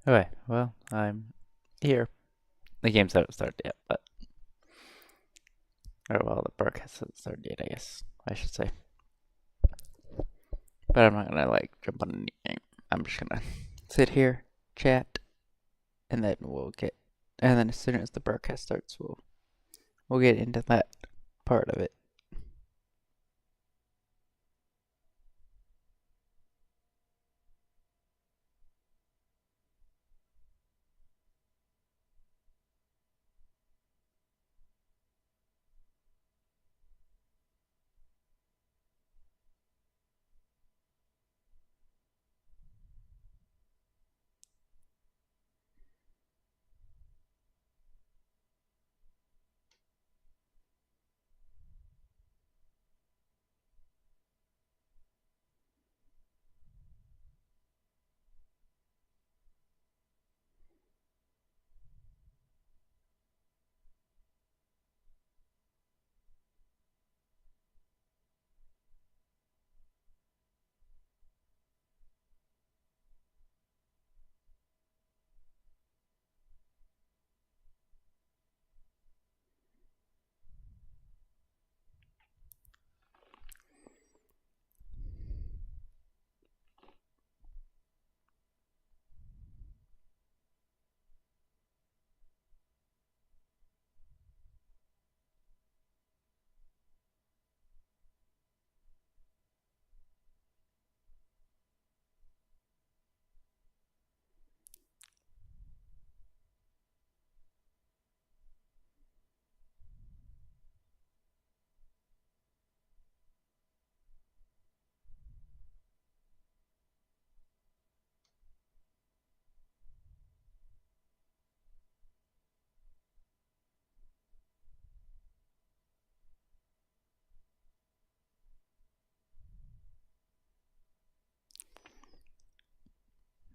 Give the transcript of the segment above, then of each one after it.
Okay, well, I'm here. The game's haven't started yet, but or well, the broadcast hasn't started yet, I guess I should say. But I'm not gonna like jump on any game. I'm just gonna sit here, chat, and then and then as soon as the broadcast starts, we'll get into that part of it.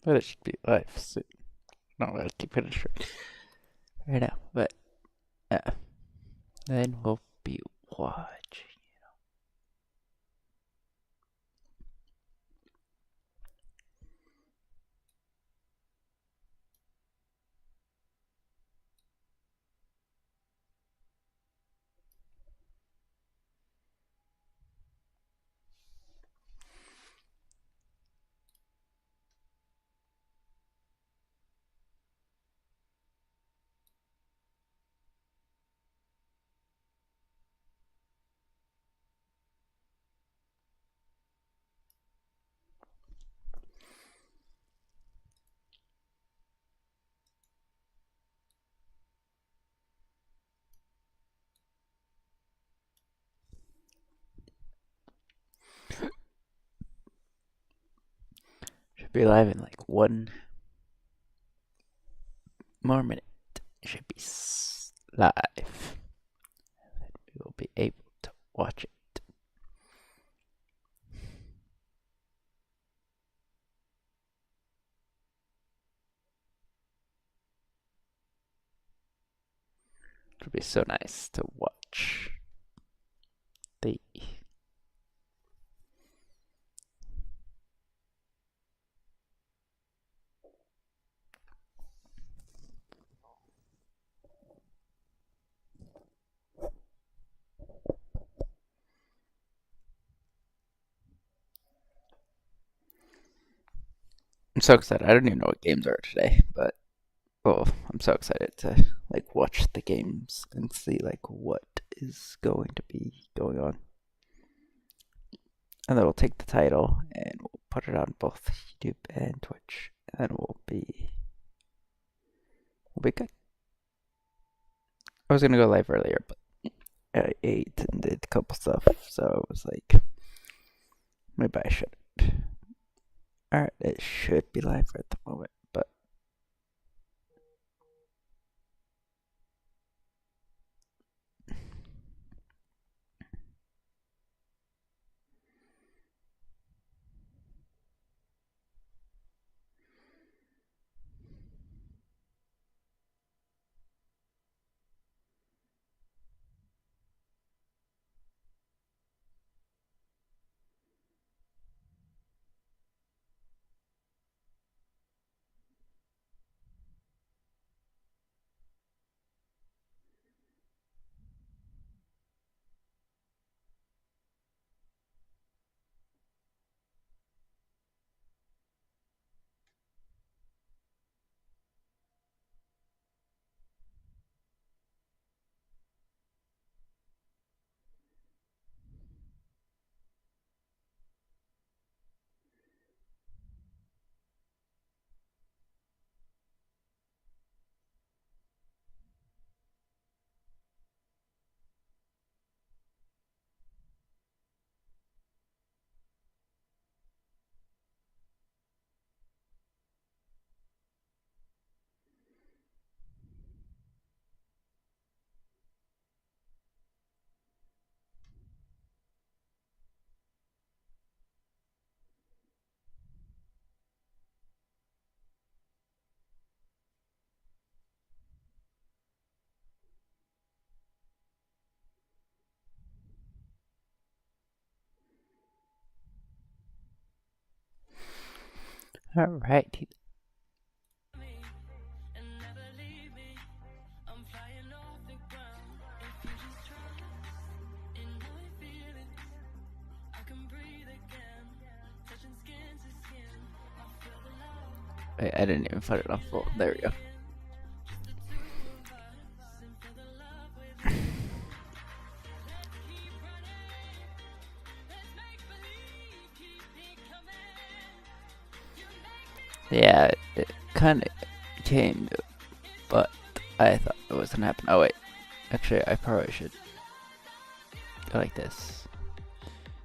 But it should be live soon. Not really keep it straight right now, but then we'll be watching. Should be live in like 1 more minute. It should be live. We will be able to watch it. It would be so nice to watch the. I'm so excited. I don't even know what games are today, but I'm so excited to like watch the games and see like what is going to be going on. And then we'll take the title and we'll put it on both YouTube and Twitch, and we'll be good. I was gonna go live earlier, but I ate and did a couple stuff, so I was like, maybe I should. Alright, it should be live at the moment, but Alright. Wait, I didn't even put it on full. There we go. Yeah, it kind of came, but I thought it was gonna happen. Oh wait, actually, I probably should go like this,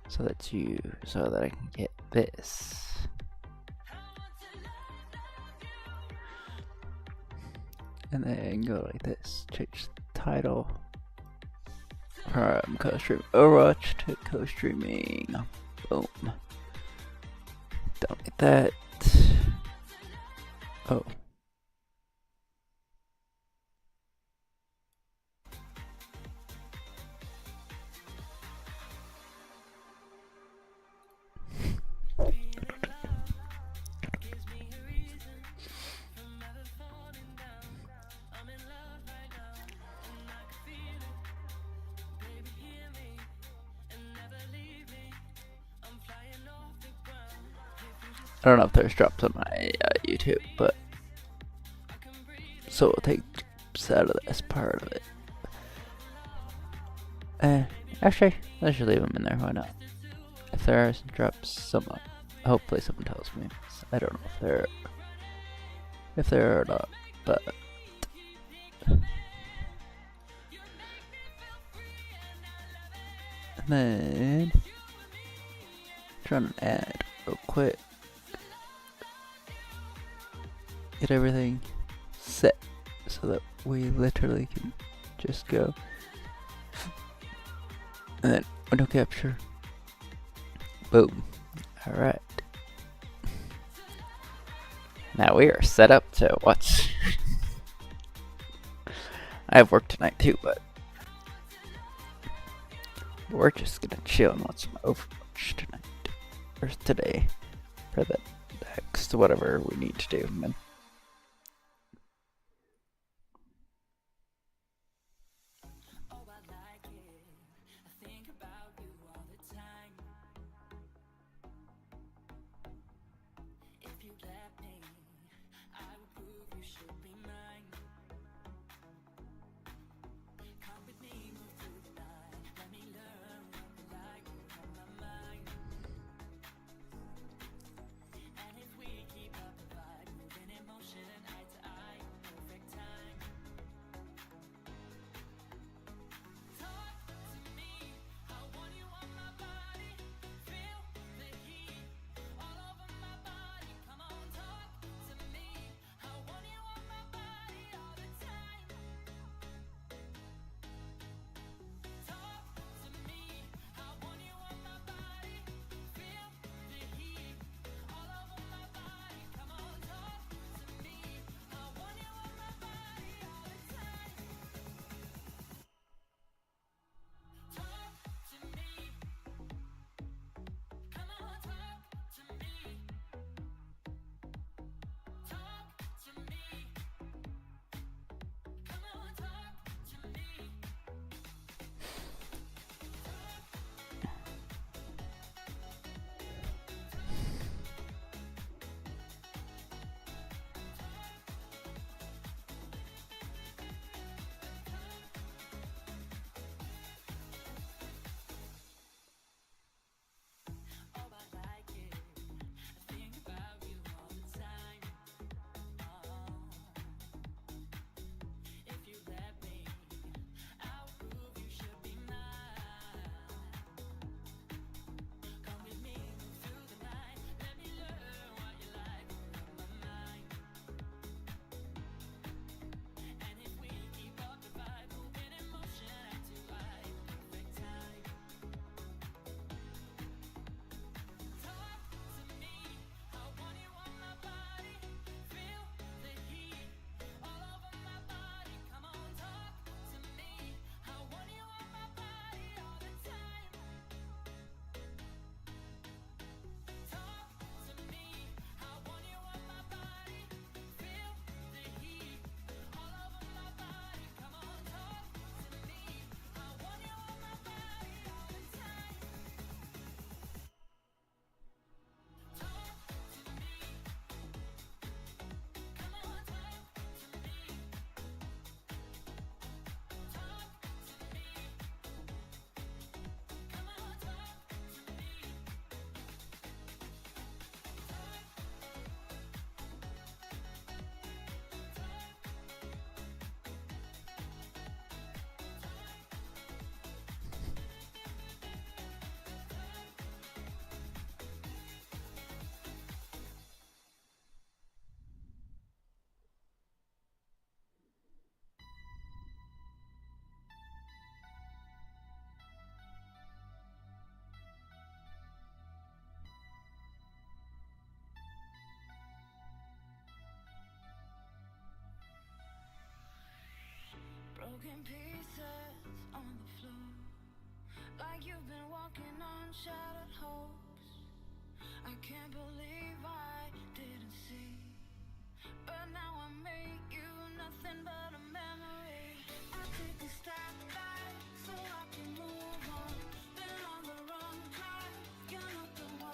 so that I can get this. And then go like this. Change the title from co-stream Overwatch to co-streaming. Boom. Don't get that. Oh. I don't know if there's drops on my YouTube, but so we'll take drops out of this part of it. Actually, let's just leave them in there. Why not? If there are some drops, hopefully someone tells me. I don't know if there are or not, but and then run an ad real quick. Get everything set so that we literally can just go. And then window capture. Boom. Alright. Now we are set up to watch. I have work tonight too, but we're just gonna chill and watch some Overwatch tonight. Or today. For the next whatever we need to do, man.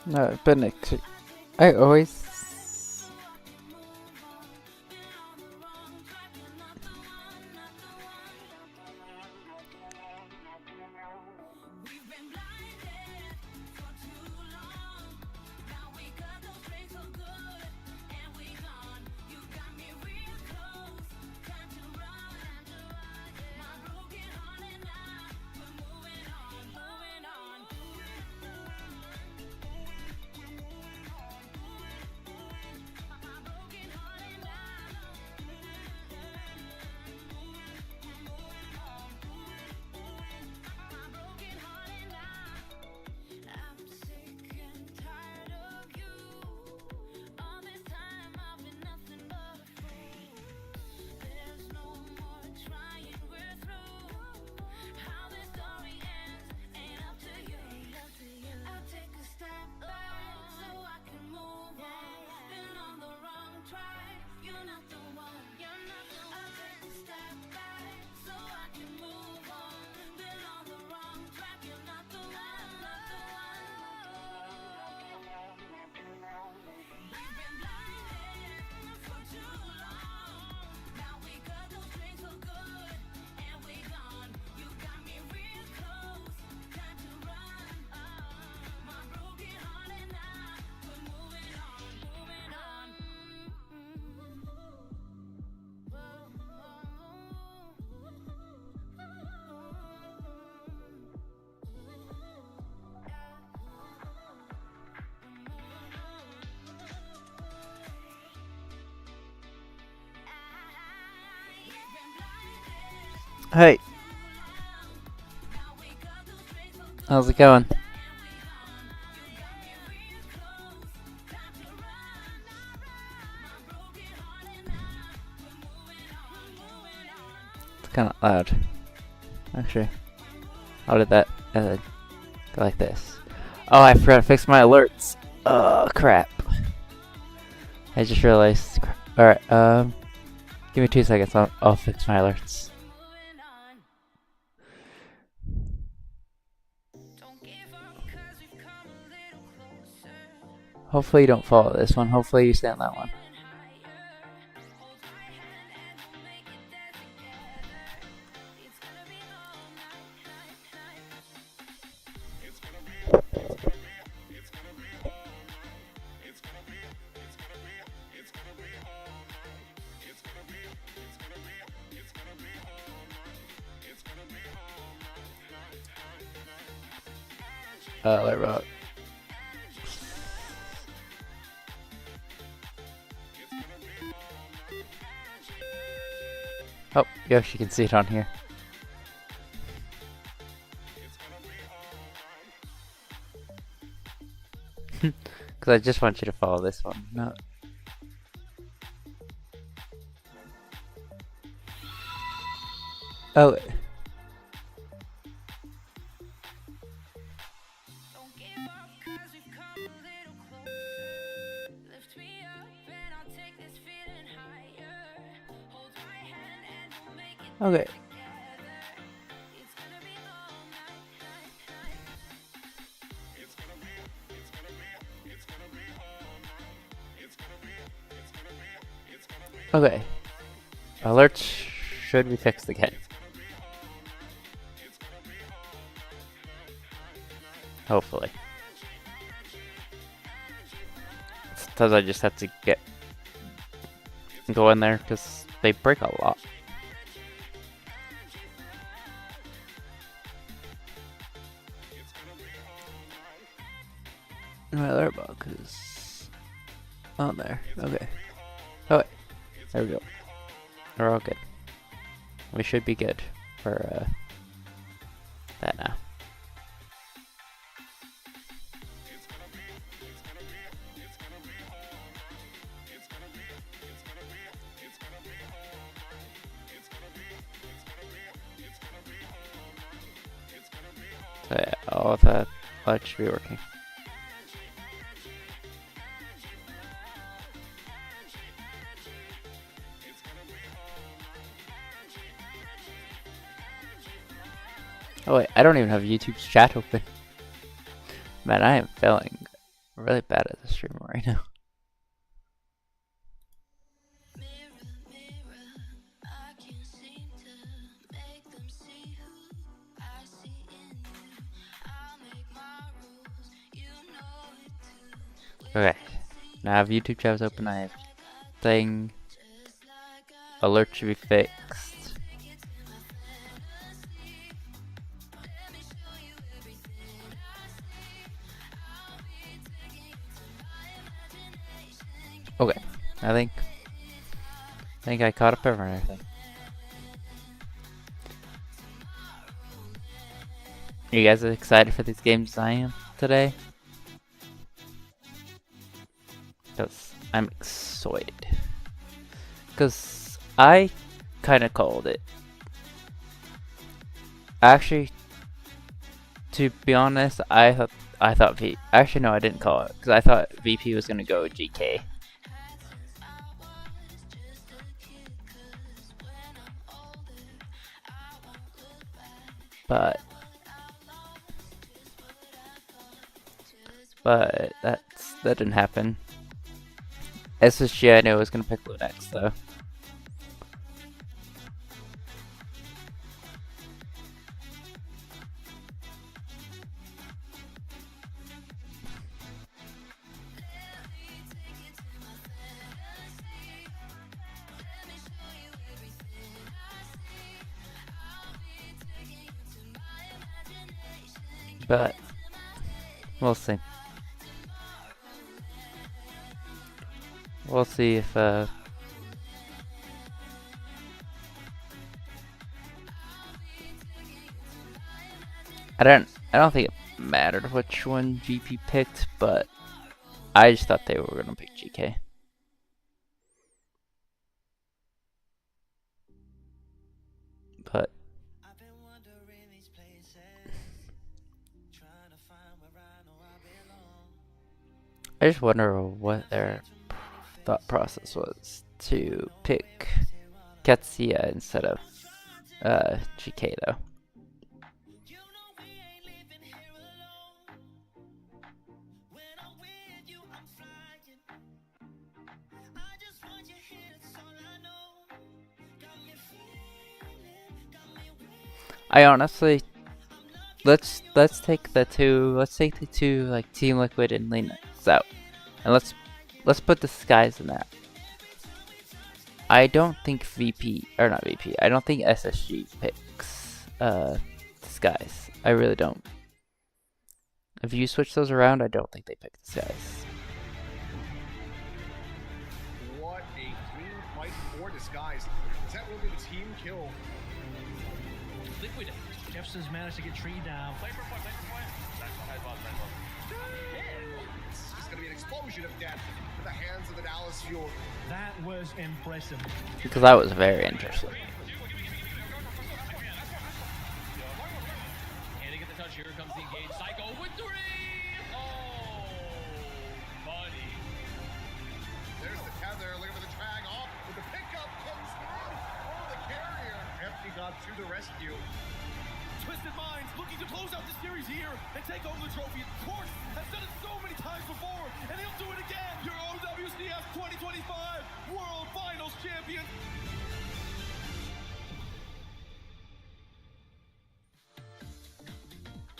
No, but I always. Hey, how's it going? It's kind of loud. Actually, how did that go like this? Oh, I forgot to fix my alerts. Oh, crap. I just realized. Alright, give me 2 seconds. I'll fix my alerts. Hopefully you don't follow this one. Hopefully you stay on that one. Alert about. Oh, Yoshi can see it on here. Because I just want you to follow this one. No. Oh. Okay. Okay. Alerts should be fixed again. Hopefully. Sometimes I just have to go in there because they break a lot. My alert box is on there. Okay. Oh wait. There we go. We're all good. We should be good for that now. So yeah, all the lights should be working. Oh wait, I don't even have YouTube's chat open. Man, I am failing really bad at the stream right now. Okay, now I have YouTube chat open. I have thing. Alert should be fixed. Okay, I think I caught up everything. Are you guys excited for these games I am today? Because I'm excited. Because I kind of called it. Actually, to be honest, I thought actually no, I didn't call it because I thought VP was gonna go GK. But that didn't happen. SSG I knew was gonna pick Lunex though. But we'll see. We'll see if I don't think it mattered which one GP picked, but I just thought they were gonna pick GK. But I just wonder what their thought process was to pick Katsuya instead of GK though. I honestly let's take the two like Team Liquid and Linux out, and let's put the Skies in that. I don't think I don't think SSG picks Skies. I really don't. If you switch those around, I don't think they pick the Skies. What a clean fight for Disguise. That will be the team kill. Liquid. Jefferson's managed to get Tree down. Play for point. It's going to be an explosion of death in the hands of the Dallas Fuel. That was impressive. Because that was very interesting. Can he get the touch? Here comes the engage. Psycho with 3! Oh, buddy. There's the tether. Looking for the drag off. But the pickup comes through. Oh, the carrier. Empty got to the rescue. Twisted Minds looking to close out the series here and take home the trophy. Quartz has done it so many times before, and he'll do it again. Your OWCS 2025 World Finals champion.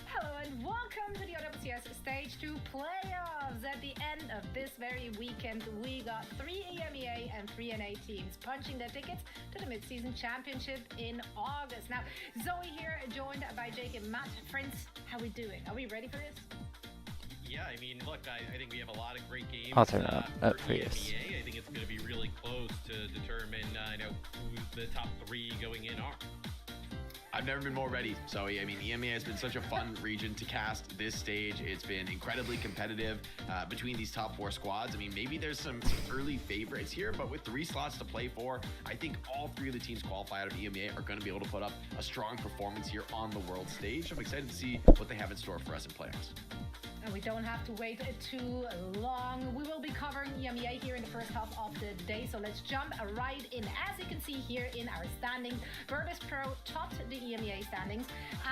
Hello and welcome to the OWCS Stage 2 playoffs. At the end of this very weekend, we got 3 EMEA and 3 NA teams punching their tickets to the mid-season championship in August. Now, Zoe here, joined by Jake and Matt. Friends, how we doing? Are we ready for this? Yeah, I mean, look, I think we have a lot of great games. I'll turn it up for you. I think it's going to be really close to determine, who the top 3 going in are. I've never been more ready, Zoe. I mean, EMEA has been such a fun region to cast this stage. It's been incredibly competitive between these top 4 squads. I mean, maybe there's some early favorites here, but with 3 slots to play for, I think all 3 of the teams qualify out of EMEA are going to be able to put up a strong performance here on the world stage. I'm excited to see what they have in store for us in playoffs. And we don't have to wait too long. We will be covering EMEA here in the first half of the day. So let's jump right in. As you can see here in our standings, Virtus Pro topped the EMEA standings.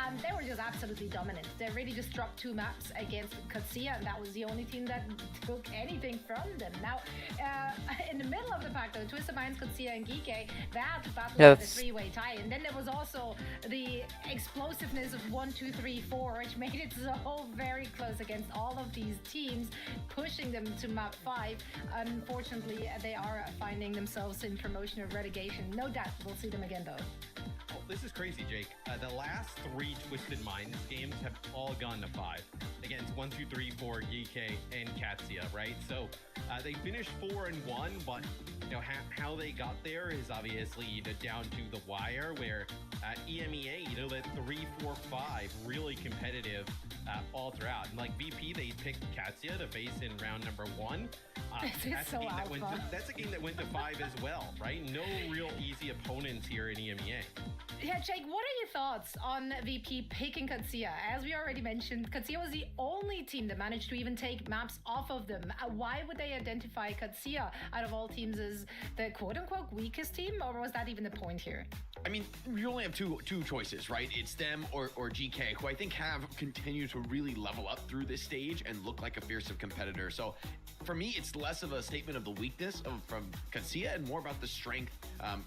And they were just absolutely dominant. They really just dropped 2 maps against Katsuya, and that was the only team that took anything from them. Now, in the middle of the pack, though, Twisted Minds, Katsuya, and Geeke, they had to battle with a 3-way tie. And then there was also the explosiveness of 1, 2, 3, 4, which made it so very close against all of these teams, pushing them to map 5. Unfortunately, they are finding themselves in promotion or relegation. No doubt we'll see them again, though. Oh, this is crazy, Jake. The last 3 Twisted Minds games have all gone to 5 against 1, 2, 3, 4, Geeke, and Katsuya, right? So they finished 4-1, but you know how they got there is obviously down to the wire. Where EMEA, you know, that 3, 4, 5 really competitive all throughout. And like VP, they picked Katsuya to face in round number 1. That's a game that went to 5 as well, right? No real easy opponents here in EMEA. Yeah, Jake, what are your thoughts on VP picking Katsuya? As we already mentioned, Katsuya was the only team that managed to even take maps off of them. Why would they identify Katsuya out of all teams as the quote-unquote weakest team, or was that even the point here? I mean, you only have two choices, right? It's them or GK, who I think have continued to really level up through this stage and look like a fearsome competitor. So for me, it's less of a statement of the weakness from Katsuya and more about the strength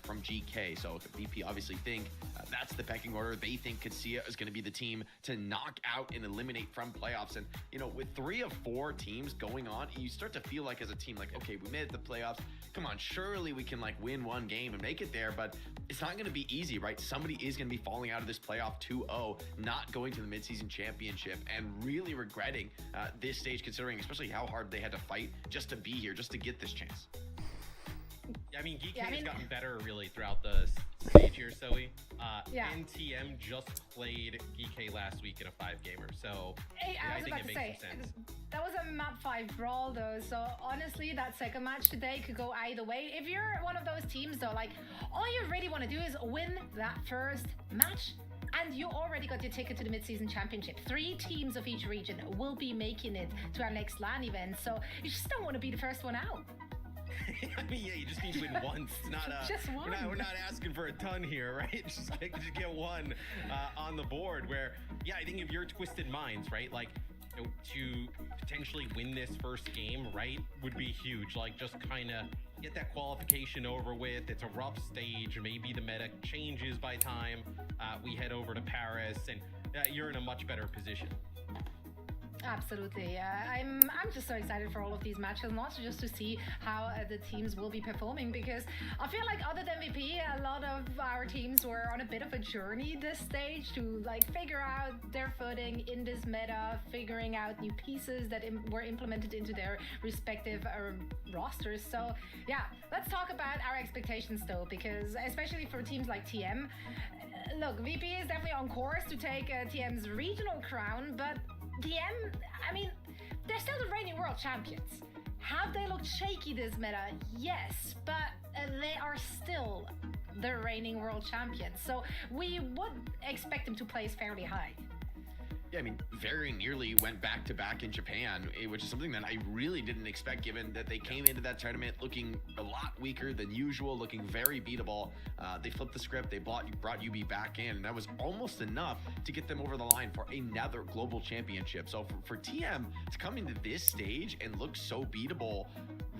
from GK. So VP obviously think that's the pecking order. They think Katsuya is going to be the team to knock out and eliminate from playoffs. And, you know, with 3 of 4 teams going on, you start to feel like as a team, like, okay, we made it to the playoffs. Come on, surely we can like win 1 game and make it there, but it's not going to be easy, right? Somebody is going to be falling out of this playoff 2-0, not going to the midseason championship, and really regretting this stage, considering especially how hard they had to fight just to be here, just to get this chance. Yeah, I mean, Geeke has gotten better really throughout the stage here, Zoe. NTM just played Geeke last week in a 5-gamer, so I was about to say, that was a map 5 brawl though, so honestly, that second match today could go either way. If you're one of those teams though, like, all you really want to do is win that first match, and you already got your ticket to the mid-season championship. 3 teams of each region will be making it to our next LAN event, so you just don't want to be the first one out. I mean, yeah, you just need to win once. Not just one. We're not asking for a ton here, right? Just get one on the board. Where, yeah, I think if you're Twisted Minds, right, like, you know, to potentially win this first game, right, would be huge. Like, just kind of get that qualification over with. It's a rough stage. Maybe the meta changes by time we head over to Paris, and you're in a much better position. Absolutely. I'm just so excited for all of these matches, and also just to see how the teams will be performing, because I feel like other than VP, a lot of our teams were on a bit of a journey this stage to like figure out their footing in this meta, figuring out new pieces that were implemented into their respective rosters. So yeah, let's talk about our expectations though, because especially for teams like TM, look, VP is definitely on course to take TM's regional crown, but TM, I mean, they're still the reigning world champions. Have they looked shaky this meta? Yes, but they are still the reigning world champions. So we would expect them to place fairly high. Yeah, I mean, very nearly went back-to-back in Japan, which is something that I really didn't expect, given that they came into that tournament looking a lot weaker than usual, looking very beatable. They flipped the script, they brought UB back in, and that was almost enough to get them over the line for another global championship. So for TM to come into this stage and look so beatable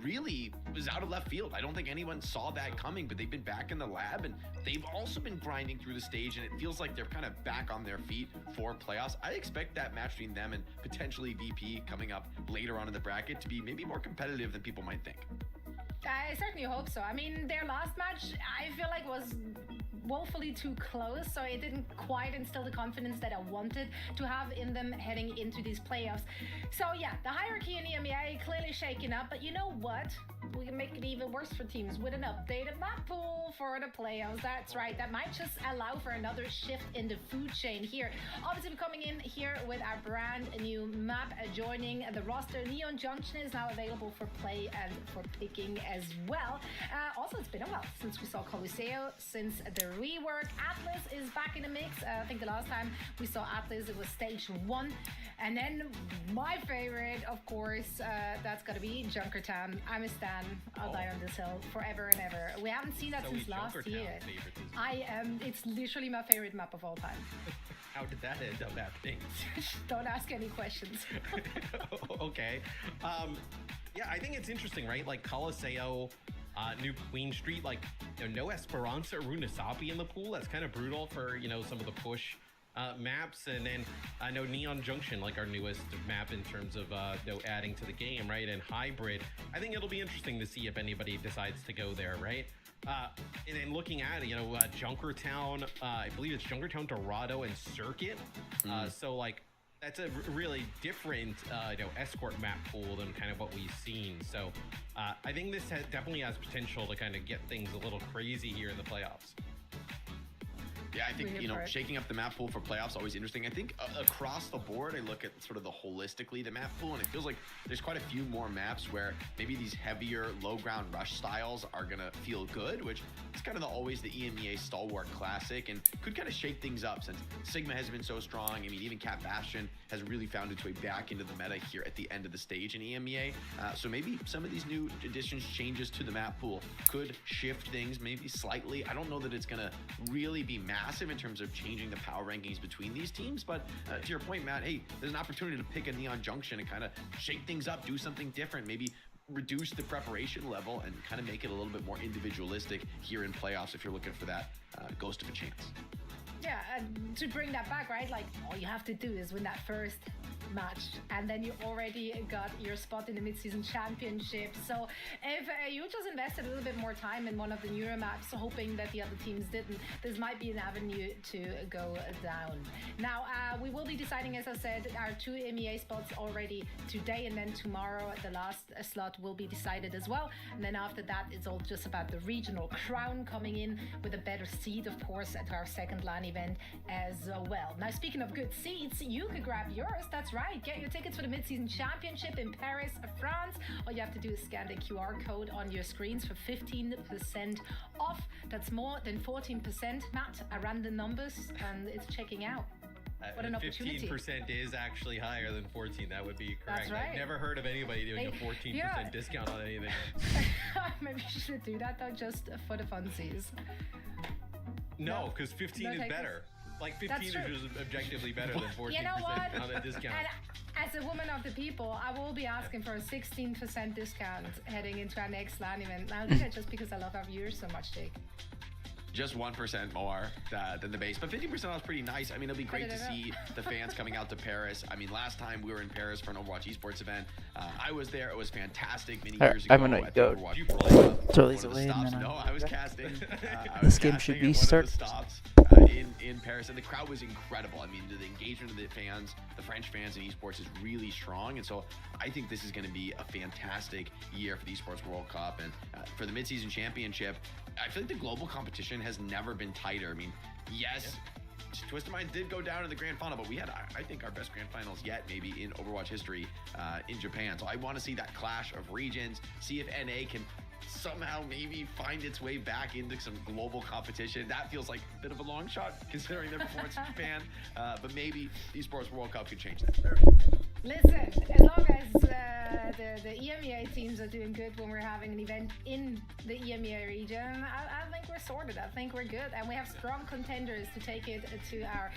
really was out of left field. I don't think anyone saw that coming, but they've been back in the lab, and they've also been grinding through the stage, and it feels like they're kind of back on their feet for playoffs. I expect that match between them and potentially VP coming up later on in the bracket to be maybe more competitive than people might think. I certainly hope so. I mean, their last match, I feel like was woefully too close, so it didn't quite instill the confidence that I wanted to have in them heading into these playoffs. So yeah, the hierarchy in EMEA clearly shaken up, but you know what? We can make it even worse for teams with an updated map pool for the playoffs. That's right, that might just allow for another shift in the food chain here. Obviously, we're coming in here with our brand new map joining the roster. Neon Junction is now available for play and for picking as well. Also, it's been a while since we saw Coliseo, since the rework. Atlas is back in the mix. I think the last time we saw Atlas, it was stage 1. And then my favorite, of course, that's got to be Junkertown. I'm a stan. I'll die on this hill forever and ever. We haven't seen that since last year. It's literally my favorite map of all time. How did that end up happening? Don't ask any questions. Okay. Yeah, I think it's interesting, right? Like Coliseo, New Queen Street, like, you know, no Esperanza or Runasapi in the pool. That's kind of brutal for, you know, some of the push maps. And then I know Neon Junction, like our newest map in terms of you know, adding to the game, right? And Hybrid. I think it'll be interesting to see if anybody decides to go there, right? And then looking at it, you know, Junkertown, I believe it's Junkertown, Dorado, and Circuit. So like, that's a really different, you know, escort map pool than kind of what we've seen. So I think this definitely has potential to kind of get things a little crazy here in the playoffs. Yeah, I think, you know, shaking up the map pool for playoffs is always interesting. I think across the board, I look at sort of the holistically the map pool, and it feels like there's quite a few more maps where maybe these heavier low ground rush styles are going to feel good, which is kind of always the EMEA stalwart classic and could kind of shake things up since Sigma has been so strong. I mean, even Cat Bastion has really found its way back into the meta here at the end of the stage in EMEA. So maybe some of these new additions, changes to the map pool could shift things maybe slightly. I don't know that it's going to really be massive in terms of changing the power rankings between these teams, but to your point, Matt, hey, there's an opportunity to pick a Neon Junction and kind of shake things up, do something different, maybe reduce the preparation level and kind of make it a little bit more individualistic here in playoffs if you're looking for that ghost of a chance. Yeah, and to bring that back, right? Like, all you have to do is win that first match, and then you already got your spot in the mid-season championship. So if you just invested a little bit more time in one of the newer maps, hoping that the other teams didn't, this might be an avenue to go down. Now, we will be deciding, as I said, our 2 MEA spots already today, and then tomorrow the last slot will be decided as well. And then after that, it's all just about the regional crown coming in with a better seed, of course, at our second LAN event as well. Now, speaking of good seeds, you could grab yours. That's right. Get your tickets for the mid-season championship in Paris, France. All you have to do is scan the QR code on your screens for 15% off. That's more than 14%, Matt. I ran the numbers and it's checking out. What an opportunity. 15% is actually higher than 14. That would be correct. That's right. I've never heard of anybody doing a 14% discount on anything. Maybe you should do that though, just for the funsies. No, because 15 is better. Like 15 is just objectively better than 14% you know what? on a discount. And as a woman of the people, I will be asking for a 16% discount heading into our next LAN event. I'll do that just because I love our viewers so much, Jake. Just 1% more than the base, but 50% off is pretty nice. I mean, it'll be great to see the fans coming out to Paris. I mean, last time we were in Paris for an Overwatch esports event, I was there. It was fantastic many years ago. I'm gonna go throw these away. No, I was casting. This game should be started. In Paris, and the crowd was incredible. I mean, the engagement of the fans, the French fans in esports is really strong, and so I think this is going to be a fantastic year for the Esports World Cup. And for the mid-season championship, I feel like the global competition has never been tighter. I mean, yes, Twisted Minds did go down to the grand final, but we had, I think, our best grand finals yet, maybe in Overwatch history in Japan. So I want to see that clash of regions, see if NA can somehow maybe find its way back into some global competition. That feels like a bit of a long shot considering their performance in Japan, but maybe the Esports World Cup could change that. Listen, as long as the EMEA teams are doing good when we're having an event in the EMEA region, I think we're sorted. I think we're good, and we have strong contenders to take it to our,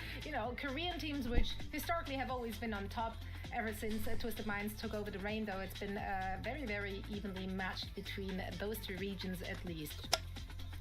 Korean teams, which historically have always been on top. Ever since Twisted Minds took over the reign, though, it's been very, very evenly matched between those two regions at least.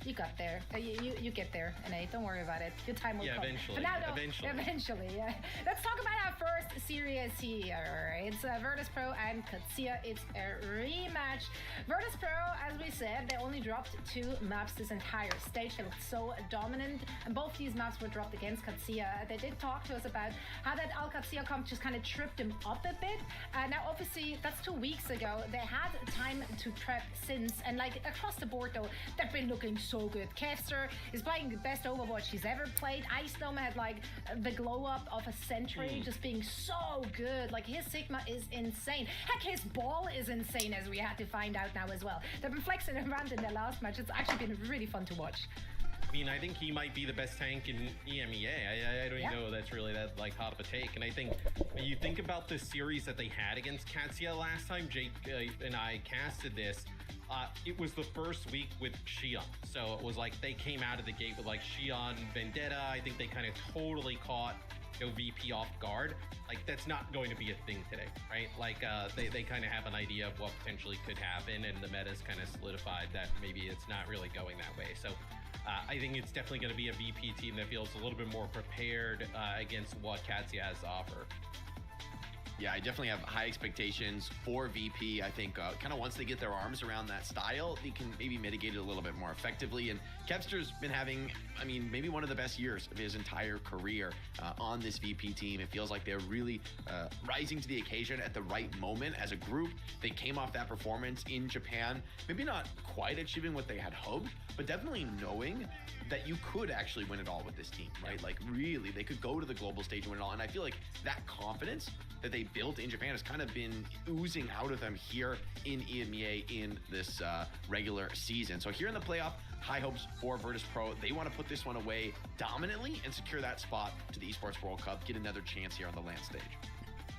You got there. You get there, and don't worry about it. Your time will come. Eventually. But now, Eventually. yeah. Let's talk about our first series here. It's Virtus Pro and Katsia. It's a rematch. Virtus Pro, as we said, they only dropped 2 maps this entire stage. They looked so dominant, and both these maps were dropped against Katsia. They did talk to us about how that Al Katsia comp just kind of tripped them up a bit. Now, obviously, that's 2 weeks ago. They had time to prep since, and like across the board, though, they've been looking so good. Kevster is playing the best Overwatch he's ever played. Ice Dome had like the glow up of a century, just being so good. Like his Sigma is insane. Heck, his ball is insane, as we had to find out now as well. They've been flexing around in their last match. It's actually been really fun to watch. I mean, I think he might be the best tank in EMEA. I don't even know that's really that like hot of a take. And I think when you think about the series that they had against Katsia last time, Jake and I casted this. It was the first week with Xion. So it was like they came out of the gate with like Xion, Vendetta. I think they kind of totally caught VP off guard. Like that's not going to be a thing today, right? Like they kind of have an idea of what potentially could happen, and the meta's kind of solidified that maybe it's not really going that way. So I think it's definitely going to be a VP team that feels a little bit more prepared against what Katsia has to offer. Yeah, I definitely have high expectations for VP. I think kind of once they get their arms around that style, they can maybe mitigate it a little bit more effectively. And Kevster's been having, I mean, maybe one of the best years of his entire career on this VP team. It feels like they're really rising to the occasion at the right moment as a group. They came off that performance in Japan, maybe not quite achieving what they had hoped, but definitely knowing that you could actually win it all with this team, right? Like really, they could go to the global stage and win it all. And I feel like that confidence that they built in Japan has kind of been oozing out of them here in EMEA in this regular season. So here in the playoff, high hopes for Virtus Pro. They want to put this one away dominantly and secure that spot to the Esports World Cup, get another chance here on the LAN stage.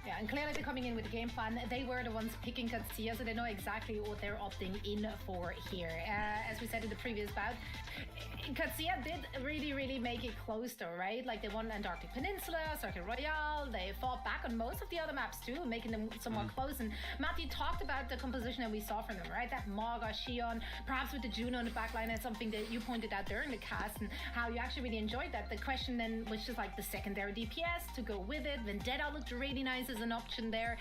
Yeah, and clearly they're coming in with a game plan. They were the ones picking Katsia, so they know exactly what they're opting in for here. As we said in the previous bout, Katsia did really make it close though, right? Like they won Antarctic Peninsula, Circuit Royale, they fought back on most of the other maps too, making them somewhat close. And Matty talked about the composition that we saw from them, right? That Maga, Xion, perhaps with the Juno in the backline, and something that you pointed out during the cast, and how you actually really enjoyed that. The question then was just like the secondary DPS to go with it. Vendetta looked really nice as an option there.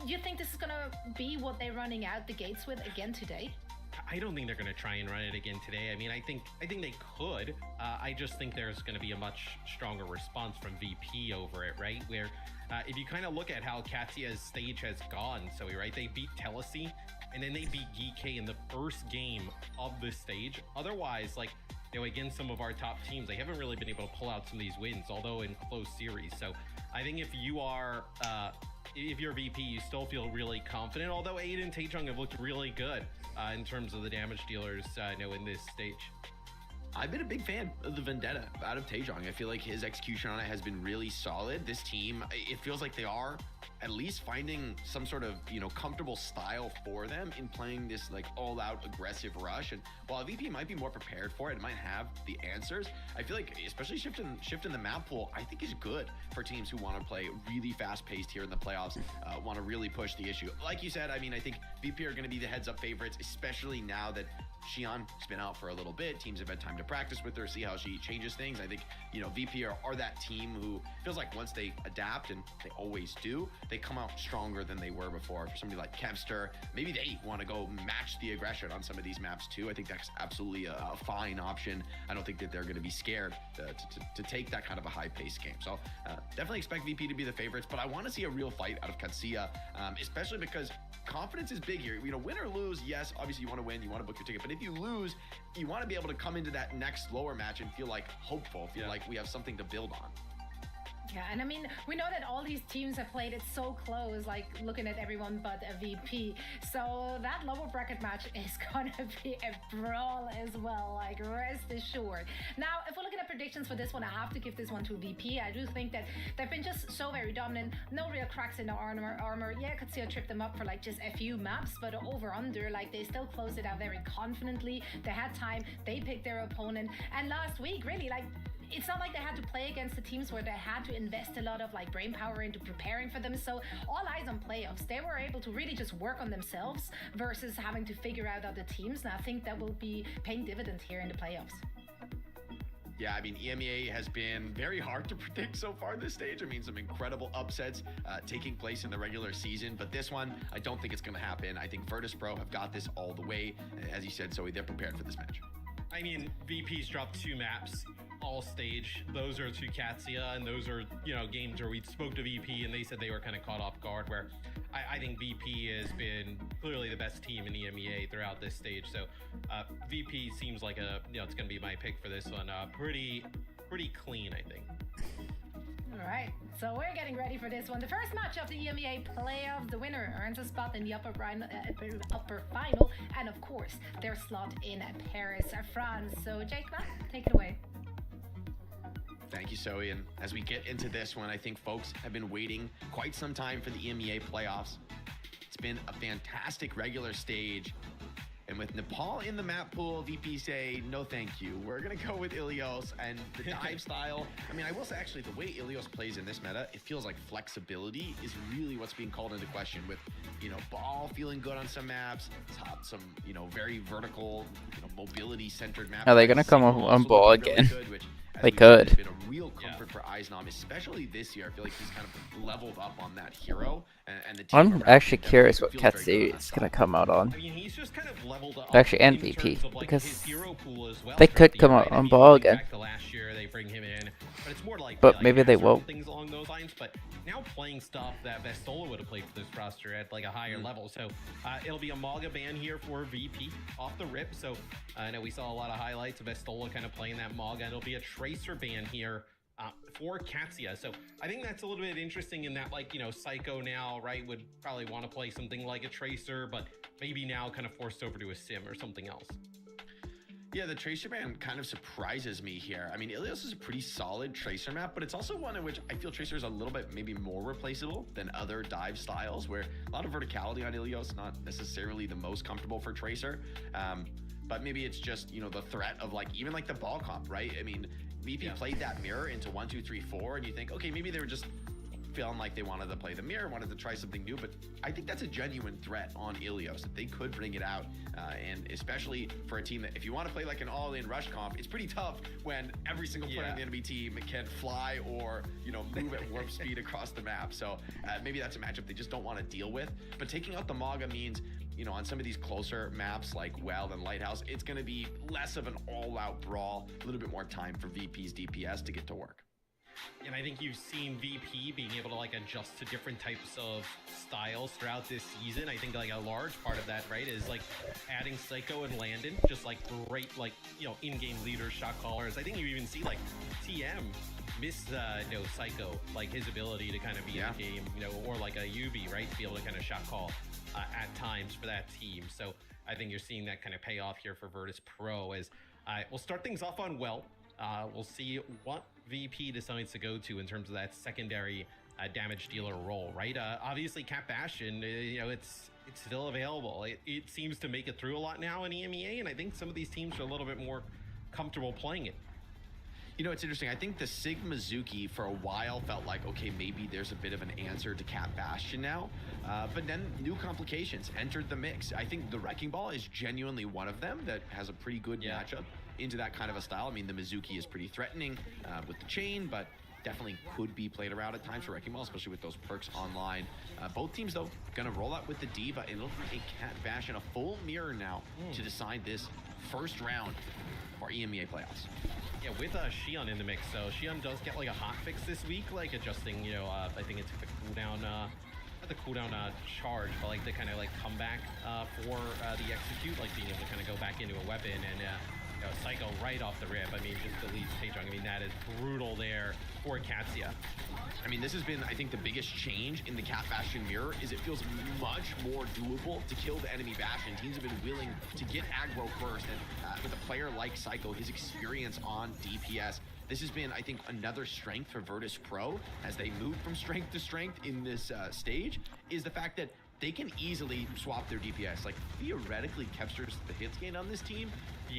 Do you think this is gonna be what they're running out the gates with again today? I don't think they're going to try and run it again today. I mean, I think they could. I just think there's going to be a much stronger response from VP over it, right? Where if you kind of look at how Katsia's stage has gone, so right, they beat Telesi and then they beat GK in the first game of this stage. Otherwise, like, you know, against some of our top teams, they haven't really been able to pull out some of these wins, although in close series. So I think if you're VP, you still feel really confident, although Aiden and Taejong have looked really good in terms of the damage dealers in this stage. I've been a big fan of the Vendetta out of Taejong. I feel like his execution on it has been really solid. This team, it feels like they are at least finding some sort of, comfortable style for them in playing this like all-out aggressive rush. And while VP might be more prepared for it, it might have the answers. I feel like especially shifting the map pool, I think is good for teams who want to play really fast-paced here in the playoffs, want to really push the issue. Like you said, I mean, I think VP are going to be the heads-up favorites, especially now that Xion has been out for a little bit. Teams have had time to practice with her, see how she changes things. I think, VP are that team who feels like once they adapt, and they always do, they come out stronger than they were before. For somebody like Kevster, maybe they want to go match the aggression on some of these maps too. I think that's absolutely a fine option. I don't think that they're going to be scared to take that kind of a high-paced game. So definitely expect VP to be the favorites, but I want to see a real fight out of Katsia, especially because confidence is big here. Win or lose, yes, obviously you want to win, you want to book your ticket, but if you lose, you want to be able to come into that next lower match and feel like hopeful, feel like we have something to build on. Yeah, and I mean, we know that all these teams have played it so close, like looking at everyone but a VP. So that lower bracket match is gonna be a brawl as well, like rest assured. Now, if we're looking at predictions for this one, I have to give this one to VP. I do think that they've been just so very dominant. No real cracks in the armor. Yeah, Katsia tripped them up for like just a few maps, but over under, like they still closed it out very confidently. They had time, they picked their opponent. And last week, really, like, it's not like they had to play against the teams where they had to invest a lot of like brain power into preparing for them. So all eyes on playoffs. They were able to really just work on themselves versus having to figure out other teams. And I think that will be paying dividends here in the playoffs. Yeah, I mean, EMEA has been very hard to predict so far this stage. I mean, some incredible upsets taking place in the regular season, but this one, I don't think it's going to happen. I think Virtus Pro have got this all the way. As you said, Zoe, they're prepared for this match. I mean, VP's dropped 2 maps all stage. Those are to Katsia, and those are, you know, games where we spoke to VP and they said they were kind of caught off guard, where I think VP has been clearly the best team in EMEA throughout this stage. So VP seems like it's going to be my pick for this one. Pretty clean, I think. All right, so we're getting ready for this one. The first match of the EMEA playoffs. The winner earns a spot in the upper final, and of course, their slot in Paris, France. So, Jake, take it away. Thank you, Zoe. And as we get into this one, I think folks have been waiting quite some time for the EMEA playoffs. It's been a fantastic regular stage. And with Nepal in the map pool, VP say, no thank you. We're going to go with Ilios and the dive style. I mean, I will say, actually, the way Ilios plays in this meta, it feels like flexibility is really what's being called into question with, you know, ball feeling good on some maps, some, you know, very vertical, you know, mobility-centered maps. Are they going to come on ball again? Really good, they could. It's been a real comfort for Eisnom, especially this year. I feel like he's kind of leveled up on that hero. And the team I'm actually curious what Katsu is going to come out on. I mean, he's just kind of leveled up. Actually, in MVP, terms of, like, because his hero pool as well they could throughout the come year, out right? on I mean, ball think again. back to last year, they bring him in, but it's more like, But maybe they won't. things along those lines. But now playing stuff that Vestola would have played for this roster at like a higher level, so it'll be a Maga ban here for VP off the rip. So I know we saw a lot of highlights of Vestola kind of playing that Maga. It'll be a Tracer ban here for Katsia. So I think that's a little bit interesting in that, like, you know, Psycho now, right, would probably want to play something like a Tracer, but maybe now kind of forced over to a Sim or something else. Yeah, the Tracer ban kind of surprises me here. I mean, Ilios is a pretty solid Tracer map, but it's also one in which I feel Tracer is a little bit maybe more replaceable than other dive styles, where a lot of verticality on Ilios, not necessarily the most comfortable for Tracer. But maybe it's just, you know, the threat of like, even like the ball comp, right? I mean, VP played that mirror into 1, 2, 3, 4, and you think, okay, maybe they were just feeling like they wanted to play the mirror, wanted to try something new, but I think that's a genuine threat on Ilios, that they could bring it out, and especially for a team that, if you want to play like an all-in rush comp, it's pretty tough when every single player on the enemy team can fly or, you know, move at warp speed across the map. So maybe that's a matchup they just don't want to deal with. But taking out the Maga means, you know, on some of these closer maps like Weld and Lighthouse, it's going to be less of an all-out brawl, a little bit more time for VP's DPS to get to work. And I think you've seen VP being able to like adjust to different types of styles throughout this season. I think like a large part of that, right, is like adding Psycho and Landon, just like great, like, you know, in-game leaders, shot callers. I think you even see like TM miss Psycho, like his ability to kind of be in the game, you know, or like a UV, right, to be able to kind of shot call at times for that team. So I think you're seeing that kind of pay off here for Virtus Pro as we'll start things off on well. We'll see what VP decides to go to in terms of that secondary damage dealer role, right? Obviously, Cat Bastion, you know, it's still available. It seems to make it through a lot now in EMEA, and I think some of these teams are a little bit more comfortable playing it. You know, it's interesting. I think the Sigma Zuki for a while felt like, okay, maybe there's a bit of an answer to Cat Bastion now. But then new complications entered the mix. I think the Wrecking Ball is genuinely one of them that has a pretty good matchup into that kind of a style. I mean, the Mizuki is pretty threatening with the chain, but definitely could be played around at times for Wrecking Ball, especially with those perks online. Both teams, though, going to roll out with the Diva, and it'll be a Cat Bastion, a full mirror now to decide this first round for EMEA playoffs. Yeah, with Xion in the mix, so Xion does get like a hot fix this week, like adjusting, you know, I think it's the cooldown, not the cooldown charge, but like the kind of like comeback for the execute, like being able to kind of go back into a weapon and you know, Psycho right off the rip. I mean, just the lead stage, I mean, that is brutal there for Katsia. I mean, this has been, I think, the biggest change in the Cat Bastion mirror is it feels much more doable to kill the enemy Bastion. Teams have been willing to get aggro first, and with a player like Psycho, his experience on DPS, this has been, I think, another strength for Virtus Pro as they move from strength to strength in this stage, is the fact that they can easily swap their DPS. Like, theoretically, Kevster's the hits gain on this team,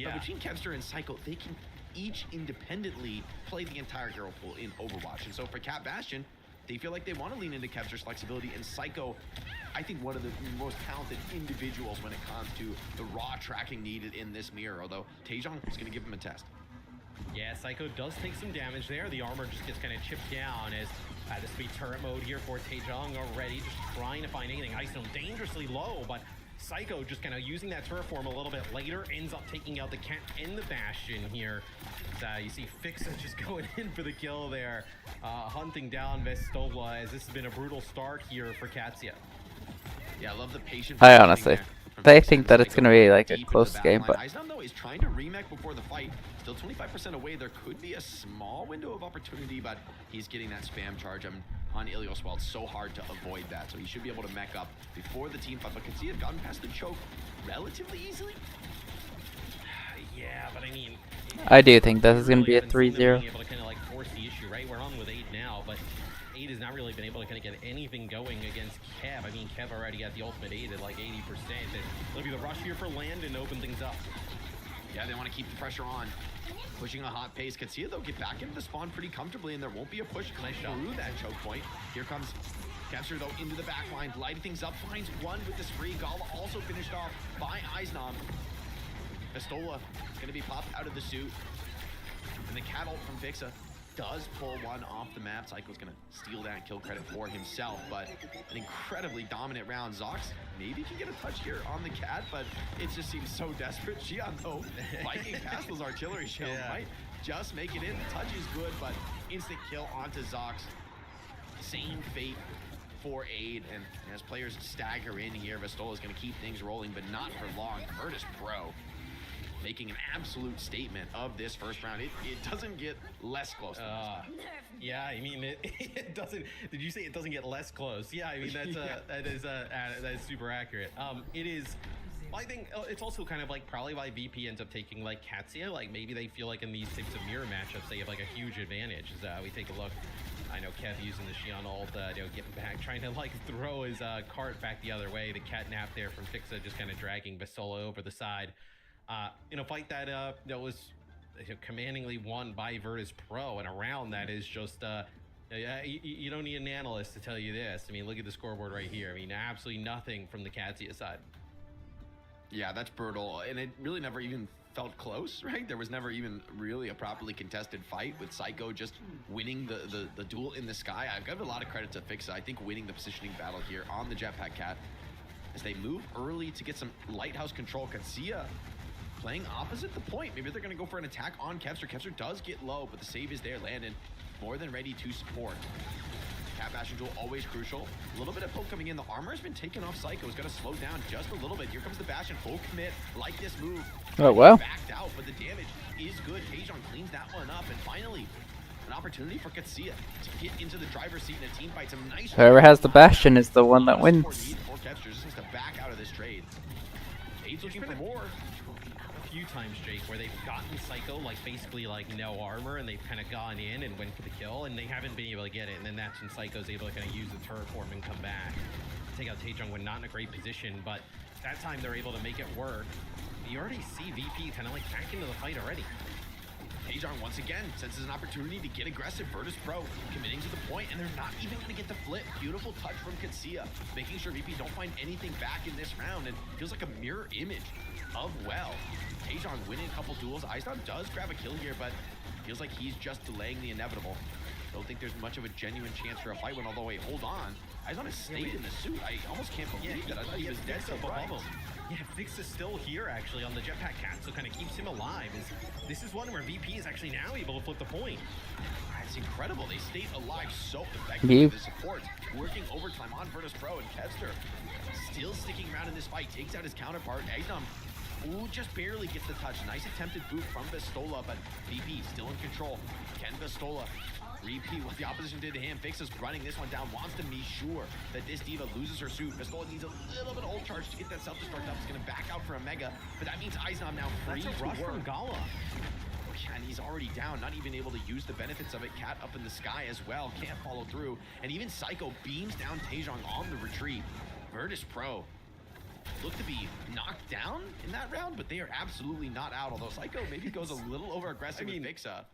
but between Kevster and Psycho, they can each independently play the entire hero pool in Overwatch. And so for Cat Bastion, they feel like they want to lean into Kevster's flexibility, and Psycho, I think one of the most talented individuals when it comes to the raw tracking needed in this mirror, although Taejong is going to give him a test. Yeah, Psycho does take some damage there. The armor just gets kind of chipped down as this will be turret mode here for Taejong already, just trying to find anything. Ice Dome dangerously low, but Psycho just kind of using that turret form a little bit later, ends up taking out the Cat and the Bastion here. You see Fixa just going in for the kill there, hunting down Vestola, as this has been a brutal start here for Katsia. Yeah, I love the patience. I honestly, they think that it's gonna be like a close game, but Eisnam, though, is trying to remake before the fight. Still 25% away. There could be a small window of opportunity, but he's getting that spam charge on Ilioswald. It's so hard to avoid that, so he should be able to mech up before the team fight. But could see have gotten past the choke relatively easily. Yeah, but I mean, I do think this is gonna be a haven't seen them 3-0. being able to kind of like force the issue, right? We're on with 8 now, but 8 has not really been able to kind of get anything going against Kev. I mean, Kev already got the ultimate 8 at like 80%. It'll be the rush here for land and open things up. Yeah, they want to keep the pressure on. Pushing a hot pace. Katsia, though, get back into the spawn pretty comfortably, and there won't be a push Nice shot. through that choke point. Here comes Kevster, though, into the back line, lighting things up, finds one with the spree. Gala also finished off by Eisnam. Vestola going to be popped out of the suit. And the cat ult from Fixa does pull one off the map. Psycho's going to steal that kill credit for himself, but an incredibly dominant round. Zox maybe can get a touch here on the cat, but it just seems so desperate. Xian, though, Viking Castle's artillery shield might just make it in. The touch is good, but instant kill onto Zox. Same fate for Aid, and as players stagger in here, Vestola's going to keep things rolling, but not for long. Virtus Pro making an absolute statement of this first round. It doesn't get less close than this. Yeah, I mean, it doesn't. Did you say it doesn't get less close? Yeah, I mean that's that is super accurate. It is. I think it's also kind of like probably why VP ends up taking like Katsia. Like maybe they feel like in these types of mirror matchups they have like a huge advantage. As we take a look, I know Kev using the Xian ult, getting back, trying to like throw his cart back the other way. The cat nap there from Fixa just kind of dragging Vestola over the side. In a fight that was commandingly won by Virtus Pro, and around that is just you don't need an analyst to tell you this. I mean, look at the scoreboard right here. I mean, absolutely nothing from the Katsia side. Yeah, that's brutal, and it really never even felt close, right? There was never even really a properly contested fight, with Psycho just winning the duel in the sky. I've given a lot of credit to Fixa. I think winning the positioning battle here on the Jetpack Cat as they move early to get some lighthouse control. Katsia playing opposite the point. Maybe they're going to go for an attack on Kevster. Kevster does get low, but the save is there. Landon more than ready to support. Cat Bastion duel always crucial. A little bit of poke coming in. The armor has been taken off Psycho. It's going to slow down just a little bit. Here comes the Bastion. Full commit. Like this move. Oh, well. Backed out, but the damage is good. Taejong cleans that one up. And finally, an opportunity for Katsia to get into the driver's seat in a team fight. Some nice. Whoever has the Bastion is the one that wins. For Kevster just has to back out of this trade. Aid's looking for more. Few times, Jake, where they've gotten Psycho like basically like no armor, and they've kind of gone in and went for the kill, and they haven't been able to get it. And then that's when Psycho's able to kind of use the turret form and come back, take out Taejong when not in a great position. But that time they're able to make it work. You already see VP kind of like back into the fight already. Taejong once again senses an opportunity to get aggressive. Virtus Pro committing to the point, and they're not even going to get the flip. Beautiful touch from Katsia, making sure VP don't find anything back in this round, and feels like a mirror image of well. Taejong winning a couple duels. Eisdom does grab a kill here, but feels like he's just delaying the inevitable. Don't think there's much of a genuine chance for a fight win, although wait, hold on. Eisdom has stayed in the suit. I almost can't believe that. I thought he was dead so right. Yeah, Fix is still here actually on the Jetpack Cat, so kind of keeps him alive. This is one where VP is actually now able to flip the point. It's incredible. They stayed alive so effectively. Yep. The support working overtime on Virtus Pro, and Kevster still sticking around in this fight. Takes out his counterpart. Eisdom just barely gets the touch. Nice attempted boot from Vestola, but VP still in control. Can Vestola repeat what the opposition did to him? Fix is running this one down. Wants to be sure that this diva loses her suit. Vestola needs a little bit of ult charge to get that self-destruct up. He's going to back out for a mega, but that means Eisdom now free That's a to rush work. from Gala. And he's already down, not even able to use the benefits of it. Cat up in the sky as well, can't follow through. And even Psycho beams down Taejong on the retreat. Virtus Pro look to be knocked down in that round, but they are absolutely not out. Although Psycho maybe goes a little over aggressive with Vixa.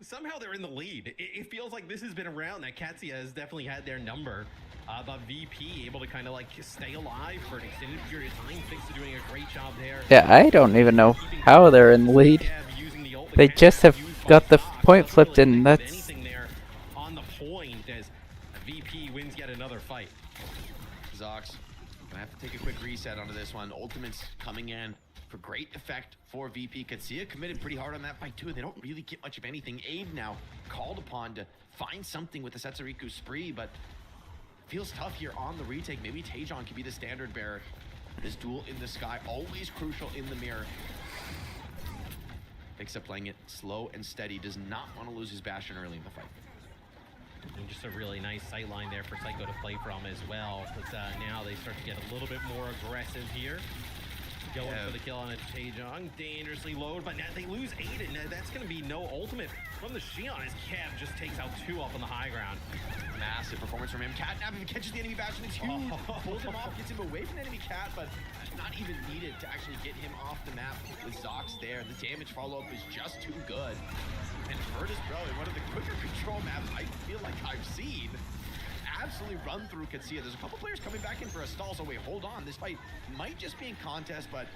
Somehow they're in the lead. It feels like this has been a round that Katsia has definitely had their number. But VP able to kind of like stay alive for an extended period of time. Thanks to doing a great job there. Yeah, I don't even know how they're in the lead. They just have got the point flipped, and that's... Anything there on the point as VP wins yet another fight. Zox gonna have to take a quick reset onto this one. Ultimate's coming in for great effect for VP. Katsia committed pretty hard on that fight too. They don't really get much of anything. Abe now called upon to find something with the Setsuriku spree, but feels tough here on the retake. Maybe Taejon can be the standard bearer. This duel in the sky, always crucial in the mirror. Vixa playing it slow and steady, does not want to lose his Bastion early in the fight. And just a really nice sight line there for Psycho to play from as well. But now they start to get a little bit more aggressive here. Going for the kill on a Taejong. Dangerously low, but now they lose Aiden. That's going to be no ultimate from the Xion as Kev just takes out 2 up on the high ground. Massive performance from him. Catnap, if he catches the enemy Bastion, it's huge. Pulls him off, gets him away from the enemy Cat, but not even needed to actually get him off the map with Zox there. The damage follow-up is just too good. And Virtus probably one of the quicker control maps I feel like I've seen. Absolutely run through Katsia. There's a couple players coming back in for a stall, so wait, hold on. This fight might just be in contest, but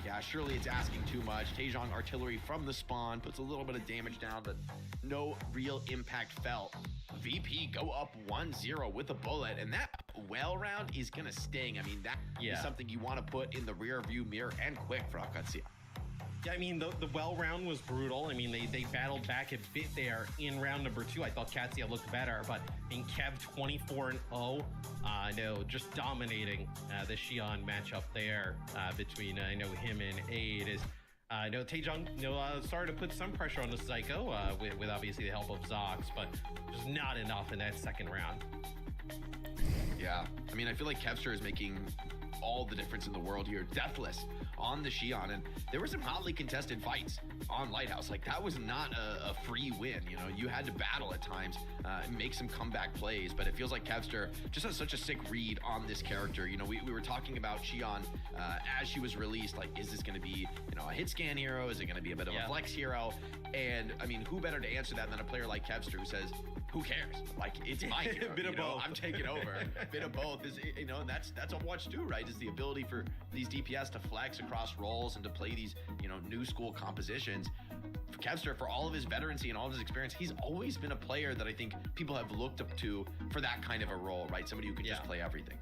yeah, surely it's asking too much. Taejong artillery from the spawn puts a little bit of damage down, but no real impact felt. VP go up 1-0 with a bullet, and that well round is gonna sting. I mean, that is something you want to put in the rear view mirror and quick for Katsia. Yeah, I mean, the well round was brutal. I mean, they battled back a bit there in round number 2. I thought Katsia looked better, but in Kev 24-0, no, just dominating the Xion matchup there between him and Aid is Taejong started to put some pressure on the Psycho with obviously the help of Zox, but just not enough in that second round. Yeah, I mean, I feel like Kevster is making all the difference in the world here. Deathless on the Xion, and there were some hotly contested fights on Lighthouse. Like, that was not a free win. You know, you had to battle at times and make some comeback plays, but it feels like Kevster just has such a sick read on this character. You know, we were talking about Xion as she was released, like, is this going to be, a hit scan hero? Is it going to be a bit of a flex hero? And I mean, who better to answer that than a player like Kevster, who says, who cares? Like, it's my hero. Bit of both. I'm taking over. Bit of both is, and that's Overwatch 2, right? Is the ability for these DPS to flex across roles and to play these, new school compositions. For Kevster, for all of his veterancy and all of his experience, he's always been a player that I think people have looked up to for that kind of a role, right? Somebody who can just play everything.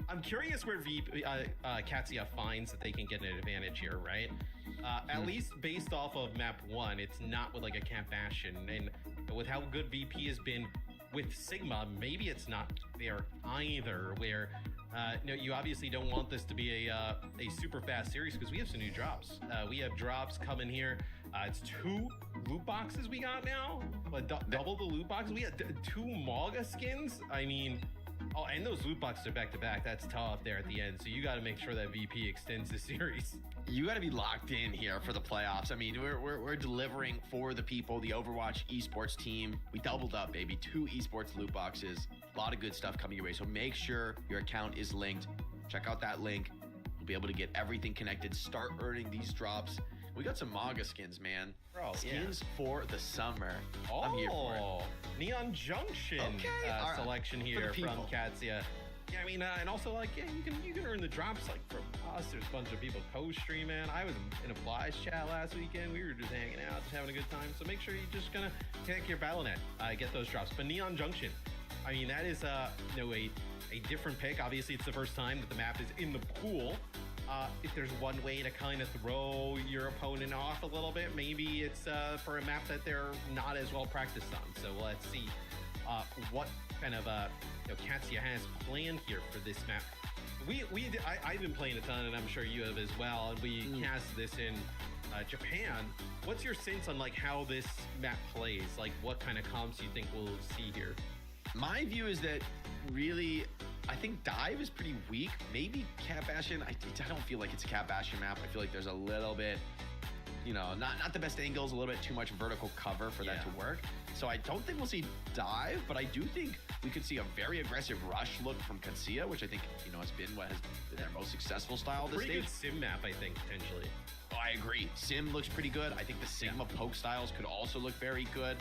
I'm curious where Katsia finds that they can get an advantage here, right? At least based off of map 1, it's not with like a Camp Bastion, and with how good VP has been with Sigma, maybe it's not there either, where you obviously don't want this to be a super fast series because we have some new drops. We have drops coming here. It's 2 loot boxes we got now, but double the loot boxes. We had 2 Maga skins. I mean, and those loot boxes are back to back. That's tough there at the end. So you got to make sure that VP extends the series. You got to be locked in here for the playoffs. I mean, we're delivering for the people, the Overwatch esports team. We doubled up, baby. 2 esports loot boxes. A lot of good stuff coming your way. So make sure your account is linked. Check out that link. You'll be able to get everything connected. Start earning these drops. We got some Maga skins, man. Bro, skins for the summer. I'm here for it. Neon Junction selection here from Katsia. Yeah, I mean, and also like, you can earn the drops like from us. There's a bunch of people co-streaming. I was in a Flies chat last weekend. We were just hanging out, just having a good time. So make sure you're just gonna connect your Battle.net, get those drops. But Neon Junction, I mean, that is a different pick. Obviously, it's the first time that the map is in the pool. If there's one way to kind of throw your opponent off a little bit, maybe it's for a map that they're not as well practiced on. So let's see what kind of Katsia has planned here for this map. I've been playing a ton, and I'm sure you have as well. And we cast this in Japan. What's your sense on like how this map plays? Like, what kind of comps you think we'll see here? My view is that really, I think Dive is pretty weak. Maybe Camp Bastion. I don't feel like it's a Camp Bastion map. I feel like there's a little bit you know, not the best angles, a little bit too much vertical cover for that to work. So I don't think we'll see dive, but I do think we could see a very aggressive rush look from Katsia, which I think, you know, has been what has been their most successful style this Pretty stage. good sim map, I think, potentially. Oh, I agree. Sim looks pretty good. I think the Sigma poke styles could also look very good.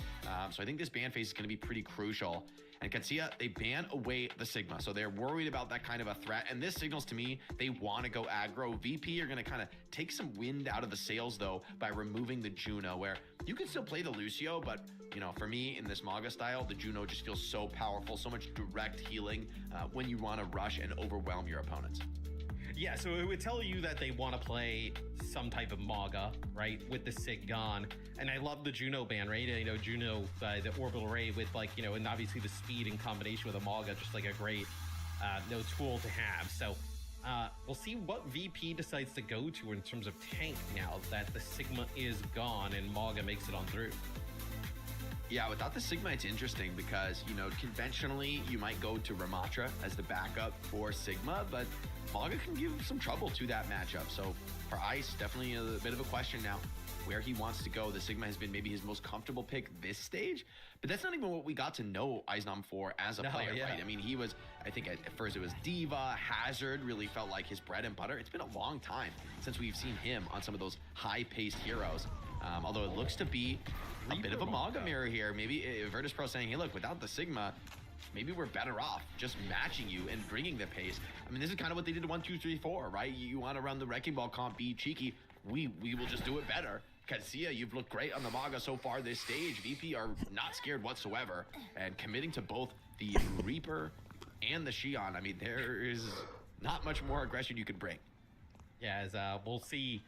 So I think this ban phase is going to be pretty crucial. And Katsia, they ban away the Sigma. So they're worried about that kind of a threat. And this signals to me they want to go aggro. VP are going to kind of take some wind out of the sails, though, by removing the Juno, where you can still play the Lucio, but, you know, for me, in this Maga style, the Juno just feels so powerful, so much direct healing when you want to rush and overwhelm your opponents. Yeah, so it would tell you that they want to play some type of Maga, right, with the Sig gone. And I love the Juno ban, right? You know, Juno, the orbital ray with, like, you know, and obviously the speed in combination with a Maga, just like a great tool to have. So we'll see what VP decides to go to in terms of tank now that the Sigma is gone and Maga makes it on through. Yeah, without the Sigma, it's interesting because, you know, conventionally, you might go to Ramatra as the backup for Sigma, but Maga can give some trouble to that matchup. So for Ice, definitely a bit of a question now where he wants to go. The Sigma has been maybe his most comfortable pick this stage, but that's not even what we got to know Eisnam for as a player, right? I mean, he was, I think at first it was Diva, Hazard really felt like his bread and butter. It's been a long time since we've seen him on some of those high-paced heroes. Although it looks to be a bit of a Maga mirror here. Maybe Virtus Pro saying, hey, look, without the Sigma, maybe we're better off just matching you and bringing the pace. I mean, this is kind of what they did to 1, 2, 3, 4, right? You want to run the Wrecking Ball comp, be cheeky. We will just do it better. Katsia, you've looked great on the Maga so far this stage. VP are not scared whatsoever and committing to both the Reaper and the Xion. I mean, there is not much more aggression you could bring. Yeah, as we'll see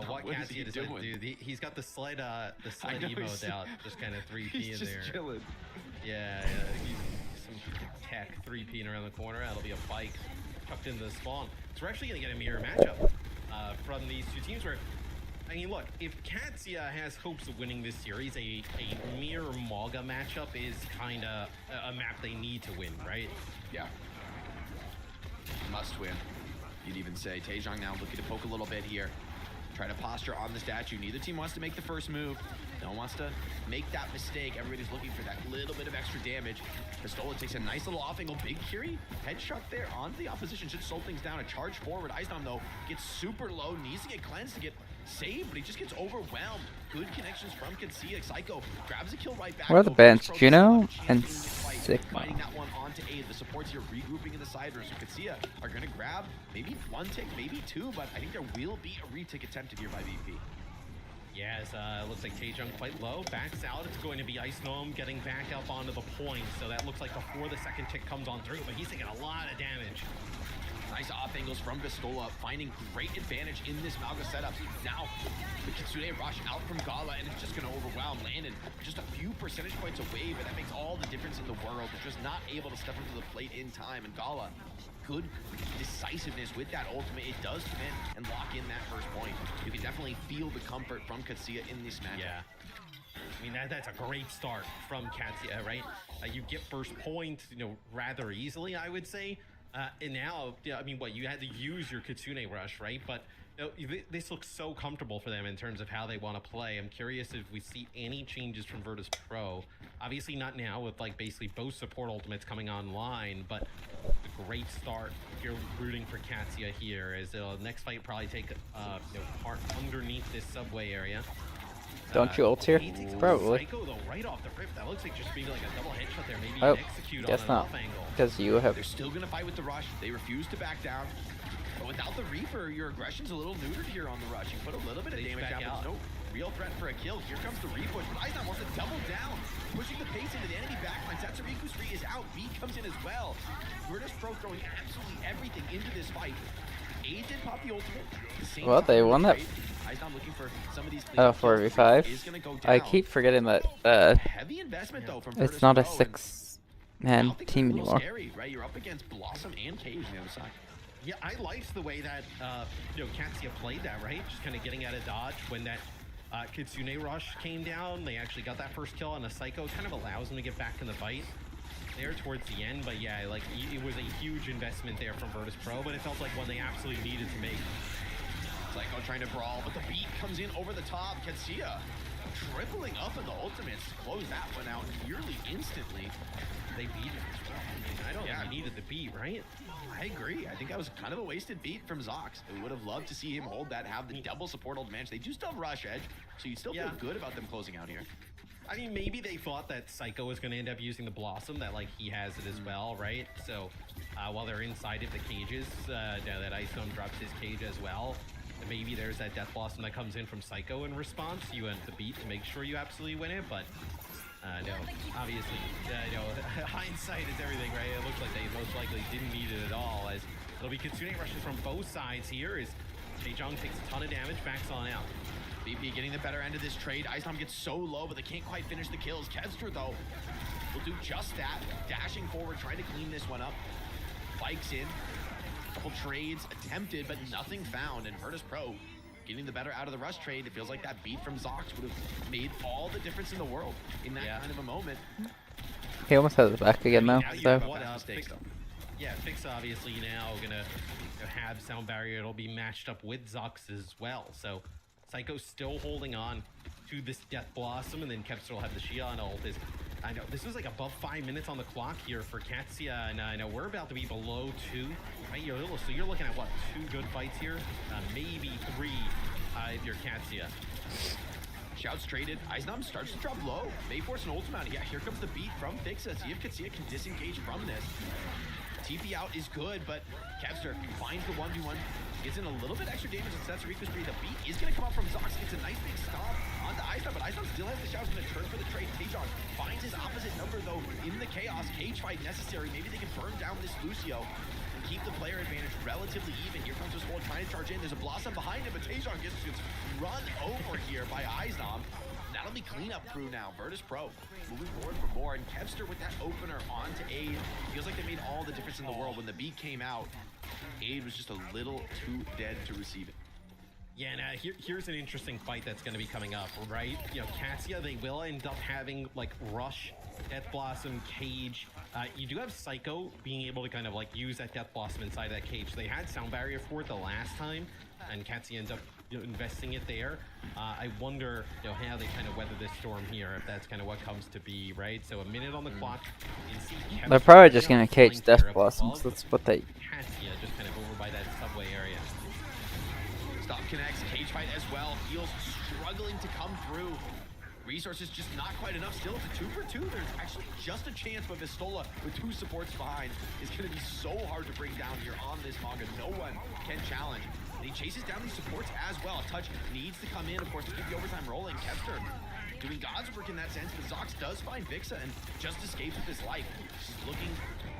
what Katsia decides to do. He's got the sled emote out, just kind of 3P in there. Chilling. Yeah, some tech 3P around the corner. That'll be a bike tucked into the spawn. So we're actually going to get a mirror matchup from these two teams where, I mean, look, if Katsia has hopes of winning this series, a mirror Maga matchup is kind of a map they need to win, right? Yeah. Must win. You'd even say Taejong now looking to poke a little bit here. Try to posture on the statue. Neither team wants to make the first move. No one wants to make that mistake. Everybody's looking for that little bit of extra damage. Pistola takes a nice little off angle. Big Curie headshot there onto the opposition. Should slow things down. A charge forward. Eisdom, though, gets super low. Needs to get cleansed to get saved, but he just gets overwhelmed. Good connections from Katsia. Psycho grabs a kill right back. What are the bans? Juno and Sigma. Fighting that one onto aid. The supports here regrouping in the side room. So Katsia are going to grab maybe one tick, maybe two, but I think there will be a retake attempted here by VP. Yeah, it looks like Taejong quite low. Backs out. It's going to be Ice Gnome getting back up onto the point. So that looks like before the second tick comes on through, but he's taking a lot of damage. Nice off angles from Pistola, finding great advantage in this Maga setup. Now, the Kitsune rush out from Gala, and it's just going to overwhelm Landon. Just a few percentage points away, but that makes all the difference in the world. They're just not able to step into the plate in time. And Gala, good decisiveness with that ultimate. It does commit and lock in that first point. You can definitely feel the comfort from Katsia in this matchup. Yeah. I mean, that's a great start from Katsia, right? You get first point, rather easily, I would say. And now, I mean, you had to use your Kitsune rush, right? But this looks so comfortable for them in terms of how they want to play. I'm curious if we see any changes from Virtus Pro. Obviously not now with basically both support ultimates coming online, but a great start if you're rooting for Katsia here, as the next fight probably take part underneath this subway area. Don't you ult here? Probably. Psycho, though, right off the rip. That looks like just being like a double headshot there. Maybe Oh, execute guess on an not. off angle. Because you have. They're still going to fight with the rush. They refuse to back down. But without the Reaper, your aggression's a little neutered here on the rush. You put a little bit of They damage back down, but out. there's no real threat for a kill. Here comes the repush, but Eisdom wants to double down. Pushing the pace into the enemy backline. Satsuriku's free is out. B comes in as well. Virtus Pro throwing absolutely everything into this fight. A did pop the ultimate. Well, they won that. Eisdom looking for some of these 4v5. is gonna go down. I keep forgetting that Heavy investment though from it's Virtus not a Pro, and I 6-man don't think team that's a little anymore. Scary, right? You're up against Blossom and Cage on the other side. Yeah, I liked the way that Katsia played that, right? Just kind of getting out of dodge when that Kitsune rush came down. They actually got that first kill on the Psycho. It kind of allows them to get back in the fight there towards the end. But yeah, it was a huge investment there from Virtus Pro, but it felt like one they absolutely needed to make. Psycho trying to brawl, but the beat comes in over the top. Ketsia tripling up in the ultimates to close that one out nearly instantly. They beat it as well. I mean, I don't think he needed the beat, right? I agree. I think that was kind of a wasted beat from Zox. We would have loved to see him hold that, have the double support advantage. They do still have Rush Edge, so you still feel good about them closing out here. I mean, maybe they thought that Psycho was going to end up using the Blossom, that like he has it as well, right? So while they're inside of the cages, now that Ice Gnome drops his cage as well, maybe there's that Death Blossom that comes in from Psycho in response. You have the beat to make sure you absolutely win it, but no, obviously, hindsight is everything, right? It looks like they most likely didn't need it at all, as it'll be Kitsune rushes from both sides here, as Taejong takes a ton of damage, backs on out. BP getting the better end of this trade. Icenom gets so low, but they can't quite finish the kills. Kevster, though, will do just that. Dashing forward, trying to clean this one up. Bikes in. Couple trades attempted, but nothing found. And Virtus Pro getting the better out of the rush trade. It feels like that beat from Zox would have made all the difference in the world in that kind of a moment. He almost has it back again now. So. Fix obviously now gonna have Sound Barrier. It'll be matched up with Zox as well. So Psycho's still holding on to this Death Blossom, and then Kevster will have the Xion ult. I know this was like above 5 minutes on the clock here for Katsia, and I know we're about to be below 2. Right? So you're looking at what, 2 good fights here, maybe 3 if you're Katsia. Shouts traded. Icenom starts to drop low. May force an ultimate. Yeah, here comes the beat from Fixa. See if Katsia can disengage from this. TP out is good, but Kevster finds the 1v1. Gets in a little bit extra damage on Setsurico's spree. The beat is going to come up from Zox. It's a nice big stomp onto Icenom, but Icenom still has the shout. Going to turn for the trade. Taejong finds his opposite number, though, in the chaos. Cage fight necessary. Maybe they can burn down this Lucio and keep the player advantage relatively even. Here comes this whole trying to charge in. There's a Blossom behind him, but Taejong gets run over here by Icenom. That'll be cleanup crew now. Virtus Pro moving forward for more, and Kevster with that opener onto Aid. Feels like they made all the difference in the world. When the beat came out, Aid was just a little too dead to receive it. Yeah, now here's an interesting fight that's going to be coming up, right? You know, Katsia, they will end up having like Rush, Death Blossom, Cage. You do have Psycho being able to kind of like use that Death Blossom inside that cage. They had Sound Barrier for it the last time, and Katsia ends up investing it there. I wonder, how they kind of weather this storm here, if that's kind of what comes to be, right? So a minute on the clock. They're probably just gonna cage Death Blossoms. That's what they. Katsia just kind of over by that subway area. Stop connects, cage fight as well. Heals struggling to come through. Resources just not quite enough. Still, it's a 2 for 2. There's actually just a chance, but Vistola with 2 supports behind is going to be so hard to bring down here on this manga. No one can challenge. And he chases down these supports as well. Touch needs to come in, of course, to keep the overtime rolling. Kevster doing God's work in that sense, but Zox does find Vixa and just escapes with his life. She's looking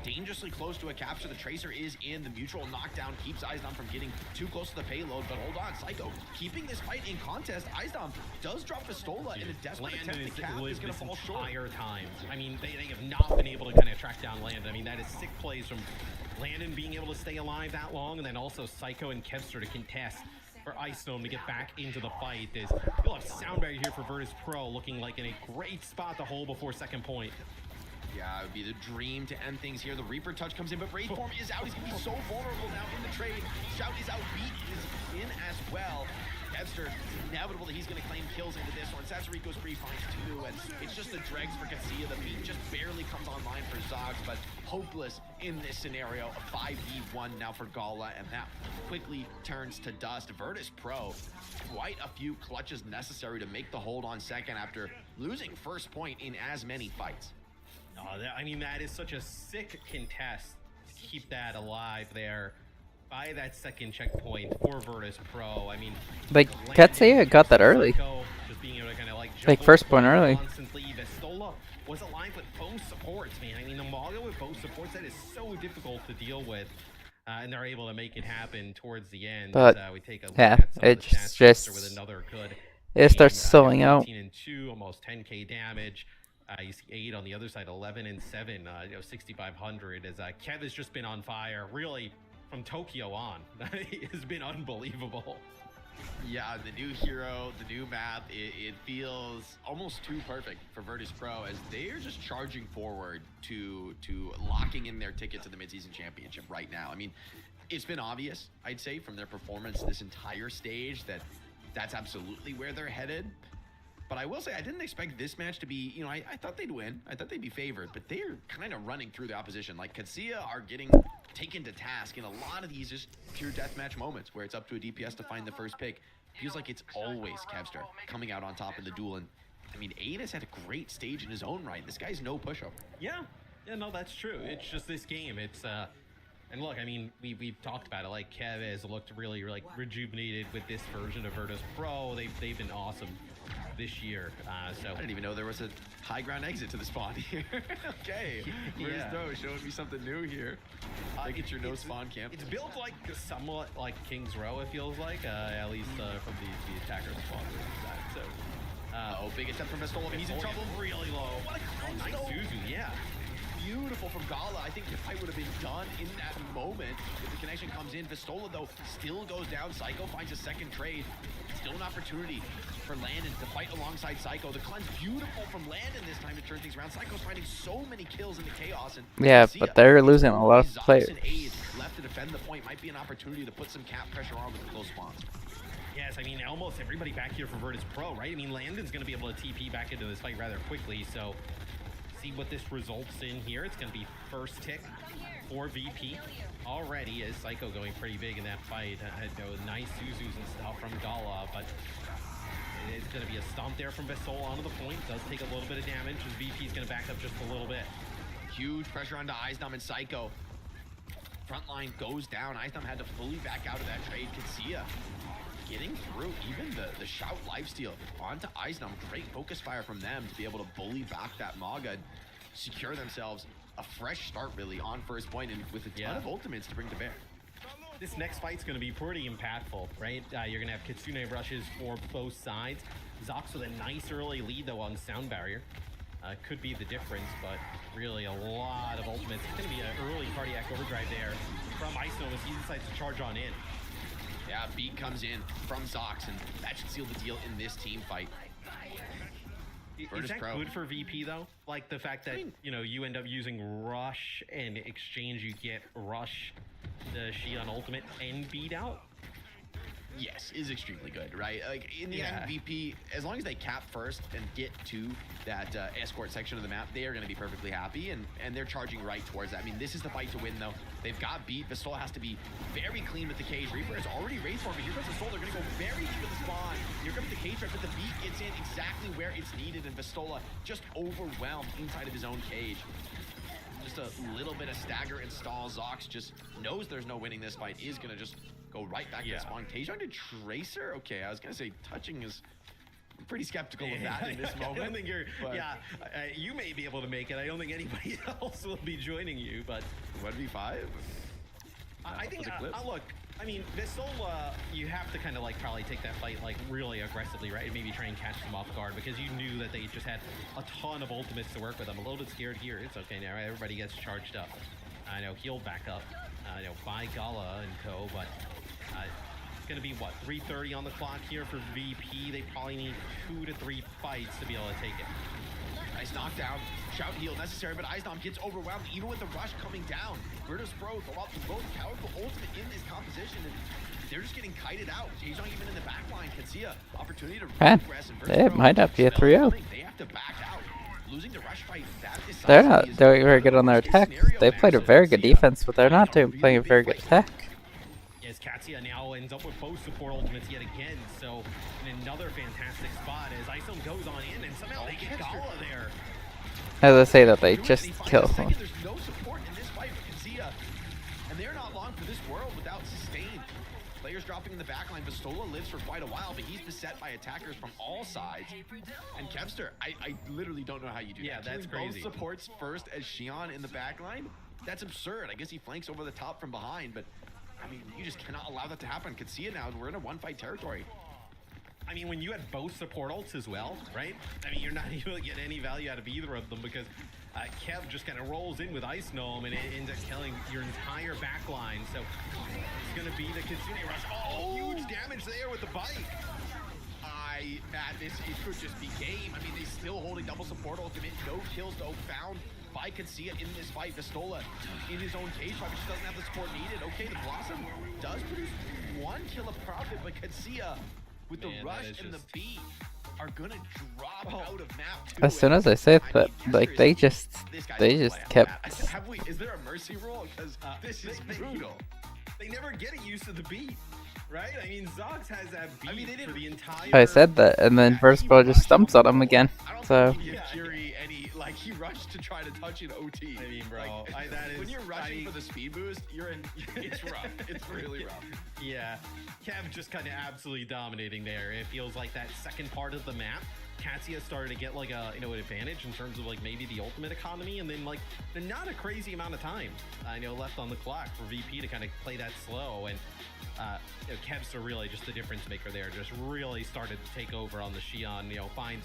dangerously close to a capture. The Tracer is in. The mutual knockdown keeps Izdom from getting too close to the payload, but hold on, Psycho keeping this fight in contest. Izdom does drop Pistola in a desperate attempt to cap. Is going to fall short. Time. I mean, they have not been able to kind of track down Landon. I mean, that is sick plays from Landon being able to stay alive that long, and then also Psycho and Kevster to contest for Ice Gnome to get back into the fight. You'll have Sound Barrier here for Virtus Pro, looking like in a great spot to hold before second point. Yeah, it would be the dream to end things here. The Reaper touch comes in, but Raid Form is out. He's going to be so vulnerable now in the trade. Shout is out. Beat is in as well. Kevster, it's inevitable that he's going to claim kills into this one. Setsurico's free finds 2, and it's just the dregs for Katsia. The beat just barely comes online for Zogs, but hopeless in this scenario. A 5v1 now for Gala, and that quickly turns to dust. Virtus Pro, quite a few clutches necessary to make the hold on second after losing first point in as many fights. I mean, that is such a sick contest to keep that alive there by that second checkpoint for Virtus Pro. I mean, like Katsuya got that early. Just being able to kind of like first point early. Constantly. Vistola was aligned with both supports, man. I mean, the Maga with both supports, that is so difficult to deal with. And they're able to make it happen towards the end. But we take a look yeah, at some it's of the stats just with another good it starts selling out. 15 and 2, almost 10k damage. You see 8 on the other side, 11 and 7, 6,500. As Kev has just been on fire, really from Tokyo on. It has been unbelievable. Yeah, the new hero, the new map, it feels almost too perfect for Virtus Pro as they're just charging forward to locking in their ticket to the midseason championship right now. I mean, it's been obvious, I'd say, from their performance this entire stage that that's absolutely where they're headed. But I will say, I didn't expect this match to be, you know, I thought they'd win. I thought they'd be favored, but they're kind of running through the opposition. Like, Katsuya are getting taken to task in a lot of these just pure deathmatch moments where it's up to a DPS to find the first pick. Feels like it's always Kevster coming out on top in the duel. And, I mean, Aidis had a great stage in his own right. This guy's no pushover. Yeah, no, that's true. It's just this game. It's, and look, I mean, we've talked about it. Like, Kev has looked really, like, rejuvenated with this version of Virtus Pro. They've been awesome this year. So I didn't even know there was a high ground exit to the spawn here. Okay, Virtus Pro showing me something new here. I get your no spawn camp. It's built like somewhat like King's Row, it feels like, at least from the attacker spawn side. So, big attempt from Vestola. he's in trouble really low. What a cleanse, nice though. Suzu, yeah. Beautiful from Gala. I think the fight would have been done in that moment. If the connection comes in, Vestola, though, still goes down. Psycho finds a second trade. Still an opportunity for Landon to fight alongside Psycho. The cleanse beautiful from Landon this time to turn things around. Psycho's finding so many kills in the chaos. And Yeah, but they're losing a lot of Zox players. and Aid left to defend the point. Might be an opportunity to put some cap pressure on with the close spawns. Yes, I mean, almost everybody back here for Virtus Pro, right? I mean, Landon's going to be able to TP back into this fight rather quickly, so see what this results in here. It's going to be first tick for VP already, as Psycho going pretty big in that fight. Nice Suzus and stuff from Gala, but it's going to be a stomp there from Vesol onto the point. Does take a little bit of damage, as VP's going to back up just a little bit. Huge pressure onto Eisdom and Psycho. Front line goes down. Eisdom had to fully back out of that trade. Katsuya getting through even the shout lifesteal onto Eisdom. Great focus fire from them to be able to bully back that Maga and secure themselves a fresh start really on first point and with a ton of ultimates to bring to bear. This next fight's going to be pretty impactful, right? You're going to have Kitsune rushes for both sides. Zox with a nice early lead, though, on Sound Barrier. Could be the difference, but really a lot of ultimates. It's going to be an early cardiac overdrive there from Icenom as he decides to charge on in. Yeah, beat comes in from Zox, and that should seal the deal in this team fight. Is that good for VP, though? Like, the fact that, you know, you end up using Rush, and in exchange you get Rush, the Shion ultimate, and beat out? Yes, is extremely good, right? Like, in the end, VP, as long as they cap first and get to that escort section of the map, they are going to be perfectly happy, and they're charging right towards that. I mean, this is the fight to win, though. They've got beat. Vestola has to be very clean with the cage. Reaper has already raised for him, but here comes Vestola. They're going to go very deep in the spawn. Here comes the cage trap, but the beat gets in exactly where it's needed, and Vestola just overwhelmed inside of his own cage. Just a little bit of stagger and stall. Zox just knows there's no winning this fight, is going to just go right back to the spawn. Tejon to Tracer? Okay, I was going to say touching is... I'm pretty skeptical of that in this moment. I don't think you're... you may be able to make it. I don't think anybody else will be joining you, but... 1v5? I think... look, I mean, Vestola, you have to kind of, like, probably take that fight, like, really aggressively, right? And maybe try and catch them off guard, because you knew that they just had a ton of ultimates to work with. I'm a little bit scared here. It's okay now, right? Everybody gets charged up. I know, he'll back up, by Gala and co, but... it's going to be, what, 3:30 on the clock here for VP. They probably need 2 to 3 fights to be able to take it. Nice knockdown. Shout heal necessary, but Eisdom gets overwhelmed even with the rush coming down. Virtus Pro go up the most powerful ultimate in this composition, and they're just getting kited out. Jason even in the back line can see a opportunity to progress. It might not be a 3-0. They have to back out. Losing the rush fight, that is They're not doing very good on their attack. They played a very good defense, but they're not playing a very good attack. As Katsuya now ends up with both support ultimates yet again, so in another fantastic spot as Isom goes on in, and somehow they get Gala there. As I say that, they just kill him. There's no support in this fight for Katsuya, and they're not long for this world without sustain. Players dropping in the backline. Vestola lives for quite a while, but he's beset by attackers from all sides. And Kevster, I literally don't know how you do that. Yeah, that's Killing crazy. Both supports first as Shion in the backline? That's absurd. I guess he flanks over the top from behind, but I mean, you just cannot allow that to happen. Katsuya now, we're in a one-fight territory. I mean, when you had both support ults as well, right? I mean, you're not able to get any value out of either of them because Kev just kind of rolls in with Ice Gnome and it ends up killing your entire back line. So it's going to be the Kitsune rush. Oh, huge damage there with the bite. Matt, it could just be game. I mean, they still holding double support ultimate. No kills, though, found by Katsia in this fight. Vistola in his own cage fight, but she doesn't have the support needed. Okay, the Blossom does produce 1 kill of profit, but Katsia with the Man, rush that is and the just- beat are gonna drop out of map 2. As soon as I said I that, mean, like they just this guy's they gonna just play out kept. of map. Have we? Is there a mercy rule? Because this is brutal. They never get it used to the beat, right? I mean, Zox has that beat I mean, they for didn't- the entire. I said that, and then First Bro just stumps on him again. I don't So think he gave Yeah. Curie any, like, he rushed to try to touch an OT. I mean, bro, Like, that is- when you're rushing I- for the speed boost, you're in, it's rough. It's really rough. Yeah, Kev just kind of absolutely dominating there. It feels like that second part of the map, Katsia started to get like a an advantage in terms of like maybe the ultimate economy, and then like not a crazy amount of time left on the clock for VP to kind of play that slow, and Kev's really just the difference maker there. Just really started to take over on the Xion. Finds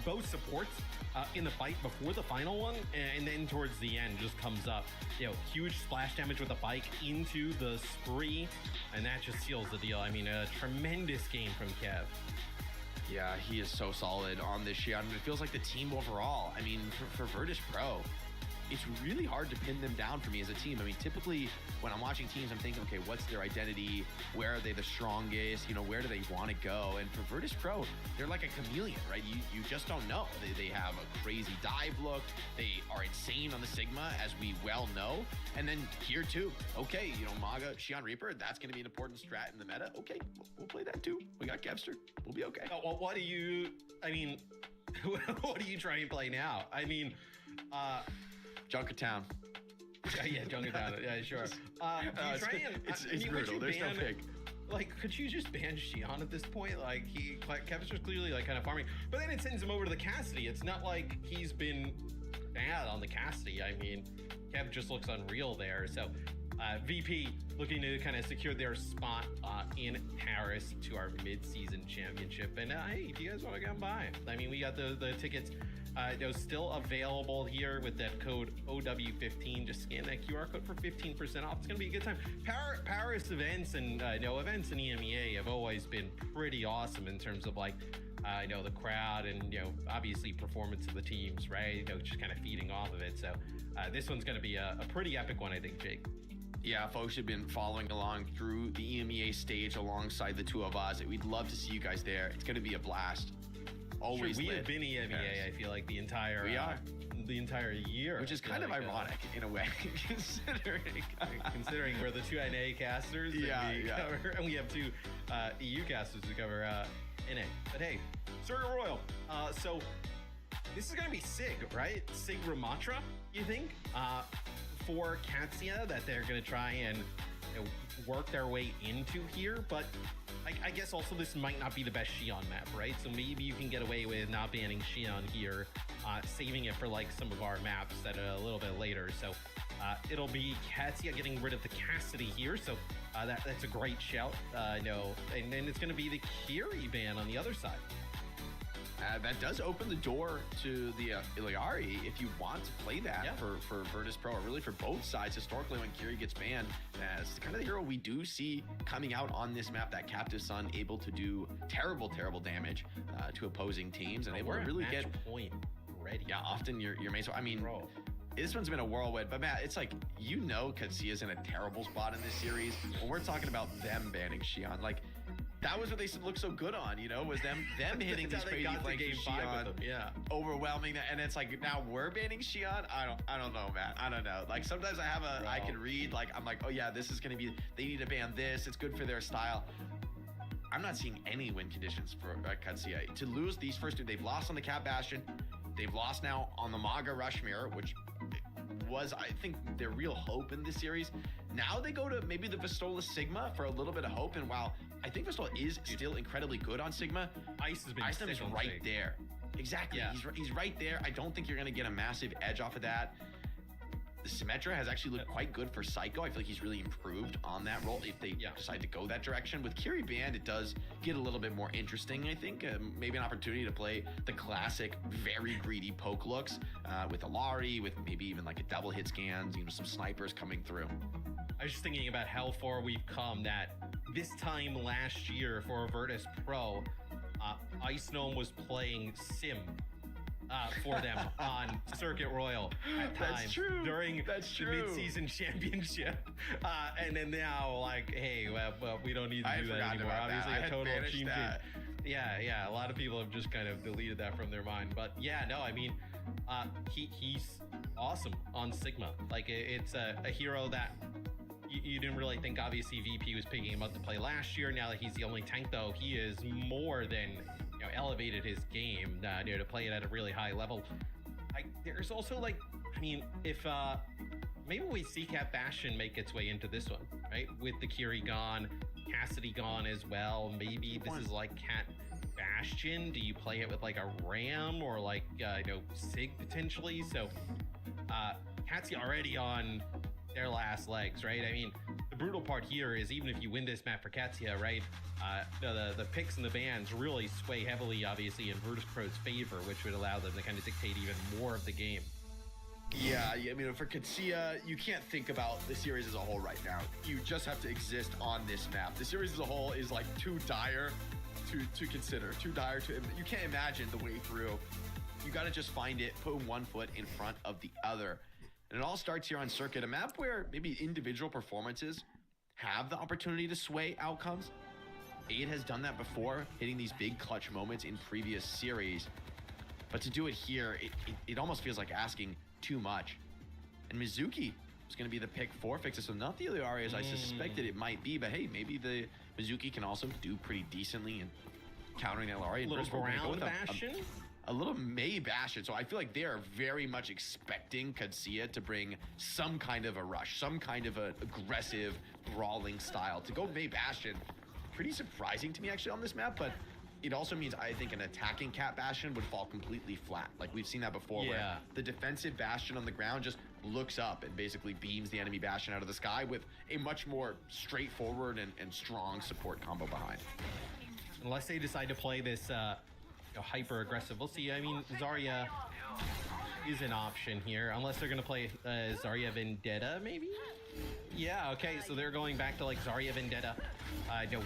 both supports in the fight before the final one, and then towards the end just comes up. Huge splash damage with the bike into the spree, and that just seals the deal. I mean, a tremendous game from Kev. Yeah, he is so solid on this Xion. It feels like the team overall. I mean, for Virtus Pro, it's really hard to pin them down for me as a team. I mean, typically when I'm watching teams, I'm thinking, okay, what's their identity? Where are they the strongest? Where do they want to go? And for Virtus Pro, they're like a chameleon, right? You just don't know. They have a crazy dive look. They are insane on the Sigma, as we well know. And then here too, okay, Maga, Xion Reaper, that's going to be an important strat in the meta. Okay, we'll play that too. We got Kevster. We'll be okay. Well, what do you try and play now? I mean, Junkertown. yeah, Junkertown. Yeah, sure. Do you try and, it's would you brutal. There's no ban- pick. Like, could you just ban Xion at this point? Like, Kev's just clearly like kind of farming, but then it sends him over to the Cassidy. It's not like he's been bad on the Cassidy. I mean, Kev just looks unreal there. So, VP looking to kind of secure their spot in Paris to our mid-season championship. And hey, if you guys want to come by, I mean, we got the tickets. Those still available here with that code OW15. Just scan that QR code for 15% off. It's gonna be a good time. Paris events and events in EMEA have always been pretty awesome in terms of like the crowd and obviously performance of the teams, right? Just kind of feeding off of it. So this one's gonna be a pretty epic one, I think, Jake. Yeah, folks have been following along through the EMEA stage alongside the two of us. We'd love to see you guys there. It's gonna be a blast. Always Sure, we lit. have been EMEA, Paris. I feel like the entire year, Which is I feel kind of like, ironic in a way, considering we're the two NA casters, Yeah, and we yeah. cover, and we have two EU casters to cover NA. But hey, Circle Royal. So this is gonna be Sig, right? Sig Ramatra, you think? For Katsia, that they're gonna try and work their way into here, but I guess also this might not be the best Xion map, right? So maybe you can get away with not banning Xion here, saving it for like some of our maps that are a little bit later. So it'll be Katsia getting rid of the Cassidy here, so that's a great shout. No, and then it's going to be the Kiri ban on the other side. That does open the door to the Iliari if you want to play that Yeah. for Virtus Pro, or really for both sides. Historically, when Kiri gets banned, it's kind of the hero we do see coming out on this map, that Captive Sun, able to do terrible damage to opposing teams, and able We're to at really match get point ready. yeah, often your main. So I mean, Bro. this one's been a whirlwind, but Matt, it's like, Katsia's in a terrible spot in this series. When we're talking about them banning Xion, like, that was what they looked so good on, was them hitting That's these how they crazy got to flanks game with 5 Xion, with them. Yeah. overwhelming that, and it's like, now we're banning Xion. I don't know, Matt. I don't know. Like, sometimes I can read, like, I'm like, oh yeah, this is gonna be, they need to ban this. It's good for their style. I'm not seeing any win conditions for Katsia. To lose these first two, they've lost on the Cat Bastion. They've lost now on the Maga Rush Mirror, which was, I think, their real hope in this series. Now they go to maybe the Vistola Sigma for a little bit of hope. And while I think Vistola is still incredibly good on Sigma, Ice has been Iceland is sick on right Sig. there. Exactly. Yeah. He's right there. I don't think you're going to get a massive edge off of that. The Symmetra has actually looked quite good for Psycho. I feel like he's really improved on that role if they decide to go that direction. With Kiri Band, it does get a little bit more interesting, I think. Maybe an opportunity to play the classic, very greedy poke looks with Alari, with maybe even like a double hit scans, some snipers coming through. I was just thinking about how far we've come, that this time last year for Virtus Pro, Ice Gnome was playing Sim for them on Circuit Royal at times. That's true. During That's the true. mid-season championship. And then now, like, hey, well, we don't need to I do that forgot anymore. about that. Obviously, I a had total banished team that. Yeah. A lot of people have just kind of deleted that from their mind. But yeah, no, I mean, he's awesome on Sigma. Like, it's a hero that you didn't really think, obviously, VP was picking him up to play last year. Now that he's the only tank, though, he is more than, elevated his game to play it at a really high level. There's also, like, I mean, if maybe we see Cat Bastion make its way into this one, right? With the Kiri gone, Cassidy gone as well. Maybe this is like Cat Bastion. Do you play it with like a Ram or like Sig potentially? So Cat's already on their last legs, right? I mean, the brutal part here is even if you win this map for Katsia, right? The picks and the bans really sway heavily, obviously, in Virtus Pro's favor, which would allow them to kind of dictate even more of the game. Yeah, I mean, for Katsia, you can't think about the series as a whole right now. You just have to exist on this map. The series as a whole is like too dire to consider, too dire to, you can't imagine the way through. You got to just find it, put one foot in front of the other. And it all starts here on Circuit, a map where maybe individual performances have the opportunity to sway outcomes. Aid has done that before, hitting these big clutch moments in previous series. But to do it here, it almost feels like asking too much. And Mizuki was going to be the pick for Fixer, so not the other Arias I suspected it might be, but hey, maybe the Mizuki can also do pretty decently in countering LRA. A little ground Bastion? A little May Bastion, so I feel like they are very much expecting Katsia to bring some kind of a rush, some kind of an aggressive, brawling style. To go May Bastion, pretty surprising to me actually on this map, but it also means I think an attacking Cat Bastion would fall completely flat. Like we've seen that before, where the defensive Bastion on the ground just looks up and basically beams the enemy Bastion out of the sky with a much more straightforward and strong support combo behind. Unless they decide to play this hyper aggressive. We'll see. I mean, Zarya is an option here, unless they're going to play Zarya Vendetta, maybe? Yeah, okay, so they're going back to like Zarya Vendetta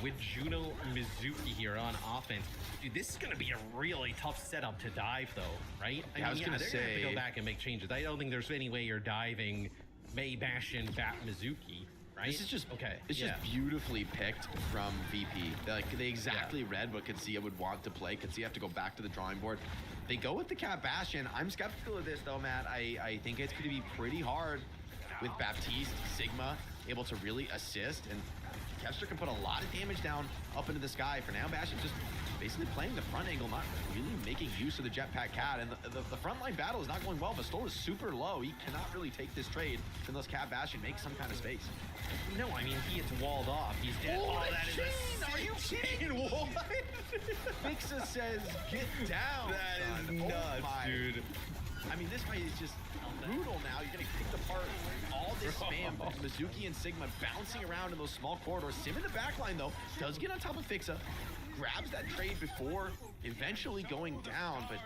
with Juno Mizuki here on offense. Dude, this is going to be a really tough setup to dive, though, right? I was going to say, they're going to have to go back and make changes. I don't think there's any way you're diving May Bastion Bat Mizuki. Right? This is just okay. It's just beautifully picked from VP. They exactly read what Katsia would want to play. Katsia have to go back to the drawing board. They go with the Cat Bastion. I'm skeptical of this though, Matt. I think it's going to be pretty hard with Baptiste, Sigma able to really assist, and Kester can put a lot of damage down up into the sky. For now, Bastion's just basically playing the front angle, not really making use of the Jetpack Cat, and the frontline battle is not going well. Bastola is super low. He cannot really take this trade unless Cat Bastion makes some kind of space. No, I mean, he gets walled off. He's dead. Oh, that is a Are you kidding? What? Fixa says, get down. That son. is nuts, my. dude. I mean, this fight is just brutal now. You're getting picked apart. All this spam. Mizuki and Sigma bouncing around in those small corridors. Sim in the backline, though, does get on top of Fixa. Grabs that trade before eventually going down, but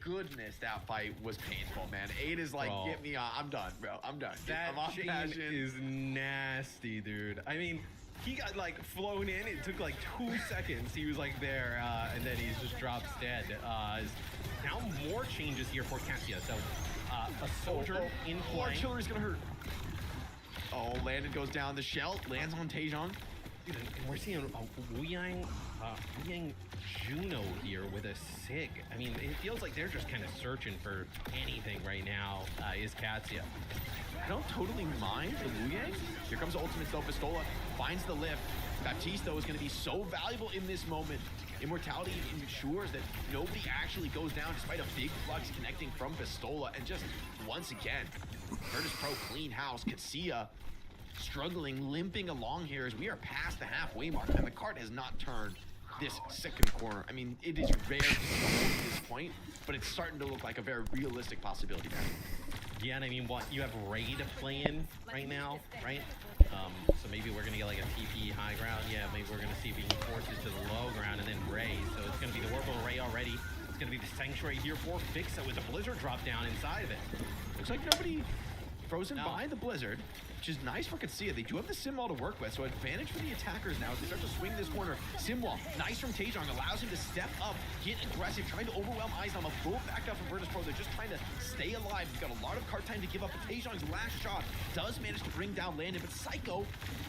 goodness, that fight was painful, man. 8 is like, get me on. I'm done, bro. I'm done. That I'm off chain passion. is nasty, dude. I mean, he got like flown in. It took like 2 seconds. He was like there, and then he's just drops dead. Now more changes here for Katsia. So a soldier in play. Artillery's gonna hurt. Oh, Landon goes down. The shell lands on Taejon. Dude, and we're seeing Wu Yang Juno here with a Sig. I mean, it feels like they're just kind of searching for anything right now, is Katsia. I don't totally mind the Wu Yang. Here comes Ultimate though. Pistola finds the lift. Baptiste, though, is going to be so valuable in this moment. Immortality ensures that nobody actually goes down despite a big flux connecting from Pistola. And just once again, Virtus Pro clean house. Katsia struggling, limping along here as we are past the halfway mark, and the cart has not turned this second corner. I mean, it is rare to see a hold at this point, but it's starting to look like a very realistic possibility now. Yeah, and I mean, what, you have Raid playing right now, right? So maybe we're gonna get like a TP high ground. Yeah, maybe we're gonna see being forces to the low ground and then Ray. So it's gonna be the Orbital Ray already. It's gonna be the Sanctuary here for Fixa with the Blizzard drop down inside of it. Looks like nobody frozen by the Blizzard, which is nice for Katsia. They do have the Simwall to work with, so advantage for the attackers now as they start to swing this corner. Simwall, nice from Taejong, allows him to step up, get aggressive, trying to overwhelm Eisnam. A full back up from Virtus Pro. They're just trying to stay alive. He's got a lot of card time to give up, but Taejong's last shot does manage to bring down Landon, but Psycho,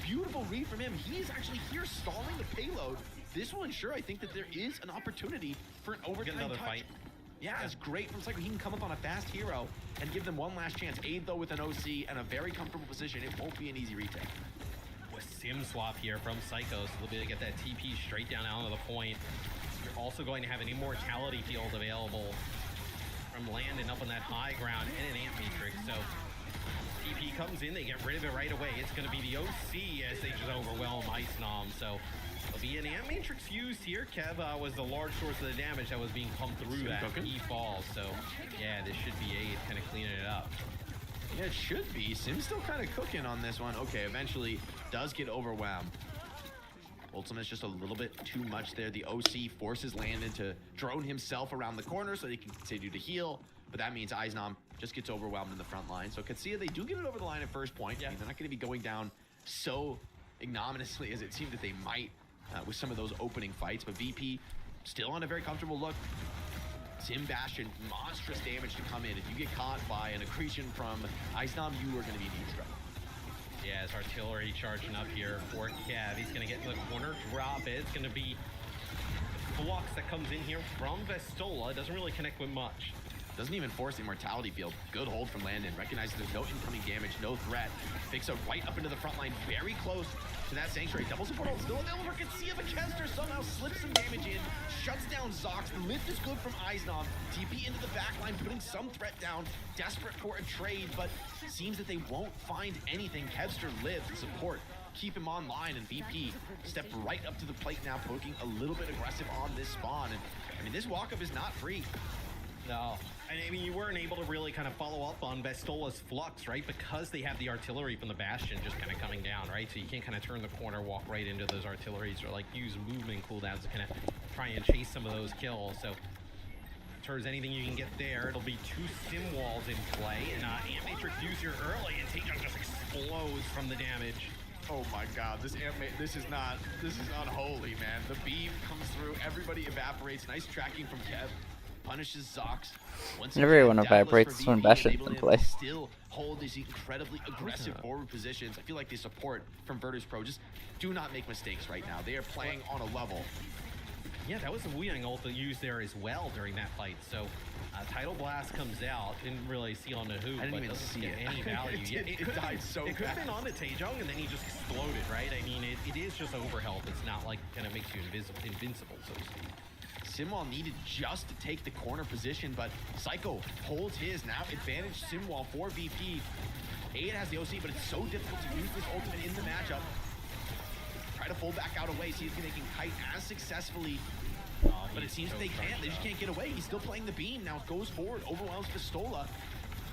beautiful read from him. He is actually here stalling the payload. This will ensure, I think, that there is an opportunity for an overtime Get another touch. fight. Yeah, it's great from Psycho. He can come up on a fast hero and give them one last chance. Aid, though, with an OC and a very comfortable position. It won't be an easy retake. With sim swap here from Psycho, so they'll be able to get that TP straight down onto the point. You're also going to have an immortality field available from Landon up on that high ground and an Amp Matrix. So TP comes in, they get rid of it right away. It's going to be the OC as they just overwhelm Icenom. So there'll be an Amp Matrix used here. Kev was the large source of the damage that was being pumped through that E-fall. So yeah, this should be Aid kind of cleaning it up. Yeah, it should be. Sim's still kind of cooking on this one. Okay, eventually does get overwhelmed. Ultimate's just a little bit too much there. The OC forces Landon to drone himself around the corner so he can continue to heal. But that means Eisnam just gets overwhelmed in the front line. So Katsia, they do get it over the line at first point. Yeah. I mean, they're not going to be going down so ignominiously as it seemed that they might with some of those opening fights. But VP still on a very comfortable look. Sim Bastion, monstrous damage to come in. If you get caught by an accretion from Eisnam, you are going to be deep struck. Yeah, as artillery charging up here for Kev. He's going to get in the corner, drop it. It's going to be the flux that comes in here from Vestola. It doesn't really connect with much. Doesn't even force the Immortality Field. Good hold from Landon. Recognizes there's no incoming damage, no threat. Picks up right up into the front line, very close to that Sanctuary. Double support hold still available for Katsia, but Kester somehow slips some damage in, shuts down Zox. The lift is good from Eisnam. TP into the back line, putting some threat down. Desperate for a trade, but seems that they won't find anything. Kevster lives to support. Keep him online, and VP stepped right up to the plate now, poking a little bit aggressive on this spawn. And I mean, this walk-up is not free. No. I mean, you weren't able to really kind of follow up on Vestola's flux, right? Because they have the artillery from the Bastion just kind of coming down, right? So you can't kind of turn the corner, walk right into those artilleries, or like use movement cooldowns to kind of try and chase some of those kills. So in terms of anything you can get there, it'll be 2 sim walls in play. And Amp Matrix used here early, and Taejong just explodes from the damage. Oh my God, this is unholy, man. The beam comes through, everybody evaporates. Nice tracking from Kev. Punishes Zox. Once Everyone again, evaporates when Bastion's in play. Still hold these incredibly aggressive forward positions. I feel like the support from Virtus Pro, just do not make mistakes right now. They are playing on a level. Yeah, that was the Weeding ult used there as well during that fight. So Tidal Blast comes out. Didn't really see on the who, I didn't but even doesn't see get it. any value. It died so It could have fast. been on to Taejong, and then he just exploded, right? I mean, it is just overhealth. It's not like kind of makes you invincible, so to speak. Simwall needed just to take the corner position, but Psycho holds his. Now advantage Simwall for VP. Aid has the OC, but it's so difficult to use this ultimate in the matchup. Try to pull back out away, see if they can kite as successfully. But it seems that they can't. They just can't get away. He's still playing the beam. Now it goes forward, overwhelms Pistola.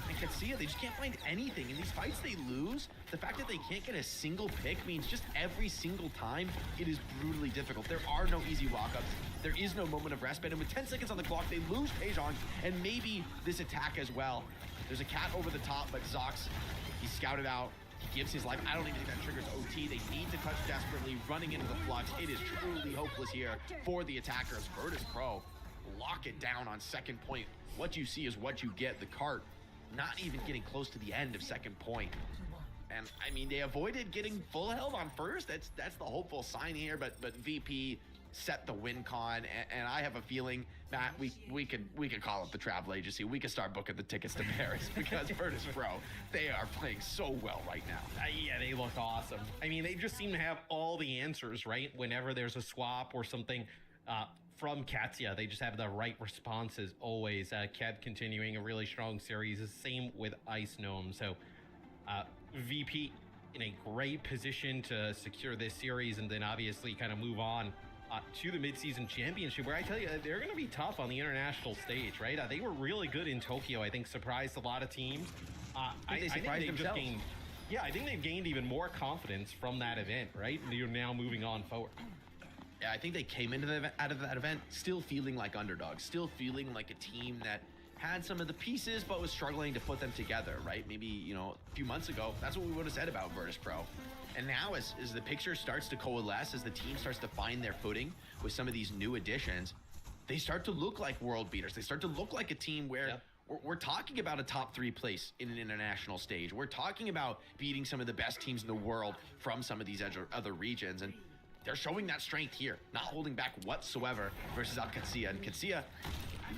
And Katsia, they just can't find anything. In these fights they lose, the fact that they can't get a single pick means just every single time it is brutally difficult. There are no easy walk-ups. There is no moment of respite. And with 10 seconds on the clock, they lose Taejong and maybe this attack as well. There's a cat over the top, but Zox, he's scouted out. He gives his life. I don't even think that triggers OT. They need to touch desperately, running into the flux. It is truly hopeless here for the attackers. Virtus Pro lock it down on second point. What you see is what you get. The cart not even getting close to the end of second point. And I mean, they avoided getting full health on first. That's the hopeful sign here, but VP set the win con, and I have a feeling, Matt, we could call up the travel agency. We could start booking the tickets to Paris because Virtus Pro, they are playing so well right now. Yeah, they look awesome. I mean, they just seem to have all the answers, right? Whenever there's a swap or something from Katsia, they just have the right responses always. Kev continuing a really strong series. The same with Ice Gnome. So VP in a great position to secure this series and then obviously kind of move on to the midseason championship, where I tell you, they're going to be tough on the international stage, right? They were really good in Tokyo. I think surprised a lot of teams. I think they've just gained, I think they've gained even more confidence from that event, right? They're now moving on forward. Yeah, I think they came into out of that event still feeling like underdogs, still feeling like a team that had some of the pieces, but was struggling to put them together, right? Maybe, you know, a few months ago, that's what we would have said about Virtus Pro. And now as the picture starts to coalesce, as the team starts to find their footing with some of these new additions, they start to look like world beaters. They start to look like a team where we're talking about a top 3 place in an international stage. We're talking about beating some of the best teams in the world from some of these other regions. And they're showing that strength here, not holding back whatsoever versus OWCS. And OWCS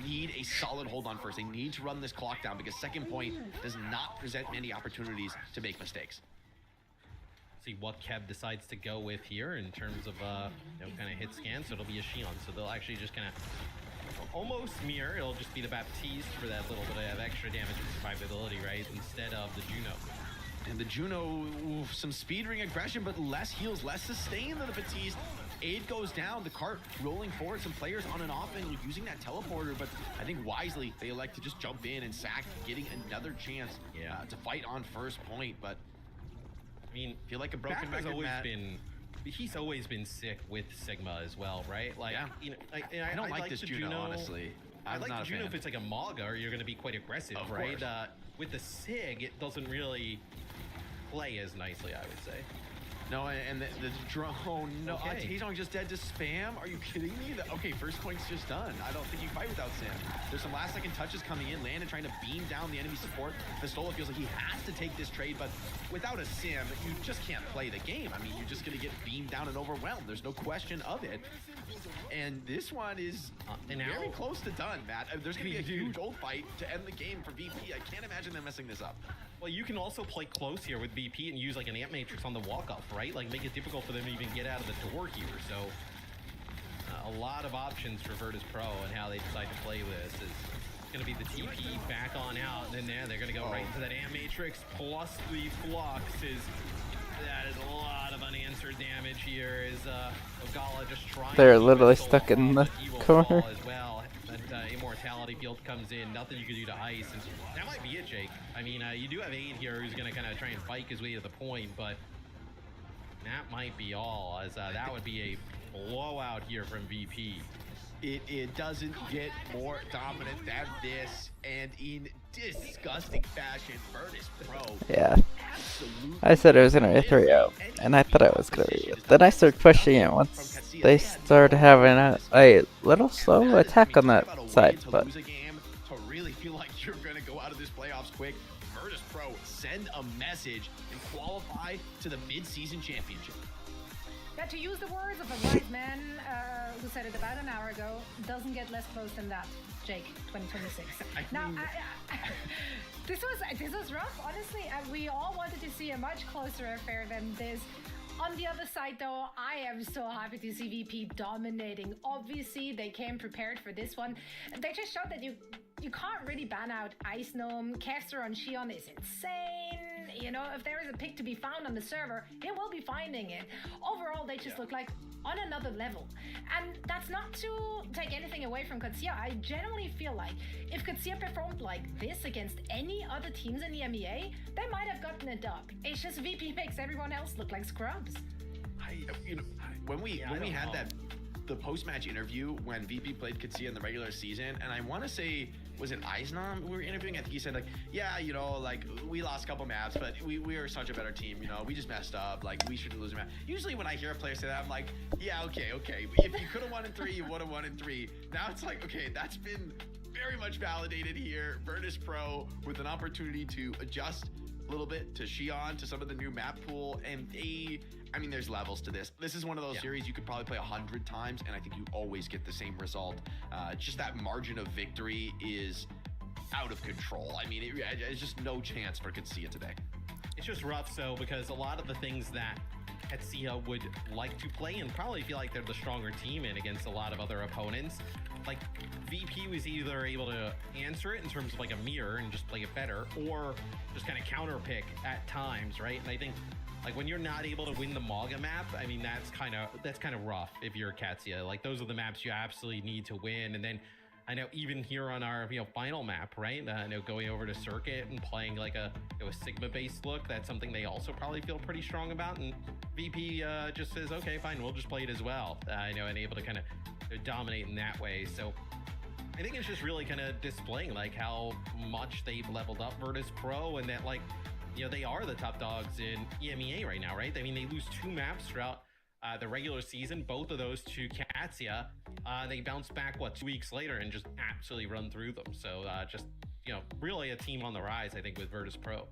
need a solid hold on first. They need to run this clock down because second point does not present many opportunities to make mistakes. See what Kev decides to go with here in terms of you know, kind of hit scan. So it'll be a Xion. So they'll actually just kind of almost mirror. It'll just be the Baptiste for that little bit of extra damage and survivability, right? Instead of the Juno. And the Juno, some speed ring aggression, but less heals, less sustain than the Baptiste. Aid goes down, the cart rolling forward, some players on and off and using that teleporter, but I think wisely they elect to just jump in and sack, getting another chance to fight on first point. But I mean, feel like a broken Matt has record, always Matt. he's always been sick with Sigma as well, right? Like, you know, I don't like this the Juno, honestly. I I'm like not the a Juno fan. if it's like a Maga, you're going to be quite aggressive, Of right? course. With the Sig, it doesn't really play as nicely, I would say. No, and the drone, no, Okay. Taejong just dead to spam? Are you kidding me? Okay, first point's just done. I don't think you fight without Sim. There's some last second touches coming in. Landon trying to beam down the enemy support. Pistola feels like he has to take this trade, but without a Sim, you just can't play the game. I mean, you're just going to get beamed down and overwhelmed. There's no question of it. And this one is very close to done, Matt. There's going to be a huge old fight to end the game for VP. I can't imagine them messing this up. Well, you can also play close here with VP and use like an Amp Matrix on the walk-off, right? Like make it difficult for them to even get out of the door here. So a lot of options for Virtus Pro and how they decide to play this is going to be the TP back on out. And then they're going to go right into that Amp Matrix plus the Fluxes. That is a lot of unanswered damage here. Is Ogala just trying They're to keep literally it so stuck in off, the but he will corner. fall as well. That immortality field comes in, nothing you can do to ice, and that might be it, Jake. I mean, you do have Aid here who's going to kind of try and fike his way to the point, but that might be all, as that would be a blowout here from VP. It doesn't get more dominant than this, and in disgusting fashion, Virtus Pro. Yeah. I said it was gonna be a 3-0, and I thought it was gonna be. Then I started pushing it once they started having a little slow attack on that side, but To really feel like you're gonna go out of this playoffs quick, Virtus Pro send a message and qualify to the mid-season championship. Yeah, to use the words of a wise man who said it about an hour ago, doesn't get less close than that, Jake, 2026. Now, this was rough, honestly. We all wanted to see a much closer affair than this. On the other side, though, I am so happy to see VP dominating. Obviously, they came prepared for this one. They just showed that you can't really ban out Ice Gnome. Caster on Xion is insane. You know, if there is a pick to be found on the server, it will be finding it. Overall, they just look like on another level. And that's not to take anything away from OWCS. I genuinely feel like if OWCS performed like this against any other teams in the MEA, they might have gotten a dub. It's just VP picks everyone else look like scrubs. When we had the post-match interview when VP played OWCS in the regular season, and I want to say, was it Eisnam we were interviewing? I think he said like, yeah, you know, like we lost a couple maps, but we were such a better team, you know, we just messed up, like we shouldn't lose a map. Usually when I hear a player say that, I'm like, yeah, okay. If you could have won in 3, you would have won in 3. Now it's like, okay, that's been very much validated here. Virtus Pro with an opportunity to adjust a little bit to Xion, to some of the new map pool, and I mean, there's levels to this. This is one of those series you could probably play 100 times, and I think you always get the same result. Just that margin of victory is out of control. I mean, it's just no chance for OWCS today. It's just rough, so because a lot of the things that OWCS would like to play and probably feel like they're the stronger team in against a lot of other opponents, like VP was either able to answer it in terms of like a mirror and just play it better, or just kind of counter pick at times, right? And I think like when you're not able to win the Maga map, I mean, that's kind of rough if you're OWCS. Like those are the maps you absolutely need to win. And then I know even here on our final map, right? I know going over to Circuit and playing like a Sigma based look, that's something they also probably feel pretty strong about. And VP just says, okay, fine, we'll just play it as well. And able to kind of dominate in that way. So I think it's just really kind of displaying like how much they've leveled up Virtus Pro, and that like, you know, they are the top dogs in EMEA right now, right? I mean, they lose 2 maps throughout the regular season, both of those to Katsia. They bounce back 2 weeks later and just absolutely run through them. So just, you know, really a team on the rise, I think, with Virtus Pro.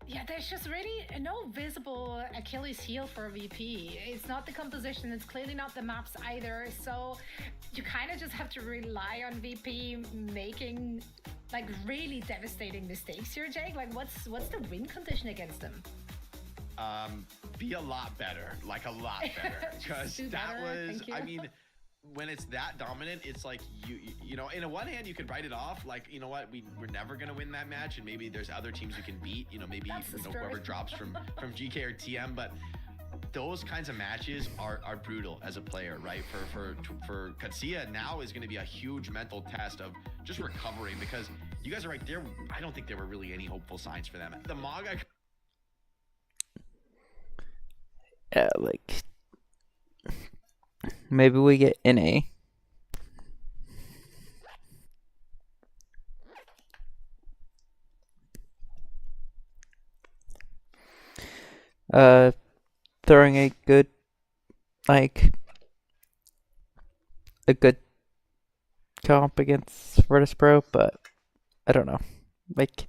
Yeah, there's just really no visible Achilles heel for VP. It's not the composition, it's clearly not the maps either. So you kind of just have to rely on VP making like really devastating mistakes here, Jake. Like what's the win condition against them? Be a lot better, like a lot better, because that was, I mean, when it's that dominant, it's like you know, in a one hand you could write it off, like, you know what, we're never gonna win that match, and maybe there's other teams you can beat, you know, maybe you know, whoever drops from GK or TM, but those kinds of matches are brutal as a player, right? For Katsia now is going to be a huge mental test of just recovering, because you guys are right there. I don't think there were really any hopeful signs for them. The Maga. Yeah, like maybe we get NA. Throwing a good, like, a good comp against Virtus Pro, but I don't know. Like,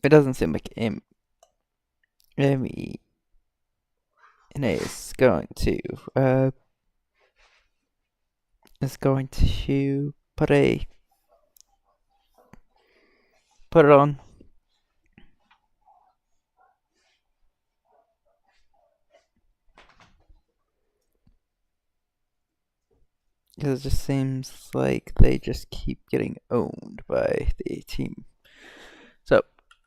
it doesn't seem like NA is going to put it on. Because it just seems like they just keep getting owned by the team. So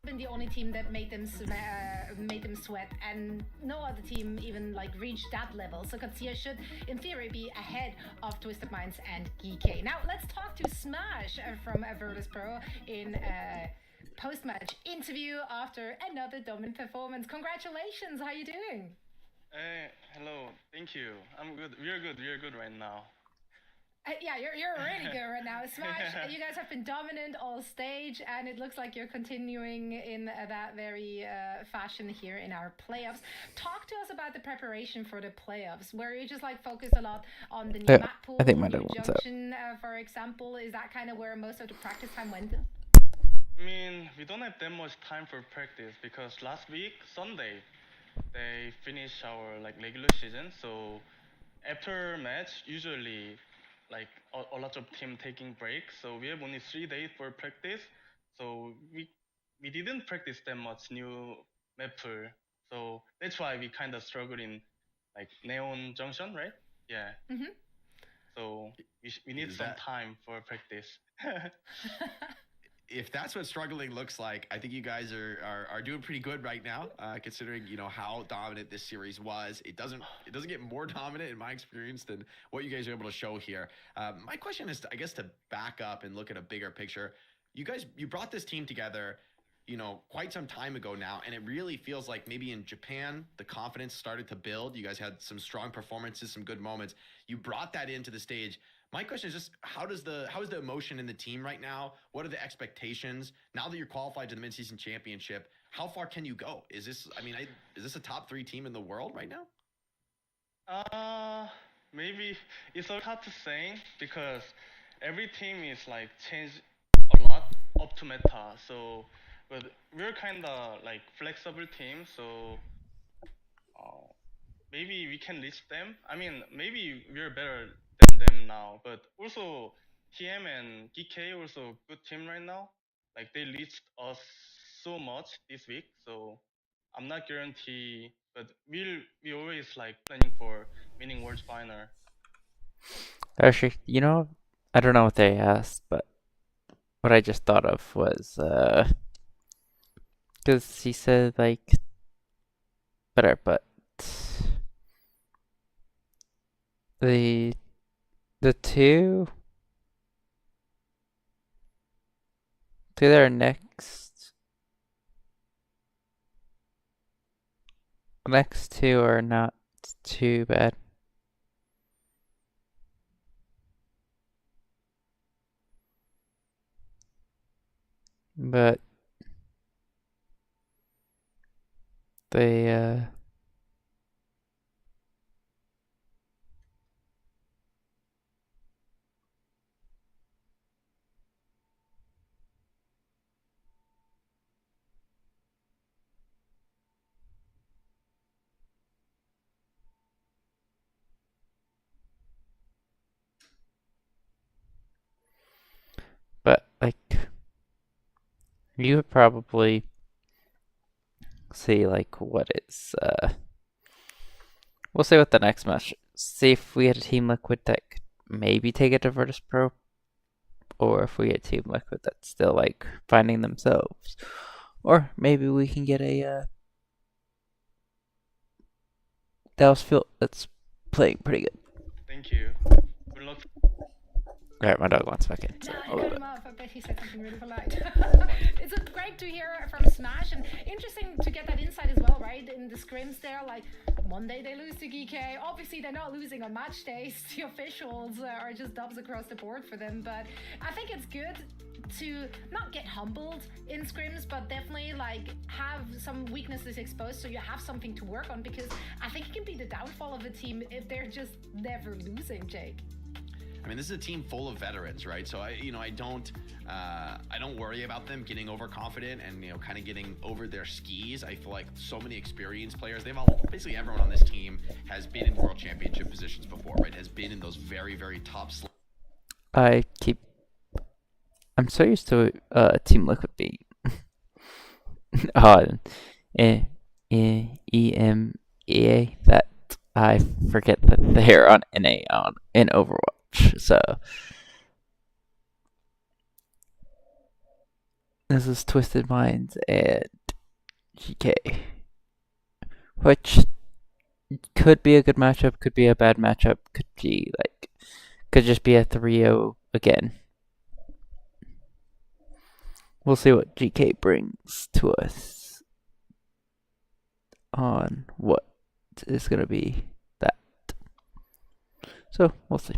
Been the only team that made them sweat, and no other team even like reached that level. So Katsia should, in theory, be ahead of Twisted Minds and GK. Now let's talk to Smash from Virtus Pro in a post-match interview after another dominant performance. Congratulations! How are you doing? Hello, thank you. I'm good. We're good right now. Yeah, you're really good right now. Smash, you guys have been dominant all stage, and it looks like you're continuing in that very fashion here in our playoffs. Talk to us about the preparation for the playoffs, where you just like focus a lot on the new map pool, I think my new dad wants junction, for example. Is that kind of where most of the practice time went? I mean, we don't have that much time for practice because last week, Sunday, they finished our like regular season. So after match, usually like a lot of team taking breaks. So we have only 3 days for practice. So we didn't practice that much new map pool. So that's why we kind of struggled in like Neon Junction, right? Yeah. Mm-hmm. So we need some time for practice. If that's what struggling looks like, I think you guys are doing pretty good right now, considering, you know, how dominant this series was. It doesn't get more dominant in my experience than what you guys are able to show here. My question is, I guess, to back up and look at a bigger picture. You brought this team together, you know, quite some time ago now, and it really feels like maybe in Japan the confidence started to build. You guys had some strong performances, some good moments. You brought that into the stage. My question is just, how is the emotion in the team right now? What are the expectations now that you're qualified to the mid-season championship? How far can you go? Is this a top 3 team in the world right now? Maybe it's so hard to say because every team is like changed a lot up to meta. So, but we're kind of like flexible team. So maybe we can reach them. I mean, maybe we're better than them now. But also, TM and DK also good team right now. Like they reached us so much this week. So I'm not guarantee, but we always like planning for winning World Final. Actually, you know, I don't know what they asked, but what I just thought of was, because he said, like, better, but the two that are next 2 are not too bad. But they but like you would probably see like what is we'll see what the next match. See if we had a Team Liquid that could maybe take it to Virtus Pro, or if we get Team Liquid that's still like finding themselves, or maybe we can get a Dallas Field that's playing pretty good. Thank you. Good luck. Alright, my dog wants back in. So No, a I little cut bit. him off. I bet he said something really polite. It's great to hear from Smash, and interesting to get that insight as well, right? In the scrims there, like one day they lose to GK. Obviously, they're not losing on match days. The officials are just dubs across the board for them. But I think it's good to not get humbled in scrims, but definitely like have some weaknesses exposed so you have something to work on, because I think it can be the downfall of a team if they're just never losing, Jake. I mean, this is a team full of veterans, right? So I don't worry about them getting overconfident and kind of getting over their skis. I feel like so many experienced players. Basically everyone on this team has been in world championship positions before, right? Has been in those very, very top. I'm so used to Team Liquid being EMEA that I forget that they're on NA in Overwatch. So this is Twisted Minds and GK, which could be a good matchup, could be a bad matchup, could just be a 3-0 again. We'll see what GK brings to us on what is going to be that. So, we'll see.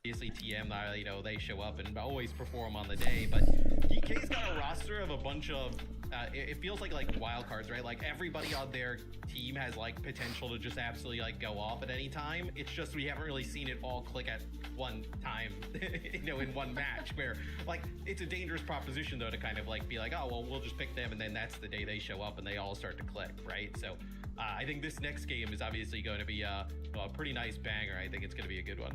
Obviously, TM, they show up and always perform on the day, but DK's got a roster of a bunch of, it feels like wild cards, right? Like everybody on their team has potential to just absolutely go off at any time. It's just we haven't really seen it all click at one time, in one match, where it's a dangerous proposition though to kind of be like, oh, well, we'll just pick them and then that's the day they show up and they all start to click, right? So I think this next game is obviously going to be a pretty nice banger. I think it's going to be a good one.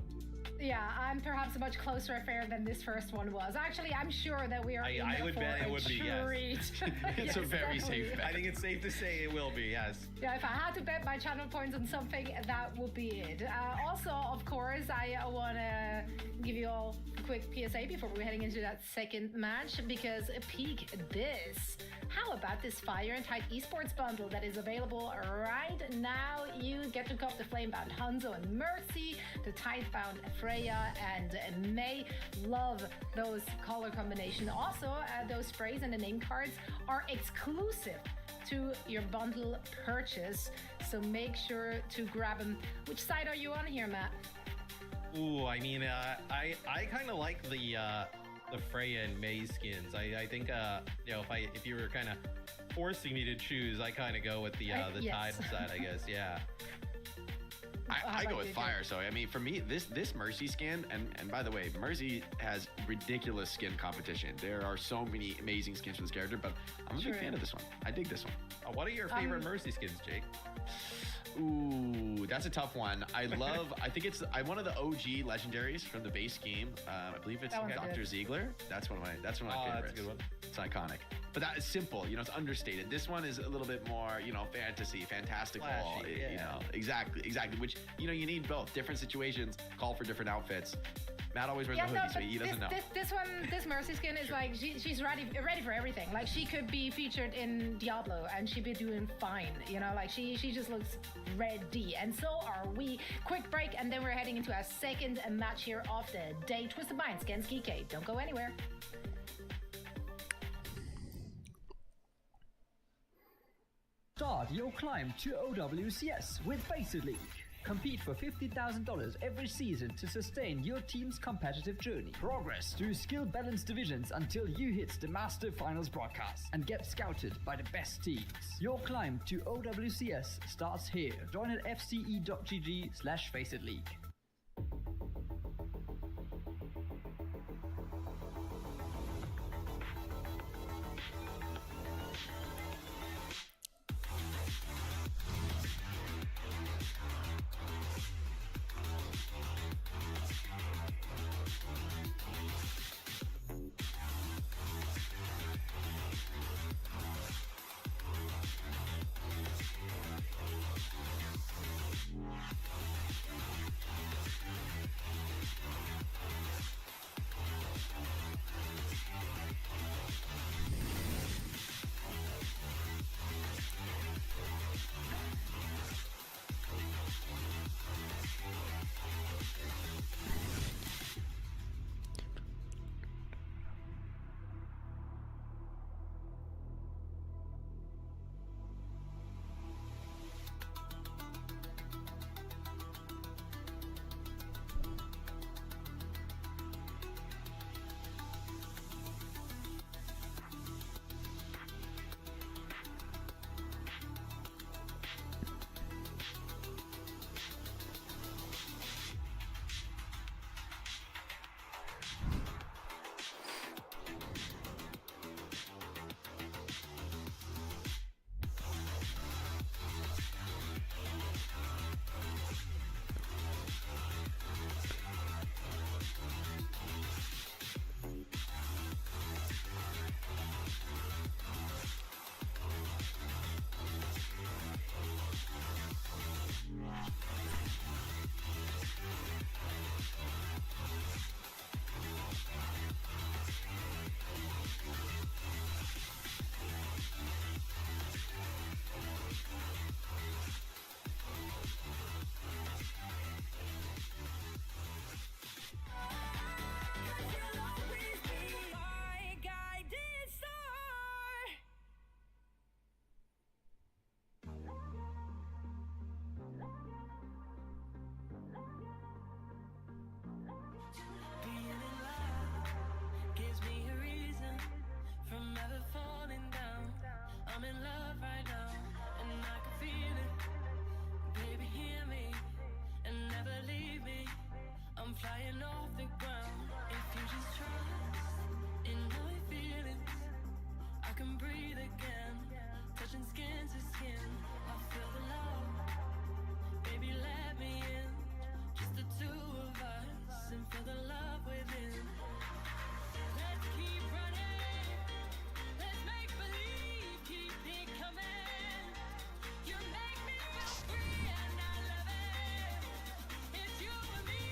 Yeah, I'm perhaps a much closer affair than this first one was. Actually, I'm sure that we are in I there would for bet it a would be, yes. treat. It's Yes, a very definitely. safe bet. I think it's safe to say it will be, yes. Yeah, if I had to bet my channel points on something, that would be it. Also, of course, I want to give you all a quick PSA before we're heading into that second match, because peek this. How about this Fire and Tide esports bundle that is available right now? You get to cop the Flamebound Hanzo and Mercy, the Tidebound Freya and May. Love those color combination. Also, those sprays and the name cards are exclusive to your bundle purchase, so make sure to grab them. Which side are you on here, Matt? Ooh, I mean, I kind of like the Freya and May skins. I think if you were kind of forcing me to choose, I kind of go with the Yes. Tide side, I guess. Yeah. I go with Fire. So I mean, for me, this Mercy skin, and by the way, Mercy has ridiculous skin competition. There are so many amazing skins for this character, but I'm a big fan of this one. I dig this one. What are your favorite Mercy skins, Jake? Ooh, that's a tough one. I think I'm one of the OG legendaries from the base game. I believe it's Dr. Ziegler. That's one of my favorites. That's a good one. It's iconic. But that is simple, it's understated. This one is a little bit more, fantasy, fantastical, Flashy, yeah. Exactly. Which, you need both. Different situations call for different outfits. Matt always wears a hoodie, so he doesn't know. This Mercy skin is she's ready for everything. Like, she could be featured in Diablo and she'd be doing fine. She just looks ready, and so are we. Quick break, and then we're heading into our second match here of the day. Twisted Minds against GK. Don't go anywhere. Start your climb to OWCS with Faceit League. Compete for $50,000 every season to sustain your team's competitive journey. Progress through skill-balanced divisions until you hit the Master Finals broadcast and get scouted by the best teams. Your climb to OWCS starts here. Join at fce.gg/FacetLeague. Flying off the ground. If you just trust in my feelings, I can breathe again. Touching skin to skin, I feel the love. Baby, let me in. Just the two of us and feel the love within. Let's keep running. Let's make believe. Keep it coming. You make me feel free and I love it. It's you and me.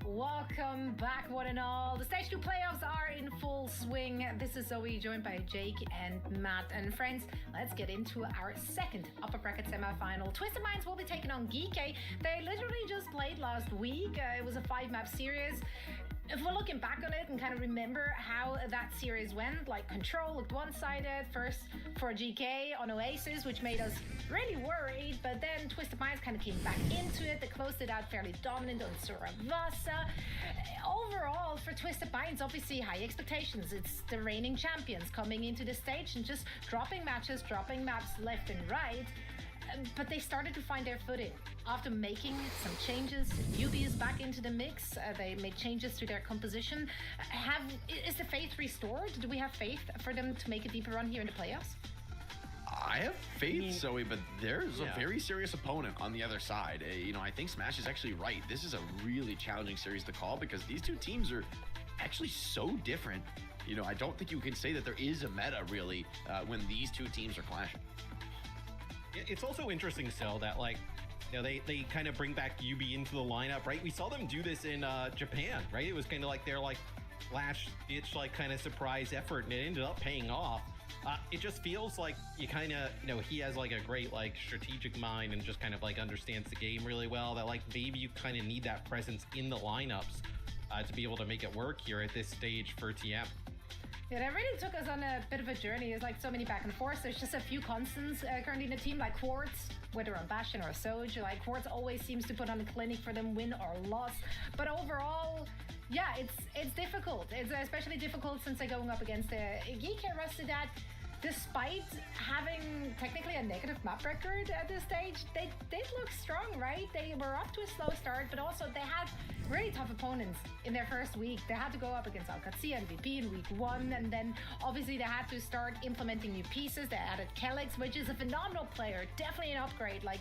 Welcome back, one and all. The Stage 2 playoffs are in full swing. This is Zoe, joined by Jake and Matt. And friends, let's get into our second upper bracket semifinal. Twisted Minds will be taking on Geeky. They literally just played last week. It was a 5-map series. If we're looking back on it and kind of remember how that series went, like Control looked one-sided, first for GK on OWCS, which made us really worried, but then Twisted Minds kind of came back into it. They closed it out fairly dominant on Suravasa. Overall, for Twisted Minds, obviously high expectations. It's the reigning champions coming into the stage and just dropping matches, dropping maps left and right. But they started to find their footing after making some changes. Newbie is back into the mix. They made changes to their composition. Is the faith restored? Do we have faith for them to make a deeper run here in the playoffs? I have faith, Zoe, but there's a very serious opponent on the other side. I think Smash is actually right. This is a really challenging series to call because these two teams are actually so different. You know, I don't think you can say that there is a meta really when these two teams are clashing. It's also interesting still that, like, you know, they kind of bring back UB into the lineup, right? We saw them do this in Japan, right? It was kind of like their like last ditch like kind of surprise effort, and it ended up paying off. It just feels like you kind of, you know, he has like a great like strategic mind and just kind of like understands the game really well, that like maybe you kind of need that presence in the lineups to be able to make it work here at this stage for TM. Yeah, that really took us on a bit of a journey. It's like so many back and forth. There's just a few constants currently in the team, like Quartz, whether on Bastion or Soj. Like Quartz always seems to put on a clinic for them, win or loss. But overall, yeah, it's difficult. It's especially difficult since they're going up against a Geek roster that, despite having technically a negative map record at this stage, they did look strong, right? They were off to a slow start, but also they had really tough opponents in their first week. They had to go up against OWCS and VP in week 1, and then obviously they had to start implementing new pieces. They added Kellex, which is a phenomenal player, definitely an upgrade. Like,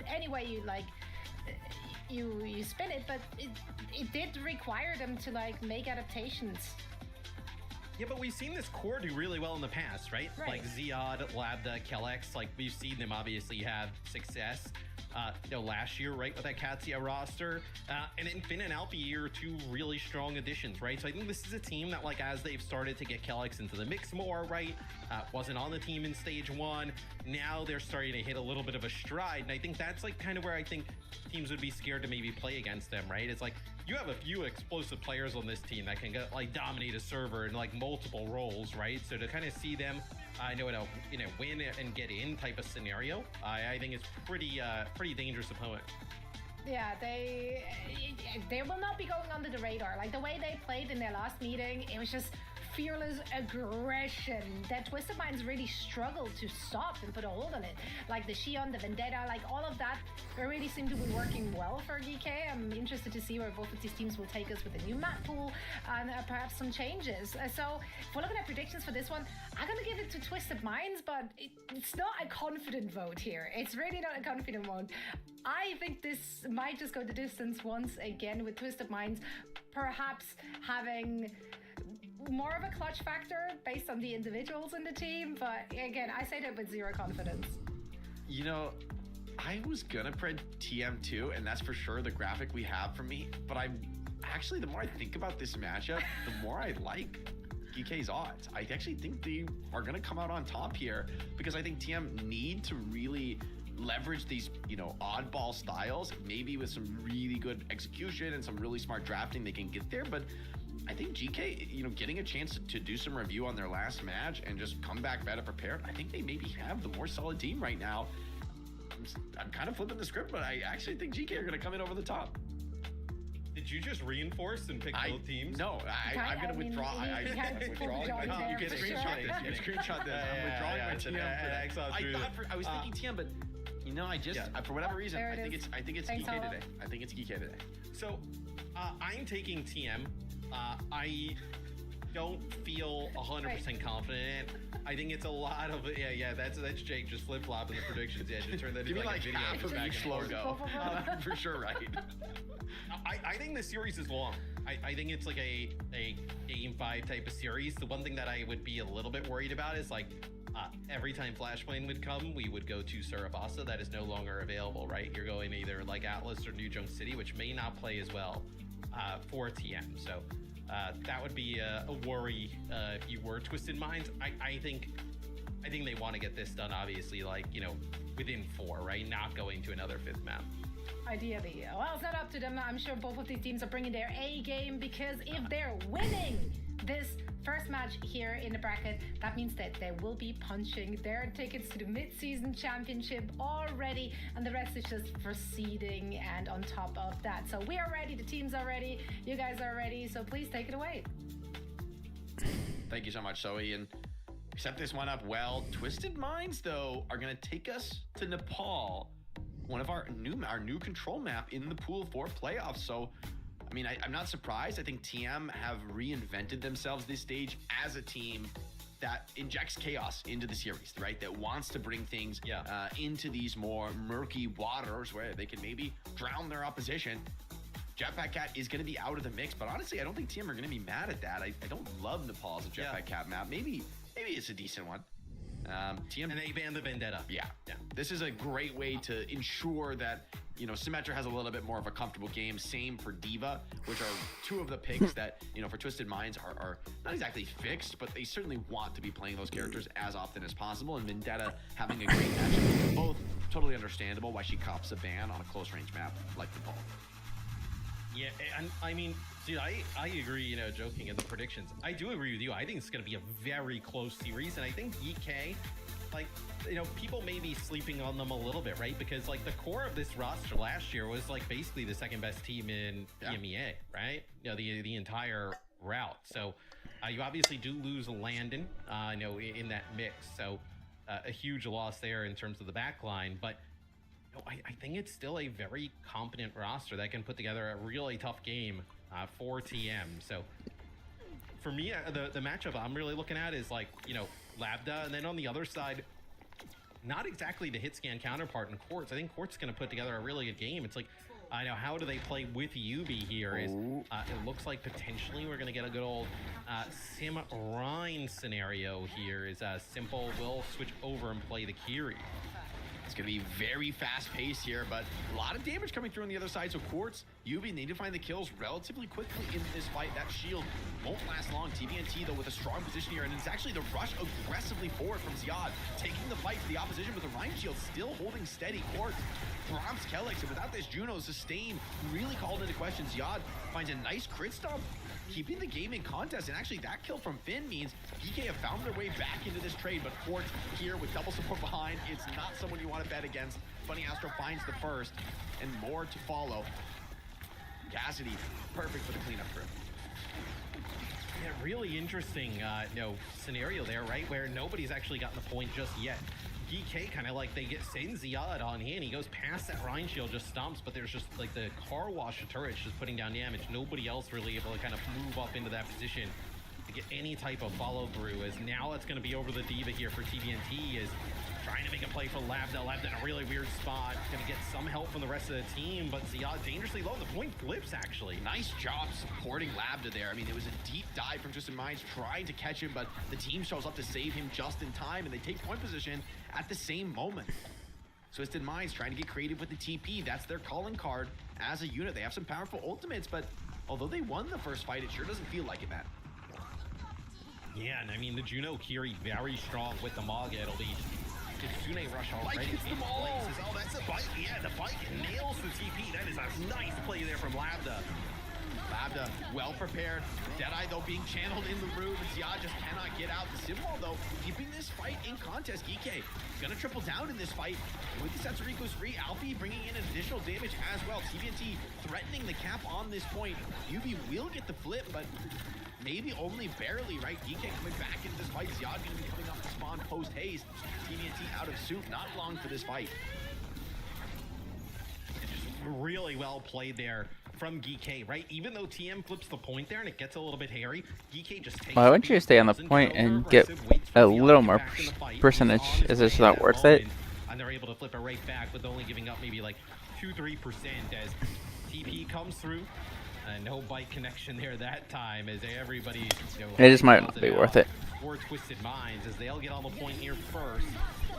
anyway you like you spin it, but it did require them to like make adaptations. Yeah, but we've seen this core do really well in the past, right? Like Ziad, Labda, Kellex, like we've seen them obviously have success. You know, last year, right, with that Katsia roster, and then Finn and Alfie are two really strong additions, right? So I think this is a team that, like, as they've started to get Kellex into the mix more, right, wasn't on the team in stage 1, now they're starting to hit a little bit of a stride, and I think that's, like, kind of where I think teams would be scared to maybe play against them, right? It's like, you have a few explosive players on this team that can get, like, dominate a server in, like, multiple roles, right? So to kind of see them, win and get in type of scenario, I think it's pretty dangerous opponent. Yeah, they will not be going under the radar. Like the way they played in their last meeting, it was just fearless aggression that Twisted Minds really struggled to stop and put a hold on it. Like the Shion, the Vendetta, like all of that really seemed to be working well for GK. I'm interested to see where both of these teams will take us with a new map pool and perhaps some changes. So if we're looking at predictions for this one, I'm gonna give it to Twisted Minds, but it's not a confident vote here. It's really not a confident vote. I think this might just go the distance once again with Twisted Minds, perhaps having more of a clutch factor based on the individuals in the team, but again, I say that with zero confidence. You know, I was gonna pred TM2, and that's for sure the graphic we have for me, but I'm actually, the more I think about this matchup, the more I like GK's odds. I actually think they are gonna come out on top here, because I think TM need to really leverage these, you know, oddball styles. Maybe with some really good execution and some really smart drafting, they can get there, but I think GK, you know, getting a chance to do some review on their last match and just come back better prepared, I think they maybe have the more solid team right now. I'm kind of flipping the script, but I actually think GK are going to come in over the top. Did you just reinforce and pick both teams? No, I'm going to withdraw. I'm withdrawing. You can screenshot this. You can screenshot this. I'm withdrawing my TM. I was thinking TM, but you know, for whatever reason, I think it's GK today. I think it's GK today. So I'm taking TM. I don't feel 100% confident. I think it's a lot of that's Jake just flip flopping the predictions. Yeah, just turn that into like a video. Half of each logo. For sure, right? I think the series is long. I think it's like a game 5 type of series. The one thing that I would be a little bit worried about is like every time Flashpoint would come, we would go to Surabasa. That is no longer available, right? You're going either like Atlas or New Junk City, which may not play as well for TM. So that would be a worry if you were Twisted Minds. I think they want to get this done, obviously, like, you know, within 4, right? Not going to another 5th map. Ideally. Well, it's not up to them. I'm sure both of these teams are bringing their A game, because if they're winning this first match here in the bracket, that means that they will be punching their tickets to the mid-season championship already, and the rest is just proceeding and on top of that. So we are ready, the teams are ready, you guys are ready, so please take it away. Thank you so much, Zoe, and set this one up well. Twisted Minds, though, are going to take us to Nepal, one of our new control map in the pool for playoffs. So I mean, I'm not surprised. I think TM have reinvented themselves this stage as a team that injects chaos into the series, right? That wants to bring things into these more murky waters where they can maybe drown their opposition. Jetpack Cat is going to be out of the mix, but honestly, I don't think TM are going to be mad at that. I don't love Nepal as a Jetpack Cat map. Maybe it's a decent one. TM And they banned the Vendetta. Yeah. This is a great way to ensure that, you know, Symmetra has a little bit more of a comfortable game. Same for Diva, which are two of the picks that, you know, for Twisted Minds are not exactly fixed, but they certainly want to be playing those characters as often as possible. And Vendetta having a great matchup. Both totally understandable why she cops a ban on a close range map like Nepal. Yeah, and I mean, dude, I agree, you know, joking in the predictions. I do agree with you. I think it's going to be a very close series, and I think EK, like, you know, people may be sleeping on them a little bit, right? Because, like, the core of this roster last year was, like, basically the second best team in EMEA, right? You know, the entire route. So, you obviously do lose Landon, you know, in that mix. So, a huge loss there in terms of the back line, but no, I think it's still a very competent roster that can put together a really tough game for TM. So for me, the matchup I'm really looking at is like, you know, Labda, and then on the other side, not exactly the hit scan counterpart in Quartz. I think Quartz is going to put together a really good game. It's like, I know, how do they play with Yubi here? Is it looks like potentially we're going to get a good old Sim Rhine scenario here. Is Simple will switch over and play the Kiri. It's going to be very fast-paced here, but a lot of damage coming through on the other side. So Quartz, Yubi need to find the kills relatively quickly in this fight. That shield won't last long. TBNT, though, with a strong position here, and it's actually the rush aggressively forward from Ziad, taking the fight to the opposition with the Rhine shield still holding steady. Quartz, Brahms, Kellex, and without this Juno, sustain really called into question. Ziad finds a nice crit stomp, keeping the game in contest, and actually that kill from Finn means DK have found their way back into this trade, but Quartz here with double support behind, it's not someone you want to bet against. Funny Astro finds the first, and more to follow. Cassidy, perfect for the cleanup crew. Yeah, really interesting, you know, scenario there, right, where nobody's actually gotten the point just yet. DK kind of like, they send Ziad on in, he goes past that Rhine shield, just stomps, but there's just like the car wash turret just putting down damage. Nobody else really able to kind of move up into that position to get any type of follow through, as now it's going to be over the Diva here for TBNT, is trying to make a play for Labda. Labda in a really weird spot, going to get some help from the rest of the team, but Ziad dangerously low. The point flips, actually. Nice job supporting Labda there. I mean, it was a deep dive from Twisted Minds trying to catch him, but the team shows up to save him just in time, and they take point position at the same moment. Twisted Minds trying to get creative with the TP. That's their calling card as a unit. They have some powerful ultimates, but although they won the first fight, it sure doesn't feel like it, Matt. Yeah, and I mean, the Juno Kiri very strong with the Mog. It'll be Kitsune Rush already. Bike hits them all. Oh, that's a bike. Yeah, the bike nails the TP. That is a nice play there from Labda. Labda, well prepared. Deadeye, though, being channeled in the room. Ziad just cannot get out. The Simbal, though, keeping this fight in contest. Geeke gonna triple down in this fight. With the Setsurico's free, Alfie bringing in additional damage as well. TBNT threatening the cap on this point. Yubi will get the flip, but maybe only barely, right? Geeke coming back into this fight. Ziad gonna be coming off the spawn post-haste. TBNT out of soup, not long for this fight. Really well played there from Geeke, right? Even though TM flips the point there and it gets a little bit hairy, Geeke just takes. Well, I want you to stay on the point and get a little more percentage. Is this not worth it? And they're able to flip it right back with only giving up maybe like 2-3% as TP comes through. No bike connection there that time, as everybody, you know, It just might not be worth it. For Twisted Minds, as they'll get on the point here first.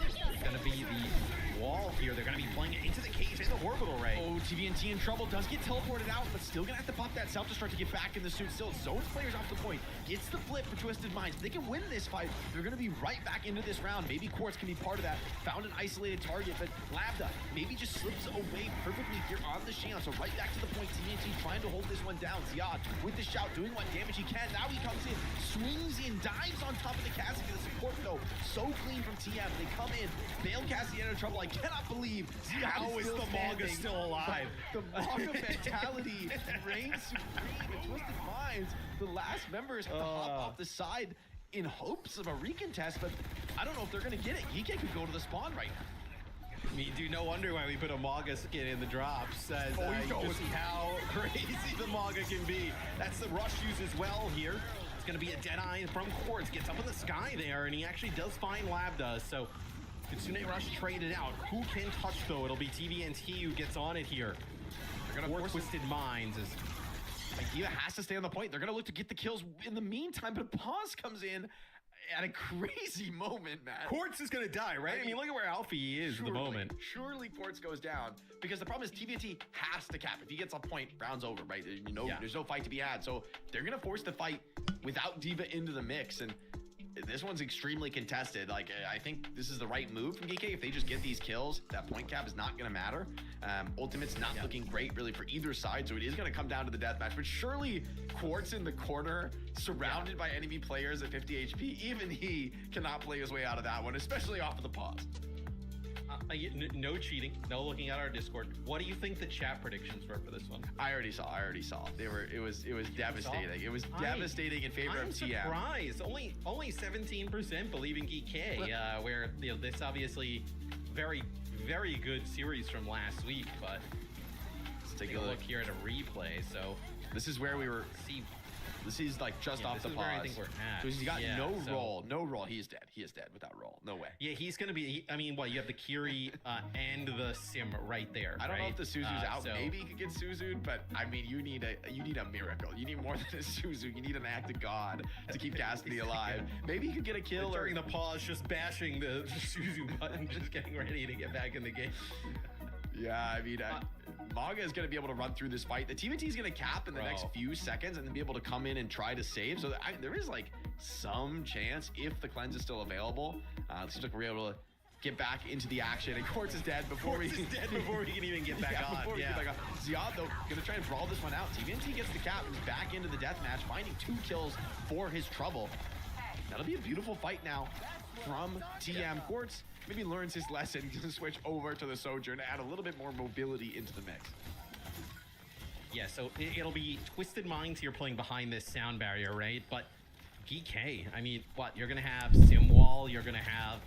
It's going to be the wall here. They're going to be playing it into the cage in the orbital ray. Oh, TBNT in trouble. Does get teleported out, but still going to have to pop that self-destruct to get back in the suit. Still, zones players off the point. Gets the flip for Twisted Minds. If they can win this fight, they're going to be right back into this round. Maybe Quartz can be part of that. Found an isolated target, but Labda maybe just slips away perfectly here on the Shion. So right back to the point. TBNT trying to hold this one down. Ziad with the shout, doing what damage he can. Now he comes in, swings in, dives on top of the Cassidy. The support, though, so clean from TM. They come in, bail Cassidy out of trouble. I cannot believe how is the Maga still alive? The Maga mentality reigns supreme in Twisted Minds. The last members have to hop off the side in hopes of a recontest, but I don't know if they're going to get it. Geeke could go to the spawn right now. I mean, dude, no wonder why we put a Maga skin in the drops. As you just see how crazy the Maga can be. That's the rush use as well here. It's going to be a Deadeye from Quartz. Gets up in the sky there, and he actually does find Labda. So Kitsune Rush traded out. Who can touch, though? It'll be TBNT who gets on it here. They're going to force Twisted Minds is Diva has to stay on the point. They're going to look to get the kills in the meantime, but Paz comes in at a crazy moment, man. Quartz is going to die, right? I mean, look at where Alfie is at the moment. Surely Quartz goes down because the problem is TVT has to cap. If he gets a point, round's over, right? There's no fight to be had. So they're going to force the fight without Diva into the mix. And this one's extremely contested. Like, I think this is the right move from GK. If they just get these kills, that point cap is not going to matter. Ultimate's not looking great really for either side, so it is going to come down to the deathmatch. But surely Quartz in the corner, surrounded by enemy players at 50 HP, even he cannot play his way out of that one, especially off of the pause. No cheating, no looking at our Discord. What do you think the chat predictions were for this one? I already saw. It was devastating. It was devastating in favor of TM. I'm surprised. Only 17% believe in GK, where this obviously very, very good series from last week, but let's take a look here at a replay. So this is where we were. This is like just off the pause. I think we're at. So he's got no roll. He is dead. He is dead without roll. No way. Yeah, he's gonna be. I mean, what you have the Kiri and the Sim right there. I don't know if the Suzu's out. So maybe he could get Suzu'd, but I mean, you need a miracle. You need more than a Suzu. You need an act of God to keep Cassidy alive. Maybe he could get a kill during the pause, just bashing the Suzu button, just getting ready to get back in the game. Yeah, I mean, Maga is going to be able to run through this fight. The TVT is going to cap in the next few seconds and then be able to come in and try to save. So there is like some chance if the cleanse is still available. It seems like we're able to get back into the action. And Quartz is dead before we can even get back on. Ziad, though, going to try and brawl this one out. TVT gets the cap and back into the deathmatch, finding 2 kills for his trouble. That'll be a beautiful fight now from TM. Quartz maybe learns his lesson to switch over to the Sojourn and add a little bit more mobility into the mix. Yeah, so it'll be Twisted Minds here playing behind this sound barrier, right? But GK, I mean, what? You're going to have Simwall, you're going to have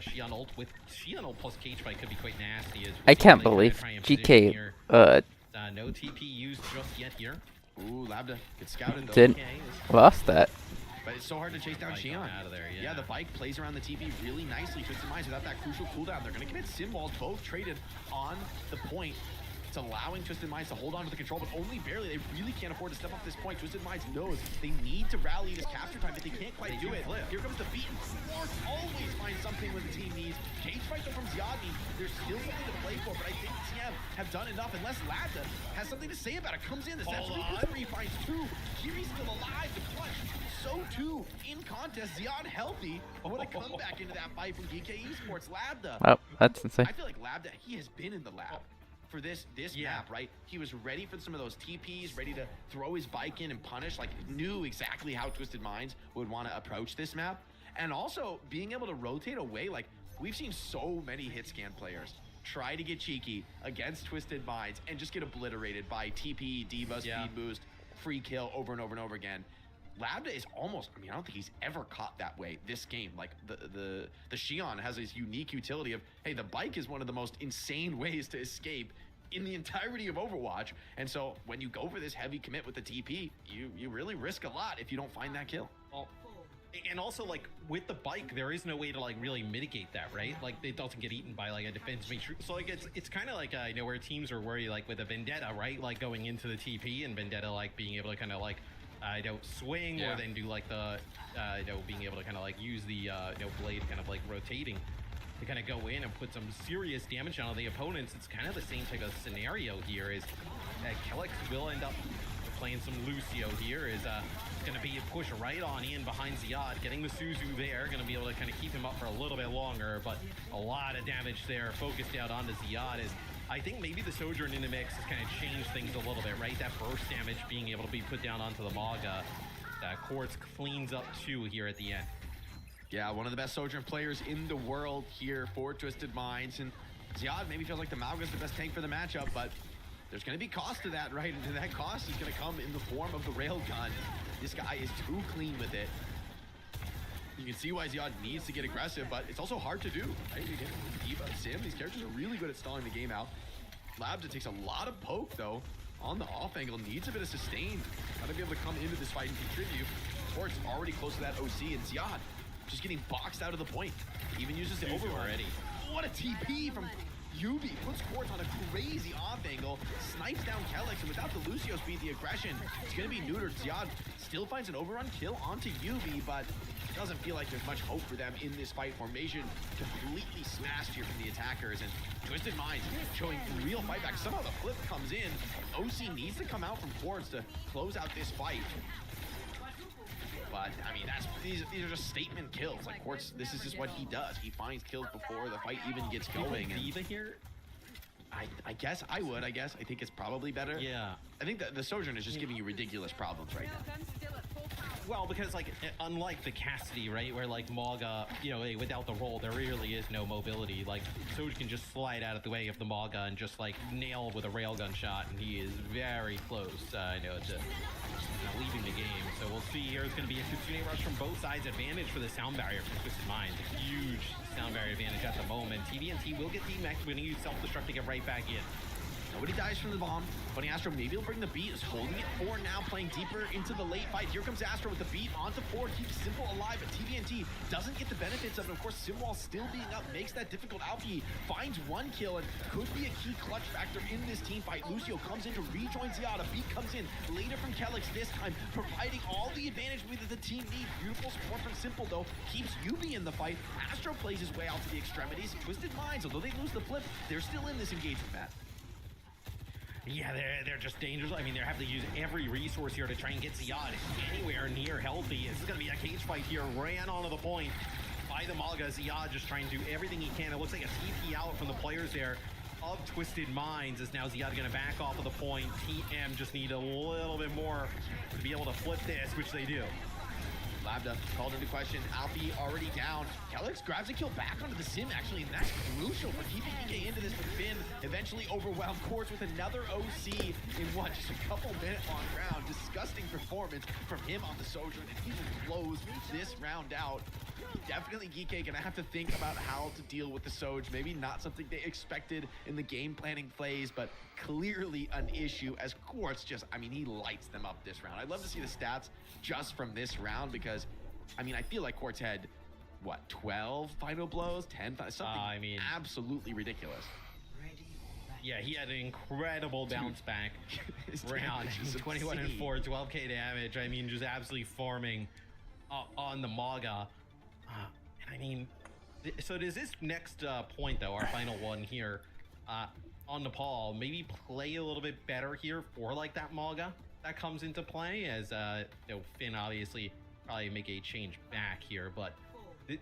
Xian ult. With Xian ult plus Cage Fight could be quite nasty. I can't believe GK no TP used just yet here. Ooh, Labda gets scouted though. Didn't lost that. But it's so hard to chase down Xian. Out of there, yeah, the bike plays around the TP really nicely. Twisted Minds without that crucial cooldown. They're going to commit Simwall, both traded on the point. It's allowing Twisted Minds to hold on to the control, but only barely. They really can't afford to step up this point. Twisted Minds knows they need to rally this capture time, but they can't quite do it. Here comes the beaten. Quartz always finds something when the team needs. Cage Fight though from Ziad means there's still something to play for, but I think TM have done enough, unless Labda has something to say about it. Comes in, the Snap 3 finds 2. Kiri's still alive, the clutch. So too, in contest, Ziad healthy. What a comeback into that fight from GK Esports. Labda. Oh, that's insane. I feel like Labda, he has been in the lab for this map, right? He was ready for some of those TPs, ready to throw his bike in and punish, like knew exactly how Twisted Minds would want to approach this map. And also being able to rotate away, like we've seen so many hit scan players try to get cheeky against Twisted Minds and just get obliterated by TP, Diva, speed boost, free kill over and over and over again. Labda is almost, I mean, I don't think he's ever caught that way this game. Like the Xian has this unique utility of, hey, the bike is one of the most insane ways to escape in the entirety of Overwatch. And so when you go for this heavy commit with the TP, you really risk a lot if you don't find that kill. Well, and also like with the bike, there is no way to like really mitigate that, right? Like it doesn't get eaten by like a defense matrix. So like it's kind of like you know, where teams are worried like with a Vendetta, right? Like going into the TP and Vendetta like being able to kind of like swing or then do like the being able to kind of like use the blade kind of like rotating to kind of go in and put some serious damage on the opponents. It's kind of the same type of scenario here. Is Kellex will end up playing some Lucio here. Is going to be a push right on in behind Ziad, getting the Suzu there, going to be able to kind of keep him up for a little bit longer, but a lot of damage there focused out onto Ziad. Is I think maybe the Sojourn in the mix has kind of changed things a little bit, right? That burst damage being able to be put down onto the Maga. Quartz cleans up 2 here at the end. Yeah, one of the best Sojourn players in the world here for Twisted Minds. And Ziad maybe feels like the Mauga's the best tank for the matchup, but there's going to be cost to that, right? And that cost is going to come in the form of the railgun. This guy is too clean with it. You can see why Ziad needs to get aggressive, but it's also hard to do, right? Again, Diva, Sim, these characters are really good at stalling the game out. Labda takes a lot of poke, though, on the off angle, needs a bit of sustain. Got to be able to come into this fight and contribute. Quartz already close to that OC, and Ziad just getting boxed out of the point. Even uses the over already. What a TP from Yubi puts Quartz on a crazy off angle, snipes down Kelix, and without the Lucio speed, the aggression, it's going to be neutered. Ziad still finds an overrun kill onto Yubi, but doesn't feel like there's much hope for them in this fight. Formation completely smashed here from the attackers, and Twisted Minds showing real fight back. Somehow the flip comes in. OC needs to come out from Quartz to close out this fight. But I mean, these are just statement kills. Like Quartz, this is just what he does. He finds kills before the fight even gets going. And D.Va here? I guess I would. I think it's probably better. Yeah. I think that the Sojourn is just giving you ridiculous problems right now. Well, because like unlike the Cassidy, right, where like Mauga, you know, without the roll, there really is no mobility. Like Soj can just slide out of the way of the Mauga and just like nail with a railgun shot, and he is very close. I know to leaving the game. So we'll see here. It's going to be a Kitsune rush from both sides. Advantage for the sound barrier from Twisted Minds. A huge sound barrier advantage at the moment. TVNT will get D-Max. We're going to use self-destruct to get right back in. Nobody dies from the bomb. Funny Astro, maybe he'll bring the beat. Is holding it 4 now, playing deeper into the late fight. Here comes Astro with the beat onto 4. Keeps Simple alive, but TVNT doesn't get the benefits of it. Of course, Simwall still being up makes that difficult. Alfie finds 1 kill and could be a key clutch factor in this team fight. Lucio comes in to rejoin Ziad. A beat comes in later from Kelix this time, providing all the advantage that the team needs. Beautiful support from Simple, though, keeps Yubi in the fight. Astro plays his way out to the extremities. Twisted Minds, although they lose the flip, they're still in this engagement, Matt. Yeah, they're just dangerous. I mean, they have to use every resource here to try and get Ziad anywhere near healthy. This is going to be a cage fight here. Ran onto the point by the Mauga. Ziad just trying to do everything he can. It looks like a TP out from the players there of Twisted Minds. Is now Ziad going to back off of the point. TM just need a little bit more to be able to flip this, which they do. Labda called into question. Alfie already down. Kelix grabs a kill back onto the sim, actually, and that's crucial for keeping EK into this. But Finn eventually overwhelmed Quartz with another OC in what, just a couple minutes on round. Disgusting performance from him on the Sojourn, and he will close this round out. Definitely GK gonna have to think about how to deal with the Soj. Maybe not something they expected in the game planning phase, but clearly an issue as Quartz just, I mean, he lights them up this round. I'd love to see the stats just from this round because, I mean, I feel like Quartz had, what, 12 final blows? 10? Something I mean, absolutely ridiculous. Yeah, he had an incredible bounce back round. 21 and 4, 12k damage. I mean, just absolutely farming on the Mauga. I mean, so does this next point, though, our final one here on Nepal, maybe play a little bit better here for like that Mauga that comes into play as, you know, Finn obviously probably make a change back here, but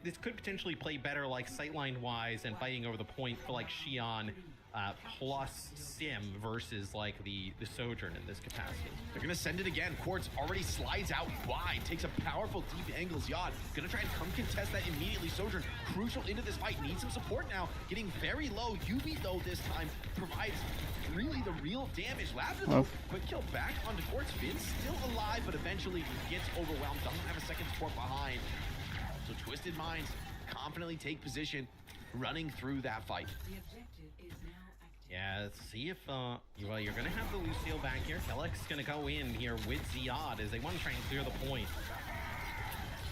this could potentially play better like sightline wise and fighting over the point for like Xion plus Sim versus like the Sojourn in this capacity. They're gonna send it again. Quartz already slides out wide, takes a powerful deep angle. Ziad gonna try and come contest that immediately. Sojourn crucial into this fight, needs some support now, getting very low. Yubi though this time provides really the real damage. Labda though, quick kill back onto Quartz. Finn's still alive, but eventually gets overwhelmed, doesn't have a second support behind. So Twisted Minds confidently take position, running through that fight. Yeah, let's see if, well, you're going to have the Lucio back here. Kelix is going to go in here with Ziad as they want to try and clear the point.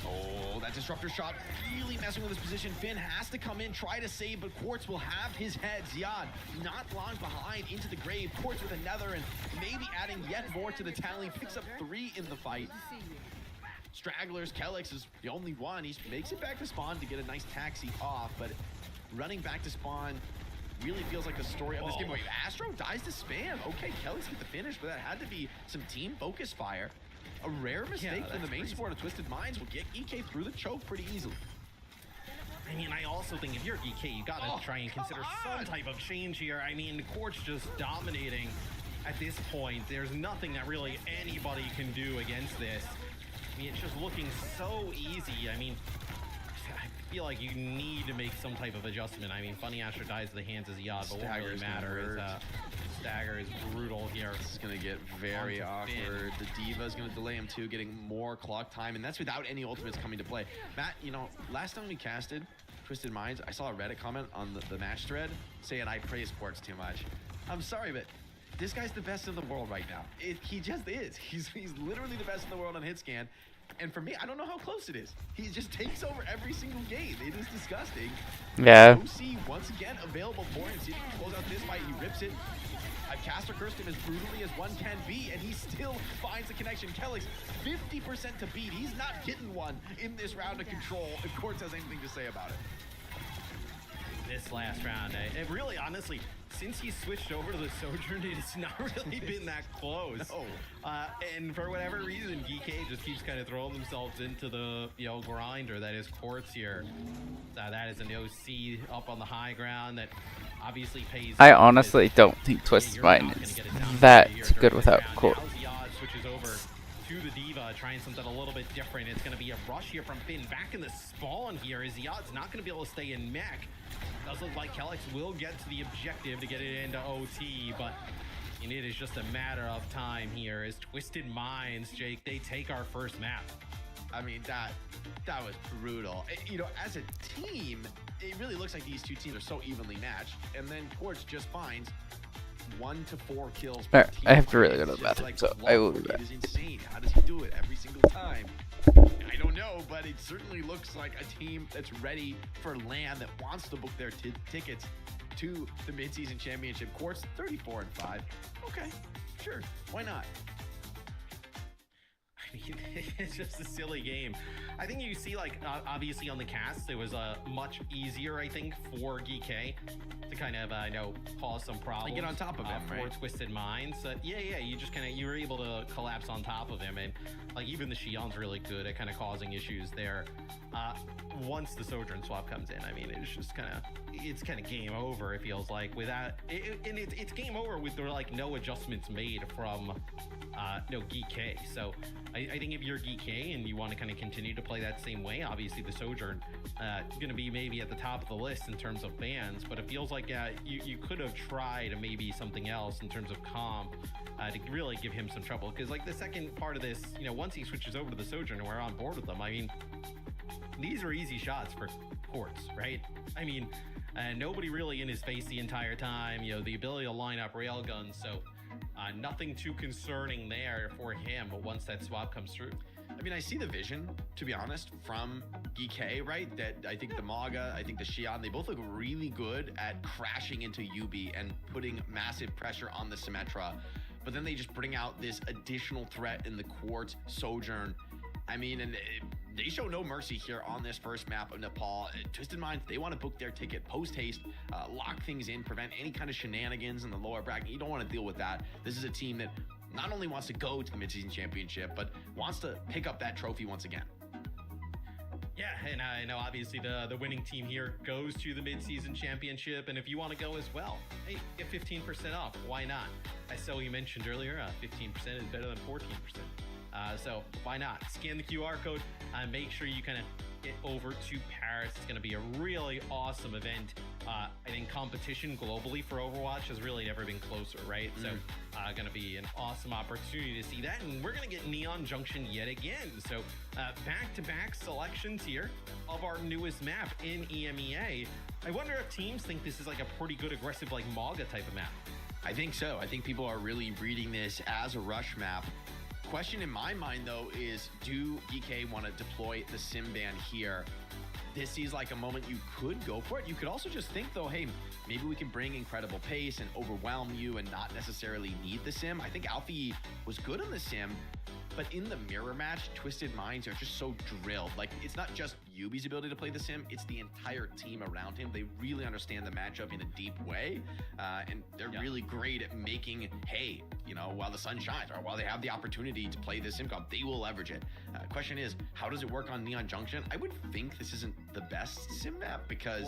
Oh, that disruptor shot really messing with his position. Finn has to come in, try to save, but Quartz will have his head. Ziad not long behind into the grave. Quartz with another and maybe adding yet more to the tally. Picks up 3 in the fight. Stragglers, Kelix is the only one. He makes it back to spawn to get a nice taxi off, but running back to spawn really feels like the story of this game. Wait, Astro dies to spam. Okay, Kelix get the finish, but that had to be some team focus fire. A rare mistake from the main support of Twisted Minds will get EK through the choke pretty easily. I mean, I also think if you're EK, you gotta try and consider some type of change here. I mean, Quartz just dominating at this point. There's nothing that really anybody can do against this. I mean, it's just looking so easy. I mean, I feel like you need to make some type of adjustment. I mean, Funny Astro dies at the hands of Ziad, but what really matters is Stagger is brutal here. This is going to get very awkward. The D.Va is going to delay him too, getting more clock time, and that's without any ultimates coming to play. Matt, you know, last time we casted Twisted Minds, I saw a Reddit comment on the match thread saying I praise Quartz too much. I'm sorry, but This guy's the best in the world right now. He just is. He's literally the best in the world on hit scan. And for me, I don't know how close it is. He just takes over every single game. It is disgusting. Yeah. OC once again available for him. See if he can close out this fight. He rips it. Caster cursed him as brutally as one can be, and he still finds the connection. Kellex, 50% to beat. He's not getting one in this round of control if Quartz has anything to say about it. This last round, it really, honestly, since he switched over to the Sojourn, it's not really been that close. No. And for whatever reason, GK just keeps kind of throwing themselves into the grinder that is Quartz here. That is an OC up on the high ground that obviously pays. I honestly don't think Twisted Mind is that good without Quartz. Switches over to the Diva, trying something a little bit different. It's going to be a rush here from Finn. Back in the spawn here is Ziyad's not going to be able to stay in mech. Does look like Kellex will get to the objective to get it into OT, but it is just a matter of time here as Twisted Minds, Jake, they take our first map. I mean, that was brutal. As a team, it really looks like these two teams are so evenly matched, and then Quartz just finds 1 to 4 kills per team. I have to really go to the bathroom, so I will be back. It is insane. How does he do it every single time? I don't know, but it certainly looks like a team that's ready for LAN, that wants to book their tickets to the midseason championship. Quartz 34-5. Okay, sure, why not? I mean, it's just a silly game. I think you see, like, obviously on the cast, it was much easier, I think, for GK to kind of, cause some problems. Get on top of him, for right? Twisted Minds. Yeah, you just you were able to collapse on top of him, and like even the Shion's really good at kind of causing issues there. Once the Sojourn swap comes in, I mean, it's just kind of game over. It feels like without and it's game over with no adjustments made from GK. So I think if you're GK and you want to kind of continue to play that same way, obviously the Sojourn going to be maybe at the top of the list in terms of bans, but it feels like you could have tried maybe something else in terms of comp to really give him some trouble, because like the second part of this, once he switches over to the Sojourn and we're on board with them, I mean, these are easy shots for Quartz, right? I mean, nobody really in his face the entire time, the ability to line up railguns, so nothing too concerning there for him, but once that swap comes through. I mean, I see the vision, to be honest, from GK, right? That I think the Maga, I think the Xion, they both look really good at crashing into UB and putting massive pressure on the Symmetra. But then they just bring out this additional threat in the Quartz Sojourn. I mean, and they show no mercy here on this first map of Nepal. Twisted Minds, they want to book their ticket post-haste, lock things in, prevent any kind of shenanigans in the lower bracket. You don't want to deal with that. This is a team that not only wants to go to the midseason championship, but wants to pick up that trophy once again. Yeah, and I know obviously the winning team here goes to the midseason championship, and if you want to go as well, hey, get 15% off. Why not? I saw you mentioned earlier, 15% is better than 14%. So why not? Scan the QR code, make sure you kind of get over to Paris. It's going to be a really awesome event. I think competition globally for Overwatch has really never been closer, right? So going to be an awesome opportunity to see that. And we're going to get Neon Junction yet again. So back-to-back selections here of our newest map in EMEA. I wonder if teams think this is like a pretty good aggressive like Maga type of map. I think so. I think people are really reading this as a rush map. Question in my mind, though, is do DK want to deploy the sim ban here? This seems like a moment you could go for it. You could also just think, though, hey, maybe we can bring incredible pace and overwhelm you and not necessarily need the sim. I think Alfie was good on the sim, but in the mirror match, Twisted Minds are just so drilled. Like, it's not just Yubi's ability to play the sim, it's the entire team around him. They really understand the matchup in a deep way, and they're really great at making hay, you know, while the sun shines, or while they have the opportunity to play the sim comp, they will leverage it. Question is, how does it work on Neon Junction? I would think this isn't the best sim map, because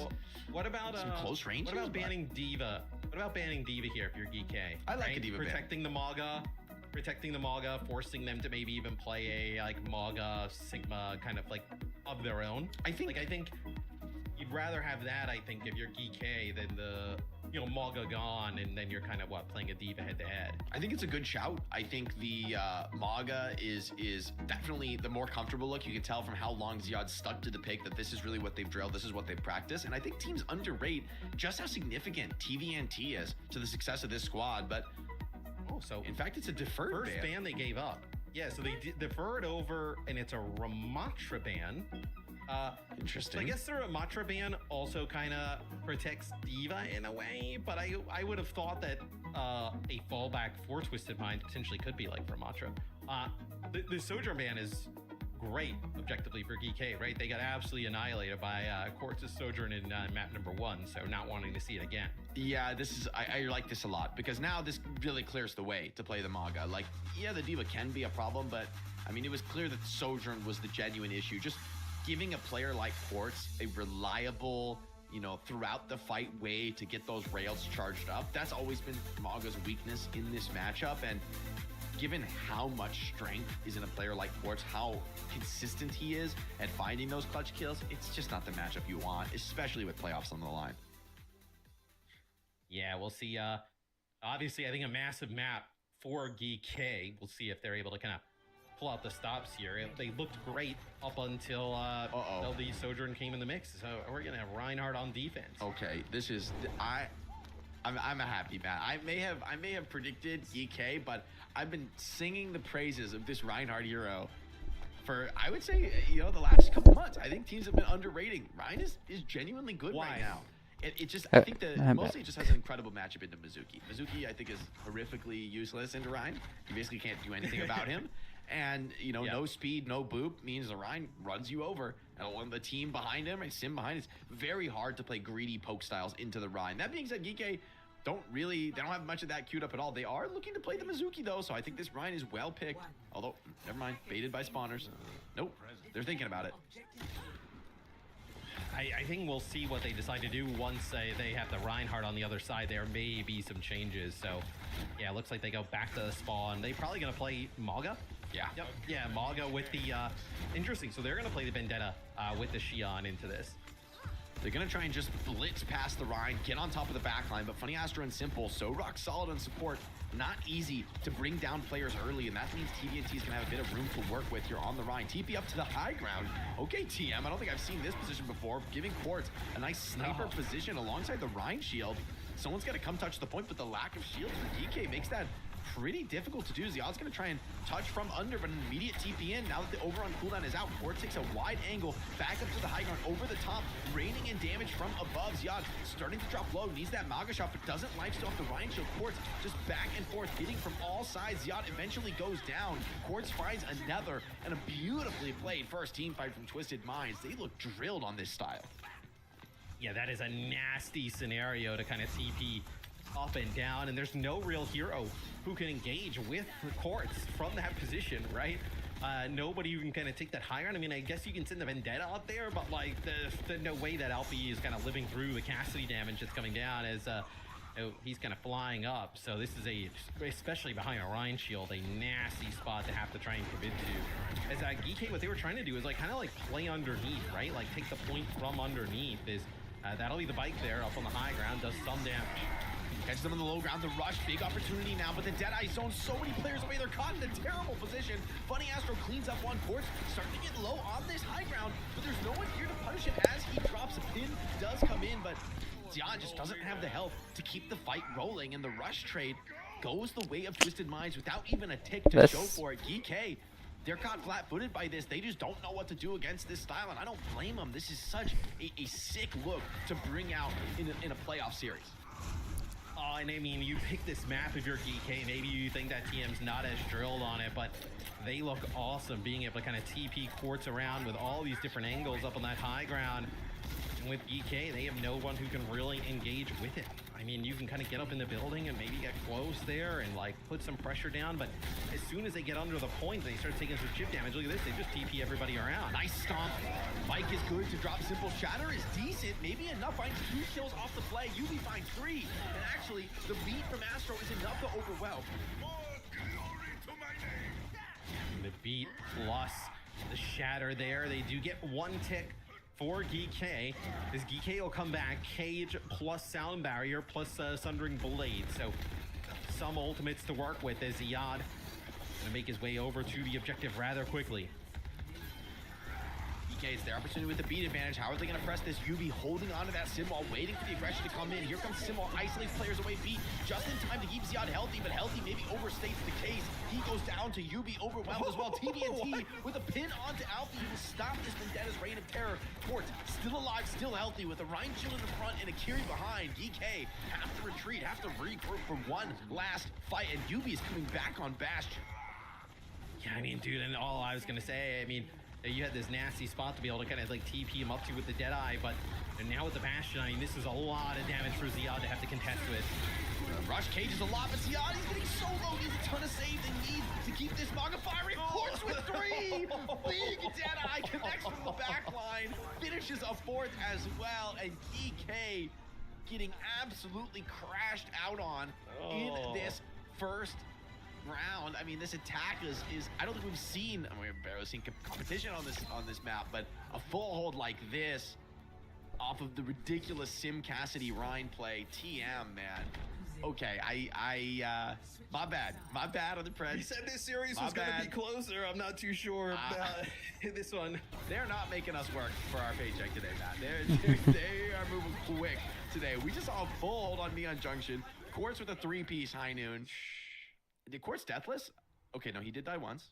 what about some close range? What about banning Diva? What about banning Diva here if you're GK? I like a Diva protecting the Maga, forcing them to maybe even play a like Maga Sigma kind of like of their own. I think you'd rather have that, I think, if you're GK than the Maga gone and then you're kind of playing a Diva head to head. I think it's a good shout. I think the Maga is definitely the more comfortable look. You can tell from how long Ziyad stuck to the pick that this is really what they've drilled, this is what they've practiced, and I think teams underrate just how significant TVNT is to the success of this squad. But So In fact, it's a deferred first ban. ban they gave up. Yeah, so they deferred over, and it's a Ramatra ban. Interesting. So I guess the Ramatra ban also kind of protects D.Va in a way, but I would have thought that a fallback for Twisted Mind potentially could be like Ramatra. The Sojourn ban is great objectively for GK, right? They got absolutely annihilated by Quartz's Sojourn in map number 1, so not wanting to see it again. Yeah, this is I like this a lot because now this really clears the way to play the Maga. Like, yeah, the D.Va can be a problem, but I mean, it was clear that Sojourn was the genuine issue. Just giving a player like Quartz a reliable, you know, throughout the fight way to get those rails charged up. That's always been Maga's weakness in this matchup, and given how much strength is in a player like Quartz, how consistent he is at finding those clutch kills, it's just not the matchup you want, especially with playoffs on the line. Yeah, we'll see. Obviously, I think a massive map for GK. We'll see if they're able to kind of pull out the stops here. They looked great up until the Sojourn came in the mix. So we're gonna have Reinhardt on defense. Okay, this is I'm a happy man. I may have predicted GK, but I've been singing the praises of this Reinhardt hero for, I would say, you know, the last couple months. I think teams have been underrating. Rein is genuinely good right now. It just, I think that mostly it just has an incredible matchup into Mizuki. Mizuki, I think, is horrifically useless into Rein. You basically can't do anything about him. And, you know, no speed, no boop means the Rein runs you over. And when the team behind him and Sim behind, it's very hard to play greedy poke styles into the Rein. That being said, GK they don't have much of that queued up at all. They are looking to play the Mizuki, though, so I think this Rein is well picked. Although, never mind, baited by spawners. Nope, they're thinking about it. I think we'll see what they decide to do once they have the Reinhardt on the other side. There may be some changes. So, yeah, it looks like they go back to the spawn. They're probably going to play Maga. Yeah. Yep. Yeah, Maga with the... interesting. So they're going to play the Vendetta with the Xion into this. They're going to try and just blitz past the Rein, get on top of the backline, but Funny Astro and Simple, so rock solid on support. Not easy to bring down players early, and that means TVNT is going to have a bit of room to work with here on the Rein. TP up to the high ground. Okay, TM, I don't think I've seen this position before. Giving Quartz a nice sniper position alongside the Rein shield. Someone's got to come touch the point, but the lack of shields for DK makes that pretty difficult to do. Ziad's going to try and touch from under, but an immediate TP in. Now that the over on cooldown is out, Quartz takes a wide angle back up to the high ground over the top, raining in damage from above. Ziad starting to drop low, needs that Maga shot, but doesn't lifesteal off the Rein shield. Quartz just back and forth, hitting from all sides. Ziad eventually goes down. Quartz finds another, and a beautifully played first team fight from Twisted Minds. They look drilled on this style. Yeah, that is a nasty scenario to kind of TP up and down, and there's no real hero who can engage with the Quartz from that position, right? Nobody who can kind of take that high ground. I mean, I guess you can send the Vendetta out there, but like, there's no way that Alfie is kind of living through the Cassidy damage that's coming down as he's kind of flying up. So this is especially behind a Rein shield, a nasty spot to have to try and commit to. As GK, what they were trying to do is like kind of like play underneath, right? Like take the point from underneath. That'll be the bike there up on the high ground, does some damage. Catches them on the low ground, the rush, big opportunity now, but the Deadeye zone so many players away, they're caught in a terrible position. Funny Astro cleans up one Quartz, starting to get low on this high ground, but there's no one here to punish him as he drops. A pin does come in, but Ziad just doesn't have the health to keep the fight rolling, and the rush trade goes the way of Twisted Minds without even a tick to show for it. GK, they're caught flat-footed by this. They just don't know what to do against this style, and I don't blame them. This is such a sick look to bring out in a playoff series. And I mean, you pick this map if you're GK, maybe you think that TM's not as drilled on it, but they look awesome being able to kind of TP Quartz around with all these different angles up on that high ground. And with GK, they have no one who can really engage with it. I mean, you can kind of get up in the building and maybe get close there and like put some pressure down, but as soon as they get under the point, they start taking some chip damage. Look at this, they just TP everybody around. Nice stomp. Mike is good to drop Simple. Shatter is decent, maybe enough. Finds 2 kills off the play. UV finds 3. And actually, the beat from Astro is enough to overwhelm. The beat plus the shatter there. They do get 1 tick for GK. This GK will come back, Cage plus Sound Barrier plus Sundering Blade. So some ultimates to work with as Ziad gonna make his way over to the objective rather quickly. DK, it's their opportunity with the beat advantage. How are they going to press this? UB holding on to that sim while waiting for the aggression to come in. Here comes sim while isolates players away beat. Just in time to keep Ziad healthy, but healthy maybe overstates the case. He goes down to UB overwhelmed as well. TVNT with a pin onto Alfie. He will stop this Vendetta's reign of terror. Torch still alive, still healthy with a Ryan Chill in the front and a Kiri behind. DK have to retreat, have to regroup for one last fight, and UB is coming back on Bastion. Yeah, I mean, dude, and all I was gonna say, I mean, you had this nasty spot to be able to kind of like TP him up to with the Deadeye, but and now with the Bastion, I mean, this is a lot of damage for Ziad to have to contest with. Rush cages a lot, but Ziad is getting so low. He has a ton of save they need to keep this Manga firing. Quartz with 3! Big Deadeye connects from the back line, finishes a 4th as well, and DK getting absolutely crashed out on in this first round. I mean, this attack is I don't think we've seen, I mean, we've barely seen competition on this map, but a full hold like this off of the ridiculous Sim Cassidy Rhine play. TM, man. Okay, my bad on the Preds. You said this series My was going to bad. be closer. I'm not too sure about this one. They're not making us work for our paycheck today, Matt. They are moving quick today. We just saw a full hold on Neon Junction. Quartz with a 3-piece High Noon. Did Quartz deathless? Okay, no, he did die once.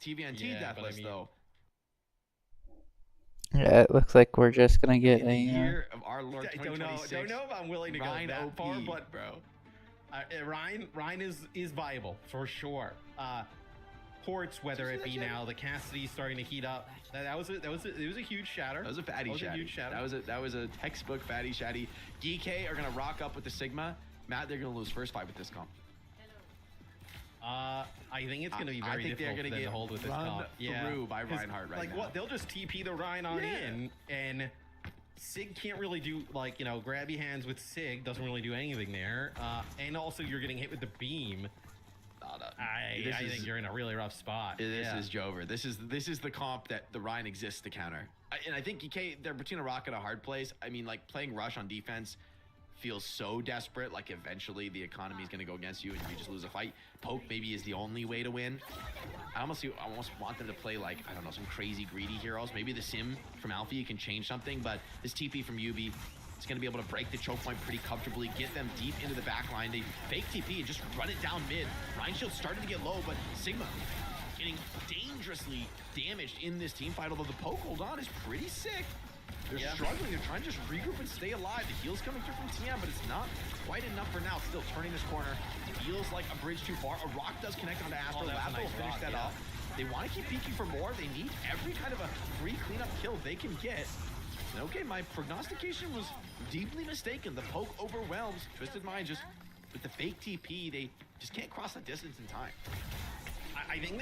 TVNT Yeah, but deathless, I mean- though. Yeah, it looks like we're just gonna get In the a. year of our Lord I don't know 2026. if I'm willing to go Ryan that OP, far, but bro. Ryan is viable for sure. Ports, whether it be now the Cassidy starting to heat up, it was a huge shatter. That was a fatty That was a shatty. huge shatter. That was a textbook fatty shatty. GK are gonna rock up with the Sigma. Matt, they're gonna lose first fight with this comp. I think it's going to be I very think they're difficult for gonna them get to hold with this run comp. through by 'Cause, Reinhardt right like, now. what? They'll just TP the Ryan on in, and Sig can't really do, like, you know, grabby hands with Sig doesn't really do anything there. And also you're getting hit with the beam. I think you're in a really rough spot. This is Jover. This is the comp that the Ryan exists to counter. And I think EK, they're between a rock and a hard place. I mean, like, playing Rush on defense feels so desperate. Like, eventually the economy is going to go against you and you just lose a fight. Poke maybe is the only way to win. I almost want them to play, like, I don't know, some crazy greedy heroes. Maybe the Sim from Alfie can change something, but this TP from UB is going to be able to break the choke point pretty comfortably, get them deep into the back line. They fake TP and just run it down mid. Ryan Shield's starting to get low, but Sigma getting dangerously damaged in this team fight, although the poke hold on is pretty sick. They're struggling. They're trying to just regroup and stay alive. The heal's coming through from TM, but it's not quite enough for now. Still turning this corner. Feels like a bridge too far. A rock does connect onto Astro. that's a Lab will nice finish rock, that yeah. off. They want to keep peeking for more. They need every kind of a free cleanup kill they can get. And okay, my prognostication was deeply mistaken. The poke overwhelms. Twisted Mind just with the fake TP, they just can't cross the distance in time. I think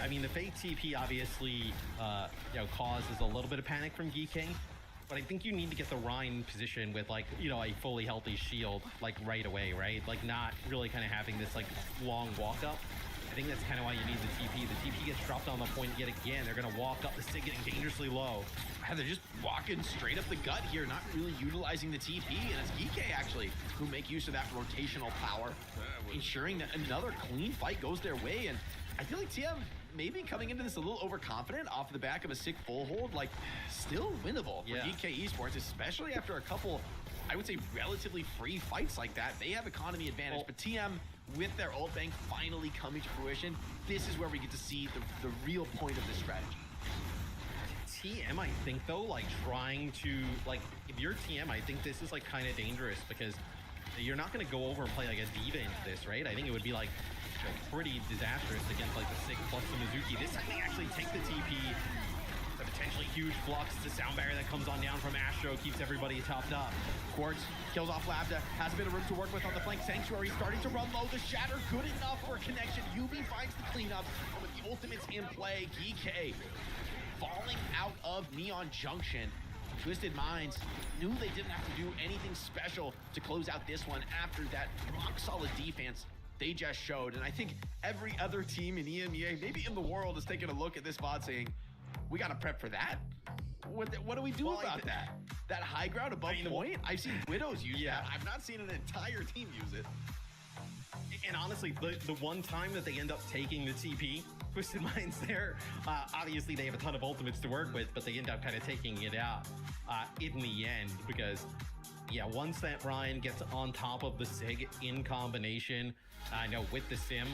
I mean, the fake TP obviously, causes a little bit of panic from GK, but I think you need to get the Rhine position with, like, you know, a fully healthy shield, like, right away, right? Like, not really kind of having this, like, long walk up. I think that's kind of why you need the TP. The TP gets dropped on the point yet again. They're going to walk up, the Sig getting dangerously low. And they're just walking straight up the gut here, not really utilizing the TP, and it's GK actually who make use of that rotational power, ensuring that another clean fight goes their way. And I feel like TM maybe coming into this a little overconfident off the back of a sick full hold, like, still winnable for DK Esports, especially after a couple, I would say, relatively free fights like that. They have economy advantage, but TM, with their ult bank finally coming to fruition, this is where we get to see the real point of this strategy. TM, I think, though, like, trying to, like, if you're TM, I think this is, like, kind of dangerous because you're not going to go over and play, like, a diva into this, right? I think it would be, like, pretty disastrous against, like, the Sig plus the Mizuki. This time they actually take the TP. A potentially huge flux. The sound barrier that comes on down from Astro keeps everybody topped up. Quartz kills off Labda, has a bit of room to work with on the flank. Sanctuary starting to run low. The shatter good enough for a connection. UB finds the cleanup, and with the ultimates in play, GK falling out of Neon Junction. Twisted Minds knew they didn't have to do anything special to close out this one after that rock solid defense they just showed. And I think every other team in EMEA, maybe in the world, is taking a look at this VOD saying, we got to prep for that. What do we do about that? That high ground above point? I've seen Widows use that. I've not seen an entire team use it. And honestly, the one time that they end up taking the TP, Twisted Minds there, obviously they have a ton of ultimates to work with, but they end up kind of taking it out in the end because, yeah, once that Ryan gets on top of the SIG in combination, with the Sim,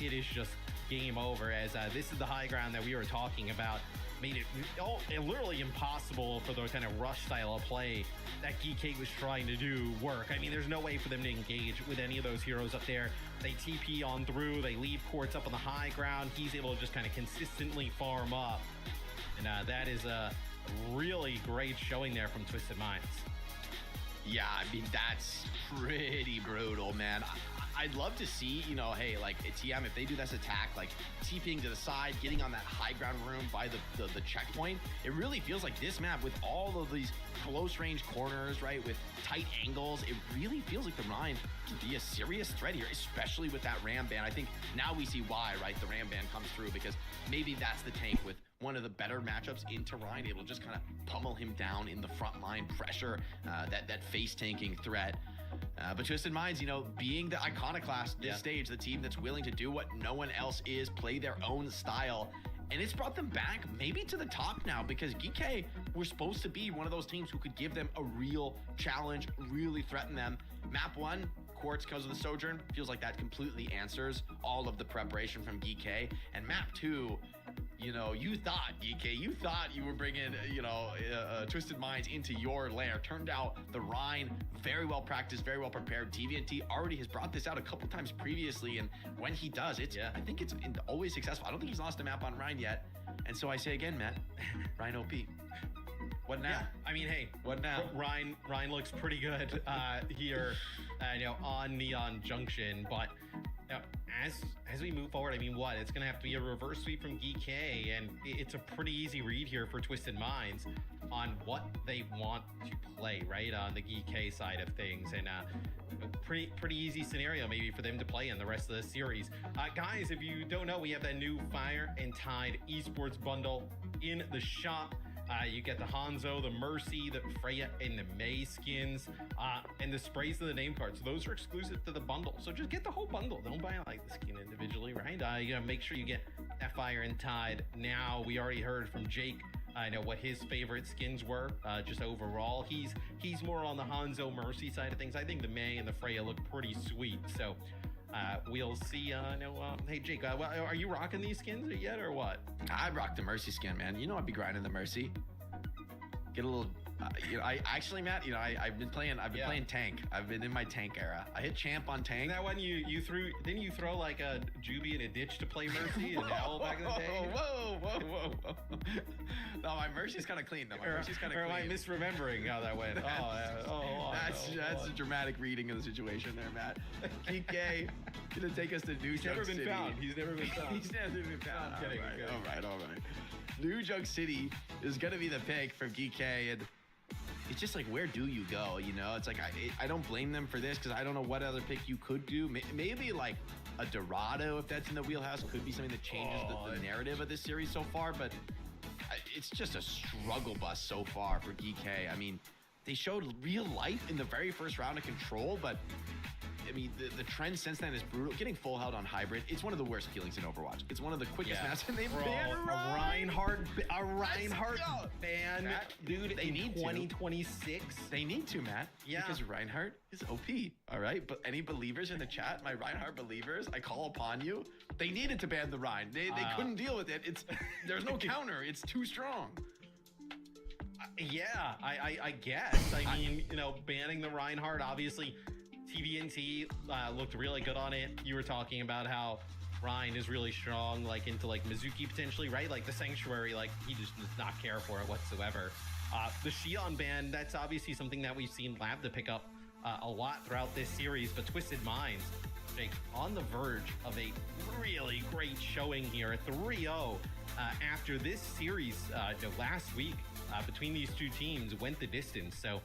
it is just game over as this is the high ground that we were talking about. Made it literally impossible for the kind of rush style of play that GK was trying to do work. I mean, there's no way for them to engage with any of those heroes up there. They TP on through, they leave Quartz up on the high ground. He's able to just kind of consistently farm up. And that is a really great showing there from Twisted Minds. Yeah, I mean, that's pretty brutal, man. I'd love to see, hey, like a TM, if they do this attack, like TPing to the side, getting on that high ground room by the checkpoint, it really feels like this map with all of these close range corners, right, with tight angles, it really feels like the Rhine can be a serious threat here, especially with that Ram ban. I think now we see why, right, the Ram ban comes through because maybe that's the tank with one of the better matchups into Rhine, able to just kind of pummel him down in the front line, pressure that face tanking threat. But Twisted Minds, being the iconoclast this stage, the team that's willing to do what no one else is, play their own style. And it's brought them back maybe to the top now because GK were supposed to be one of those teams who could give them a real challenge, really threaten them. Map 1, Quartz because of the Sojourn, feels like that completely answers all of the preparation from GK. And map 2, you thought, GK, you were bringing, Twisted Minds into your lair. Turned out the Rhine, very well practiced, very well prepared. TVNT already has brought this out a couple times previously, and when he does, I think it's always successful. I don't think he's lost a map on Rhine yet. And so I say again, Matt, Rhine OP. What now? Yeah, I mean, hey, what now? Rhine looks pretty good here, on Neon Junction, but as we move forward, I mean, it's going to have to be a reverse sweep from GK, and it's a pretty easy read here for Twisted Minds on what they want to play, right, on the GK side of things, and pretty easy scenario maybe for them to play in the rest of the series. Guys, if you don't know, we have that new Fire and Tide esports bundle in the shop. You get the Hanzo, the Mercy, the Freya, and the Mei skins, and the sprays of the name cards. So those are exclusive to the bundle. So just get the whole bundle. Don't buy like the skin individually, right? You gotta make sure you get that Fire and Tide. Now, we already heard from Jake, what his favorite skins were, just overall. He's more on the Hanzo Mercy side of things. I think the Mei and the Freya look pretty sweet. So we'll see. Hey, Jake, are you rocking these skins yet or what? I rock the Mercy skin, man. I'd be grinding the Mercy. Get a little, I actually, Matt, I've been playing tank. I've been in my tank era. I hit champ on tank. Isn't that when you throw like a Juby in a ditch to play Mercy and Owl back in the day? Whoa. No, my Mercy's kind of clean though. Or am I misremembering how that went? That's a dramatic reading of the situation there, Matt. GK gonna take us to New Junk City. He's never been found. He's never been found. I'm kidding. All right. New Junk City is gonna be the pick from GK, and it's just like, where do you go? It's like I don't blame them for this because I don't know what other pick you could do. Maybe like a Dorado, if that's in the wheelhouse, could be something that changes the narrative of this series so far. But it's just a struggle bus so far for GK. I mean, they showed real life in the very first round of Control, but I mean, the trend since then is brutal. Getting full held on Hybrid, it's one of the worst feelings in Overwatch. It's one of the quickest maps, and they've banned a Reinhardt ban, Matt, dude. They need 2026. They need to, Matt. Yeah, because Reinhardt is OP. All right, but any believers in the chat, my Reinhardt believers, I call upon you. They needed to ban the Rein. They couldn't deal with it. There's no counter. It's too strong. Yeah, I guess. I mean, banning the Reinhardt, obviously. TVNT looked really good on it. You were talking about how Ryan is really strong, like into like Mizuki potentially, right? Like the Sanctuary, like he just does not care for it whatsoever. The Xion ban, that's obviously something that we've seen Lab to pick up a lot throughout this series, but Twisted Minds, Jake, on the verge of a really great showing here at 3-0 after this series last week between these two teams went the distance. So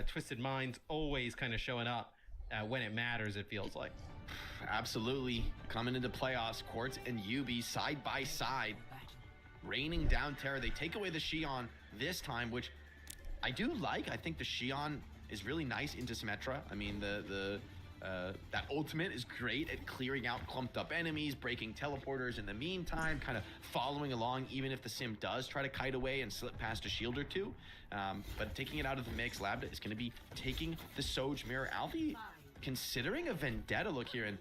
Twisted Minds always kind of showing up when it matters, it feels like. Absolutely. Coming into playoffs, Quartz and UB side by side, raining down terror. They take away the Xion this time, which I do like. I think the Xion is really nice into Symmetra. I mean, the That ultimate is great at clearing out clumped up enemies, breaking teleporters in the meantime, kind of following along even if the sim does try to kite away and slip past a shield or two. But taking it out of the mix, Lambda is going to be taking the Soj mirror. Alfie considering a vendetta look here, and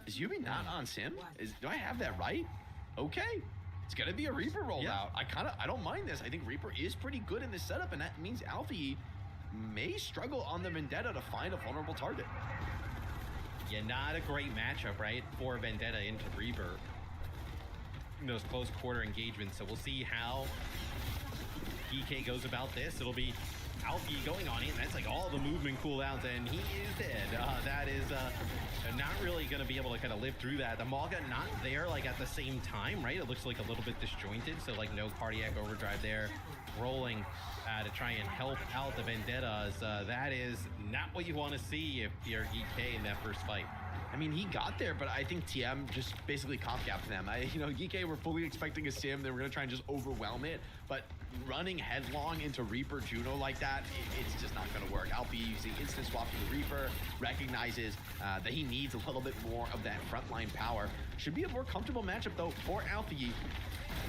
is Yubi not on sim? Do I have that right? Okay. It's gonna be a Reaper rollout. I don't mind this. I think Reaper is pretty good in this setup, and that means Alfie may struggle on the vendetta to find a vulnerable target. Yeah, not a great matchup, right, for Vendetta into Reaper in those close quarter engagements. So we'll see how EK goes about this. It'll be Alfie going on it, and that's like all the movement cooldowns, and he is dead. That is not really going to be able to kind of live through that. The Malga not there like at the same time, right? It looks like a little bit disjointed, so like no cardiac overdrive there. Rolling to try and help out the Vendettas. That is not what you want to see if you're EK in that first fight. I mean, he got there, but I think TM just basically comp gapped them. GK were fully expecting a sim. They were going to try and just overwhelm it, but running headlong into Reaper Juno like that, it's just not going to work. Alfie using instant swap to the Reaper, recognizes that he needs a little bit more of that frontline power. Should be a more comfortable matchup, though, for Alfie.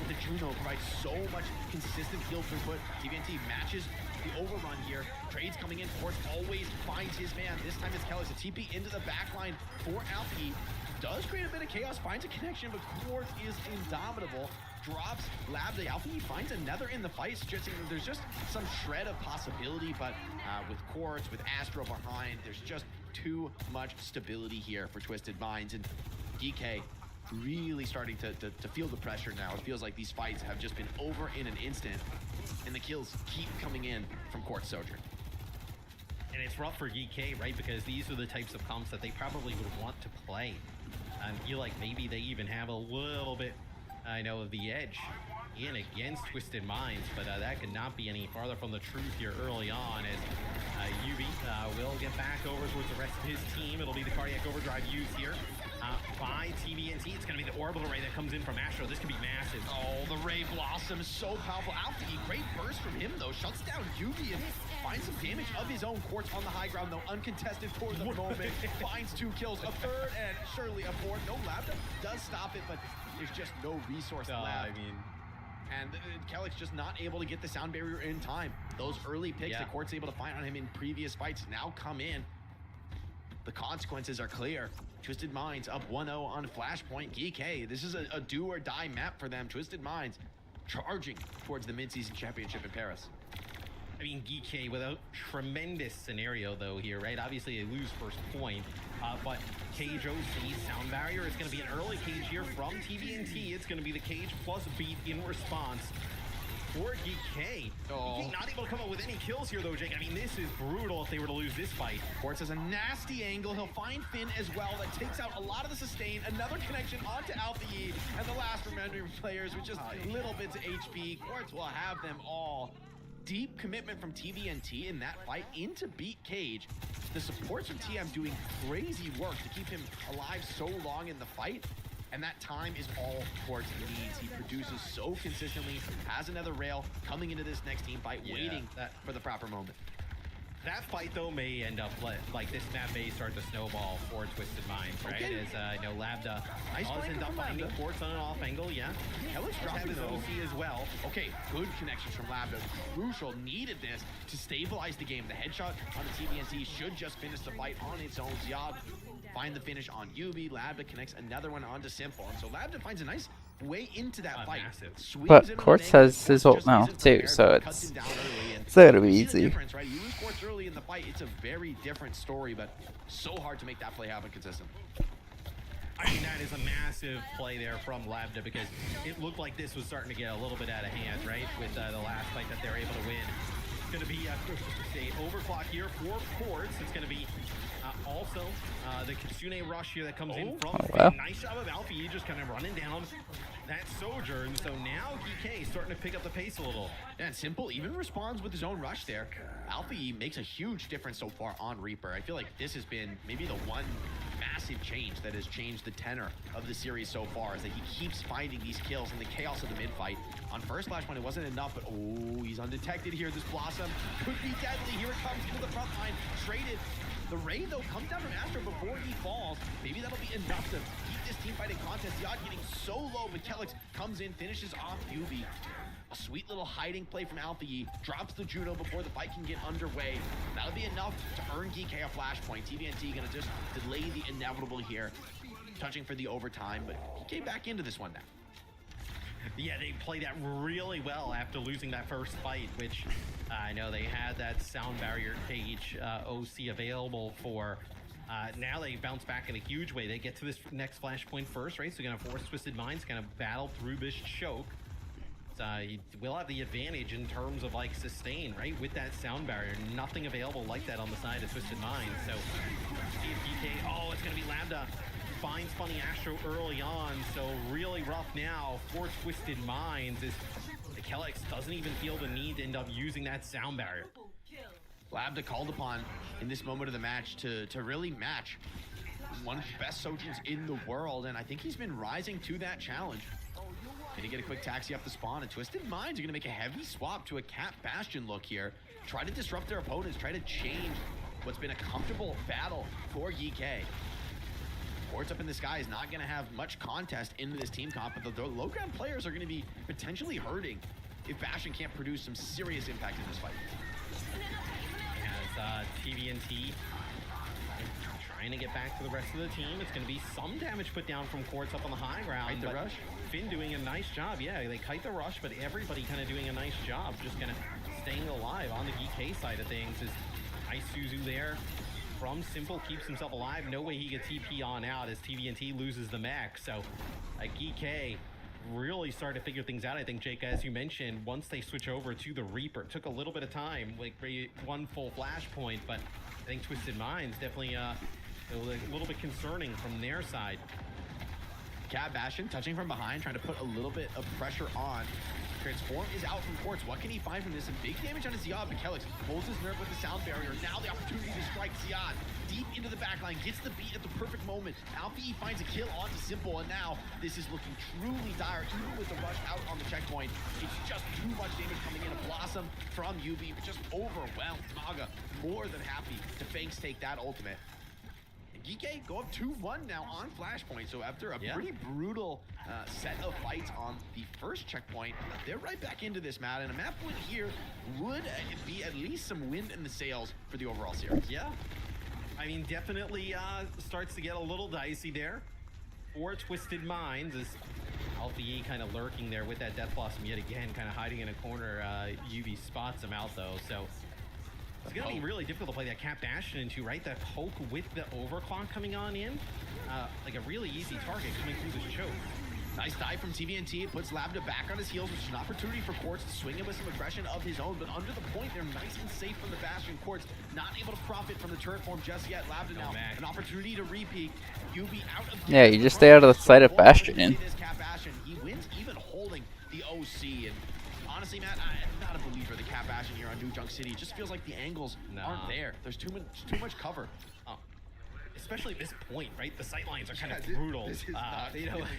The Juno provides so much consistent heal throughput. TVNT matches the overrun here. Trades coming in. Quartz always finds his man. This time it's Kellis. A TP into the backline for Alfie. Does create a bit of chaos, finds a connection, but Quartz is indomitable. Drops Lambda. Alfie finds another in the fight, suggesting that there's just some shred of possibility, but with Quartz, with Astro behind, there's just too much stability here for Twisted Minds. And DK really starting to feel the pressure now. It feels like these fights have just been over in an instant, and the kills keep coming in from Quartz Sojourn. And it's rough for GK, right? Because these are the types of comps that they probably would want to play. I feel like maybe they even have a little bit, of the edge in against Twisted Minds, but that could not be any farther from the truth here early on as Yubi will get back over towards the rest of his team. It'll be the cardiac overdrive used here by TVNT. It's going to be the orbital ray that comes in from Astro. This could be massive. Oh, the Ray Blossom is so powerful. Alfie, great burst from him, though. Shuts down Yubi and finds some damage of his own. Quartz on the high ground, though, uncontested for the moment. Finds 2 kills, a third, and surely a fourth. No Lambda does stop it, but there's just no resource left. And Kellick's just not able to get the sound barrier in time. Those early picks that Quartz able to find on him in previous fights now come in. The consequences are clear. Twisted Minds up 1-0 on Flashpoint. GK, this is a do or die map for them. Twisted Minds charging towards the mid-season championship in Paris. I mean, GK with a tremendous scenario though here, right? Obviously they lose first point, but Cage OC sound barrier is going to be an early cage here from TVNT. It's going to be the cage plus beat in response for GK. GK not able to come up with any kills here though, Jake. I mean, this is brutal if they were to lose this fight. Quartz has a nasty angle. He'll find Finn as well. That takes out a lot of the sustain. Another connection onto Alfie, and the last remaining players with just little bits of HP. Quartz will have them all. Deep commitment from TVNT in that fight into beat Cage. The supports from TM doing crazy work to keep him alive so long in the fight. And that time is all Quartz needs. He produces so consistently, has another rail coming into this next team fight, waiting for the proper moment. That fight though may end up like this map may start to snowball for Twisted Minds, right? As Lambda does end up finding Quartz on an off angle, Kellick's dropping his OC as well. Okay, good connections from Lambda. Crucial, needed this to stabilize the game. The headshot on the TVNT should just finish the fight on its own. Ziad find the finish on Yubi. Lambda connects another one onto Simple. And so Lambda finds a nice way into that fight. But Quartz has his ult now too, so it's gonna be easy. Right? You lose Quartz early in the fight, it's a very different story, but so hard to make that play happen consistent. I mean, that is a massive play there from Lambda because it looked like this was starting to get a little bit out of hand, right? With the last fight that they're able to win. It's going to be a overclock here for Quartz. It's going to be also the Kitsune rush here that comes in from nice job of Alfie just kind of running down that Sojourn. So now GK starting to pick up the pace a little. And Simple even responds with his own rush there. Alfie makes a huge difference so far on Reaper. I feel like this has been maybe the one massive massive change that has changed the tenor of the series so far, is that he keeps finding these kills in the chaos of the mid-fight. On first flashpoint, it wasn't enough, but oh, he's undetected here. This Blossom could be deadly. Here it comes into the front line, traded. The raid, though, comes down from Astro before he falls. Maybe that'll be enough to keep this team fighting contest. The odd getting so low, but Kellex comes in, finishes off Yubi. A sweet little hiding play from Alpha Yi, drops the Juno before the fight can get underway. That'll be enough to earn GK a flashpoint. TVNT gonna just delay the inevitable here, touching for the overtime, but he came back into this one now. Yeah, they played that really well after losing that first fight, which I know they had that sound barrier cage OC available for. Now they bounce back in a huge way. They get to this next flashpoint first, right? So you're gonna force Twisted Minds, kind of battle through this choke. He will have the advantage in terms of like sustain, right? With that sound barrier, nothing available like that on the side of Twisted Minds. So GK, oh, it's gonna be Lambda. Finds Funny Astro early on, so really rough now for Twisted Minds is Kellex doesn't even feel the need to end up using that sound barrier. Lambda called upon in this moment of the match to really match one of the best Sojuns in the world, and I think he's been rising to that challenge. Gonna get a quick taxi up the spawn, and Twisted Minds are gonna make a heavy swap to a Cat Bastion look here. Try to disrupt their opponents, try to change what's been a comfortable battle for YK. Quartz up in the sky is not going to have much contest into this team comp, but the low ground players are going to be potentially hurting if Bastion can't produce some serious impact in this fight. As TVNT trying to get back to the rest of the team, it's going to be some damage put down from Quartz up on the high ground. Kite the rush. Finn doing a nice job. Yeah, they kite the rush, but everybody kind of doing a nice job, just kind of staying alive on the GK side of things. Is Isuzu there? From Simple keeps himself alive. No way he gets TP on out as TVNT loses the mech. So GK really started to figure things out. I think, Jake, as you mentioned, once they switch over to the Reaper, it took a little bit of time, like one full flashpoint, but I think Twisted Minds definitely a little bit concerning from their side. Cat Bastion touching from behind, trying to put a little bit of pressure on. Transform is out from Quartz. What can he find from this? Some big damage on his Ziad, but Kellex holds his nerve with the sound barrier. Now the opportunity to strike Ziad deep into the backline, gets the beat at the perfect moment. Alfie finds a kill onto Simple, and now this is looking truly dire, even with the rush out on the checkpoint. It's just too much damage coming in. A Blossom from UB, but just overwhelmed. Maga more than happy to Fangs take that ultimate. GK go up 2-1 now on Flashpoint, so after a pretty brutal set of fights on the first checkpoint, they're right back into this, Matt, and a map win here would be at least some wind in the sails for the overall series. Yeah, I mean, definitely starts to get a little dicey there for Twisted Minds, as Alpha E kind of lurking there with that Death Blossom yet again, kind of hiding in a corner. UV spots him out though, so it's going to be really difficult to play that Cat Bastion into, right? That poke with the overclock coming on in. Like a really easy target coming through this choke. Nice dive from TVNT. It puts Lambda back on his heels, which is an opportunity for Quartz to swing him with some aggression of his own. But under the point, they're nice and safe from the Bastion. Quartz not able to profit from the turret form just yet. Lambda now an opportunity to repeat. UB out of yeah, you just stay out of the sight of Bastion. He wins even holding the OC. And honestly, Matt, I'm not a believer of the Cat Bastion here on New Junk City. It just feels like the angles aren't there. There's too much cover. Especially at this point, right? The sight lines are kind of brutal. This is not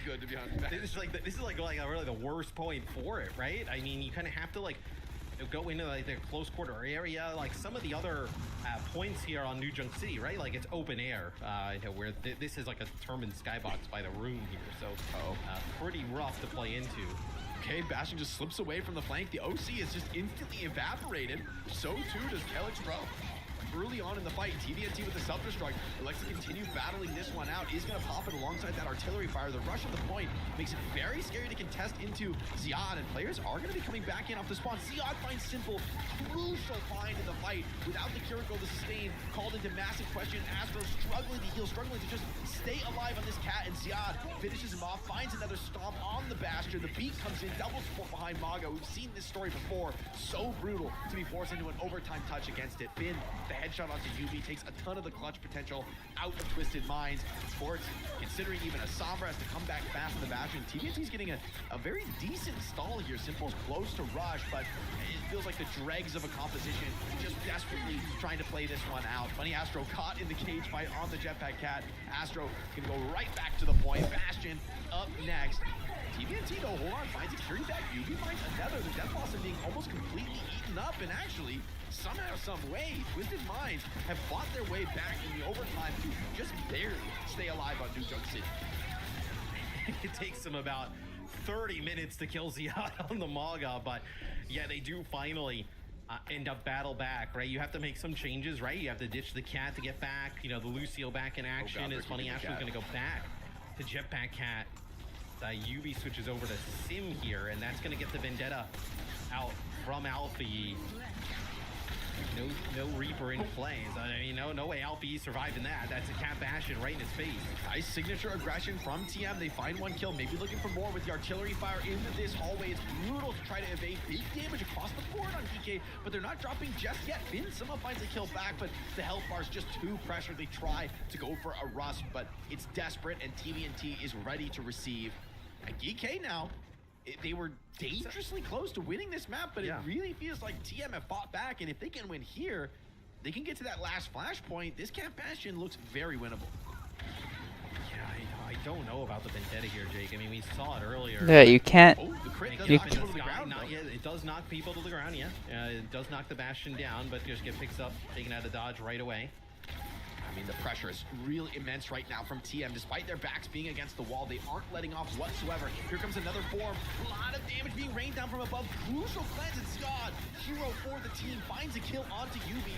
good, to be honest. This is like really the worst point for it, right? I mean, you kind of have to like go into like their close quarter area, like some of the other points here on New Junk City, right? Like it's open air, where this is like a determined skybox by the room here, so pretty rough to play into. Okay, Bastion just slips away from the flank. The OC is just instantly evaporated. So too does Kellex Pro. Early on in the fight, TVNT with the self-destruct elects to continue battling this one out. Is going to pop it alongside that artillery fire. The rush of the point makes it very scary to contest into Ziad, and players are going to be coming back in off the spawn. Ziad finds Simple, crucial find in the fight. Without the Kiriko, the sustain called into massive question. Astro struggling to heal, struggling to just stay alive on this Cat, and Ziad finishes him off, finds another stomp on the Bastion. The beat comes in, double support behind Maga. We've seen this story before. So brutal to be forced into an overtime touch against it. Finn, headshot onto Yubi, takes a ton of the clutch potential out of Twisted Minds. Sports, considering even a Sombra has to come back fast in the Bastion. TBNT's getting a very decent stall here. Simple's close to rush, but it feels like the dregs of a composition just desperately trying to play this one out. Funny Astro caught in the cage fight on the Jetpack Cat. Astro can go right back to the point. Bastion up next. TBNT though, hold on, finds a carry back. Yubi finds another. The Death Blossom being almost completely eaten up, and actually, somehow, some way, Twisted Minds have fought their way back in the overtime to just barely stay alive on New Junk City. It takes them about 30 minutes to kill Ziad on the Maga, but yeah, they do finally end up battle back, right? You have to make some changes, right? You have to ditch the cat to get back. You know, the Lucio back in action. As Funny Astro's going to go back to Jetpack Cat. Yubi switches over to Sim here, and that's going to get the Vendetta out from Alfie. No Reaper in play. I mean, no way Alfie surviving that. That's a Cat Bastion right in his face. Nice signature aggression from TM. They find one kill, maybe looking for more with the artillery fire into this hallway. It's brutal to try to evade. Big damage across the board on DK, but they're not dropping just yet. Finn somehow finds a kill back, but the health bar's just too pressured. They try to go for a rust, but it's desperate, and TBNT is ready to receive. And DK now, they were dangerously close to winning this map, but it really feels like TM have fought back, and if they can win here, they can get to that last flashpoint. This Cat Bastion looks very winnable. Yeah, I don't know about the Vendetta here, Jake. I mean, we saw it earlier. Yeah, you can't. Oh, the crit does You knock people to the ground, though. Yeah, it does knock people to the ground, yeah. It does knock the Bastion down, but just get picked up, taken out of dodge right away. I mean, the pressure is really immense right now from TM. Despite their backs being against the wall, they aren't letting off whatsoever. Here comes another form. A lot of damage being rained down from above. Crucial cleanse, and Scott, hero for the team, finds a kill onto Yubi.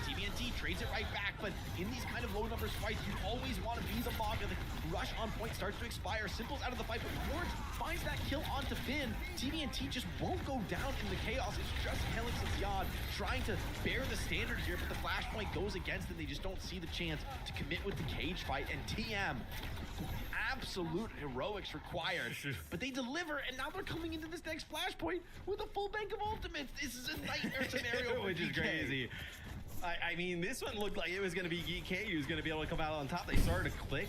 TBNT trades it right back, but in these kind of low numbers fights, you always want to be the Maga. The rush on point starts to expire. Simple's out of the fight, but Ward finds that kill onto Finn. TBNT just won't go down in the chaos. It's just Helix and Ziad trying to bear the standard here, but the flashpoint goes against them. They just don't see the chance to commit with the cage fight, and TM, absolute heroics required, but they deliver, and now they're coming into this next flashpoint with a full bank of ultimates. This is a nightmare scenario, which is crazy. I mean, this one looked like it was going to be GK who was going to be able to come out on top. They started to click,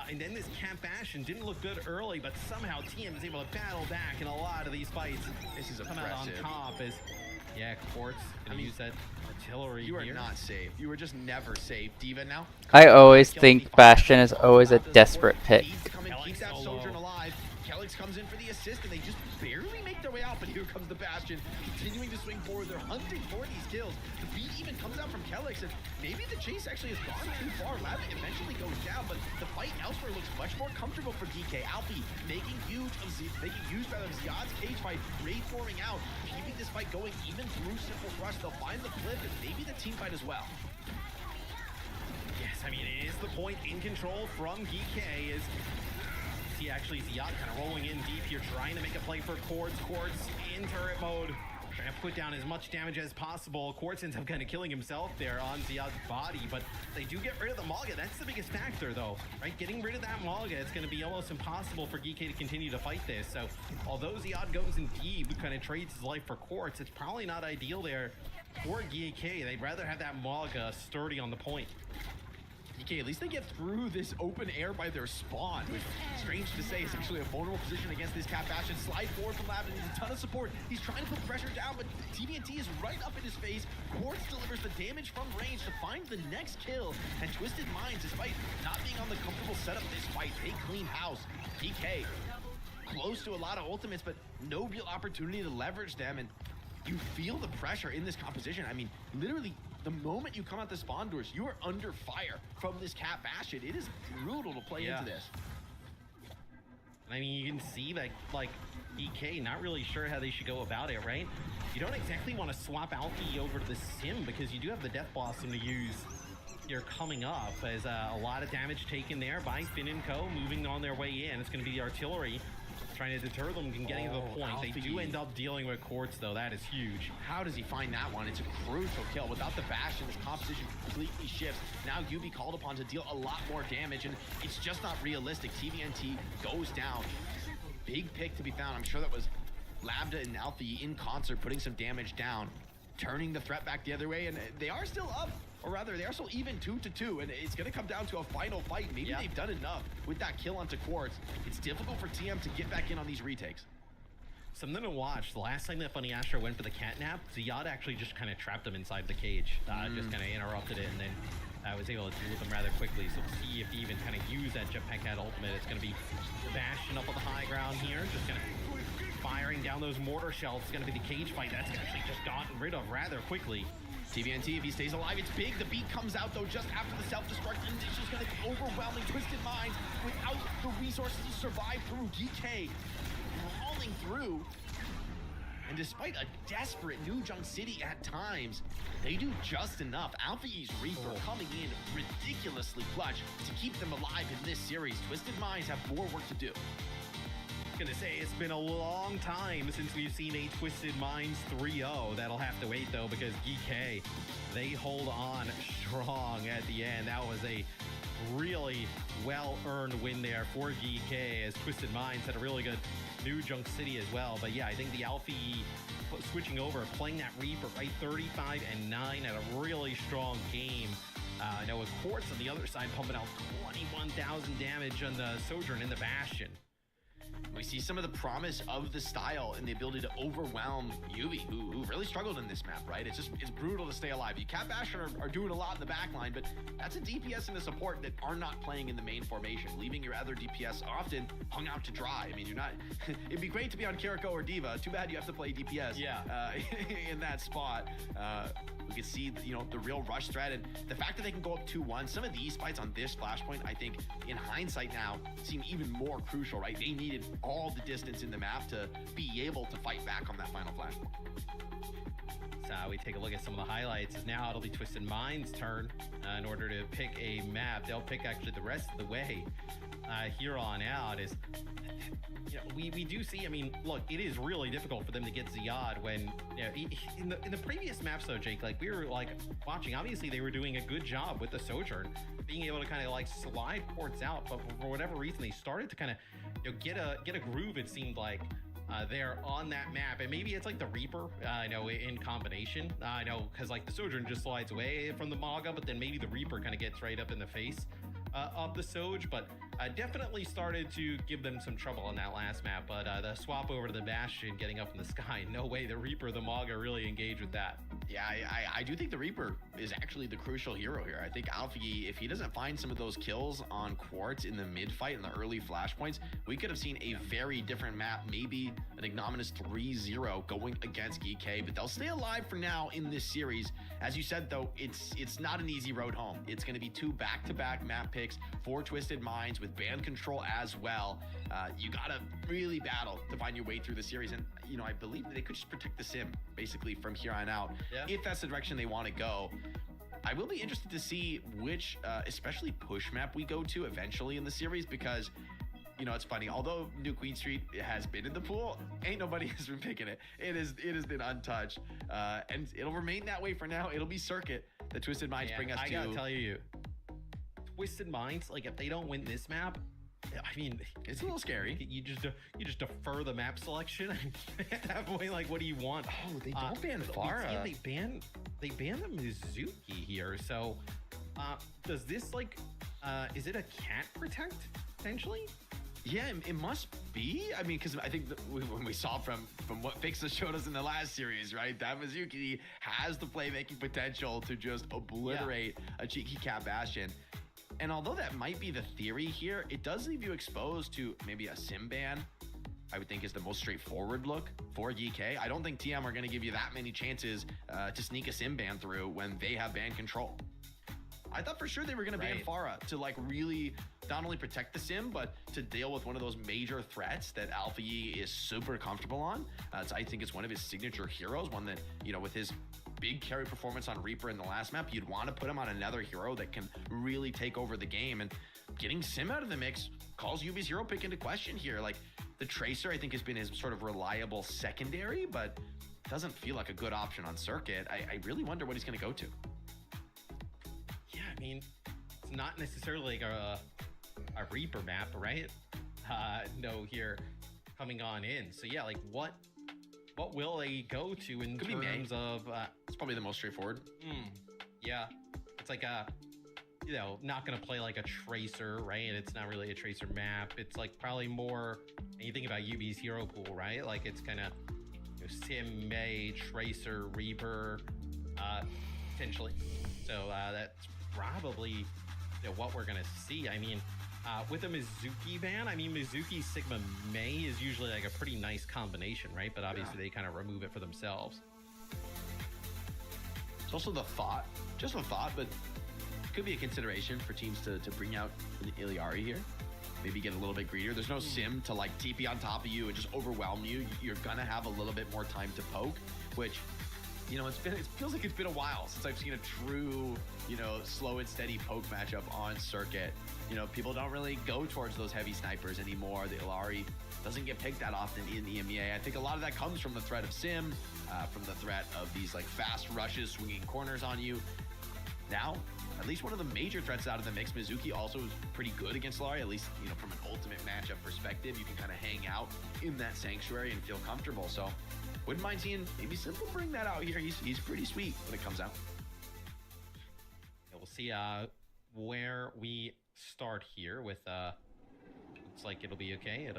and then this Cat Bastion didn't look good early, but somehow TM is able to battle back in a lot of these fights. This is come out on impressive. Top as, yeah, Quartz gonna use that artillery. You are here. not safe. You are just never safe. Diva now. I always think Bastion is always a desperate pick. Keep that Sojourn alive. Kelix comes in for the assist, and they just barely make their way out, but here comes the Bastion, continuing to swing forward. They're hunting for these kills. The beat even comes out from Kelix, and maybe the chase actually has gone too far. Lab eventually goes down, but the fight elsewhere looks much more comfortable for DK. Alfie making use of Ziad's cage fight, Raid forming out, keeping this fight going even through Simple's rush. They'll find the flip, and maybe the team fight as well. Yes, I mean, it is the point in control from GK. Is see actually Ziad kind of rolling in deep here, trying to make a play for Quartz. Quartz in turret mode, trying to put down as much damage as possible. Quartz ends up kind of killing himself there on Ziad's body, but they do get rid of the Maga. That's the biggest factor, though, right? Getting rid of that Maga, it's going to be almost impossible for GK to continue to fight this. So, although Ziad goes in deep, kind of trades his life for Quartz, it's probably not ideal there for GK. They'd rather have that Maga sturdy on the point. DK, at least they get through this open air by their spawn, which, strange to say, is actually a vulnerable position against this Cat Bastion. Slide forward from Lab, and needs a ton of support. He's trying to put pressure down, but TBNT is right up in his face. Quartz delivers the damage from range to find the next kill, and Twisted Minds, despite not being on the comfortable setup of this fight, they clean house. DK, close to a lot of ultimates, but no real opportunity to leverage them, and you feel the pressure in this composition. I mean, literally, the moment you come out the spawn doors, you are under fire from this Cat Bastion. It is brutal to play into this. I mean, you can see that, like, EK not really sure how they should go about it, right? You don't exactly want to swap Alfie over to the Sim because you do have the Death Blossom to use here coming up. As a lot of damage taken there by Finn and Co. moving on their way in. It's going to be the artillery trying to deter them from getting to the point. Alfie. They do end up dealing with Quartz, though. That is huge. How does he find that one? It's a crucial kill. Without the Bastion, this composition completely shifts. Now Yubi called upon to deal a lot more damage, and it's just not realistic. TBNT goes down. Big pick to be found. I'm sure that was Lambda and Alfie in concert putting some damage down, turning the threat back the other way, and they are still up or rather, they are still even 2-2, and it's going to come down to a final fight. Maybe they've done enough with that kill onto Quartz. It's difficult for TM to get back in on these retakes. Something to watch. The last time that Funny Astro went for the catnap, Ziyad actually just kind of trapped him inside the cage. Just kind of interrupted it, and then was able to deal with him rather quickly. So we'll see if he even kind of use that Jetpack Cat ultimate. It's going to be Bastion up on the high ground here. Just going to firing down those mortar shells. It's going to be the cage fight. That's actually just gotten rid of rather quickly. TVNT, if he stays alive, it's big. The beat comes out, though, just after the self-destruct, and it's just going to be overwhelming. Twisted Minds without the resources to survive through DK. Crawling through. And despite a desperate New Junk City at times, they do just enough. Alpha E's Reaper coming in ridiculously clutch to keep them alive in this series. Twisted Minds have more work to do. Gonna say it's been a long time since we've seen a Twisted Minds 3-0. That'll have to wait though, because GK, they hold on strong at the end. That was a really well-earned win there for GK, as Twisted Minds had a really good New Junk City as well. But yeah, I think the Alpha switching over, playing that Reaper, right? 35-9 at a really strong game. I know with Quartz on the other side pumping out 21,000 damage on the Sojourn in the Bastion. We see some of the promise of the style and the ability to overwhelm Yubi, who really struggled in this map, right? It's brutal to stay alive. You Cat Bastion are doing a lot in the back line, but that's a DPS and a support that are not playing in the main formation, leaving your other DPS often hung out to dry. I mean, you're not... It'd be great to be on Kiriko or Diva. Too bad you have to play DPS in that spot. We can see, the real rush threat, and the fact that they can go up 2-1. Some of these fights on this Flashpoint, I think, in hindsight now, seem even more crucial, right? They needed all the distance in the map to be able to fight back on that final Flashpoint. So we take a look at some of the highlights. As now it'll be Twisted Minds' turn in order to pick a map. They'll pick actually the rest of the way here on out. Is we do see, I mean, look, it is really difficult for them to get Ziyad when, in the previous maps though, Jake, like we were like watching, obviously they were doing a good job with the Sojourn, being able to kind of like slide Quartz out, but for whatever reason they started to kind of get a groove, it seemed like, there on that map. And maybe it's like the Reaper, in combination, because like the Sojourn just slides away from the Maga, but then maybe the Reaper kind of gets right up in the face of the Soj, but definitely started to give them some trouble on that last map. But the swap over to the Bastion, getting up in the sky, no way the Reaper, the Maga really engaged with that. Yeah, I do think the Reaper is actually the crucial hero here. I think Alfie, if he doesn't find some of those kills on Quartz in the mid-fight, in the early flashpoints, we could have seen a very different map, maybe an ignominious 3-0 going against GK, but they'll stay alive for now in this series. As you said, though, it's not an easy road home. It's going to be 2 back-to-back map picks for Twisted Minds with band control as well. You got to really battle to find your way through the series, and I believe they could just protect the sim basically from here on out, if that's the direction they want to go. I will be interested to see which especially push map we go to eventually in the series, because it's funny, although New Queen Street has been in the pool, ain't nobody has been picking it. It has been untouched, and it'll remain that way for now. It'll be Circuit that Twisted Minds bring us to. I gotta tell you, Twisted Minds, like if they don't win this map, I mean, it's a little scary. You just defer the map selection. At that point, like, what do you want? Oh, they don't ban Pharah. They ban the Mizuki here. So, does this is it a cat protect potentially? Yeah, it must be. I mean, because I think when we saw from what Fixa showed us in the last series, right, that Mizuki has the playmaking potential to just obliterate a cheeky Cat Bastion. And although that might be the theory here, it does leave you exposed to maybe a sim ban. I would think is the most straightforward look for GK. I don't think TM are going to give you that many chances to sneak a sim ban through when they have ban control. I thought for sure they were going to ban Pharah to really not only protect the sim, but to deal with one of those major threats that Alpha Yi is super comfortable on. So I think it's one of his signature heroes, one that, with his big carry performance on Reaper in the last map, you'd want to put him on another hero that can really take over the game. And getting Sim out of the mix calls Yubi's hero pick into question here. Like, the Tracer, I think, has been his sort of reliable secondary, but doesn't feel like a good option on Circuit. I really wonder what he's going to go to. Yeah, I mean, it's not necessarily like a Reaper map, right? No, here coming on in. So yeah, like what will they go to in terms of? It's probably the most straightforward. Yeah, it's like a, you know, not going to play like a tracer, right? And it's not really a tracer map. It's like probably more, and you think about UB's hero pool, right? Like it's kind of, you know, Sim, Mei, Tracer, Reaper, potentially. So that's probably, you know, what we're going to see. I mean, with a Mizuki ban, I mean, Mizuki Sigma Mei is usually like a pretty nice combination, right? But obviously they kind of remove it for themselves. It's also the thought, just a thought, but could be a consideration for teams to bring out an Iliari here. Maybe get a little bit greedier. There's no Sim to like TP on top of you and just overwhelm you. You're gonna have a little bit more time to poke, which, you know, it feels like it's been a while since I've seen a true, you know, slow and steady poke matchup on circuit. You know, people don't really go towards those heavy snipers anymore. The Iliari doesn't get picked that often in the EMEA. I think a lot of that comes from the threat of Sim, from the threat of these like fast rushes, swinging corners on you. Now, at least one of the major threats out of the mix, Mizuki also is pretty good against Iliari, at least, you know, from an ultimate matchup perspective. You can kind of hang out in that sanctuary and feel comfortable. So wouldn't mind seeing maybe Simple bring that out here. He's pretty sweet when it comes out. Yeah, we'll see where we start here with looks like it'll be okay at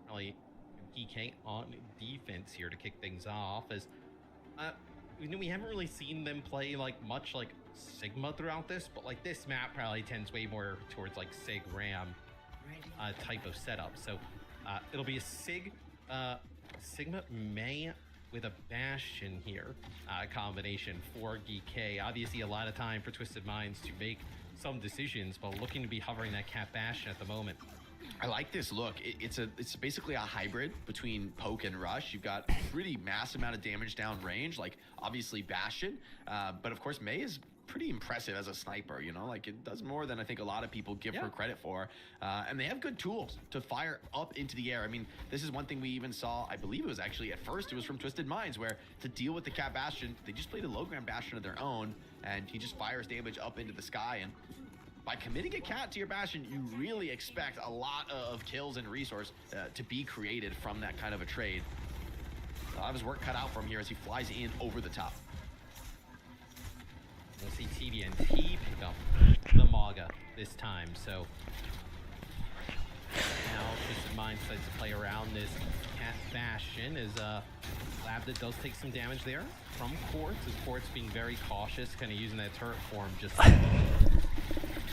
probably DK on defense here to kick things off, as you know, we haven't really seen them play like much like Sigma throughout this, but like this map probably tends way more towards like Sig Ram type of setup. So it'll be a Sigma Mei with a Bastion here combination for GK. Obviously a lot of time for Twisted Minds to make some decisions, but looking to be hovering that Cat Bastion at the moment. I like this look. It's basically a hybrid between poke and rush. You've got a pretty massive amount of damage down range, like obviously Bastion, but of course Mei is pretty impressive as a sniper, you know, like it does more than I think a lot of people give her credit for. And they have good tools to fire up into the air. I mean, this is one thing we even saw, I believe it was actually at first, it was from Twisted Minds, where to deal with the Cat Bastion, they just played a low ground Bastion of their own, and he just fires damage up into the sky. And by committing a cat to your Bastion, you really expect a lot of kills and resource to be created from that kind of a trade. A lot of his work cut out from here as he flies in over the top. We'll see TBNT pick up the Maga this time. So now Twisted Mind decides to play around this Cat Bastion as Lab that does take some damage there from Quartz, as Quartz being very cautious, kind of using that turret form just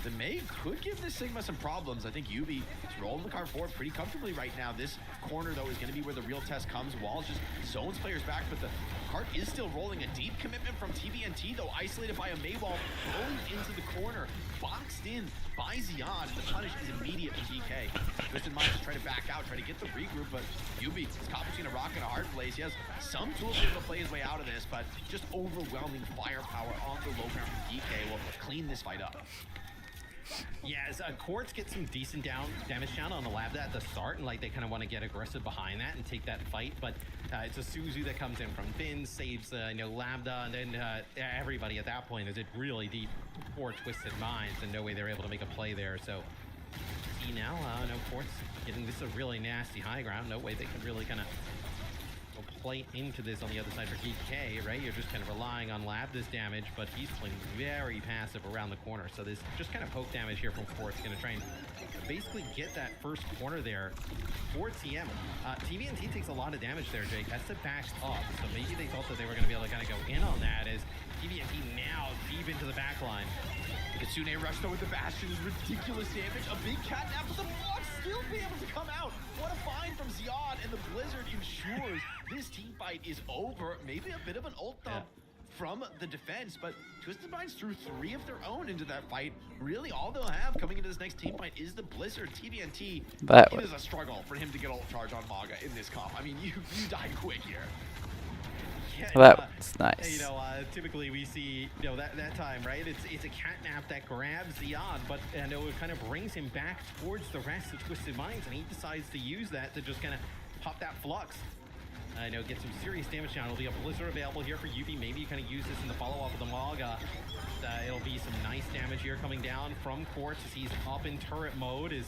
The Mei could give this Sigma some problems. I think Yubi is rolling the car forward pretty comfortably right now. This corner, though, is going to be where the real test comes. Walls just zones players back, but the cart is still rolling. A deep commitment from TBNT, though, isolated by a Mei wall, rolling into the corner, boxed in by Zion. The punish is immediate for DK. Twisted Minds just try to back out, try to get the regroup, but Yubi is caught between a rock and a hard place. He has some tools to be able to play his way out of this, but just overwhelming firepower on the low ground from DK will clean this fight up. Yes, Quartz gets some decent damage down on the Lab at the start, and like they kind of want to get aggressive behind that and take that fight, but it's a Suzu that comes in from Finn, saves you know, Lambda, and then everybody at that point is it really deep for Twisted Minds, and no way they're able to make a play there. So see now, no, Quartz getting this a really nasty high ground. No way they can really kind of play into this on the other side for GK, right? You're just kind of relying on Labda's damage, but he's playing very passive around the corner. So this just kind of poke damage here from Quartz, going to try and basically get that first corner there for TM. TBNT takes a lot of damage there, Jake. Has to back up, so maybe they thought that they were going to be able to kind of go in on that, as TBNT now deep into the back line. Kitsune rush though with the Bastion is ridiculous damage. A big catnap, but the block still be able to come out. What a find from Zion, and the Blizzard ensures this team fight is over. Maybe a bit of an ult dump from the defense, but Twisted Minds threw 3 of their own into that fight. Really all they'll have coming into this next team fight is the Blizzard. TBNT, it is a struggle for him to get ult charge on Maga in this comp. I mean, you die quick here. Yeah, that's nice. You know, typically we see, you know, that time, right? It's a catnap that grabs Zion, but it kind of brings him back towards the rest of Twisted Minds, and he decides to use that to just kind of pop that flux. I know, get some serious damage down. It'll be a Blizzard available here for UB. Maybe you kind of use this in the follow-up of the Mog. It'll be some nice damage here coming down from Quartz as he's up in turret mode. As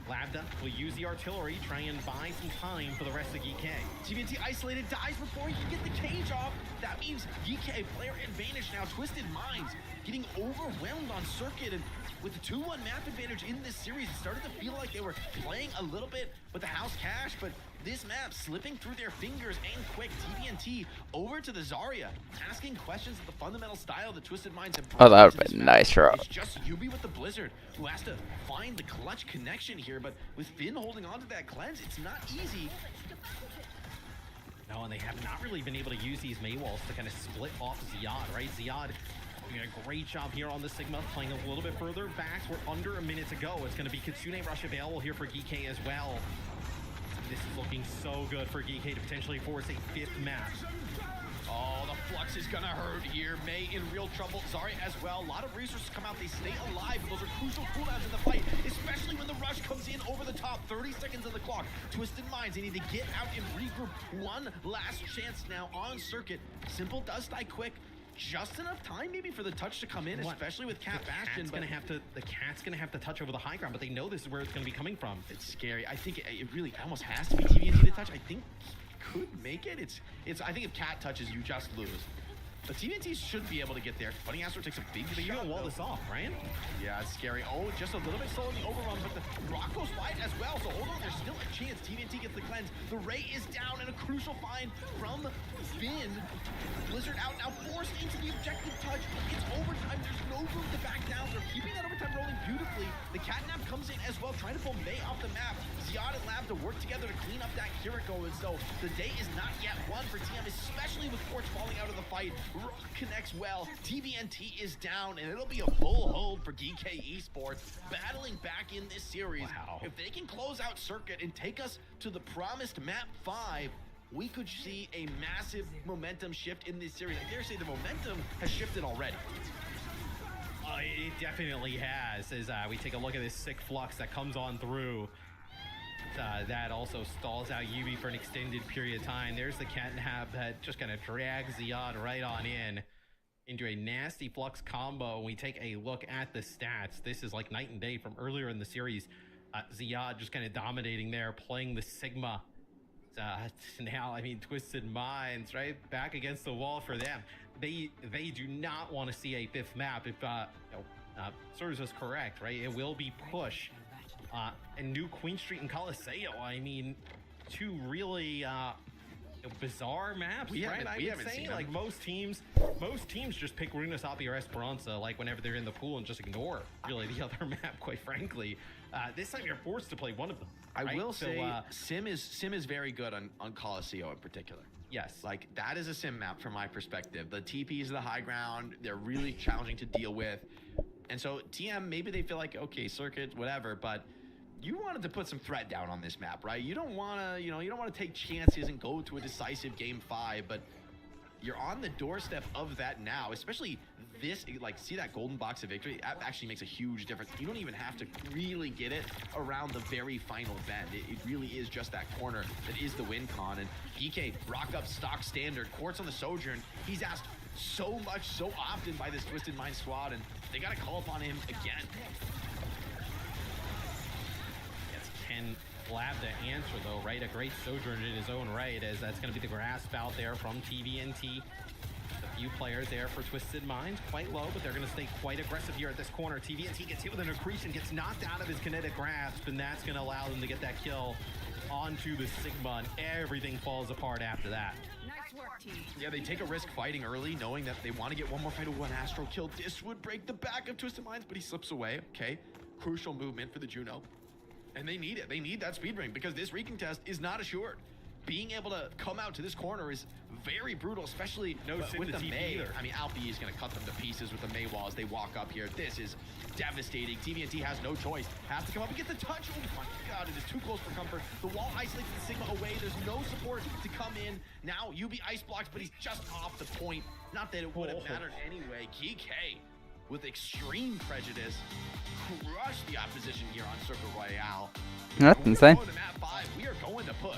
Labda will use the artillery, try and buy some time for the rest of GK. TVNT isolated, dies before he can get the cage off. That means GK player advantage now. Twisted Minds getting overwhelmed on circuit, and with the 2-1 map advantage in this series, it started to feel like they were playing a little bit with the house cash, but this map slipping through their fingers and quick. TVNT over to the Zarya, asking questions of the fundamental style the Twisted Minds have. Oh, that would have been nice, Rob. It's just Yubi with the Blizzard, who has to find the clutch connection here, but with Finn holding on to that cleanse, it's not easy. No, and they have not really been able to use these Maywalls to kind of split off Ziad, right? Ziad doing a great job here on the Sigma, playing a little bit further back. We're under a minute to go. It's going to be Kitsune Rush available here for GK as well. This is looking so good for GK to potentially force a 5th map. Oh, the flux is gonna hurt here. May in real trouble. Zarya as well. A lot of resources come out. They stay alive, but those are crucial cooldowns in the fight, especially when the rush comes in over the top. 30 seconds on the clock. Twisted Minds, they need to get out and regroup. One last chance now on circuit. Simple does die quick. Just enough time maybe for the touch to come in, especially with Cat Bastion. The Cat's gonna have to touch over the high ground, but they know this is where it's gonna be coming from. It's scary. I think it really almost has to be TVNT to touch. I think he could make it. I think if Cat touches, you just lose. But TVNT should be able to get there. Bunny Astro takes a big But you shot. don't wall this off, right? Yeah, it's scary. Oh, just a little bit slow in the overrun, but the rock goes wide as well. So hold on, there's still a chance. TVNT gets the cleanse. The Ray is down, and a crucial find from Finn. Blizzard out now, forced into the objective touch. It's overtime. There's no room to back down. They're keeping that overtime rolling beautifully. The Catnap comes in as well, trying to pull May off the map. Ziad and Lab to work together to clean up that Kiriko, and so the day is not yet won for TM, especially with Quartz falling out of the fight. Rock connects well. TVNT is down, and it'll be a full hold for GK Esports, battling back in this series. Wow. If they can close out circuit and take us to the promised map 5, we could see a massive momentum shift in this series. I dare say the momentum has shifted already. It definitely has, as we take a look at this sick flux that comes on through. That also stalls out Yubi for an extended period of time. There's the Catnap that just kind of drags Ziad right on into a nasty flux combo. We take a look at the stats. This is like night and day from earlier in the series. Ziad just kind of dominating there, playing the Sigma. Now, I mean, Twisted Minds, right? Back against the wall for them. They do not want to see a 5th map if serves us correct, right? It will be push. And New Queen Street and Colosseo. I mean, 2 really bizarre maps, right? I would say, like most teams just pick Runasapi or Esperanza, like whenever they're in the pool, and just ignore really the other map. Quite frankly, this time you're forced to play one of them. I will say, Sim is very good on Colosseo in particular. Yes, like that is a sim map from my perspective. The TPs of the high ground, they're really challenging to deal with, and so TM maybe they feel like okay, circuit, whatever, but you wanted to put some threat down on this map, right? You don't want to, you don't want to take chances and go to a decisive game 5, but you're on the doorstep of that now, especially this, like, see that golden box of victory? That actually makes a huge difference. You don't even have to really get it around the very final bend. It really is just that corner that is the win con, and GK rock up stock standard. Quartz on the Sojourn. He's asked so much, so often by this Twisted Mind squad, and they got to call upon him again. Can Lab to answer though, right? A great Sojourn in his own right, as that's going to be the grasp out there from TVNT. A few players there for Twisted Minds, quite low, but they're going to stay quite aggressive here at this corner. TVNT gets hit with an accretion, gets knocked out of his kinetic grasp, and that's going to allow them to get that kill onto the Sigma, and everything falls apart after that. Nice work, team. Yeah, they take a risk fighting early, knowing that they want to get one more fight of one Astro kill. This would break the back of Twisted Minds, but he slips away. Okay, crucial movement for the Juno. And they need it. They need that speed ring because this recontest is not assured. Being able to come out to this corner is very brutal, especially with the May. Either. I mean, Alfie is going to cut them to pieces with the May wall as they walk up here. This is devastating. TVNT has no choice. Has to come up and get the touch. Oh my God, it is too close for comfort. The wall isolates the Sigma away. There's no support to come in. Now, UB ice blocks, but he's just off the point. Not that it would have mattered anyway. GK, with extreme prejudice, crush the opposition here on Circle Royale. That's insane. We are going to push.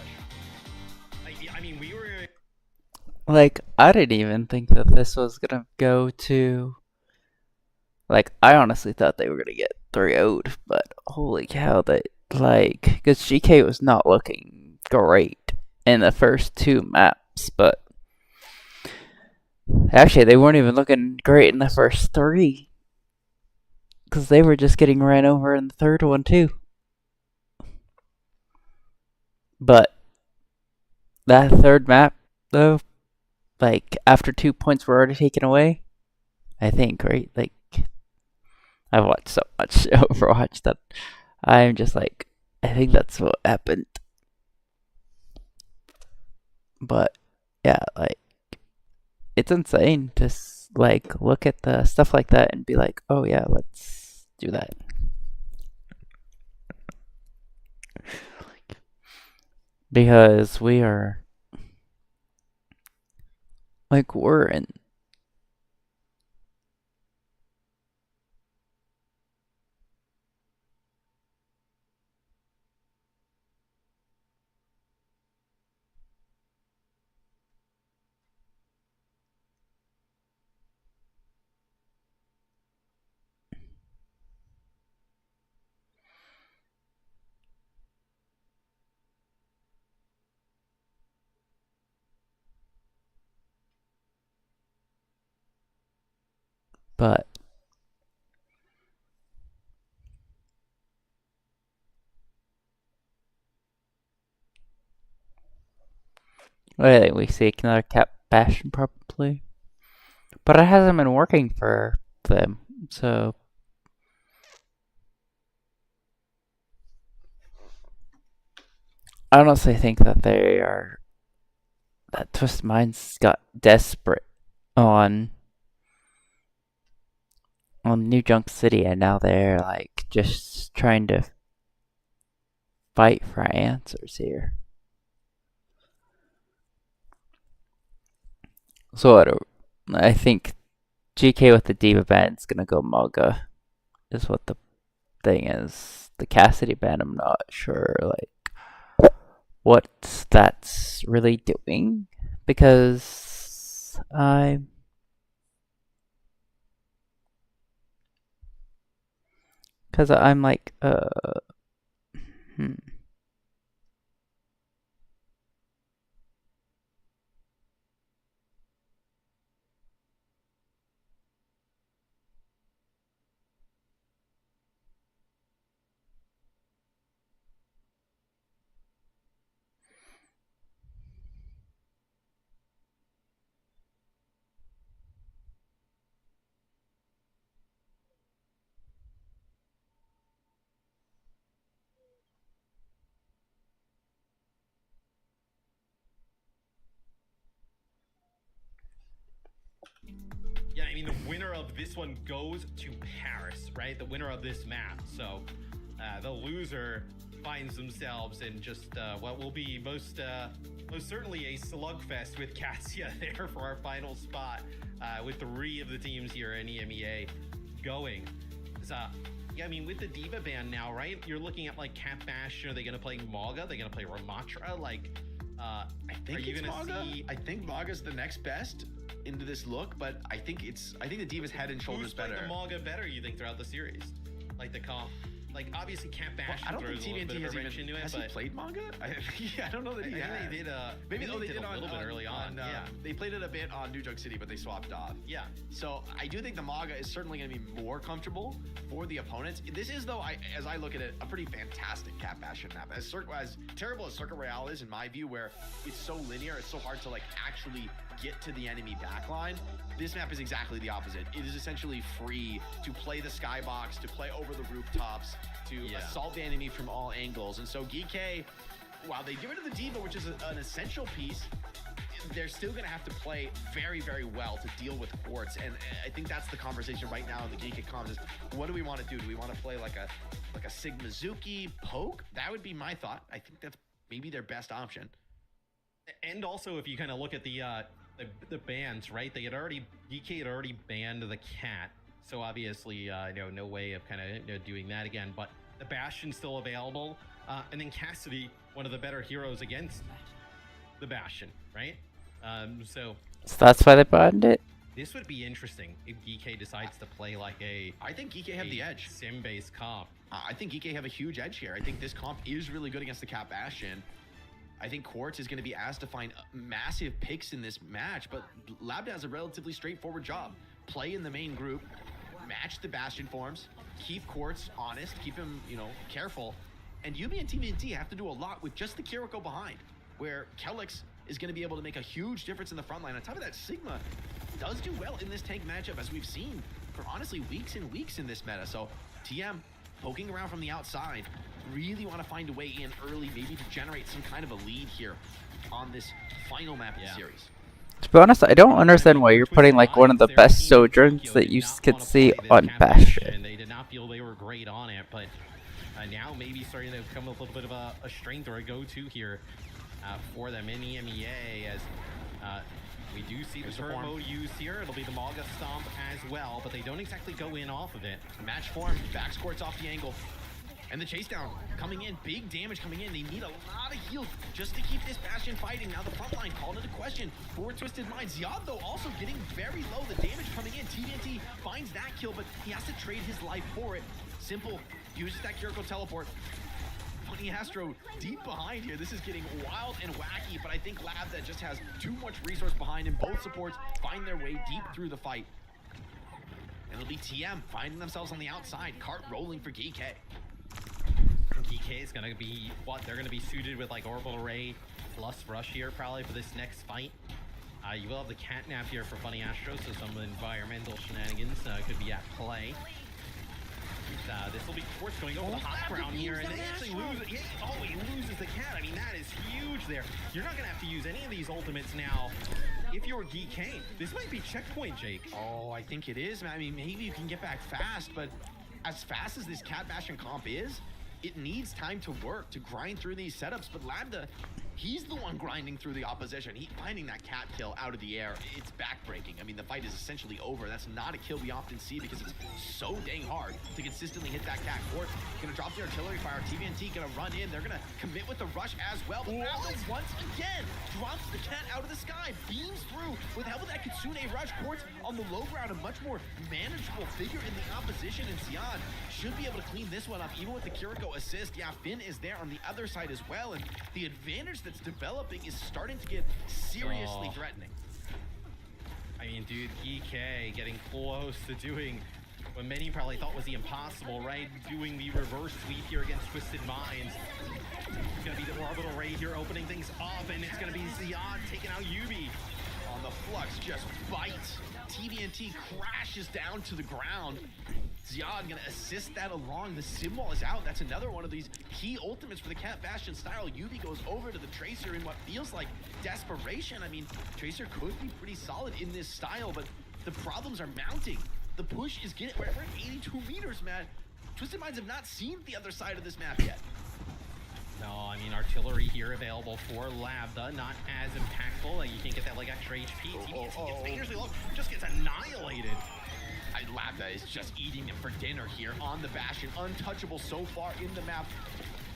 I mean, we were. Like, I didn't even think that this was gonna go to. Like, I honestly thought they were gonna get 3-0'd, but holy cow, like, because GK was not looking great in the first 2 maps, but actually, they weren't even looking great in the first 3. Because they were just getting ran over in the third one, too. But that third map, though, like, after 2 points were already taken away, I think, right? Like, I've watched so much Overwatch that I'm just like, I think that's what happened. But, yeah, like, it's insane to, like, look at the stuff like that and be like, oh, yeah, let's do that. Because we are, like, we're in. But I think we see another cap bastion probably. But it hasn't been working for them, so I honestly think that that Twist Minds got desperate on New Junk City, and now they're like just trying to fight for answers here. So I think GK with the Diva ban is gonna go Maga, is what the thing is. The Cassidy ban, I'm not sure like what that's really doing, because I'm like hmm. Yeah, I mean, the winner of this one goes to Paris, right? The winner of this map. So the loser finds themselves in just what will be most certainly a slugfest with Cassia there for our final spot, with 3 of the teams here in EMEA going. So, yeah, I mean, with the Diva ban now, right? You're looking at like Cat Bastion. Are they going to play Maga? Are they going to play Ramatra? Like, I think are you it's going to Maga. see? I think Maga's the next best into this look, but I think the Diva's head and shoulders Who's played better. the Maga better, you think, throughout the series? Like the comp? Like, obviously, Cat Bastion I don't think throws a little bit TNT of has a wrench even into it, has but he played Maga? I don't know that he I has. think they did. Maybe they did a little bit early on. Yeah, they played it a bit on New Junk City, but they swapped off. yeah. So I do think the Maga is certainly going to be more comfortable for the opponents. This is, though, as I look at it, a pretty fantastic Cat Bastion map. As terrible as Circuit Royale is, in my view, where it's so linear, it's so hard to like actually get to the enemy backline. This map is exactly the opposite. It is essentially free to play the skybox, to play over the rooftops, to assault the enemy from all angles. And so GK, while they get rid of the Diva, which is an essential piece, they're still going to have to play very, very well to deal with Quartz. And I think that's the conversation right now in the GK comms is, what do we want to do? Do we want to play like a Sigmazuki poke? That would be my thought. I think that's maybe their best option. And also, if you kind of look at the bans, right? DK had already banned the Cat, so obviously, no way of kind of doing that again. But the Bastion's still available, and then Cassidy, one of the better heroes against the Bastion, right? So that's why they banned it. this would be interesting if GK decides to play like a I think GK have the edge. sim-based comp. I think GK have a huge edge here. I think this comp is really good against the Cat Bastion. I think Quartz is going to be asked to find massive picks in this match, but Lambda has a relatively straightforward job. Play in the main group, match the Bastion forms, keep Quartz honest, keep him, you know, careful. And Yubi and TMNT have to do a lot with just the Kiriko behind, where Kelix is going to be able to make a huge difference in the front line. On top of that, Sigma does do well in this tank matchup, as we've seen for honestly weeks and weeks in this meta. So TM poking around from the outside, really want to find a way in early, maybe to generate some kind of a lead here on this final map of the series. To be honest, I don't understand why you're putting like one of the best Sojourns that you could see on Bastion. They did not feel they were great on it, but now maybe starting to become a little bit of a strength or a go-to here for them in EMEA, as we do see the turret mode used here. It'll be the Malga Stomp as well, but they don't exactly go in off of it. Match form, back Quartz off the angle. And the chase down coming in, big damage coming in. They need a lot of heal just to keep this Bastion fighting. Now the front line called into question for Twisted Minds. Ziad, though, also getting very low. The damage coming in. TNT finds that kill, but he has to trade his life for it. Simple uses that Kiriko teleport. Funny Astro deep behind here. This is getting wild and wacky, but I think Labda just has too much resource behind him. Both supports find their way deep through the fight. And it'll be TM finding themselves on the outside. Cart rolling for GK. GK is gonna be what? They're gonna be suited with like Orbital Ray plus Rush here probably for this next fight. You will have the Catnap here for Funny Astro, so some environmental shenanigans could be at play. This will be Quartz going over the high ground here, and they actually lose it. Yeah, oh, he loses the cat. I mean, that is huge there. You're not gonna have to use any of these ultimates now. If you're GK, this might be checkpoint, Jake. Oh, I think it is, man. I mean, maybe you can get back fast, but as fast as this Cat Bastion comp is, it needs time to work, to grind through these setups. But Lambda, he's the one grinding through the opposition. He's finding that cat kill out of the air. It's backbreaking. I mean, the fight is essentially over. That's not a kill we often see because it's so dang hard to consistently hit that cat. Quartz gonna drop the artillery fire. TVNT gonna run in. They're gonna commit with the rush as well. But Lambda once again drops the cat out of the sky, beams through with help of that Kitsune rush. Quartz on the low ground, a much more manageable figure in the opposition, and Sion should be able to clean this one up, even with the Kiriko assist. Yeah, Finn is there on the other side as well, and the advantage that's developing is starting to get seriously threatening. I mean, dude, EK getting close to doing what many probably thought was the impossible, right? Doing the reverse sweep here against Twisted Minds. It's gonna be the Orbital Ray here opening things up, and it's gonna be Ziad taking out Yubi. On the flux, just bites. TVNT crashes down to the ground. Ziad gonna assist that along. The symbol is out. That's another one of these key ultimates for the Cat Bastion style. Yubi goes over to the Tracer in what feels like desperation. I mean, Tracer could be pretty solid in this style, but the problems are mounting. The push is getting, we're at 82 meters, man. Twisted Minds have not seen the other side of this map yet. No, I mean, artillery here available for Lambda, not as impactful. Like, you can't get that like extra HP. TVNT gets dangerously low, just gets annihilated. Lambda is just eating them for dinner here on the Bastion. Untouchable so far in the map.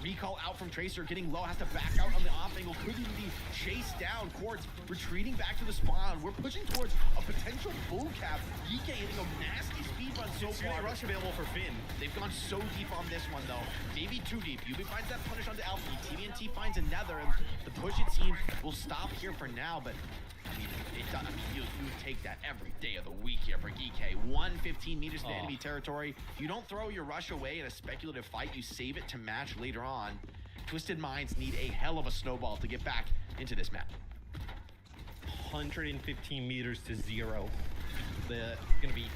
Recall out from Tracer, getting low, has to back out on the off angle. Could even be chased down. Quartz retreating back to the spawn. We're pushing towards a potential full cap. GK hitting a nasty speed run so far. Rush available for Finn. They've gone so deep on this one though. Maybe too deep. Yubi finds that punish onto Alpha. TVNT finds another, and the push, it seems, will stop here for now, but I mean, you take that every day of the week here for GK. 115 meters to enemy territory. You don't throw your rush away in a speculative fight. You save it to match later on. Twisted Minds need a hell of a snowball to get back into this map. 115 meters to 0. It's going to be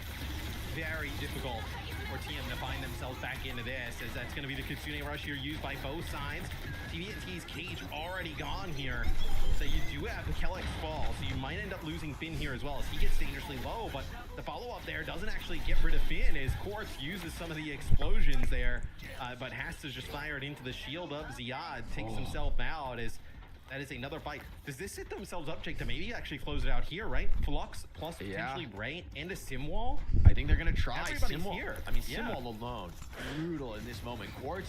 very difficult for TM to find themselves back into this, as that's going to be the Kitsune rush here used by both sides. TVNT's cage already gone here, so you do have the Kelix fall, so you might end up losing Finn here as well, as he gets dangerously low, but the follow-up there doesn't actually get rid of Finn, as Quartz uses some of the explosions there, but has to just fire it into the shield of Ziad, takes himself out, as That is another fight. Does this set themselves up, Jake, to maybe actually close it out here, right? Flux plus potentially Ray and a sim wall. I think they're going to try Everybody's Simwall. here. I mean, Yeah. Simwall alone, brutal in this moment. Quartz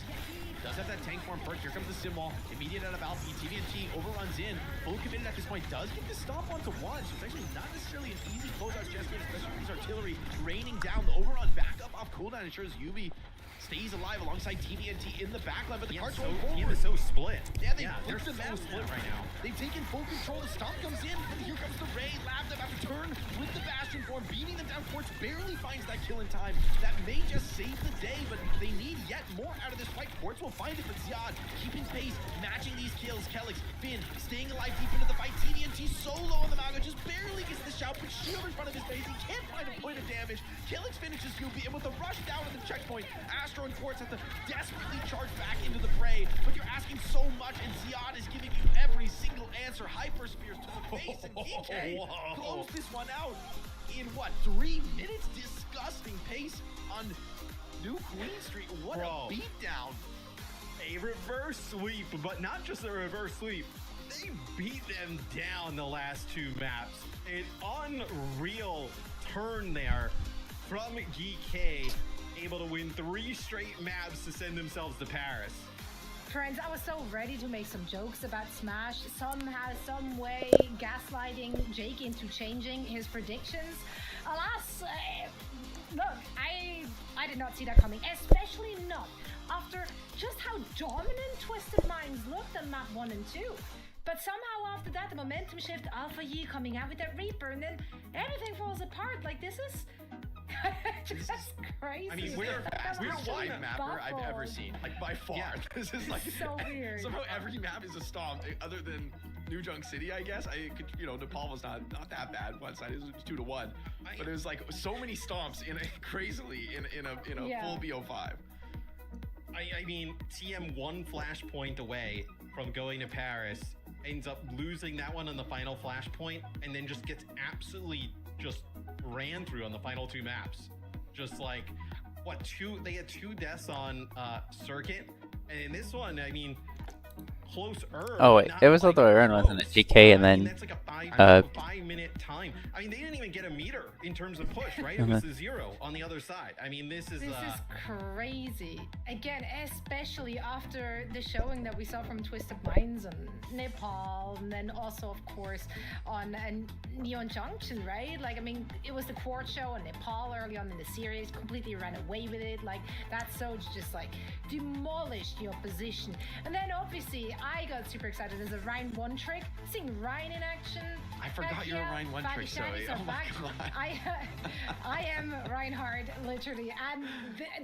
does have that tank form perk. Here comes the Simwall. Immediate out of Alfie. TVNT overruns in. Fully committed at this point. Does get the stomp onto one. So it's actually not necessarily an easy closeout chest here, especially with these artillery raining down. The overrun back up off cooldown ensures Yubi stays alive alongside TVNT in the backline, but the cart's going Team forward. is so split. Yeah, they're they're the so map split right now. They've taken full control. The stomp comes in, and here comes the Ray. Lab them after turn with the Bastion form, beating them down. Quartz barely finds that kill in time. That may just save the day, but they need yet more out of this fight. Quartz will find it, but Ziad keeping pace, matching these kills. Kelix, Finn, staying alive deep into the fight. TDNT solo on the Maga, just barely gets the shout, but shield in front of his face. He can't find a point of damage. Kelix finishes Yubi, and with a rush down at the checkpoint, Astro and Quartz have to desperately charge back into the fray, but you're asking so much, and Ziad is giving you every single answer. Hyper Spears to the face, and DK close this one out in what, 3 minutes? Disgusting pace on New Queen Street. What Bro. a beatdown. A reverse sweep, but not just a reverse sweep. They beat them down the last 2 maps. An unreal turn there from GK, able to win 3 straight maps to send themselves to Paris. Friends, I was so ready to make some jokes about Smash, somehow, some way, gaslighting Jake into changing his predictions. Alas, look, I did not see that coming, especially not after just how dominant Twisted Minds looked on map 1 and 2. But somehow after that, the momentum shift, Alpha Yi coming out with that Reaper, and then everything falls apart. Like, this is just crazy. I mean, we're the wide mapper I've ever seen, like by far. Yeah. This is like so weird. Somehow every map is a stomp, other than New Junk City, I guess. I could, Nepal was not that bad. One side it was 2-1, but it was like so many stomps crazily in a full BO5. I mean, TM 1 flashpoint away from going to Paris, ends up losing that one on the final flashpoint, and then just gets absolutely just ran through on the final 2 maps. Just like, what, they had 2 deaths on circuit, and in this one, I mean, closer. Oh wait, it was all the way around, wasn't it? GK and then that's like a 5-minute time. I mean, they didn't even get a meter in terms of push, right? It was a 0 on the other side. I mean, this is crazy. Again, especially after the showing that we saw from Twisted Minds on Nepal, and then also, of course, on Neon Junction, right? Like, I mean, it was the Quartz show on Nepal early on in the series, completely ran away with it. Like, that Soch just like demolished the opposition. And then obviously, I got super excited. There's a Rhine 1 trick. Seeing Rhine in action. I forgot you're a Rhine 1 trick, Zoe. Oh my god. I am Reinhard, literally, and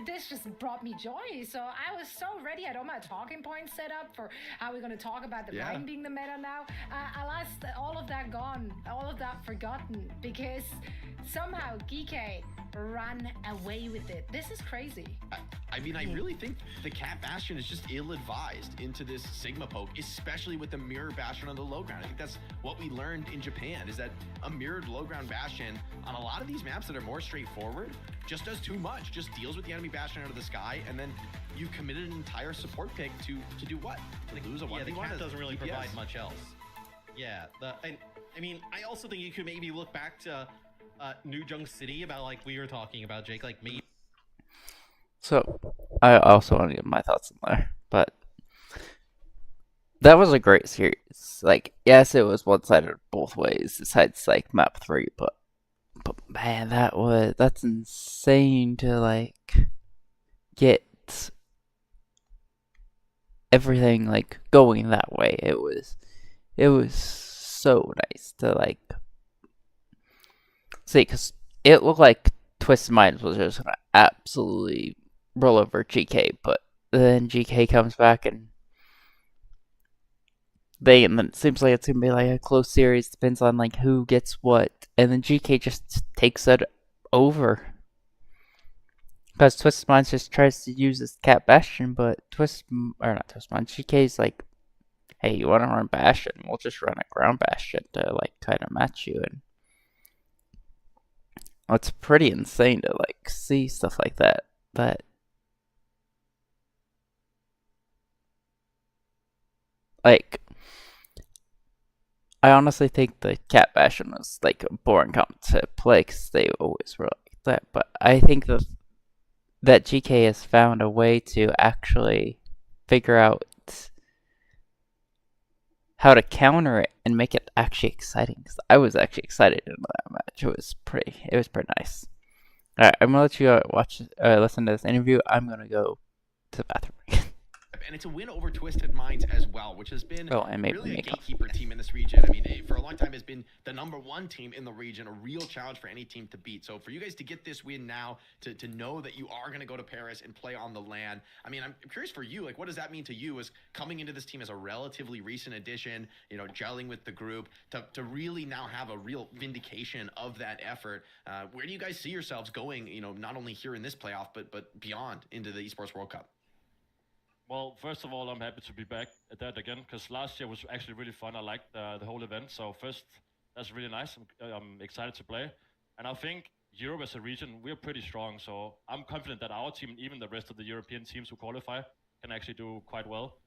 this just brought me joy. So I was so ready. I had all my talking points set up for how we're going to talk about the Rhine being the meta now. Alas, all of that gone, all of that forgotten, because somehow Geeke ran away with it. This is crazy. I mean, I really think the Cat Bastion is just ill-advised into this Sigma poke, especially with the mirror Bastion on the low ground. I think that's what we learned in Japan, is that a mirrored low ground Bastion on a lot of these maps that are more straightforward just does too much, just deals with the enemy Bastion out of the sky, and then you committed an entire support pick to do what? To lose a 1v1? Yeah, the Cat doesn't really DPS. provide much else. Yeah, I mean, I also think you could maybe look back to New Junk City, about like we were talking about, Jake, like maybe. So, I also want to give my thoughts on there, but that was a great series. Like, yes, it was one-sided both ways, besides, like, map 3, but man, that's insane to, like, get everything, like, going that way. It was so nice to, like, see, because it looked like Twisted Minds was just gonna absolutely roll over GK, but then GK comes back and then it seems like it's gonna be like a close series, depends on like who gets what, and then GK just takes it over. Because Twisted Minds just tries to use this Cat Bastion, but not Twisted Minds, GK's like, hey, you wanna run Bastion? We'll just run a ground Bastion to like kind of match you, and it's pretty insane to like see stuff like that. But like, I honestly think the Cat Bastion was like a boring comp to play because they always were like that. But I think that GK has found a way to actually figure out how to counter it and make it actually exciting. Because I was actually excited in that match. It was pretty nice. All right, I'm gonna let you listen to this interview. I'm gonna go to the bathroom. And it's a win over Twisted Minds as well, which has been and maybe really a make up. gatekeeper team in this region. I mean, for a long time has been the #1 team in the region, a real challenge for any team to beat. So for you guys to get this win now, to know that you are going to go to Paris and play on the LAN, I mean, I'm curious for you, like, what does that mean to you as coming into this team as a relatively recent addition, you know, gelling with the group, to really now have a real vindication of that effort? Where do you guys see yourselves going, you know, not only here in this playoff, but beyond into the Esports World Cup? Well, first of all, I'm happy to be back at that again, because last year was actually really fun. I liked the whole event. So first, that's really nice. I'm excited to play. And I think Europe as a region, we're pretty strong. So I'm confident that our team, and even the rest of the European teams who qualify, can actually do quite well.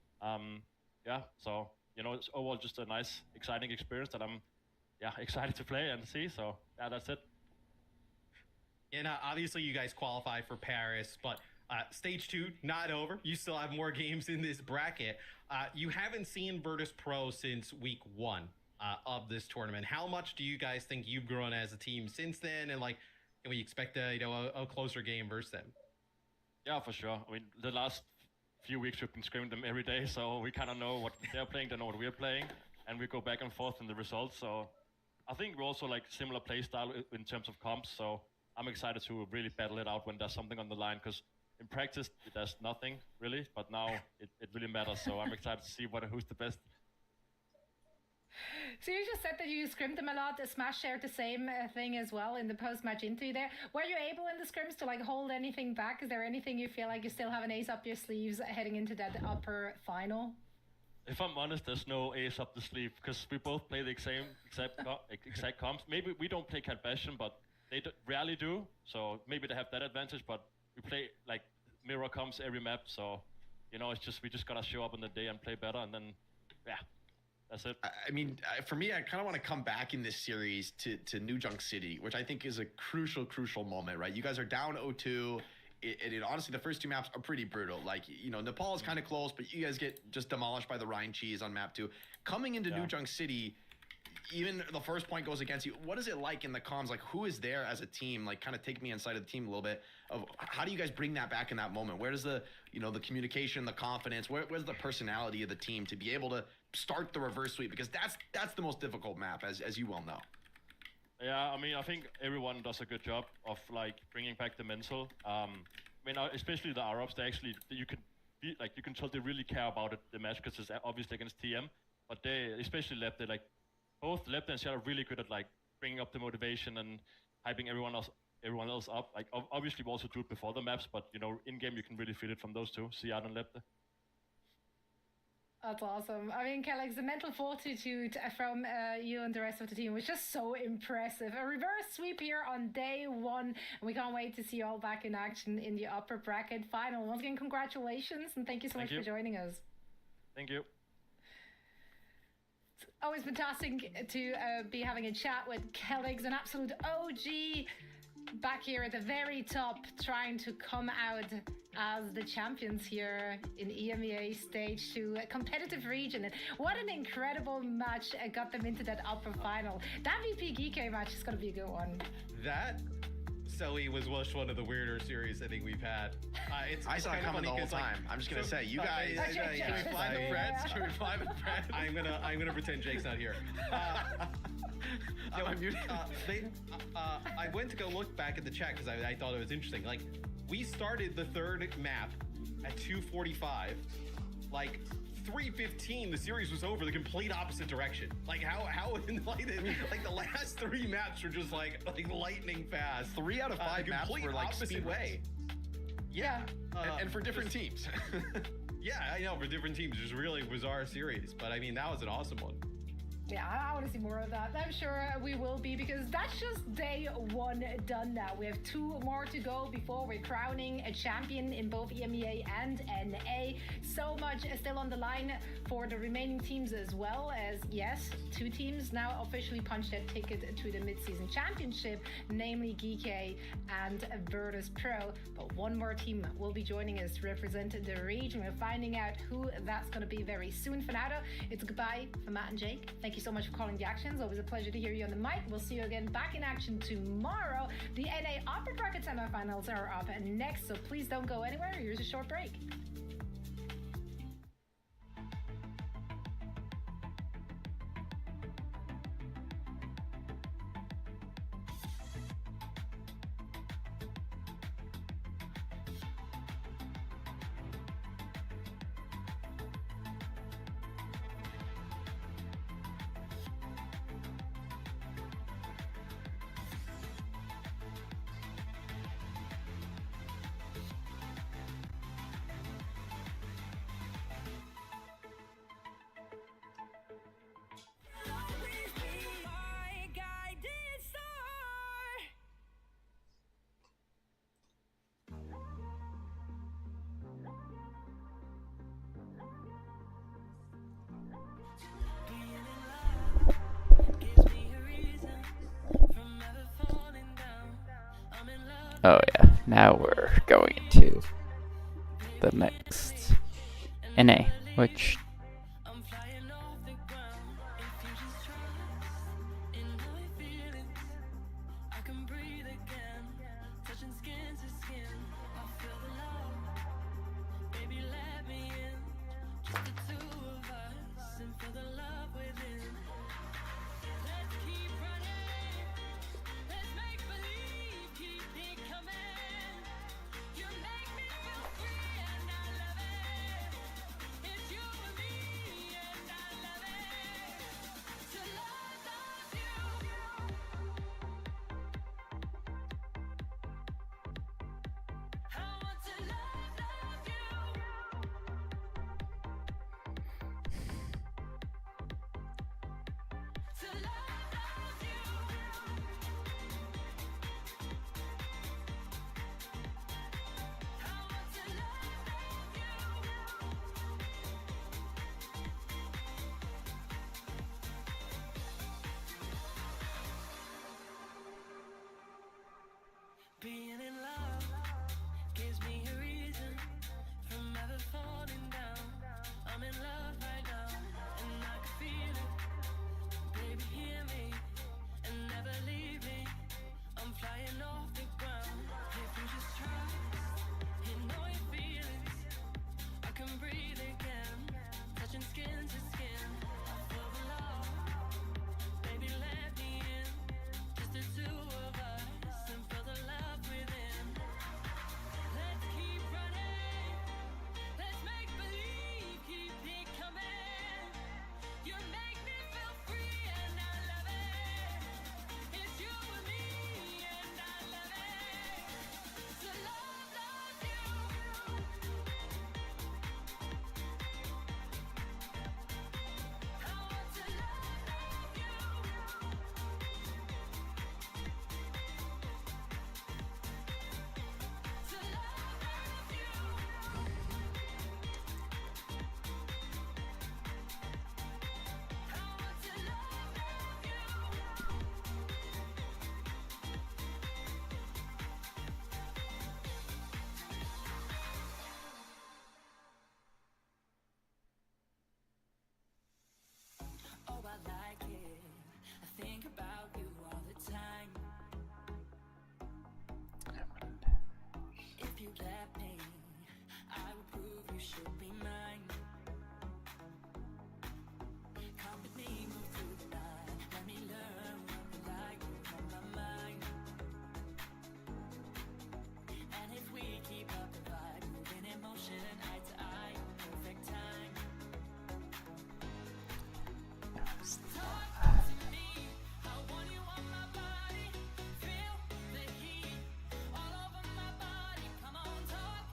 Yeah, so, you know, it's overall just a nice, exciting experience that I'm excited to play and see. So, yeah, that's it. And obviously you guys qualify for Paris, but stage 2, not over. You still have more games in this bracket. You haven't seen Virtus Pro since week 1 of this tournament. How much do you guys think you've grown as a team since then? And, like, can we expect a closer game versus them? Yeah, for sure. I mean, the last few weeks we've been scrimming them every day, so we kind of know what they're playing, they know what we're playing, and we go back and forth in the results. So I think we're also like similar play style in terms of comps. So I'm excited to really battle it out when there's something on the line, because in practice, there's nothing really, but now it really matters. So I'm excited to see who's the best. So you just said that you scrimmed them a lot. Smash shared the same thing as well in the post-match interview there. Were you able in the scrims to like hold anything back? Is there anything you feel like you still have an ace up your sleeves heading into that upper final? If I'm honest, there's no ace up the sleeve, because we both play the exact comps. Maybe we don't play Cat Bastion, but they rarely do. So maybe they have that advantage, but we play like mirror comps every map, so you know, we just gotta show up on the day and play better, and then that's it. I mean, for me, I kind of want to come back in this series to New Junk City, which I think is a crucial moment, right? You guys are down 0-2. Honestly, the first 2 maps are pretty brutal. Like, you know, Nepal is kind of close, but you guys get just demolished by the Rhine Cheese on map 2. Coming into New Junk City, even the first point goes against you. What is it like in the comms? Like, who is there as a team? Like, kind of take me inside of the team a little bit of how do you guys bring that back in that moment? Where does the communication, the confidence, where's the personality of the team to be able to start the reverse sweep? Because that's the most difficult map, as you well know. Yeah, I mean, I think everyone does a good job of like bringing back the mental. I mean, especially the Arabs, you can tell they really care about it, the match, because it's obviously against TM, but they, especially Lep, both Lep and Shad are really good at like bringing up the motivation and hyping everyone else up. Like obviously we also do it before the maps, but you know, in game you can really feel it from those two, Siad and Lep. That's awesome. I mean, Kellex, the mental fortitude from you and the rest of the team was just so impressive. A reverse sweep here on day 1, and we can't wait to see you all back in action in the upper bracket final. Once again, congratulations, and thank you so much for joining us. Thank you. It's always fantastic to be having a chat with Kellex, an absolute OG back here at the very top, trying to come out as the champions here in EMEA Stage 2, a competitive region. And what an incredible match got them into that upper final. That VP Geeky match is going to be a good one. That, Selly, was one of the weirder series I think we've had. I saw it coming the whole time. I'm just going to say, you guys... Should we fly the Preds? Should we fly the Preds? I'm gonna pretend Jake's not here. I went to go look back at the chat because I thought it was interesting. Like, we started the 3rd map at 2:45. Like, 3:15, the series was over the complete opposite direction. Like, how like the last 3 maps were just like lightning fast. 3 out of 5 maps were like opposite way. Yeah, and for different teams. Yeah, I know, for different teams. It was really bizarre series, but I mean, that was an awesome one. Yeah, I want to see more of that. I'm sure we will be, because that's just day one done now. We have 2 more to go before we're crowning a champion in both EMEA and NA. So much is still on the line for the remaining teams, as well as, yes, 2 teams now officially punched their ticket to the mid-season championship, namely GK and Virtus Pro. But 1 more team will be joining us to represent the region. We're finding out who that's going to be very soon. For now, though, it's goodbye for Matt and Jake. Thank you so much for calling the actions. Always a pleasure to hear you on the mic. We'll see you again back in action tomorrow. The NA upper bracket semifinals are up next, so please don't go anywhere. Here's a short break. Oh yeah, now we're going into the next NA, which being in love gives me a reason from ever falling down. I'm in love right now, and I can feel it. Baby, hear me and never leave me. I'm flying off the ground. If you just trust, you know your feelings. I can breathe again, touching skin to skin. I feel the love. Baby, let me in. Just the 2 of us, and feel the love within. Let's keep running. Let's make believe, keep it coming. You make me feel free, and I love it. It's you and me, and I love it. To love you. I want to love you. To love you. I want to love you. Oh, I like it. I think about you all the time. If you let me, I will prove you should be mine. Come with me, move through the night. Let me learn what you like from my mind. And if we keep up the vibe, moving in motion, eye to eye, perfect time. Talk to me, I want you on my body. Feel the heat all over my body. Come on, talk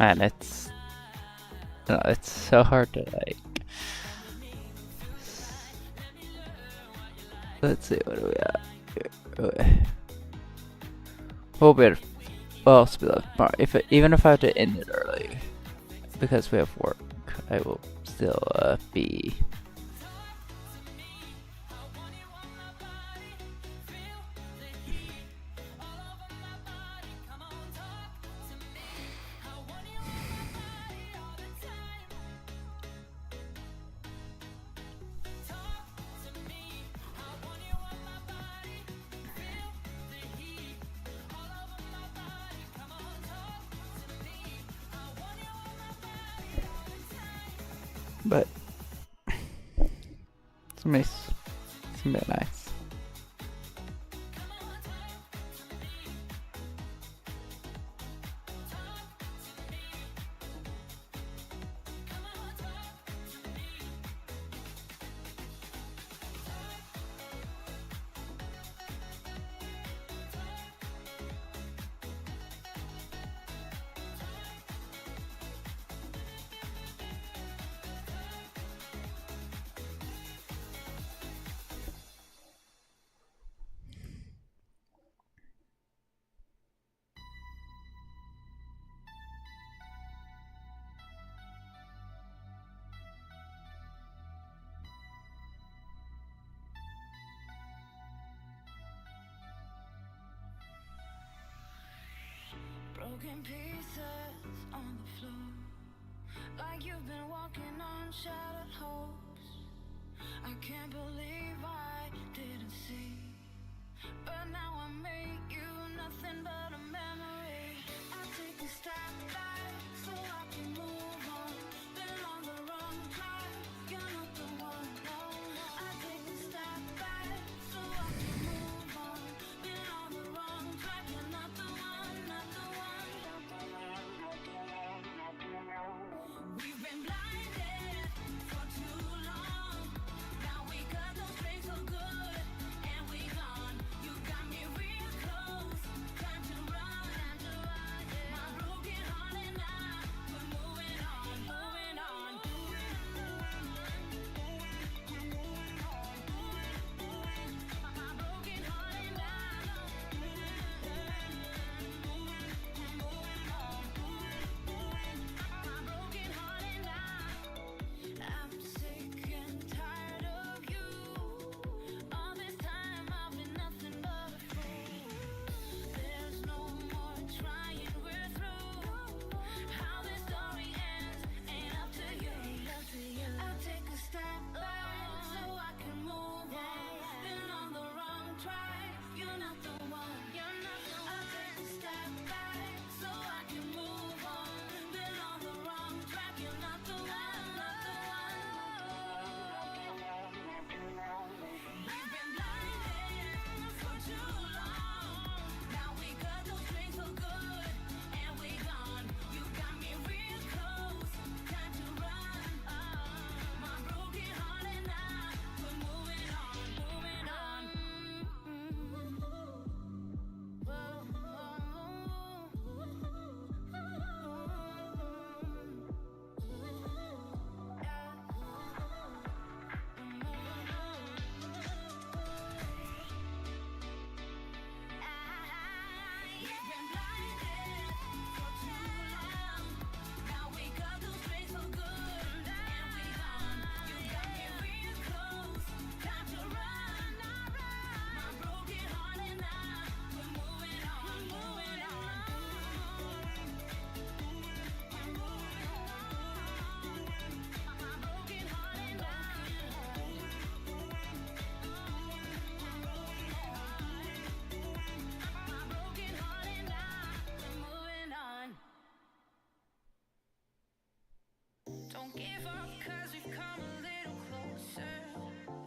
Man, it's so hard to like. Let's see, what do we got here? We'll be well, even if I have to end it early because we have work, I will still be. But it's nice. It's gonna be nice. Broken pieces on the floor, like you've been walking on shattered hopes. I can't believe I didn't see, but now I make you nothing but a memory. I take a step back so I can move on. Been on the wrong track, you're not the one, no. I take a step back so I can move on. Been on the wrong track, you're not the one, not the one. We've been blinded for too long. Now we cut those strings so good, and we gone. You got me real close. Time to run, My broken heart and I, we're moving on, moving on. My broken heart and I'm sick and tired of you. All this time I've been nothing but a fool. There's no more trying, we're through. How this story ends ain't up to you. I'll take a step back so I can move on. Been on the wrong track, you're not the one. I'll take a step back so I can move on. Been on the wrong track, you're not the one, not the one. We've been blinded for too long. Now we cut those strings so good, and we gone. You got me real close. Time to run. My broken heart and I, we're moving on, moving on. We've been blinded for too long. Now we cut those strings so good, and we gone. You got me real close. Time to run. My broken heart and I, we're moving on, moving on. My broken heart and I. My broken heart and I, we're moving on. Don't give up, cause we've come a little closer.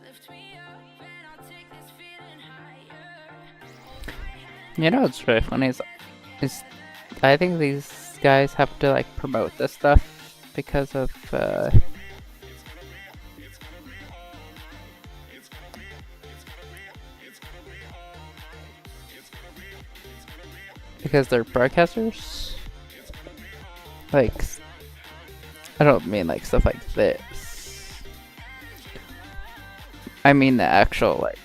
Lift me up and I'll take this feeling higher. Hold my hand. You know what's really funny is I think these guys have to like promote this stuff because of because they're broadcasters. Like I don't mean like stuff like this. I mean the actual like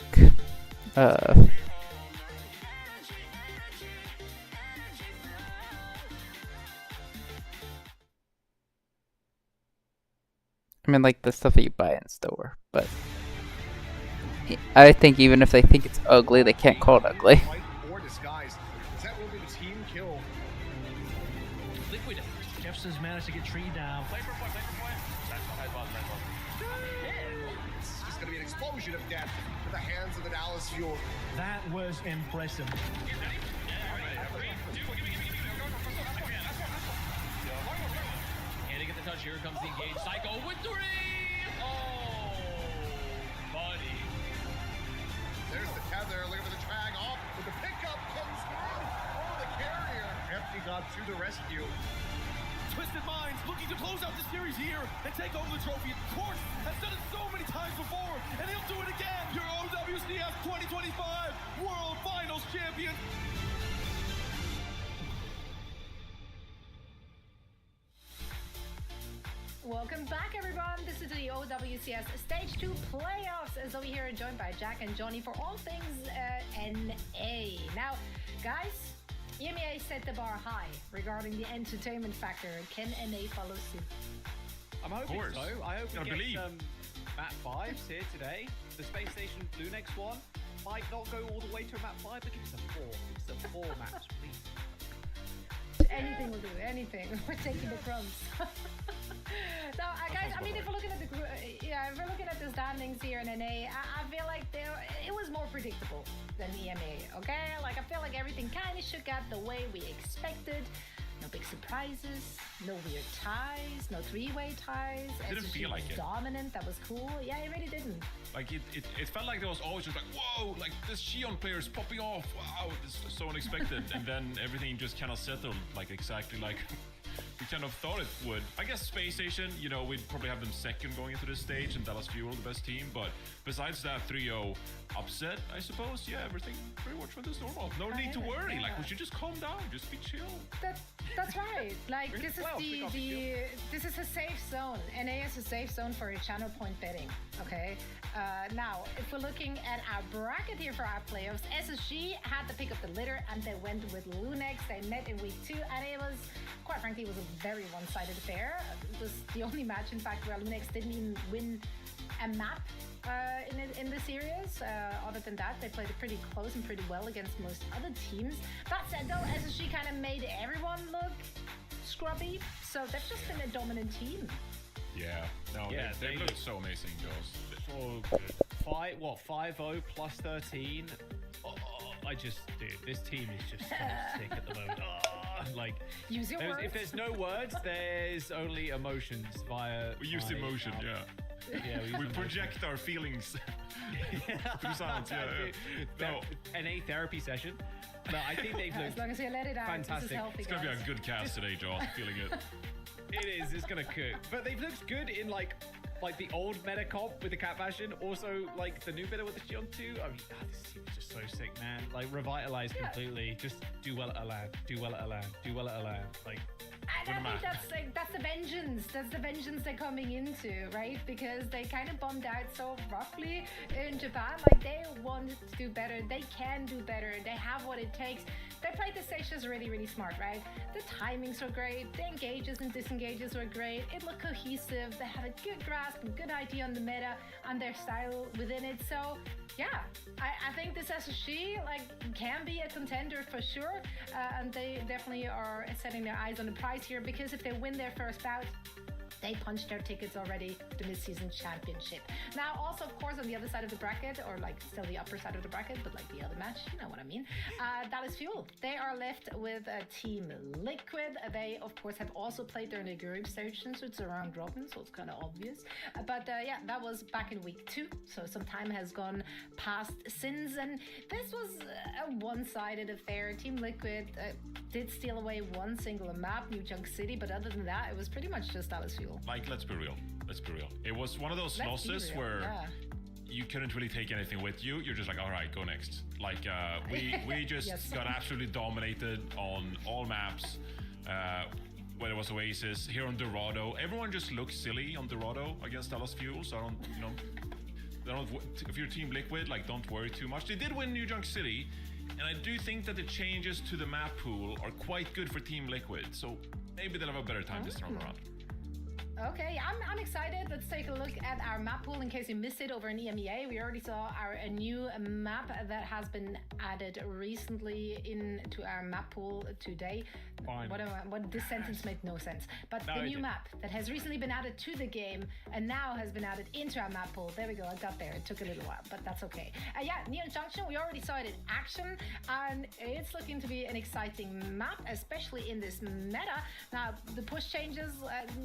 I mean like the stuff that you buy in store, but I think even if they think it's ugly, they can't call it ugly. Fight or disguise. That will be the team kill. Liquid. Jefferson's managed to get Tree down. Play for point, play for point. Nice ball. It's just going to be an explosion of death to the hands of the Dallas Fuel. That was impressive. Can't get the touch. Here comes the engage. Psycho with 3. Oh, buddy. There's the tether. Look for the drag off. But the pickup comes through. Oh, the carrier. Empty got to the rescue. Twisted Minds looking to close out the series here and take over the trophy. Of course, has done it so many times before, and he'll do it again. Your OWCS 2025 World Finals champion. Welcome back, everyone. This is the OWCS Stage 2 playoffs. As we here are joined by Jack and Johnny for all things NA. Now, guys, EMEA set the bar high regarding the entertainment factor. Can NA follow suit? I'm hoping course. so. I hope we Gotta get believe. some map 5s here today. The Space Station Lunex one might not go all the way to a map 5, but give us a 4. Give us a 4 maps, please. Anything will do. Anything. We're taking the crumbs. So, guys, I mean, if we're looking at the if we're looking at the standings here in NA, I feel like it was more predictable than the EMA. Okay, like I feel like everything kind of shook out the way we expected. No big surprises, no weird ties, no three-way ties. Didn't SSG feel was like it. dominant. That was cool. Yeah, it really didn't. Like it felt like there was always just like, whoa, like this Xion player is popping off. Wow, this is so unexpected. And then everything just kind of settled like exactly like we kind of thought it would. I guess Space Station, you know, we'd probably have them second going into this stage, and Dallas Fuel the best team. But besides that 3-0 upset, I suppose, yeah, everything pretty much went as normal. No need to worry. Yeah. Like we should just calm down, just be chill. That's right. Like this is this is a safe zone. NA is a safe zone for channel point betting. Okay. Now, if we're looking at our bracket here for our playoffs, SSG had to pick up the litter and they went with Lunex. They met in week 2, and it was, quite frankly, it was a very one-sided affair. It was the only match, in fact, where Lunex didn't even win a map in the series. Other than that, they played it pretty close and pretty well against most other teams. That said, though, SSG kind of made everyone look scrubby, so they've just been a dominant team. Yeah, no, Yeah, they they looked look- so amazing, Joes. So good. 5-0 plus 13. Oh, dude, this team is just so sick at the moment. Oh, like, Use your words. if there's no words, there's only emotions via. We use my emotion, mouth. yeah. Yeah, We use project our feelings through sounds, yeah. No, NA therapy session. No, I think they've As looked. long as you let it out, this is Fantastic. healthy, it's gonna be guys. a good cast today, Joel. Feeling it. It is. It's gonna cook. But they've looked good in like the old meta comp with the Cat Bastion. Also, like the new meta with the Xion 2. I mean, this team is just so sick, man. Like revitalized completely. Just do well at a LAN. Do well at a LAN. Do well at a LAN. Like. And I think that's the vengeance. That's the vengeance they're coming into, right? Because they kind of bombed out so roughly in Japan. Like they want to do better. They can do better. They have what it takes. They played the stages really, really smart, right? The timings were great. The engages and disengages were great. It looked cohesive. They had a good grasp, a good idea on the meta and their style within it. So yeah, I think this SSG like can be a contender for sure, and they definitely are setting their eyes on the prize here, because if they win their first bout, they punched their tickets already to the mid-season championship. Now, also, of course, on the other side of the bracket, or like still the upper side of the bracket, but like the other match, you know what I mean? Dallas Fuel. They are left with Team Liquid. They, of course, have also played during the group station, so it's a round robin, so it's kind of obvious. But yeah, that was back in week 2, so some time has gone past since, and this was a one-sided affair. Team Liquid did steal away one single map, New Junk City, but other than that, it was pretty much just Dallas Fuel. Like, let's be real. Let's be real. It was one of those Let's be losses real, where yeah. you couldn't really take anything with you. You're just like, all right, go next. Like, we just Yes. got absolutely dominated on all maps. where it was Oasis, here on Dorado. Everyone just looks silly on Dorado against Dallas Fuel, so I don't, you know, if you're Team Liquid, like, don't worry too much. They did win New Junk City, and I do think that the changes to the map pool are quite good for Team Liquid, so maybe they'll have a better time this time around. Okay, I'm excited. Let's take a look at our map pool in case you missed it over in EMEA. We already saw a new map that has been added recently into our map pool today. Fine. What this sentence made no sense. But No, the it new did. map that has recently been added to the game and now has been added into our map pool. There we go. I got there. It took a little while, but that's okay. Yeah, Neon Junction. We already saw it in action, and it's looking to be an exciting map, especially in this meta. Now, the push changes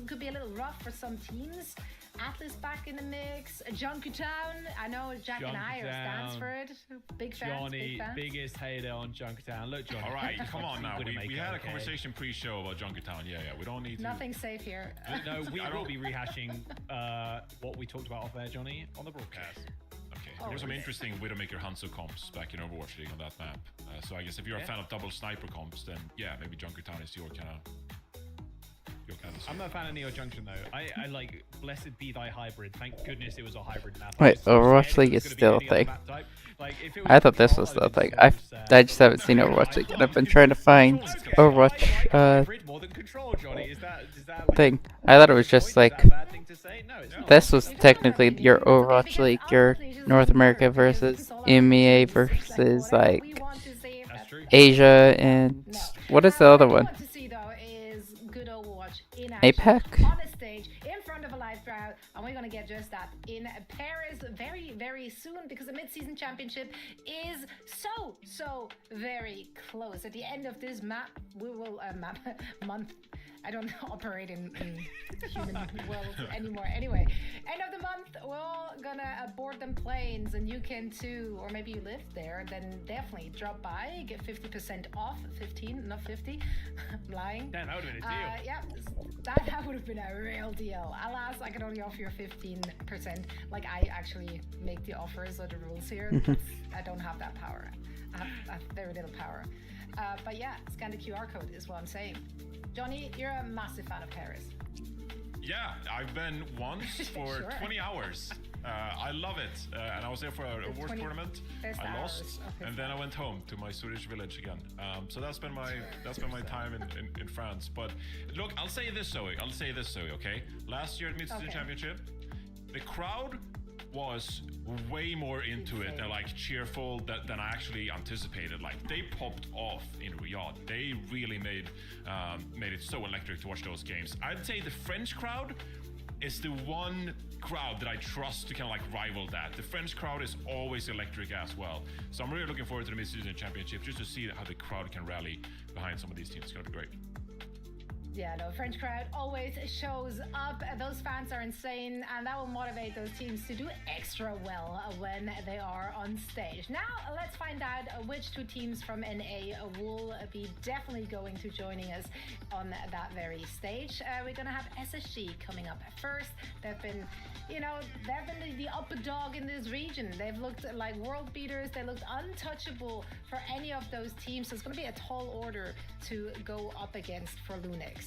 could be a little rough for some teams. Atlas back in the mix. Junkertown. I know Jack and I are stands Junkertown. for it. Big fans. Johnny, big fans. biggest hater on Junkertown. Look, Johnny. All right, come on now. Gonna make We it had a okay. conversation pre-show about Junkertown. Yeah, we don't need to. Nothing safe here. No, we will be rehashing what we talked about off there, Johnny, on the broadcast. Okay, there were some interesting Widowmaker Hanzo comps back in Overwatch League on that map. So I guess if you're a fan of double sniper comps, then yeah, maybe Junkertown is your kind of. I'm not a fan of Neo Junction though. I like Blessed Be Thy Hybrid. Thank goodness it was a hybrid map. Wait, I was so Overwatch scared League it is was gonna be still a any other thing. map type. Like, if it I thought this control, was still a I'd thing. have been so sad. I just haven't seen Overwatch League, and I've been trying to find Overwatch Hybrid more than control, Johnny. Is that like, thing. I thought it was just like is that a bad thing to say? No, it's not. this was technically your Overwatch League, your North America versus EMEA versus like That's true. Asia and what is the other one? What I want to see though is good Overwatch in APAC? action on a stage in front of a live crowd, and we're gonna get just that in Paris very, very soon because the mid-season championship is so very close. At the end of this map, we will month. I don't operate in human world anymore. Anyway, end of the month, we're gonna board them planes, and you can too, or maybe you live there, then definitely drop by, get 50% off, 15, not 50. I'm lying. Damn, that would have been a deal. Yeah, that would have been a real deal. Alas, I can only offer you 15%. Like, I actually make the offers or the rules here. I don't have that power. I have very little power. But yeah, scan the QR code is what I'm saying. Johnny, you're a massive fan of Paris. Yeah, I've been once for Sure. 20 hours. I love it. And I was there for a awards 20 tournament. best I lost, hours of his and then I went home to my Swedish village again. So that's been my time in France. But look, I'll say this, Zoe. Okay. Last year at Mid-Season Okay. Championship, the crowd was way more into it. They're like cheerful than I actually anticipated. Like they popped off in Riyadh. They really made it so electric to watch those games. I'd say the French crowd is the one crowd that I trust to kind of like rival that. The French crowd is always electric as well. So I'm really looking forward to the mid-season championship just to see how the crowd can rally behind some of these teams. It's gonna be great. Yeah, no, French crowd always shows up. Those fans are insane, and that will motivate those teams to do extra well when they are on stage. Now, let's find out which two teams from NA will be definitely going to joining us on that very stage. We're gonna have SSG coming up first. They've been the upper dog in this region. They've looked like world beaters. They looked untouchable for any of those teams. So it's going to be a tall order to go up against for Lunix.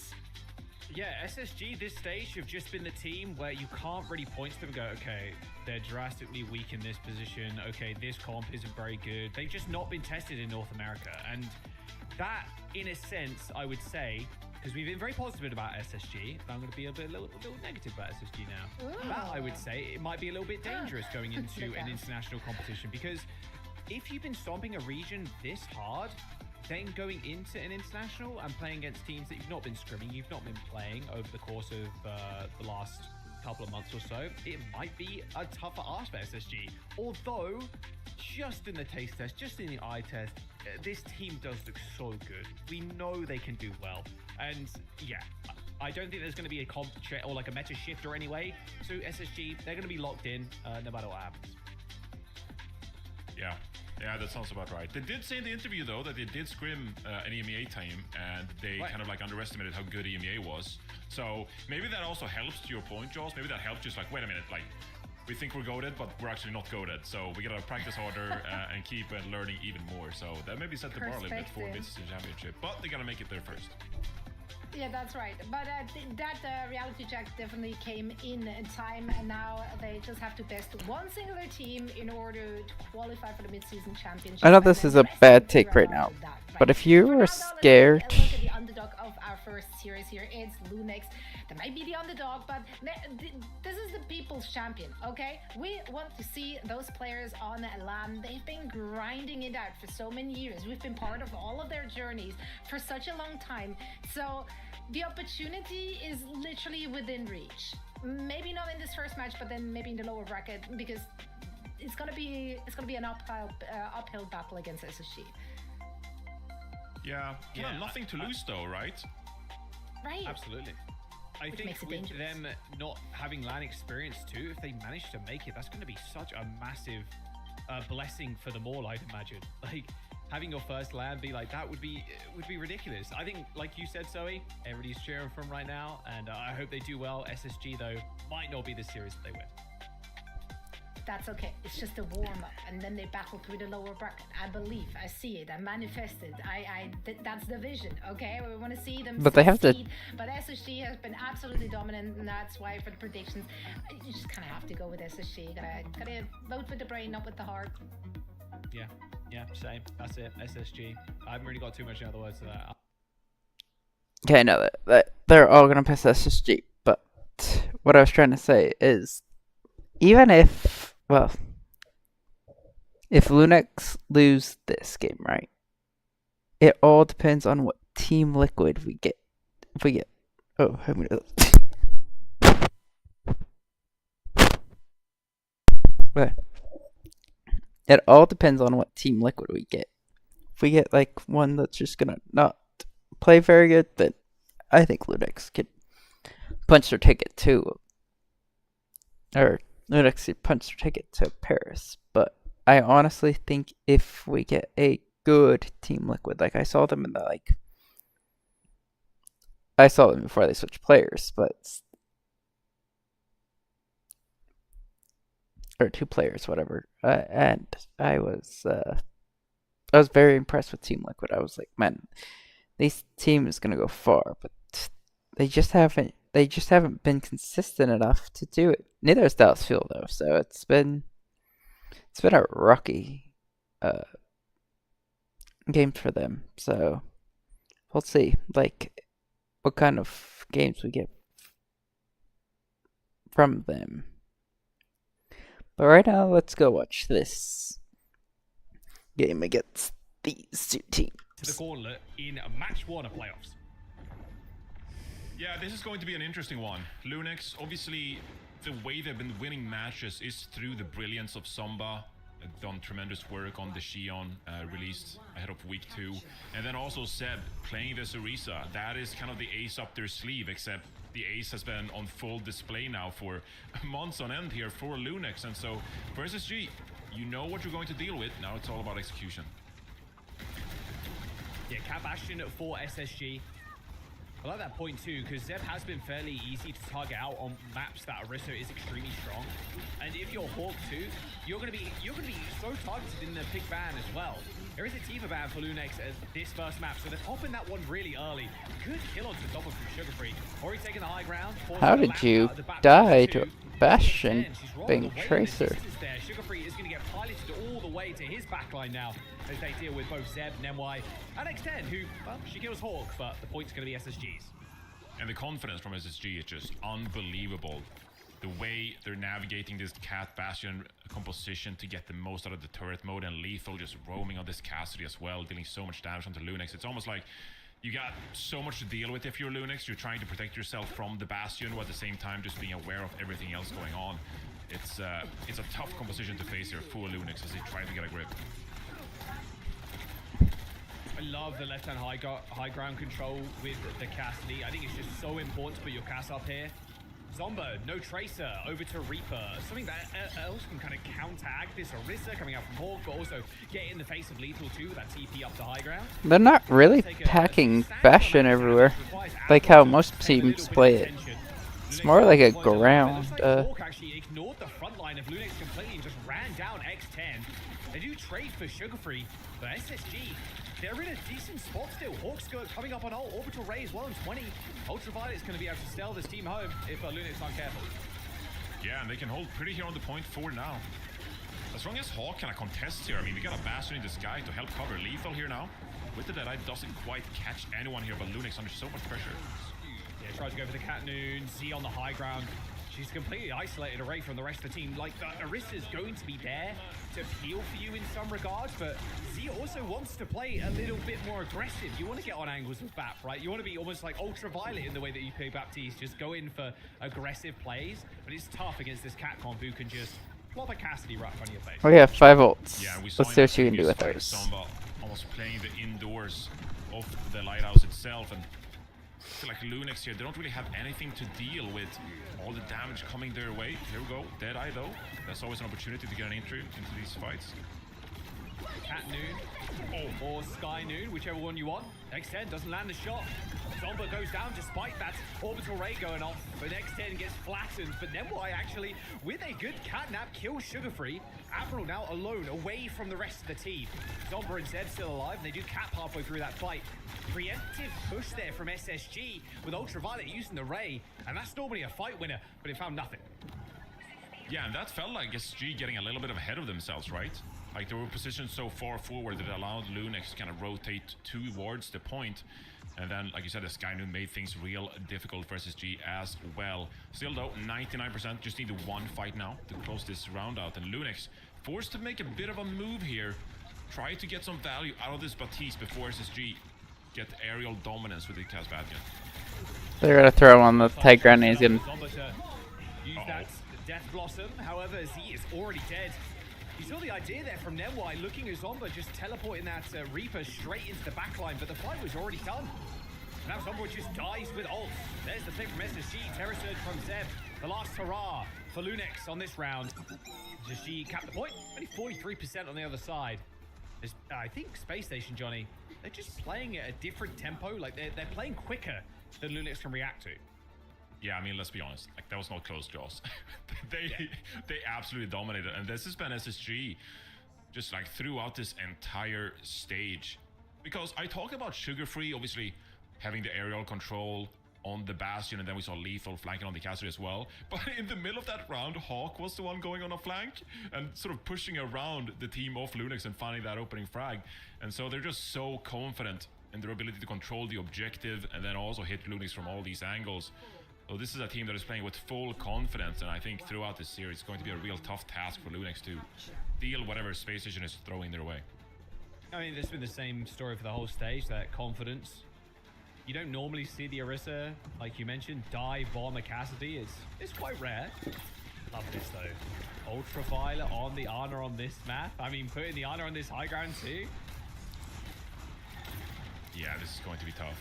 Yeah, SSG this stage have just been the team where you can't really point to them and go, okay, they're drastically weak in this position. Okay, this comp isn't very good. They've just not been tested in North America. And that, in a sense, I would say, because we've been very positive about SSG, but I'm going to be a little negative about SSG now. Ooh. That, I would say, it might be a little bit dangerous going into an international competition, because if you've been stomping a region this hard, then going into an international and playing against teams that you've not been scrimming, you've not been playing over the course of the last couple of months or so, it might be a tougher ask for SSG. Although, just in the taste test, just in the eye test, this team does look so good. We know they can do well. And yeah, I don't think there's going to be a comp or like a meta shifter anyway. So SSG, they're going to be locked in no matter what happens. Yeah, that sounds about right. They did say in the interview, though, that they did scrim an EMEA team, and they kind of like underestimated how good EMEA was. So maybe that also helps, to your point, Jaws. Maybe that helps just like, wait a minute, like, we think we're goated, but we're actually not goated. So we gotta practice harder and keep learning even more. So that maybe set the bar a little bit for mid-season championship. But they gotta make it there first. Yeah, that's right. But that reality check definitely came in time, and now they just have to best one singular team in order to qualify for the mid-season championship. I know this is a bad take right now, but if you were scared, Look at the underdog of our first series here. It's Lunex. They might be the underdog, but this is the people's champion, okay? We want to see those players on LAN. They've been grinding it out for so many years. We've been part of all of their journeys for such a long time. So the opportunity is literally within reach. Maybe not in this first match, but then maybe in the lower bracket, because it's gonna be an uphill battle against SSG. Yeah, nothing to lose though, right? Right. Absolutely. I Which think makes it with dangerous. them not having LAN experience too, if they manage to make it, that's going to be such a massive blessing for them all, I'd imagine. Like, having your first LAN be like that would be ridiculous. I think, like you said, Zoe, everybody's cheering for them right now, and I hope they do well. SSG, though, might not be the series that they win. That's okay. It's just a warm-up, and then they battle through the lower bracket. I believe. I see it. I manifest it. That's the vision, okay? We want to see them But they have to- succeed. But SSG has been absolutely dominant, and that's why for the predictions, you just kind of have to go with SSG. Gotta vote with the brain, not with the heart. Yeah, same. That's it. SSG. I haven't really got too much other words to that. okay, no, that they're all gonna piss SSG. But what I was trying to say is, even if Lunex lose this game, right? It all depends on what Team Liquid we get. If we get, oh, I'm gonna. But it all depends on what Team Liquid we get. If we get like one that's just gonna not play very good, then I think Lunex could punch their ticket to, or Lunex could punch their ticket to Paris. But I honestly think if we get a good Team Liquid, like I saw them in the I saw them before they switched players, but or two players, whatever. And I was very impressed with Team Liquid. I was like, man, this team is gonna go far, but they just haven't been consistent enough to do it. Neither has Dallas Fuel though, so it's been a rocky game for them. So we'll see, like, what kind of games we get from them. But right now, let's go watch this game against these two teams. To the gauntlet in match 1 of playoffs. Yeah, this is going to be an interesting one. Lunex, obviously, the way they've been winning matches is through the brilliance of Somba. They've done tremendous work on the Xion, released ahead of week 2. And then also Zeb playing the Sarisa. That is kind of the ace up their sleeve, except the ace has been on full display now for months on end here for Lunex. And so for SSG, you know what you're going to deal with. Now it's all about execution. Yeah, Cat Bastion for SSG. I like that point too, because Zeb has been fairly easy to target out on maps that Orisa is extremely strong. And if you're Hawk too, you're gonna be so targeted in the pick ban as well. There is a Tifa ban for Lunex as this first map, so they're popping that one really early. Good kill onto top of Sugar Free. Already taking the high ground. How did you die to a Bastion being Tracer? Sugar Free is going to get piloted all the way to his backline now as they deal with both Zeb, Nemwai, and X10, who, well, she kills Hawk, but the point's going to be SSG's. And the confidence from SSG is just unbelievable. The way they're navigating this Cat Bastion composition to get the most out of the turret mode, and Lethal just roaming on this Cassidy as well, dealing so much damage onto Lunex. It's almost like you got so much to deal with if you're Lunex. You're trying to protect yourself from the Bastion, while at the same time just being aware of everything else going on. It's a tough composition to face here for Lunex as they try to get a grip. I love the left-hand high ground control with the Cassidy. I think it's just so important to put your Cass up here. Zomba, no Tracer, over to Reaper. Something that else can kind of counteract this Orisa coming out from Hawk, but also get in the face of Lethal too with that TP up to high ground. They're not really packing Bastion everywhere, like how most teams play it. It's more like a It looks ground. like Hawk actually ignored the front line of Lunix completely and just ran down X10. They do trade for Sugar Free, but SSG, they're in a decent spot still. Hawk's coming up on ult. Orbital Ray as well in 20. Ultraviolet's going to be able to steal this team home if Lunix aren't careful. Yeah, and they can hold pretty here on the point 4 now. As long as Hawk kind of contests here, I mean, we got a Bastion in the sky to help cover. Lethal here now. With the Deadeye, doesn't quite catch anyone here, but Lunix under so much pressure. Yeah, tries to go for the Cat Noon. Z on the high ground. She's completely isolated away from the rest of the team. Like, the Orisa's going to be there to peel for you in some regards, but Z also wants to play a little bit more aggressive. You want to get on angles with BAP, right? You want to be almost like Ultraviolet in the way that you play Baptiste. Just go in for aggressive plays, but it's tough against this Cat comp who can just plop a Cassidy right on your face. We have 5 ults. Yeah, we Let's see what you can do with those. those. Samba almost playing the indoors of the lighthouse itself, and I feel like Lunix here, they don't really have anything to deal with all the damage coming their way. Here we go, Deadeye though. That's always an opportunity to get an entry into these fights. Cat Noon or Sky Noon, whichever one you want. X10 doesn't land the shot. Zomba goes down despite that orbital ray going off, but X10 gets flattened. But Nemwai actually, with a good catnap, kills Sugar Free. Admiral now alone, away from the rest of the team. Zomba and Zed still alive, and they do cap halfway through that fight. Preemptive push there from SSG with Ultraviolet using the ray, and that's normally a fight winner, but it found nothing. Yeah, and that felt like SG getting a little bit ahead of themselves, right? Like, they were positioned so far forward that it allowed Lunix to kind of rotate towards the point. And then, like you said, the Sky Noon made things real difficult for SSG as well. Still though, 99%, just need the one fight now to close this round out. And Lunix forced to make a bit of a move here. Try to get some value out of this Baptiste before SSG get aerial dominance with the Casbadian. They're gonna throw him on the high ground and he's gonna... Use that Death Blossom, however, Z is already dead. You saw the idea there from Nemwai, looking at Zomba, just teleporting that Reaper straight into the backline, but the fight was already done. Now Zomba just dies with ult. There's the pick from SSG, Terror Surge from Zeb. The last hurrah for Lunix on this round. SSG capped the point, only 43% on the other side. There's, I think Space Station, Johnny, they're just playing at a different tempo, like they're playing quicker than Lunix can react to. Yeah, I mean, let's be honest. Like, that was not close draws. They absolutely dominated, and this has been SSG just like throughout this entire stage. Because I talk about Sugar Free, obviously having the aerial control on the Bastion, and then we saw Lethal flanking on the Cassidy as well. But in the middle of that round, Hawk was the one going on a flank and sort of pushing around the team of Lunix and finding that opening frag. And so they're just so confident in their ability to control the objective and then also hit Lunix from all these angles. So this is a team that is playing with full confidence, and I think throughout this series it's going to be a real tough task for Lunix to deal whatever Space Station is throwing their way. I mean, this has been the same story for the whole stage, that confidence. You don't normally see the Orisa, like you mentioned, dive bomb a Cassidy. It's quite rare. Love this though. Ultraviolet on the Ana on this map. I mean, putting the Ana on this high ground too. Yeah, this is going to be tough.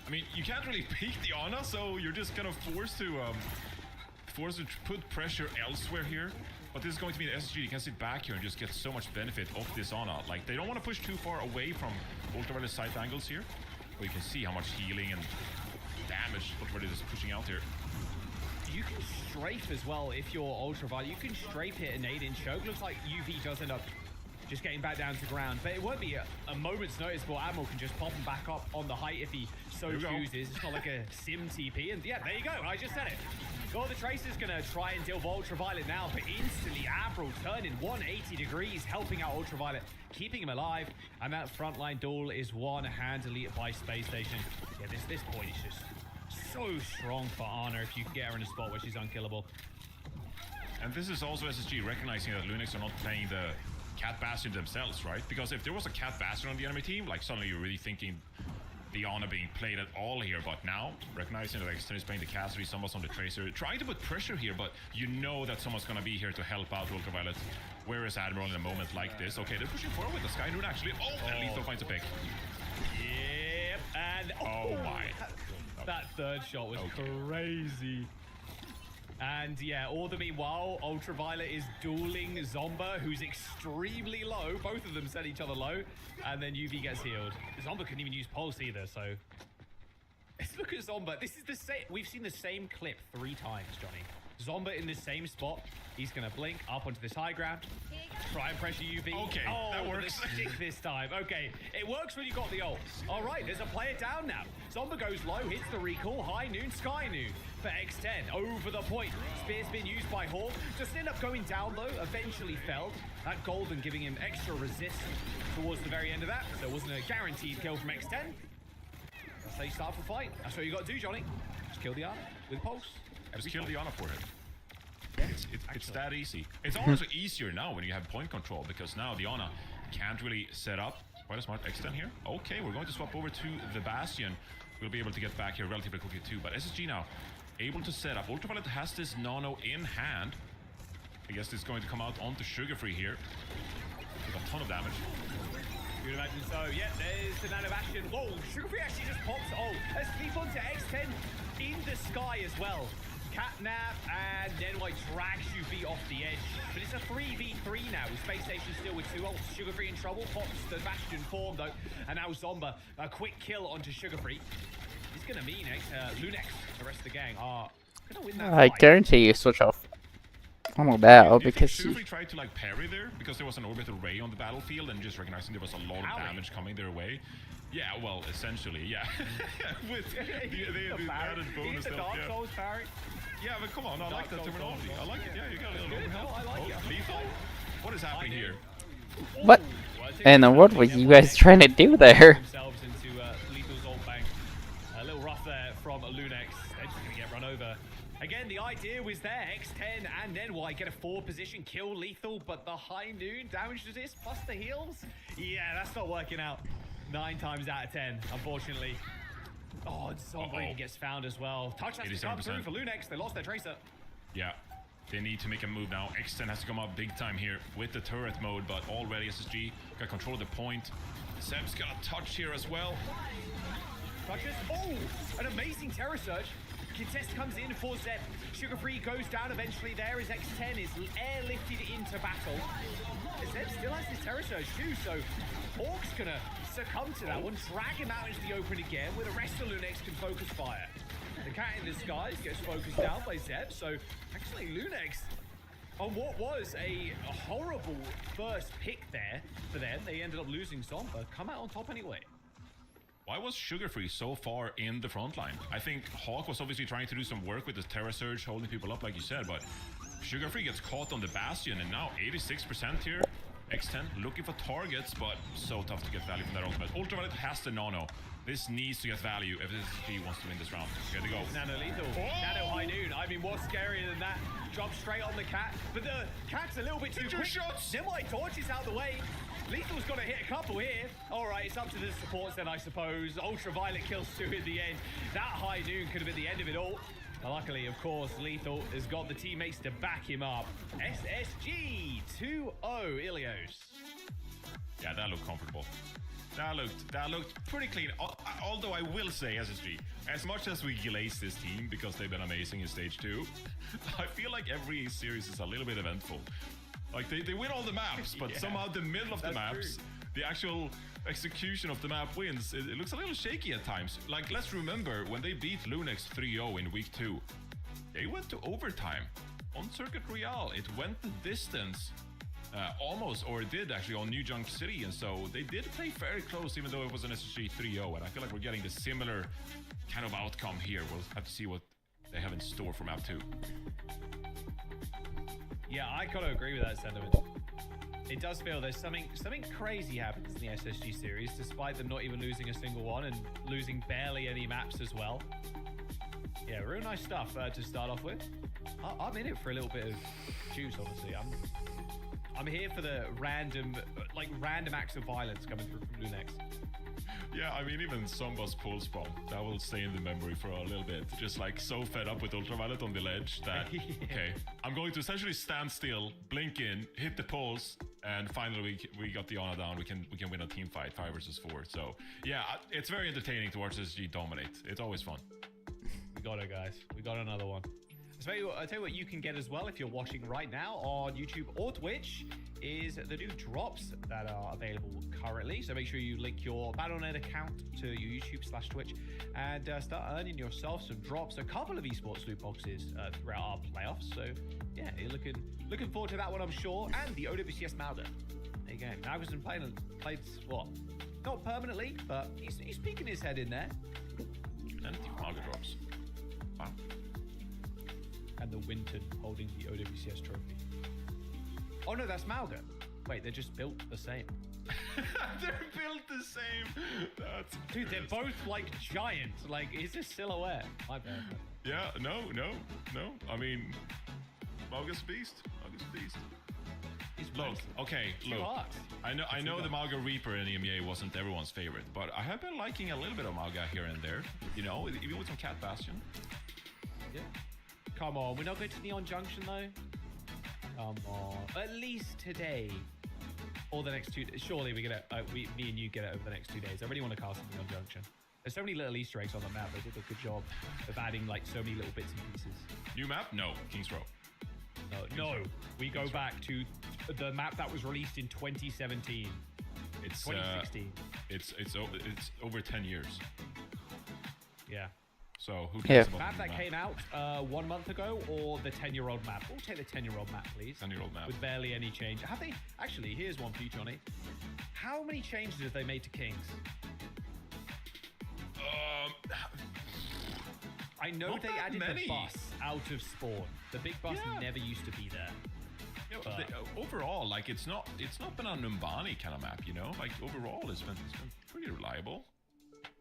I mean, you can't really peek the Ana, so you're just kind of forced to put pressure elsewhere here. But this is going to be an SSG. You can sit back here and just get so much benefit of this Ana. Like, they don't want to push too far away from Ultraviolet's side angles here. But you can see how much healing and damage Ultraviolet is pushing out here. You can strafe as well if you're Ultraviolet. You can strafe hit an 8-inch choke. Looks like UV does end up just getting back down to ground, but it won't be a moment's notice, but Admiral can just pop him back up on the height if he so chooses. It's not like a sim TP, and yeah, there you go, I just said it. Well, the Tracer's gonna try and deal with Ultraviolet now, but instantly Admiral turning 180 degrees, helping out Ultraviolet, keeping him alive, and that frontline duel is won handily by Space Station. Yeah, this point is just so strong for Ana if you can get her in a spot where she's unkillable. And this is also SSG recognizing that Lunix are not playing the Cat Bastion themselves, right? Because if there was a Cat Bastion on the enemy team, like suddenly you're really thinking the Ana being played at all here. But now, recognizing that X10 is playing the Cassidy, someone's on the Tracer, trying to put pressure here, but you know that someone's gonna be here to help out Ultraviolet. Where is Admiral in a moment like this? Okay, they're pushing forward with the Sky Noon actually. And Lethal finds a pick. Yep, and oh my. That third shot was crazy. And yeah, all the meanwhile, Ultraviolet is dueling Zomba, who's extremely low. Both of them set each other low, and then UV gets healed. Zomba couldn't even use Pulse either, so Let's look at Zomba. This is the same. We've seen the same clip 3 times, Johnny. Zomba in the same spot. He's going to blink up onto this high ground. Try and pressure UV. Okay, oh, that works. The stick this time. Okay, it works when you got the ult. All right, there's a player down now. Zomba goes low, hits the recall. High noon, Sky noon for X10. Over the point. Spear's been used by Hawk. Just end up going down though. Eventually felled. That golden giving him extra resist towards the very end of that. So it wasn't a guaranteed kill from X10. That's how you start the fight. That's what you got to do, Johnny. Just kill the Ana with pulse. Just kill the Ana for him. It's that easy. It's also easier now when you have point control, because now the Ana can't really set up. Quite a smart X10 here. Okay, we're going to swap over to the Bastion. We'll be able to get back here relatively quickly too. But SSG now able to set up. Ultraviolet has this Nano in hand. I guess it's going to come out onto Sugar Free here. With a ton of damage. You would imagine so. Yeah, there's the Nano Bastion. Whoa, Sugar Free actually just pops. Oh, let's leap onto X10 in the sky as well. Catnap, and then White drags UV off the edge. But it's a 3v3 now, with Space Station still with 2 ults. Sugar Free in trouble, pops the Bastion form though. And now Zomba, a quick kill onto Sugar Free. He's gonna mean Lunex, the rest of the gang are gonna win that I fight. guarantee you switch off on now because Sugar Free tried to like parry there, because there was an orbital ray on the battlefield, and just recognizing there was a lot of damage coming their way. Yeah, well, essentially, yeah. With the added bonus. The Dark yeah. Souls parry. Yeah, but come on, I like that terminology. I like it. Yeah, you got a little No, I like it. Lethal? What is happening here? what? And then what were you guys trying to do there? Themselves into Lethal's ult bank. A little rough there from Lunex. They're just gonna get run over. Again, the idea was there. X10 and then why get a 4 position, kill Lethal, but the high noon damage resist plus the heals. Yeah, that's not working out. 9 times out of 10, unfortunately. Oh, and Zomba gets found as well. Touch has to come through for Lunex. They lost their Tracer. Yeah, they need to make a move now. X10 has to come up big time here with the turret mode, but already SSG got control of the point. Seb's got a touch here as well. Touches. Oh, an amazing Terror Surge. Contest comes in for Zeb. Sugar Free goes down eventually there as X10 is airlifted into battle. Zeb still has his Terror Surge too, so Hawk's gonna succumb to that one, drag him out into the open again, where the rest of Lunex can focus fire. The cat in the skies gets focused down by Zeb, so actually Lunex, on what was a horrible first pick there for them, they ended up losing Zomba, come out on top anyway. Why was Sugar Free so far in the front line? I think Hawk was obviously trying to do some work with the Terra Surge, holding people up like you said, but Sugar Free gets caught on the Bastion, and now 86% here. X10 looking for targets, but so tough to get value from that ultimate. Ultraviolet has the Nano. This needs to get value if SSG wants to win this round. Here they go. Nano lethal. Nano high noon. I mean, what's scarier than that? Drop straight on the cat, but the cat's a little bit too quick. Then my torch is out the way. Lethal's got to hit a couple here. All right, it's up to the supports then, I suppose. Ultraviolet kills 2 in the end. That high noon could have been the end of it all. Luckily, of course, Lethal has got the teammates to back him up. SSG 2-0 Ilios. Yeah, that looked comfortable. That looked pretty clean. Although I will say, SSG, as much as we glaze this team because they've been amazing in stage 2, I feel like every series is a little bit eventful. Like they win all the maps, but somehow the middle of the maps, the actual execution of the map wins. It looks a little shaky at times. Like, let's remember when they beat Lunex 3-0 in week 2, they went to overtime on Circuit Royale. It went the distance. Almost, or it did actually, on New Junk City, and so they did play very close, even though it was an SSG 3-0, and I feel like we're getting the similar kind of outcome here. We'll have to see what they have in store for map 2. Yeah, I gotta agree with that sentiment. It does feel there's something crazy happens in the SSG series, despite them not even losing a single one and losing barely any maps as well. Yeah, real nice stuff to start off with. I'm in it for a little bit of juice, obviously. I'm here for the random acts of violence coming through from Lunex. Yeah, I mean, even Zomba's pulse bomb, that will stay in the memory for a little bit. Just like so fed up with Ultraviolet on the ledge that, okay, I'm going to essentially stand still, blink in, hit the pulse, and finally we got the Ana down. We can win a team fight, 5 versus 4. So yeah, it's very entertaining to watch SSG dominate. It's always fun. We got it, guys. We got another one. I'll tell you what you can get as well if you're watching right now on YouTube or Twitch is the new drops that are available currently. So make sure you link your Battle.net account to your YouTube/Twitch and start earning yourself some drops. A couple of esports loot boxes throughout our playoffs. So yeah, you're looking forward to that one, I'm sure. And the OWCS Mauder. There you go. Malgasson played what? Not permanently, but he's peeking his head in there. And the Mauga drops. Wow. And the Winton holding the OWCS trophy. Oh no, that's Mauga. Wait, they're just built the same. They're built the same. Dude, they're both like giant. Like, it's a silhouette. My bad. Yeah, no. I mean, Mauga's beast. Look, okay, look. I know the Mauga Reaper in EMEA wasn't everyone's favorite, but I have been liking a little bit of Mauga here and there. You know, even with some Cat Bastion. Yeah. Come on, we're not going to Neon Junction though. Come on, at least today or the next 2. Surely we get it. Me and you get it over the next 2 days. I really want to cast in Neon Junction. There's so many little Easter eggs on the map. They did a good job of adding like so many little bits and pieces. New map? No, King's Row. No, we go back to the map that was released in 2017. It's 2016. It's over 10 years. Yeah. So who cares about map the that came out 1 month ago, or the 10-year-old map? We'll take the 10-year-old map, please. 10-year-old map with barely any change. Have they actually? Here's one for you, Johnny. How many changes have they made to Kings? I know they added the bus out of Spawn. The big bus never used to be there. You know, overall, like it's not been a Numbani kind of map, you know. Like overall, it's been pretty reliable.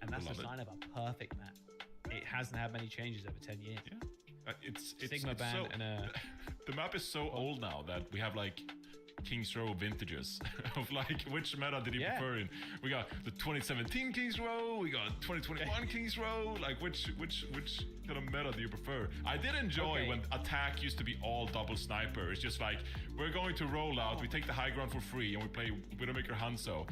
And that's a sign of a perfect map. It hasn't had many changes over 10 years. Yeah, it's Sigma ban so, and a. The map is so old now that we have like King's Row vintages of like which meta did you prefer in? We got the 2017 King's Row, we got 2021 King's Row. Like which kind of meta do you prefer? I did enjoy when attack used to be all double sniper. It's just like we're going to roll out, we take the high ground for free, and we play Widowmaker Hanzo.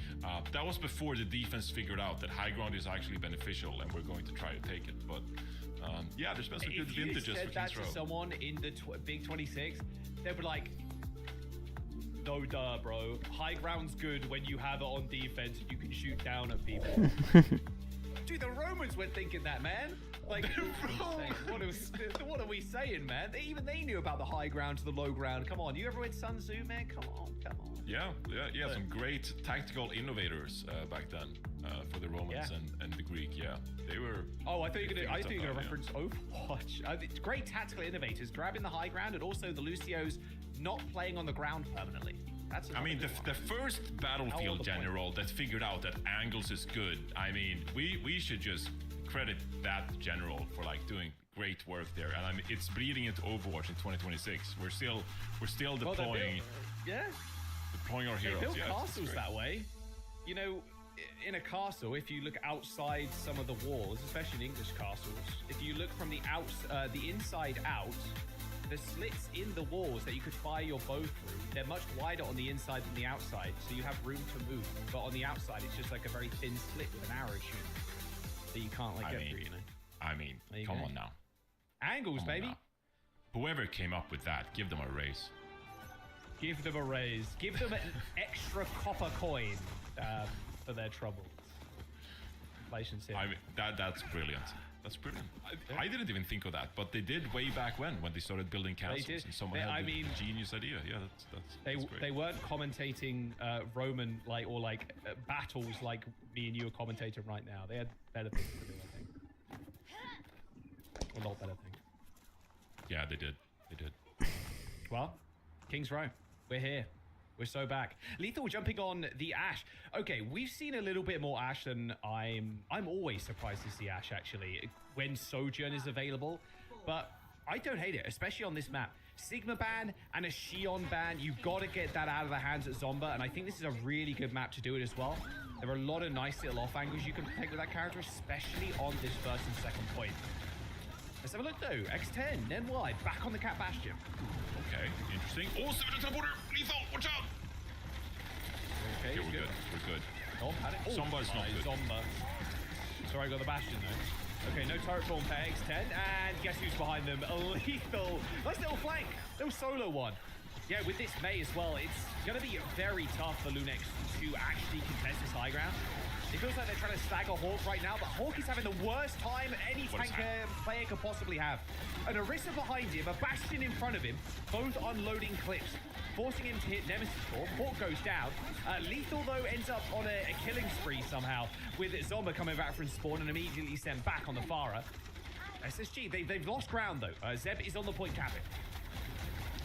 That was before the defense figured out that high ground is actually beneficial, and we're going to try to take it. But yeah, there's been some good vintages for King's Row. If you said that to someone in the Big 26, they'd be like, no duh, bro. High ground's good when you have it on defense and you can shoot down at people. Dude, the Romans were thinking that, man. Like, what are we saying, man? Even they knew about the high ground to the low ground. Come on, you ever read Sun Tzu, man? Come on. Yeah. Some great tactical innovators back then for the Romans and the Greek. Yeah, they were. Oh, I thought you were gonna reference Overwatch. Great tactical innovators grabbing the high ground, and also the Lucios not playing on the ground permanently. I mean, the first Battlefield general that figured out that angles is good. I mean, we should just credit that general for like doing great work there. And I mean, it's bleeding into Overwatch in 2026. We're still deploying. Deploying our heroes. They build castles that way. You know, in a castle, if you look outside some of the walls, especially in English castles, if you look from the inside out. The slits in the walls that you could fire your bow through, they're much wider on the inside than the outside, so you have room to move. But on the outside, it's just like a very thin slit with an arrow shooting that you can't get through, you know? I mean, come on now. Angles, baby. Whoever came up with that, give them a raise. Give them a raise. Give them an extra copper coin for their troubles. Inflation's here. I mean, that's brilliant. That's brilliant. I didn't even think of that, but they did way back when they started building castles, and someone had a genius idea. Yeah, that's great. They weren't commentating Roman battles like me and you are commentating right now. They had better things to do, I think. A lot better things. Yeah, they did. Well, King's Row, we're here. We're so back. Lethal jumping on the Ashe. Okay, we've seen a little bit more Ashe than I'm always surprised to see Ashe, actually, when Sojourn is available. But I don't hate it, especially on this map. Sigma ban and a Xion ban, you've got to get that out of the hands at Zomba, and I think this is a really good map to do it as well. There are a lot of nice little off angles you can take with that character, especially on this first and second point. Let's have a look though. X10, then wide, back on the Cat Bastion. Okay, interesting. Oh, 7 teleporter! Lethal, watch out! Okay, we're good. Oh, Zomba is not good. Zomba. Sorry, I got the Bastion though. Okay, no turret form for X10, and guess who's behind them? Lethal. Nice little flank. Little solo one. Yeah, with this Mei as well, it's going to be very tough for Lunex to actually contest this high ground. It feels like they're trying to stagger Hawk right now, but Hawk is having the worst time any tank player could possibly have. An Orisa behind him, a Bastion in front of him, both unloading clips, forcing him to hit Nemesis Core. Hawk goes down. Lethal, though, ends up on a killing spree somehow, with Zomba coming back from spawn and immediately sent back on the Pharah. SSG, they've lost ground, though. Zeb is on the point capping.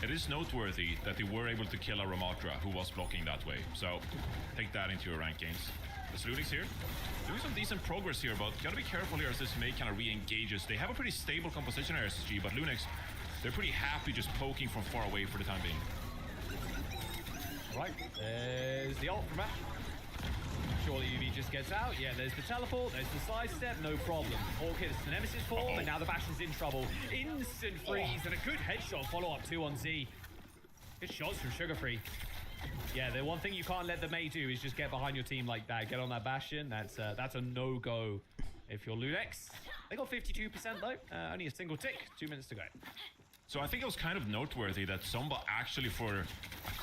It is noteworthy that they were able to kill a Ramatra who was blocking that way. So take that into your rankings. As Lunix here, doing some decent progress here, but gotta be careful here as this Mei kind of re-engages. They have a pretty stable composition here, SSG, but Lunix, they're pretty happy just poking from far away for the time being. Right, there's the ult from Ash. Surely UV just gets out. Yeah, there's the teleport, there's the sidestep, no problem. Hawk hits the Nemesis form, and now the Bastion's in trouble. Instant freeze, and a good headshot follow-up 2 on Z. Good shots from Sugar Free. Yeah, the one thing you can't let the Mei do is just get behind your team like that. Get on that Bastion. That's a no-go if you're Lunex. They got 52% though. Only a single tick. 2 minutes to go. So I think it was kind of noteworthy that Zomba actually for a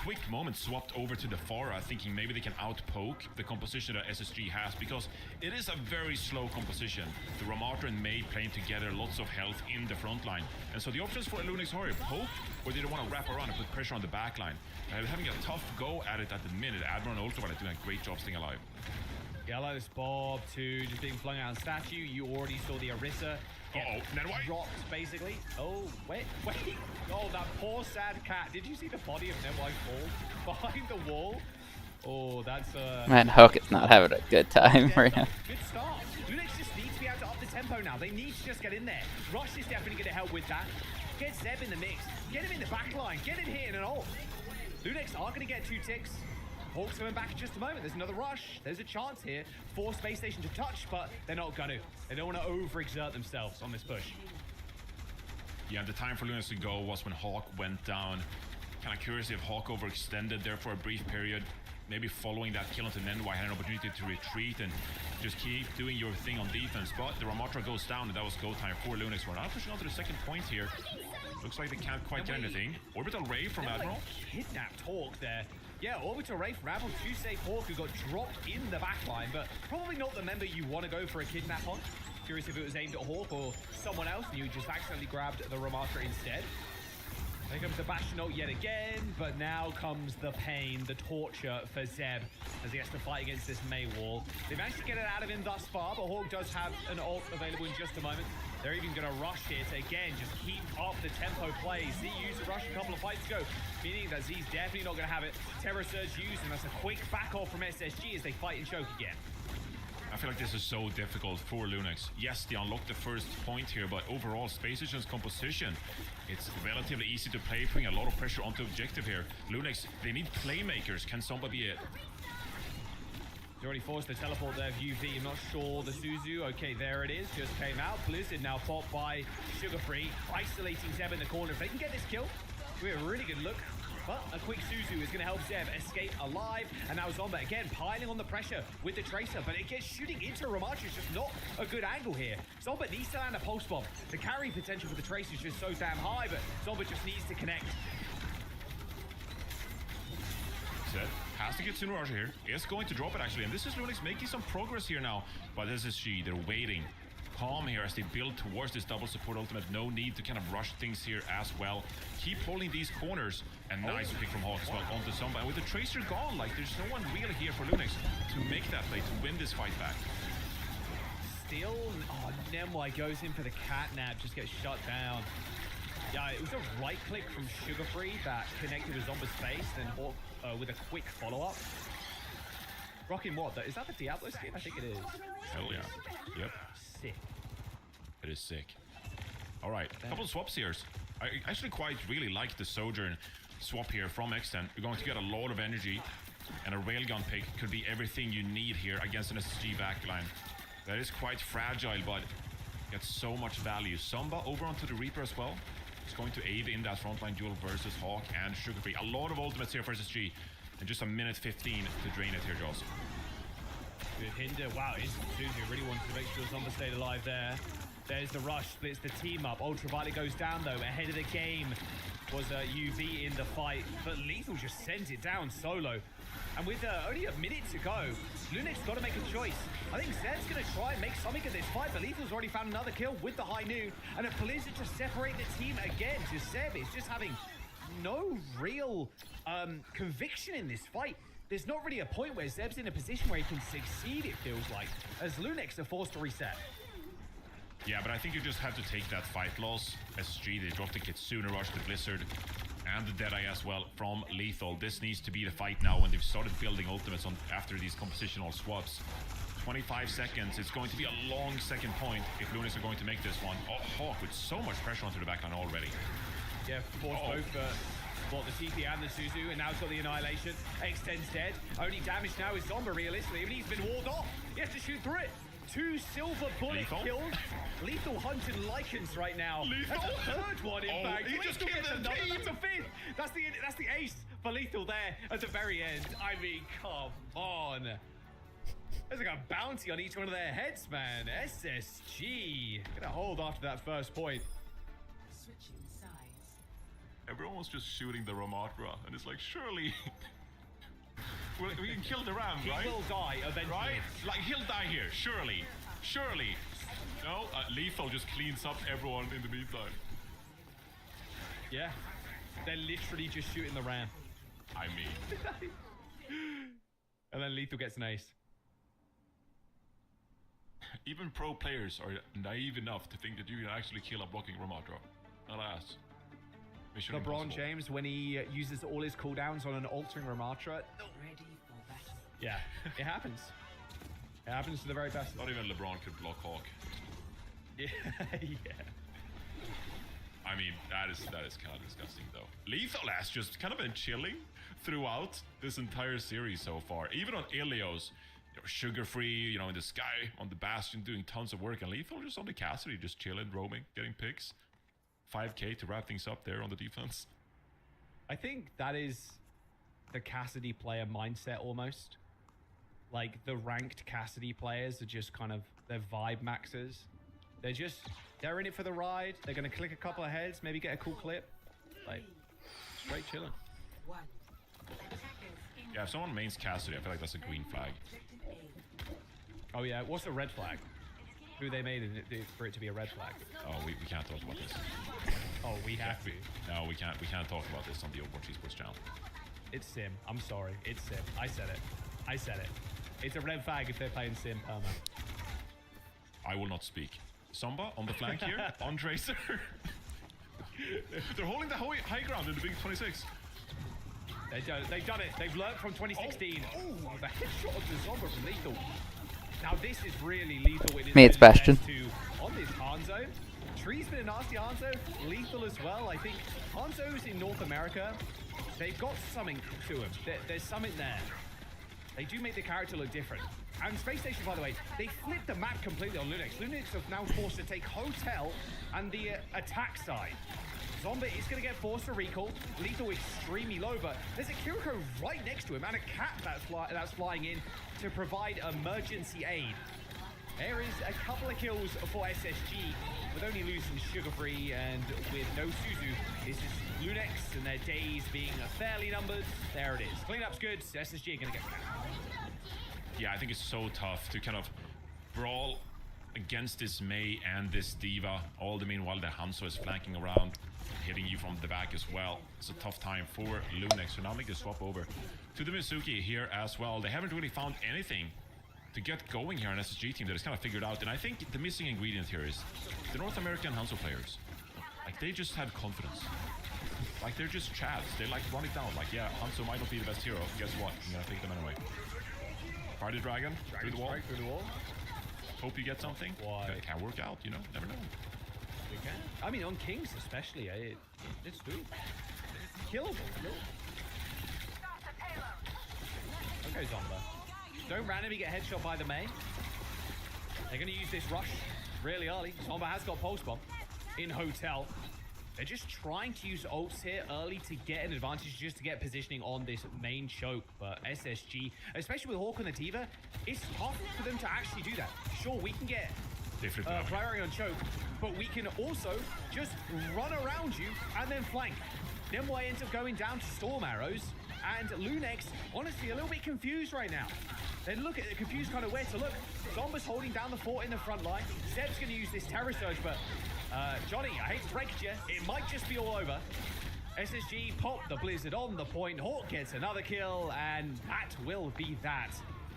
quick moment swapped over to the Pharah, thinking maybe they can outpoke the composition that SSG has, because it is a very slow composition. The Ramatra and Mei playing together, lots of health in the front line. And so the options for Lunix are poke, or they don't want to wrap around and put pressure on the back line. Having a tough go at it at the minute. Admiral and Ultraviolet doing a great job staying alive. Yeah, I like this Bob too, just being flung out on statue. You already saw the Orisa dropped, basically. Oh, wait. Oh, that poor sad cat. Did you see the body of Netwhite fall behind the wall? Oh, that's Man, Hawk is not having a good time right now. Good start. Lunex just needs to be able to up the tempo now. They need to just get in there. Rush is definitely going to help with that. Get Zeb in the mix. Get him in the back line. Get him here in an ult. Lunex are going to get 2 ticks. Hawk's coming back in just a moment. There's another rush. There's a chance here for Space Station to touch, but they're not going to. They don't want to overexert themselves on this push. Yeah, the time for Lunex to go was when Hawk went down. Kind of curious if Hawk overextended there for a brief period. Maybe following that kill onto Nenwai had an opportunity to retreat and just keep doing your thing on defense. But the Ramatra goes down, and that was go time for Lunex. We're now pushing on to the second point here. Looks like they can't quite get anything. Orbital Ray from Admiral. Kidnapped Hawk there. Yeah, Orbital Ray from Admiral to save Hawk, who got dropped in the backline, but probably not the member you want to go for a kidnap on. Curious if it was aimed at Hawk or someone else, and you just accidentally grabbed the Ramatra instead. There comes the Bastion ult yet again, but now comes the pain, the torture for Zeb as he has to fight against this Mei wall. They managed to get it out of him thus far, but Hawk does have an ult available in just a moment. They're even going to rush here to, again, just keep up the tempo plays. Z used the rush a couple of fights ago, meaning that Z's definitely not going to have it. Terror Surge used, and that's a quick back off from SSG as they fight and choke again. I feel like this is so difficult for Lunex. Yes, they unlocked the first point here, but overall, Space Station's composition, it's relatively easy to play, putting a lot of pressure onto objective here. Lunex, they need playmakers. Can somebody be it? He's already forced the teleport there of UV. I'm not sure the Suzu. Okay, there it is. Just came out. Blizzard now popped by Sugar Free, isolating Zeb in the corner. If they can get this kill, we have a really good look. But a quick Suzu is going to help Zeb escape alive. And now Zomba again piling on the pressure with the Tracer. But it gets shooting into Ramatra. It's just not a good angle here. Zomba needs to land a pulse bomb. The carry potential for the Tracer is just so damn high. But Zomba just needs to connect. Zeb has to get Sooner Archer here. Is going to drop it actually. And this is Lunex making some progress here now. But SSG, they're waiting. Calm here as they build towards this double support ultimate. No need to kind of rush things here as well. Keep holding these corners. And nice pick from Hawk as well onto Zomba. And with the Tracer gone, like there's no one really here for Lunex to make that play, to win this fight back. Still, oh, Nemwai goes in for the catnap, just gets shut down. Yeah, it was a right click from Sugar Free that connected with Zomba's face, then Hawk with a quick follow-up. Rocking what? Is that the Diablo skin? I think it is. Hell yeah. Yep. Sick. It is sick. All right, a couple of swaps here. I actually quite really like the Sojourn swap here from X10. You're going to get a lot of energy, and a railgun pick could be everything you need here against an SSG backline. That is quite fragile, but gets so much value. Zomba over onto the Reaper as well. It's going to aid in that frontline duel versus Hawk and Sugar Free. A lot of ultimates here for SSG, and just a minute 15 to drain it here, Jaws. Good hinder. Wow, Suzu really wanted to make sure Zomba stayed alive there. There's the rush, splits the team up. Ultraviolet goes down though. Ahead of the game was UV in the fight, but Lethal just sends it down solo. And with only a minute to go, Lunex's got to make a choice. I think Zed's going to try and make something of this fight, but Lethal's already found another kill with the high noon. And a blizzard to separate the team again. To Zeb is just having no real conviction in this fight. There's not really a point where Zeb's in a position where he can succeed, it feels like, as Lunex are forced to reset. Yeah, but I think you just have to take that fight loss. SG, they dropped the Kitsune Rush, the Blizzard, and the Deadeye as well from Lethal. This needs to be the fight now when they've started building ultimates on after these compositional swaps. 25 seconds. It's going to be a long second point if Lunex are going to make this one. Oh, Hawk with so much pressure onto the backline already. Yeah, forced both the TP and the Suzu, and now he's got the Annihilation. Extends dead. Only damage now is Zomba, realistically. I mean, he's been walled off. He has to shoot through it. 2 silver bullet kills. Lethal hunting Lycans right now. Lethal? That's a third one, in fact. He just Lethal killed gets the another. team. That's a fifth. That's the ace for Lethal there at the very end. I mean, come on. There's like a bounty on each one of their heads, man. SSG. Gonna hold after that first point. Switching sides. Everyone was just shooting the Ramatra, and it's like, surely we can kill the Ram, right? He will die eventually. Right? Like, he'll die here, surely. Surely. No, Lethal just cleans up everyone in the meantime. Yeah. They're literally just shooting the Ram. I mean. And then Lethal gets an ace. Even pro players are naive enough to think that you can actually kill a blocking Ramatra. Alas. Mission LeBron impossible. James, when he uses all his cooldowns on an altering Ramatra. Ready for battle. Yeah, it happens. It happens to the very best. Not even LeBron could block Hawk. Yeah, yeah. I mean, that is kind of disgusting, though. Lethal has just kind of been chilling throughout this entire series so far. Even on Ilios, sugar-free, in the sky, on the Bastion, doing tons of work. And Lethal just on the Cassidy, just chilling, roaming, getting picks. 5k to wrap things up there on the defense. I think that is the Cassidy player mindset almost. Like, the ranked Cassidy players are just kind of, they're vibe maxers. They're in it for the ride. They're going to click a couple of heads, maybe get a cool clip. Like, straight chilling. Yeah, if someone mains Cassidy, I feel like that's a green flag. Oh yeah, what's a red flag? Who they made for it to be a red flag? Oh, we can't talk about this. Oh, we have to. No, we can't talk about this on the Overwatch Esports channel. It's Sim. I'm sorry. It's Sim. I said it. It's a red flag if they're playing Sim perma. I will not speak. Samba on the flank here, on Tracer. They're holding the high ground in the Big 26. They've done it. They've learned from 2016. Oh, the headshot of the Zomba from Lethal. Now this is really Lethal with his Me, it's Bastion. On this Hanzo. Tree's been a nasty Hanzo. Lethal as well. I think Hanzo's in North America. They've got something to them. There's something there. They do make the character look different. And Space Station, by the way, they flipped the map completely on Lunix. Lunix have now forced to take Hotel and the attack side. Zomba is going to get forced to recall. Lethal extremely low, but there's a Kiriko right next to him and a cat that's flying in to provide emergency aid. There is a couple of kills for SSG, with only losing Sugar Free and with no Suzu. This is Lunex and their days being fairly numbered. There it is. Cleanup's good. SSG are going to get capped. Yeah, I think it's so tough to kind of brawl against this Mei and this Diva. All the meanwhile, the Hanzo is flanking around, hitting you from the back as well. It's a tough time for Lunex. So now make the swap over to the Mizuki here as well. They haven't really found anything to get going here on SSG team that is kind of figured out. And I think the missing ingredient here is the North American Hanzo players. Like, they just have confidence. Like, they're just chads. They like run it down. Like, yeah, Hanzo might not be the best hero. Guess what? I'm gonna take them anyway. Party Dragon through the wall. Through the wall. Hope you get something. Why? It can work out, never know. We can. I mean, on Kings especially, it's good. Killable. Okay, Zomba. Don't randomly get headshot by the Mei. They're going to use this rush really early. Zomba has got pulse bomb in Hotel. They're just trying to use ults here early to get an advantage, just to get positioning on this main choke. But SSG, especially with Hawk and the Tifa, it's tough for them to actually do that. Sure, we can get priority on choke, but we can also just run around you and then flank. Nimue ends up going down to Storm Arrows, and Lunex, honestly, a little bit confused right now. They look at confused kind of where to look. Zomba's holding down the fort in the front line. Zeb's going to use this Terror Surge, but Johnny, I hate to break it to you, it might just be all over. SSG pop the Blizzard on the point. Hawk gets another kill, and that will be that.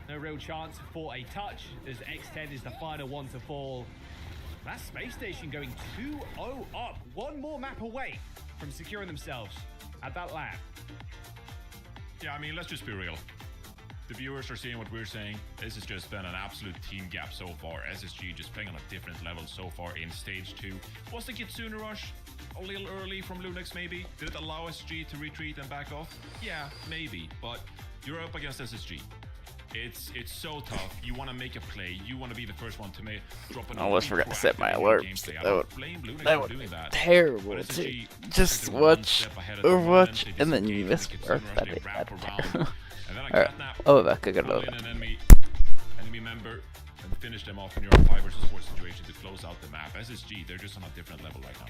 No real chance for a touch, as X10 is the final one to fall. That space station going 2-0 up. One more map away from securing themselves at that lab. Yeah, I mean, let's just be real. The viewers are seeing what we're saying. This has just been an absolute team gap so far. SSG just playing on a different level so far in stage 2. Was the Kitsune rush a little early from Lunex maybe? Did it allow SSG to retreat and back off? Yeah, maybe, but you're up against SSG. It's so tough. You want to make a play. You want to be the first one to drop an. I almost forgot to set my alerts. That would be terrible too. Just watch Overwatch and then you miss work that it had. Alright, oh, back I got an enemy member and finish them off in your 5 versus 4 situation to close out the map. SSG, they're just on a different level right now.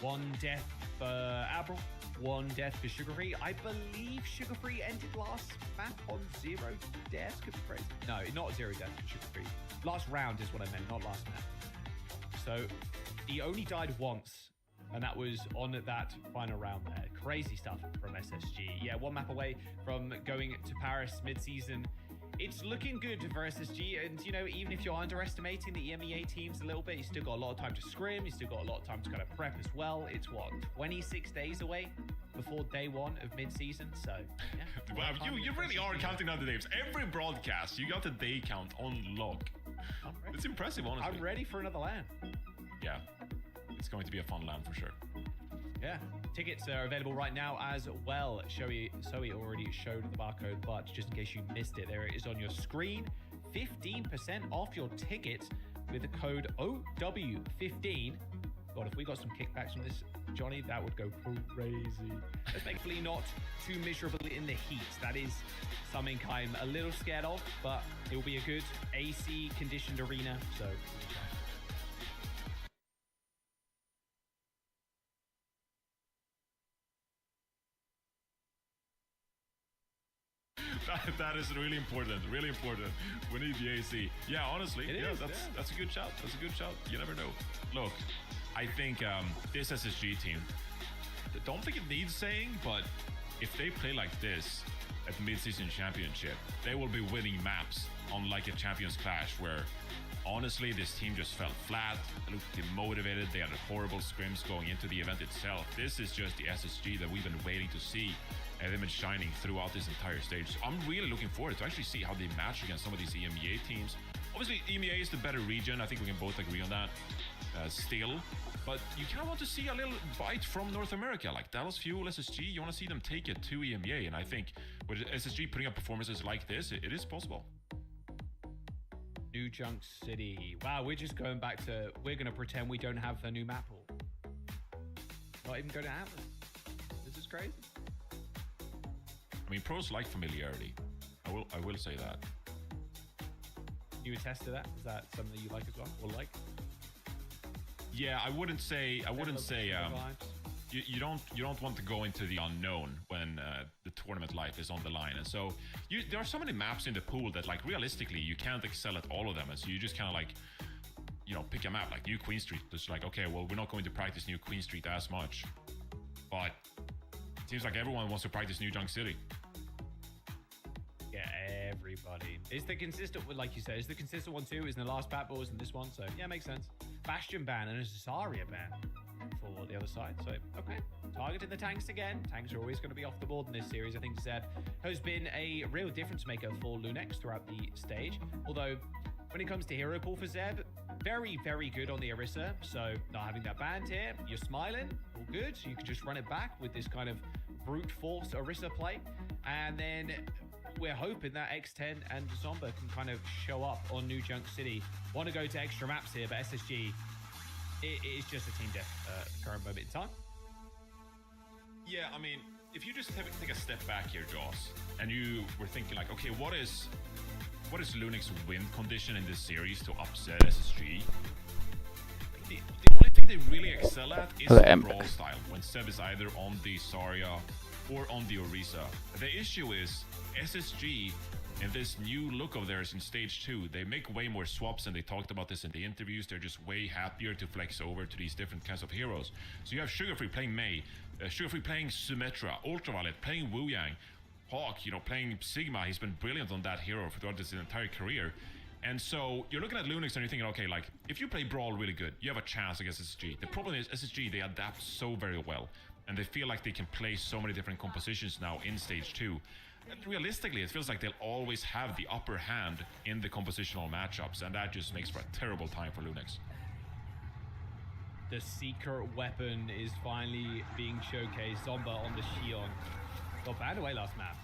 One death for Abril, one death for Sugar Free. I believe Sugar Free ended last map on 0 deaths. Could be crazy. No, not 0 deaths for Sugar Free. Last round is what I meant, not last map. So he only died once, and that was on that final round there. Crazy stuff from SSG. Yeah, one map away from going to Paris mid-season. It's looking good for SSG, and you know, even if you're underestimating the EMEA teams a little bit, you still got a lot of time to scrim, you still got a lot of time to kind of prep as well. It's what, 26 days away before day 1 of mid-season, so yeah. Wow, you really are counting down the days. Every broadcast, you got the day count on lock. It's impressive, honestly. I'm ready for another LAN. Yeah, it's going to be a fun LAN for sure. Yeah, tickets are available right now as well. Zoe already showed the barcode, but just in case you missed it, there it is on your screen. 15% off your tickets with the code OW15. God, if we got some kickbacks from this, Johnny, that would go crazy. Thankfully not too miserable in the heat. That is something I'm a little scared of, but it will be a good AC conditioned arena, so that is really important. Really important. We need the AC. Yeah, honestly, that's a good shout. That's a good shout. You never know. Look, I think this SSG team, don't think it needs saying, but if they play like this at the mid-season championship, they will be winning maps on like a Champions Clash where honestly this team just fell flat, looked demotivated. They had horrible scrims going into the event itself. This is just the SSG that we've been waiting to see, and they've been shining throughout this entire stage. So I'm really looking forward to actually see how they match against some of these EMEA teams. Obviously, EMEA is the better region. I think we can both agree on that still. But you kind of want to see a little bite from North America, like Dallas Fuel, SSG. You want to see them take it to EMEA. And I think with SSG putting up performances like this, it is possible. New Junk City. Wow, we're just going back to, we're going to pretend we don't have a new map pool. Not even going to Atlas. This is crazy. I mean, pros like familiarity. I will say that. You attest to that? Is that something you like as well, or like? Yeah, I wouldn't say you don't want to go into the unknown when the tournament life is on the line. And so there are so many maps in the pool that, like, realistically you can't excel at all of them, and so you just kind of like, you know, pick a map like New Queen Street. It's like, okay, well, we're not going to practice New Queen Street as much, but it seems like everyone wants to practice New Junk City. Yeah, everybody. Is the consistent, like you said, is the consistent one too? Is in the last Bat Balls in this one? So yeah, makes sense. Bastion ban and a Zarya ban for the other side. So okay, targeting the tanks again. Tanks are always going to be off the board in this series. I think Zeb has been a real difference maker for Lunex throughout the stage. Although when it comes to hero pool for Zeb, very, very good on the Orisa. So not having that banned here, you're smiling, all good. You can just run it back with this kind of brute force Orisa play, and then we're hoping that X10 and Zomba can kind of show up on New Junk City. Want to go to extra maps here, but SSG It's just a team death at the current moment in time. Yeah, I mean, if you just take a step back here, Joss, and you were thinking like, okay, what is Lunex's win condition in this series to upset SSG? The only thing they really excel at is the brawl style, when Seb is either on the Zarya or on the Orisa. The issue is SSG, in this new look of theirs in stage 2, they make way more swaps, and they talked about this in the interviews. They're just way happier to flex over to these different kinds of heroes. So you have Sugarfree playing Mei, Sugarfree playing Symmetra, Ultraviolet playing Wu Yang, Hawk, playing Sigma. He's been brilliant on that hero throughout his entire career. And so you're looking at Lunix and you're thinking, okay, like, if you play Brawl really good, you have a chance against SSG. The problem is SSG, they adapt so very well, and they feel like they can play so many different compositions now in stage 2. And realistically, it feels like they'll always have the upper hand in the compositional matchups, and that just makes for a terrible time for Lunix. The secret weapon is finally being showcased. Zomba on the Xion. Got banned away last map.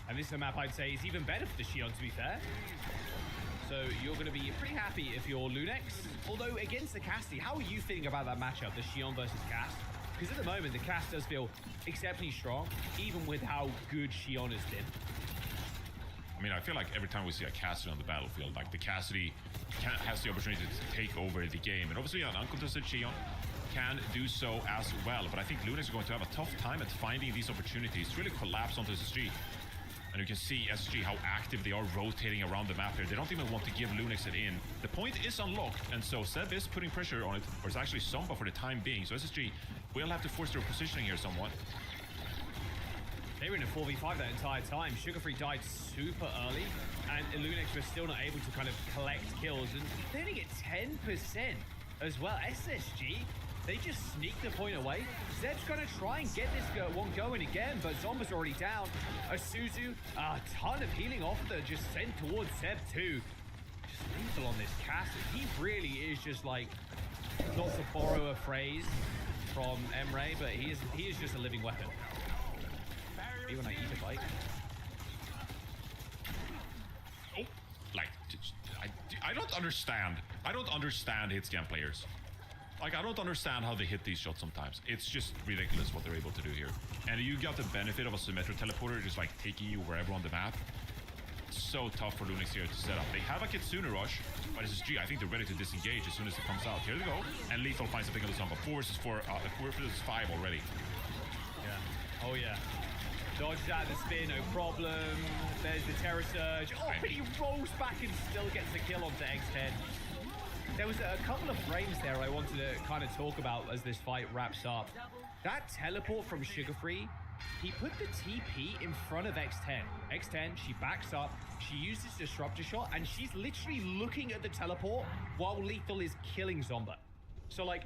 And this is a map I'd say is even better for the Xion, to be fair. So you're going to be pretty happy if you're Lunex. Although against the Casty, how are you feeling about that matchup, the Xion versus Cast? Because at the moment, the Cast does feel exceptionally strong, even with how good Xion has been. I mean, I feel like every time we see a Cassidy on the battlefield, like the Cassidy has the opportunity to take over the game. And obviously an uncontested Xion can do so as well. But I think Lunix are going to have a tough time at finding these opportunities to really collapse onto SSG. And you can see SSG how active they are rotating around the map here. They don't even want to give Lunix it in. The point is unlocked, and so Seb is putting pressure on it, or it's actually Zomba for the time being. So SSG will have to force their positioning here somewhat. They were in a 4v5 that entire time. Sugarfree died super early, and Lunix was still not able to kind of collect kills. And they only get 10% as well. SSG, they just sneak the point away. Zeb's going to try and get this one going again, but Zomba's already down. Suzu, a ton of healing off that just sent towards Zeb too. Just lethal on this cast. He really is just like, not to borrow a phrase from Emre, but he is just a living weapon. Maybe when I eat a bite. Oh, like, I don't understand. I don't understand hit scan players. Like, I don't understand how they hit these shots sometimes. It's just ridiculous what they're able to do here. And you got the benefit of a Symmetra teleporter just like taking you wherever on the map. So tough for Lunix here to set up. They have a Kitsune rush, but SSG, I think they're ready to disengage as soon as it comes out. Here they go. And Lethal finds a pick on the Zomba. 4 versus 5 already. Yeah. Oh yeah. Dodges out of the spin, no problem. There's the Terror Surge. Oh, but he rolls back and still gets the kill onto X10. There was a couple of frames there I wanted to kind of talk about as this fight wraps up. That teleport from Sugarfree, he put the TP in front of X10. X10, she backs up, she uses Disruptor Shot, and she's literally looking at the teleport while Lethal is killing Zomba. So, like,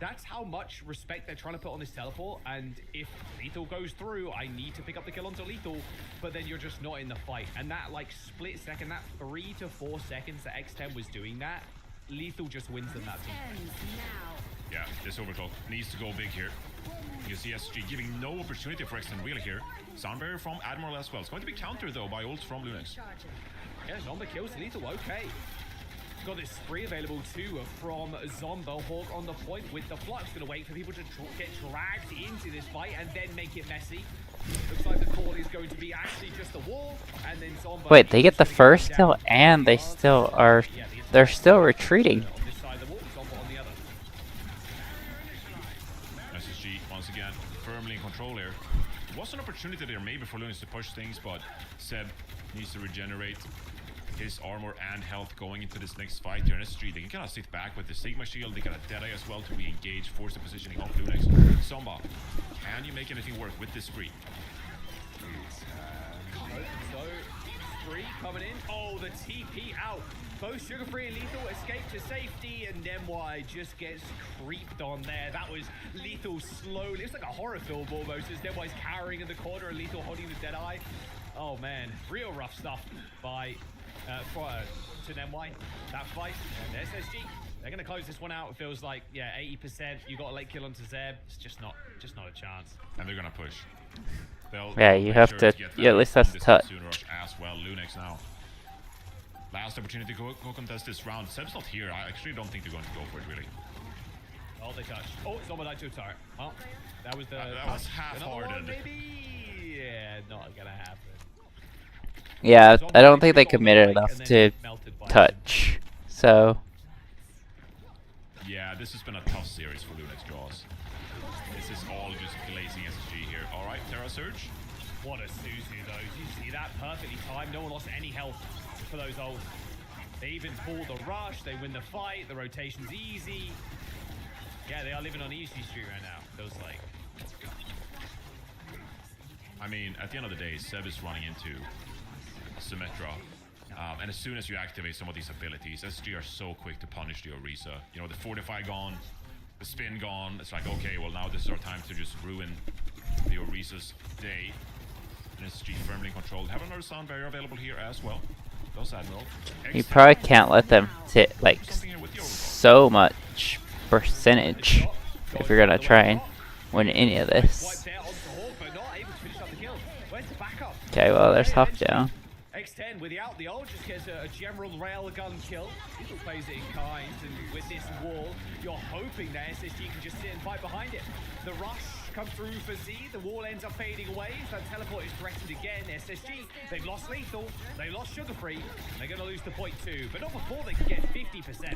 that's how much respect they're trying to put on this teleport, and if Lethal goes through, I need to pick up the kill onto Lethal, but then you're just not in the fight. And that, like, split second, that 3 to 4 seconds that X10 was doing that, Lethal just wins them that team. Yeah, this overclock needs to go big here. You see SSG giving no opportunity for X10 really here. Sound barrier from Admiral as well. It's going to be countered though by ults from Lunix. Yeah, Zomba kills Lethal, okay. Got this spree available too from Zomba. Hawk on the point with the flux. Gonna wait for people to get dragged into this fight and then make it messy. Looks like the call is going to be actually just a wall, and then Zomba. Wait, they get the first kill and they still are. They're still retreating. SSG once again firmly in control here. There was an opportunity there maybe for Lunix to push things, but Seb needs to regenerate his armor and health going into this next fight here in SSG. They can kind of sit back with the Sigma shield. They got a Deadeye as well to re-engage, force the positioning of Lunix. Zomba, can you make anything work with this spree? So, Spree coming in. Oh, the TP out. Both Sugarfree and Lethal escape to safety, and NY just gets creeped on there. That was Lethal slowly. It's like a horror film almost, as NY's cowering in the corner and Lethal holding the Deadeye. Oh man, real rough stuff by to NY. That fight, and SSG, they're gonna close this one out. It feels like, yeah, 80%. You got a late kill onto Zeb. It's just not a chance. And they're gonna push. Yeah, you have to. Yeah, at least that's tough. Rush as well. Lunix now. Last opportunity to go contest this round. Seb's not here. I actually don't think they're going to go for it really. Oh, they touched. Oh, someone died to a turret. Oh, that was the... that was half-hearted. Maybe? Yeah, not gonna happen. Yeah, I don't think they committed enough to touch. So, Yeah, this has been a tough series for Lunix Jaws. This is all just glazing SSG here. All right, Terra Surge. What a Suzu, though. Did you see that? Perfectly timed. No one lost any health for those ults. They even pull the rush. They win the fight. The rotation's easy. Yeah, they are living on easy street right now. Feels like. I mean, at the end of the day, Seb is running into Symmetra. And as soon as you activate some of these abilities, SG are so quick to punish the Orisa. You know, the Fortify gone, the Spin gone. It's like, okay, well now this is our time to just ruin the Orisa's day. And SG firmly controlled. Have another sound barrier available here as well. Those Admiral. you probably can't let them sit like so much percentage if you're gonna try and win any of this. Okay, well there's Huff down. X10 without the ult just gets a general railgun kill. He plays it in kind, and with this wall, you're hoping that SSG can just sit and fight behind it. The rush comes through for Z, the wall ends up fading away, so teleport is threatened again. SSG, they've lost Lethal, they lost Sugar Free, they're going to lose the point 2, but not before they can get 50%.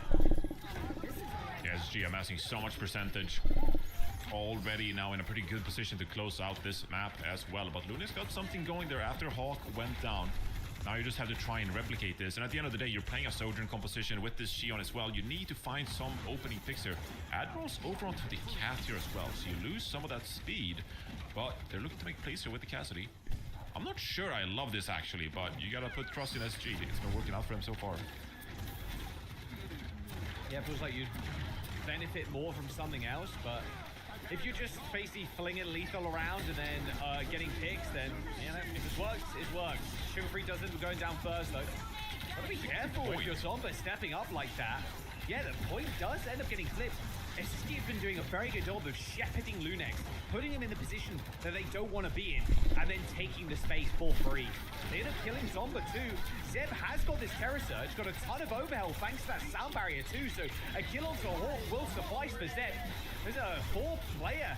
Yeah, SG amassing so much percentage. Already now in a pretty good position to close out this map as well. But Lunix got something going there after Hawk went down. Now you just have to try and replicate this. And at the end of the day, you're playing a Sojourn composition with this Xion as well. You need to find some opening picks here. Admiral's over onto the Cat here as well. So you lose some of that speed. But they're looking to make plays here with the Cassidy. I'm not sure I love this actually, but you gotta put trust in SG. It's been working out for him so far. Yeah, it feels like you'd benefit more from something else, but if you're just basically flinging lethal around and then getting picks, then, you know, if it works, it works. Sugar Free doesn't going down first, though. Gotta be careful if your Zomba stepping up like that. Yeah, the point does end up getting flipped. SSG have been doing a very good job of shepherding Lunix, putting him in the position that they don't want to be in, and then taking the space for free. They end up killing Zomba too. Zeb has got this Terror Surge, got a ton of overheal thanks to that sound barrier too, so a kill onto a Hawk will suffice for Zeb. There's a 4-player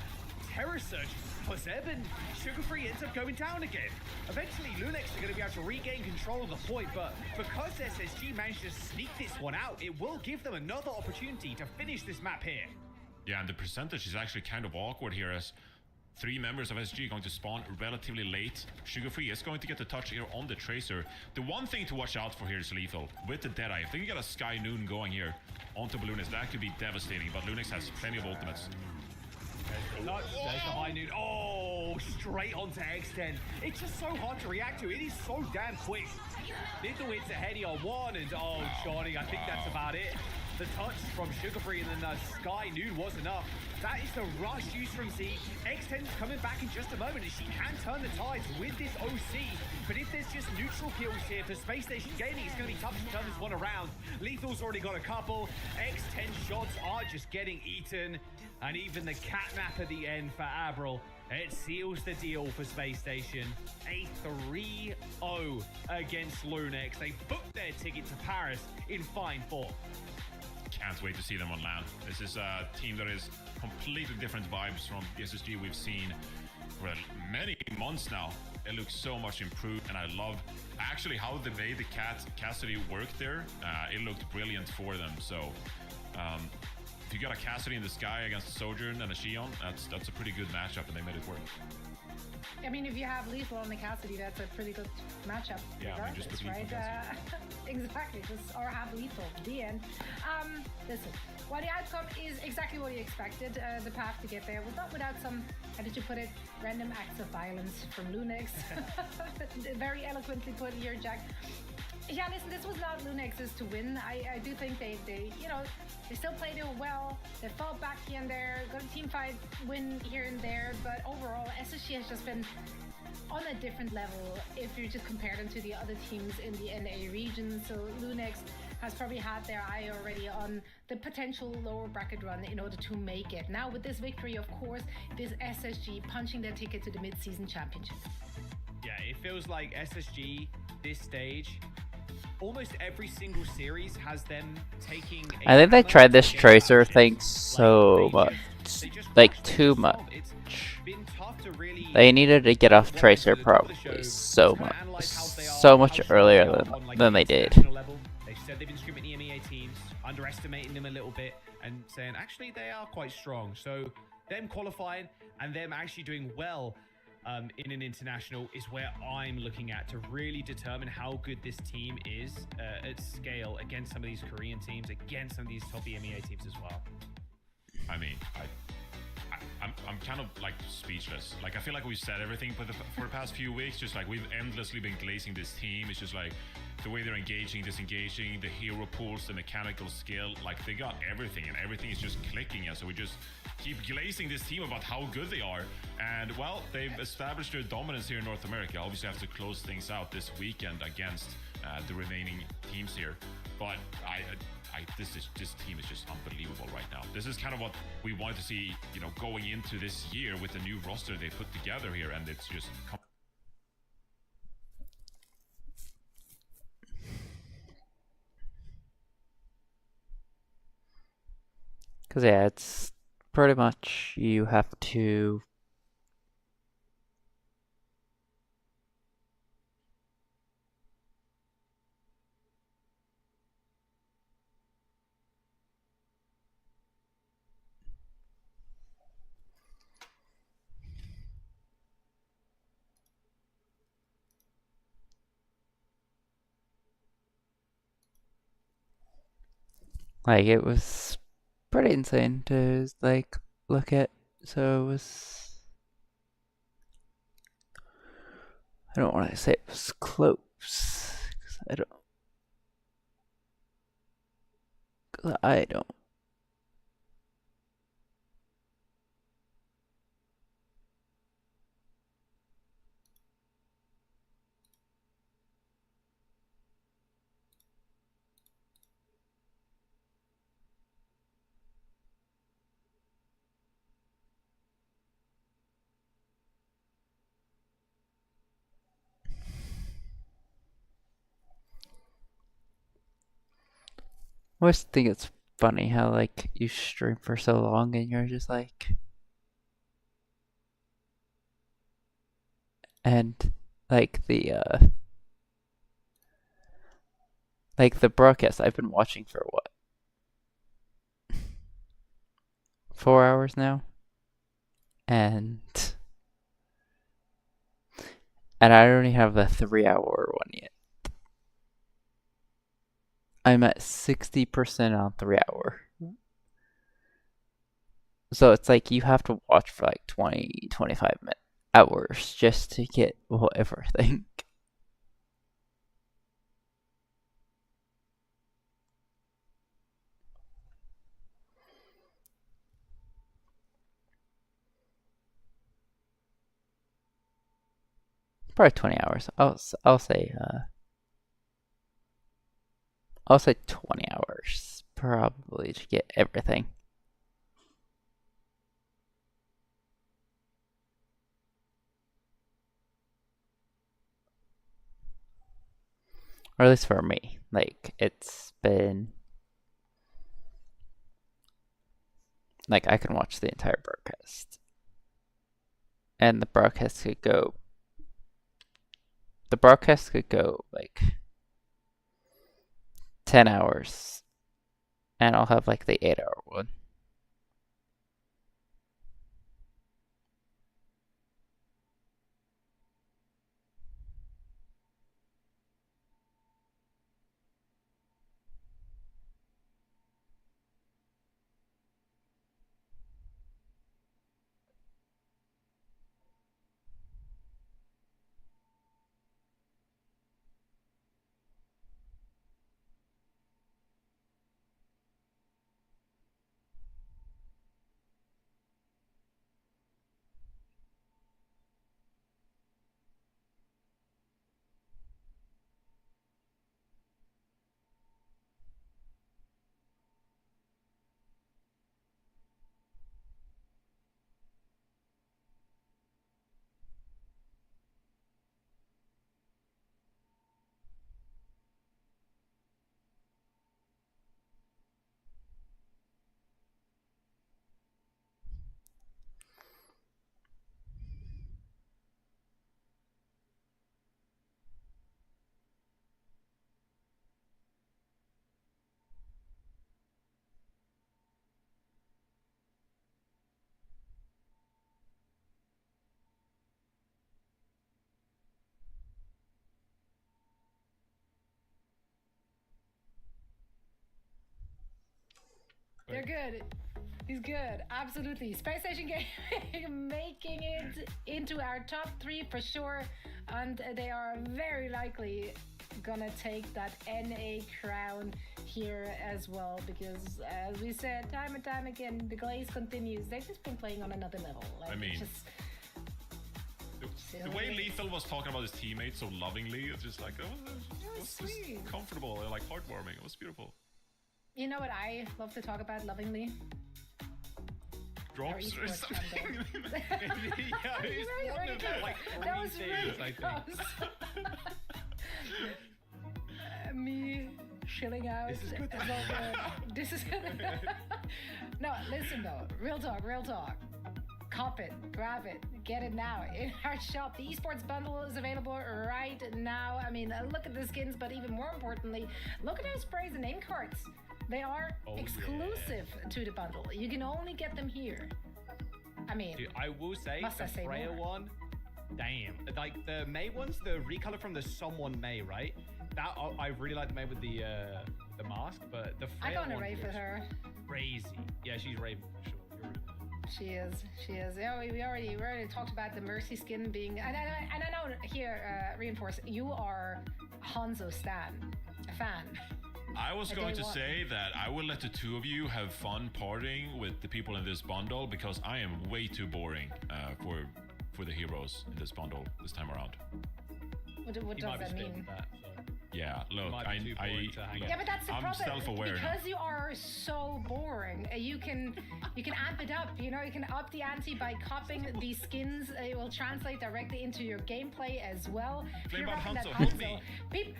Terror Surge for Zeb, and Sugar Free ends up going down again. Eventually, Lunix are going to be able to regain control of the point, but because SSG managed to sneak this one out, it will give them another opportunity to finish this map here. Yeah, and the percentage is actually kind of awkward here as 3 members of SG are going to spawn relatively late. Sugar Free is going to get the touch here on the Tracer. The one thing to watch out for here is Lethal with the Deadeye. If they can get a Sky Noon going here onto Lunix, that could be devastating, but Lunix has plenty of ultimates. There's the high noon. Oh, straight onto X10. It's just so hard to react to. It is so damn quick. Lethal hits a heady on one, and oh, Johnny, I think that's about it. The touch from Sugar Free and then Sky Noon was enough. That is the rush used from Z. X10 is coming back in just a moment, and she can turn the tides with this OC. But if there's just neutral kills here for Space Station Gaming, it's going to be tough to turn this one around. Lethal's already got a couple. X10 shots are just getting eaten. And even the catnap at the end for Abril, it seals the deal for Space Station. A 3-0 against Lunix. They booked their ticket to Paris in fine form. Can't wait to see them on land. This is a team that is completely different vibes from the SSG we've seen for many months now. It looks so much improved, and I love actually how they made the Cassidy work there. It looked brilliant for them. So if you got a Cassidy in the sky against a Sojourn and a Xion, that's a pretty good matchup, and they made it work. I mean, if you have Lethal on the Cassidy, that's a pretty good matchup. Yeah, I mean, just put right? Exactly, or have Lethal. The end. Listen, well, the outcome is exactly what you expected. The path to get there was not without some, how did you put it, random acts of violence from Lunix. Very eloquently put here, Jack. Yeah, listen, this was not Lunix's to win. I do think they they still played it well. They fought back here and there, got a team fight win here and there, but overall, SSG has just been on a different level if you just compare them to the other teams in the NA region. So Lunix has probably had their eye already on the potential lower bracket run in order to make it. Now with this victory, of course, this SSG punching their ticket to the mid-season championship. Yeah, it feels like SSG, this stage, almost every single series has them taking. I think they tried this tracer thing so much, like too much. They needed to get off tracer probably so much earlier than they did. They said they've been scrimming EMEA teams, underestimating them a little bit, and saying actually they are quite strong. So them qualifying and them actually doing well in an international is where I'm looking at to really determine how good this team is at scale against some of these Korean teams, against some of these top EMEA teams as well. I mean, I'm kind of like speechless. Like I feel like we've said everything for the past few weeks. Just like we've endlessly been glazing this team. It's just like the way they're engaging, disengaging, the hero pools, the mechanical skill. Like they got everything, and everything is just clicking. And so we just keep glazing this team about how good they are. And well, they've established their dominance here in North America. Obviously, have to close things out this weekend against the remaining teams here. But this team is just unbelievable right now. This is kind of what we wanted to see, you know, going into this year with the new roster they put together here, and it's just. Cause yeah, it's pretty much you have to. Like it was pretty insane to like look at. So it was. I don't want to say it was close. Cause I don't. I always think it's funny how like you stream for so long and you're just like, and like the broadcast I've been watching for what, 4 hours now, and I don't even have the 3 hour one yet. I'm at 60% on 3 hour. So it's like you have to watch for like 20, 25 hours just to get everything. Probably 20 hours. I'll say 20 hours probably to get everything. Or at least for me. Like it's been like I can watch the entire broadcast. And the broadcast could go like 10 hours. And I'll have like the 8 hour one. They're good. He's good. Absolutely. Space Station Gaming making it into our top 3 for sure. And they are very likely gonna take that NA crown here as well, because as we said time and time again, the glaze continues. They've just been playing on another level. Like, I mean, just the way Lethal was talking about his teammates so lovingly, it's just like, it was just comfortable and like heartwarming. It was beautiful. You know what I love to talk about lovingly? Drops or something. Yeah, it's one of the, like, that was three really things, I think. close. Me chilling out. This is good. This is good. No, listen though. Real talk, real talk. Cop it, grab it, get it now in our shop. The esports bundle is available right now. I mean, look at the skins, but even more importantly, look at our sprays and name cards. They are exclusive to the bundle. You can only get them here. I mean, dude, I will say must the I say Freya more? one, damn. Like the May ones, the recolor from the Someone May, right? That I really like the May with the mask, but the I Freya go on a one rave with was her. crazy. Yeah, she's raving for sure. You're right. She is. Yeah, we already talked about the Mercy skin being, and I know here, Reinforce, you are Hanzo Stan, a fan. I was going to say that I will let the two of you have fun partying with the people in this bundle, because I am way too boring for the heroes in this bundle this time around. What does that mean? Yeah, look, Yeah, but that's the I'm problem. self-aware now. Because you are so boring, you can amp it up. You know, you can up the ante by copying these skins. It will translate directly into your gameplay as well. If Play you're about rocking that Hanzo, help Hanzo, me.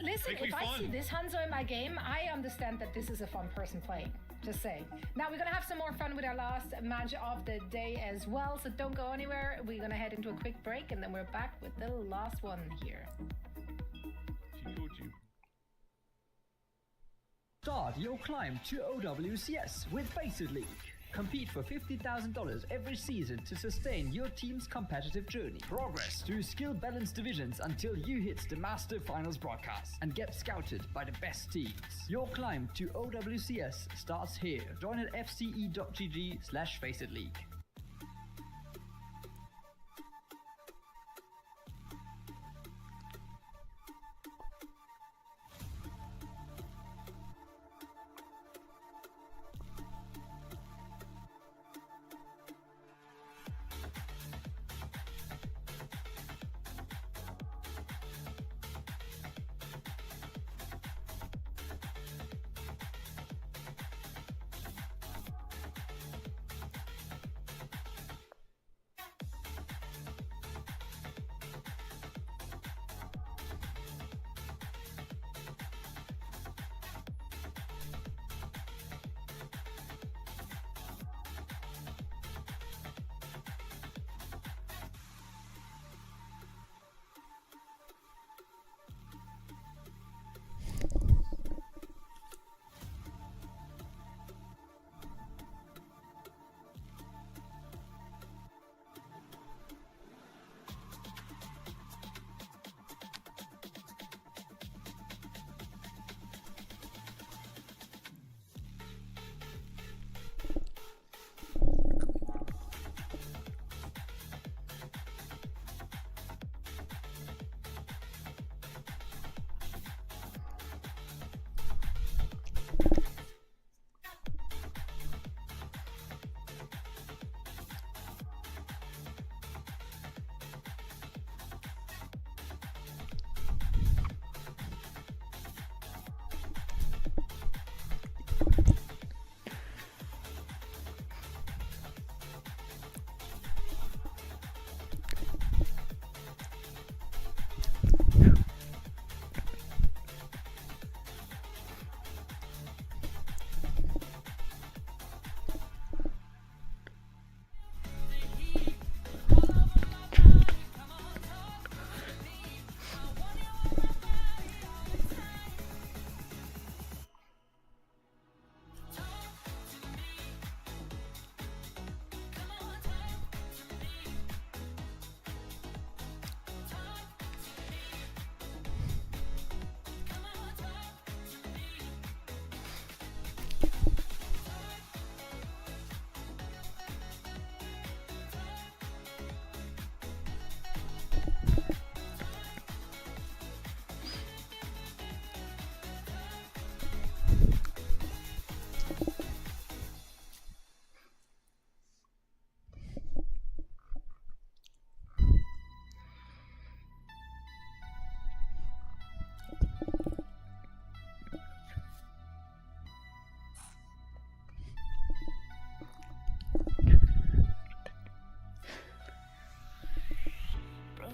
listen, Make me if I see fun. this Hanzo in my game, I understand that this is a fun person playing. Just saying. Now we're gonna have some more fun with our last match of the day as well. So don't go anywhere. We're gonna head into a quick break, and then we're back with the last one here. Start your climb to OWCS with Faceit League. Compete for $50,000 every season to sustain your team's competitive journey. Progress through skill balanced divisions until you hit the Master Finals broadcast and get scouted by the best teams. Your climb to OWCS starts here. Join at fce.gg/Faceit League.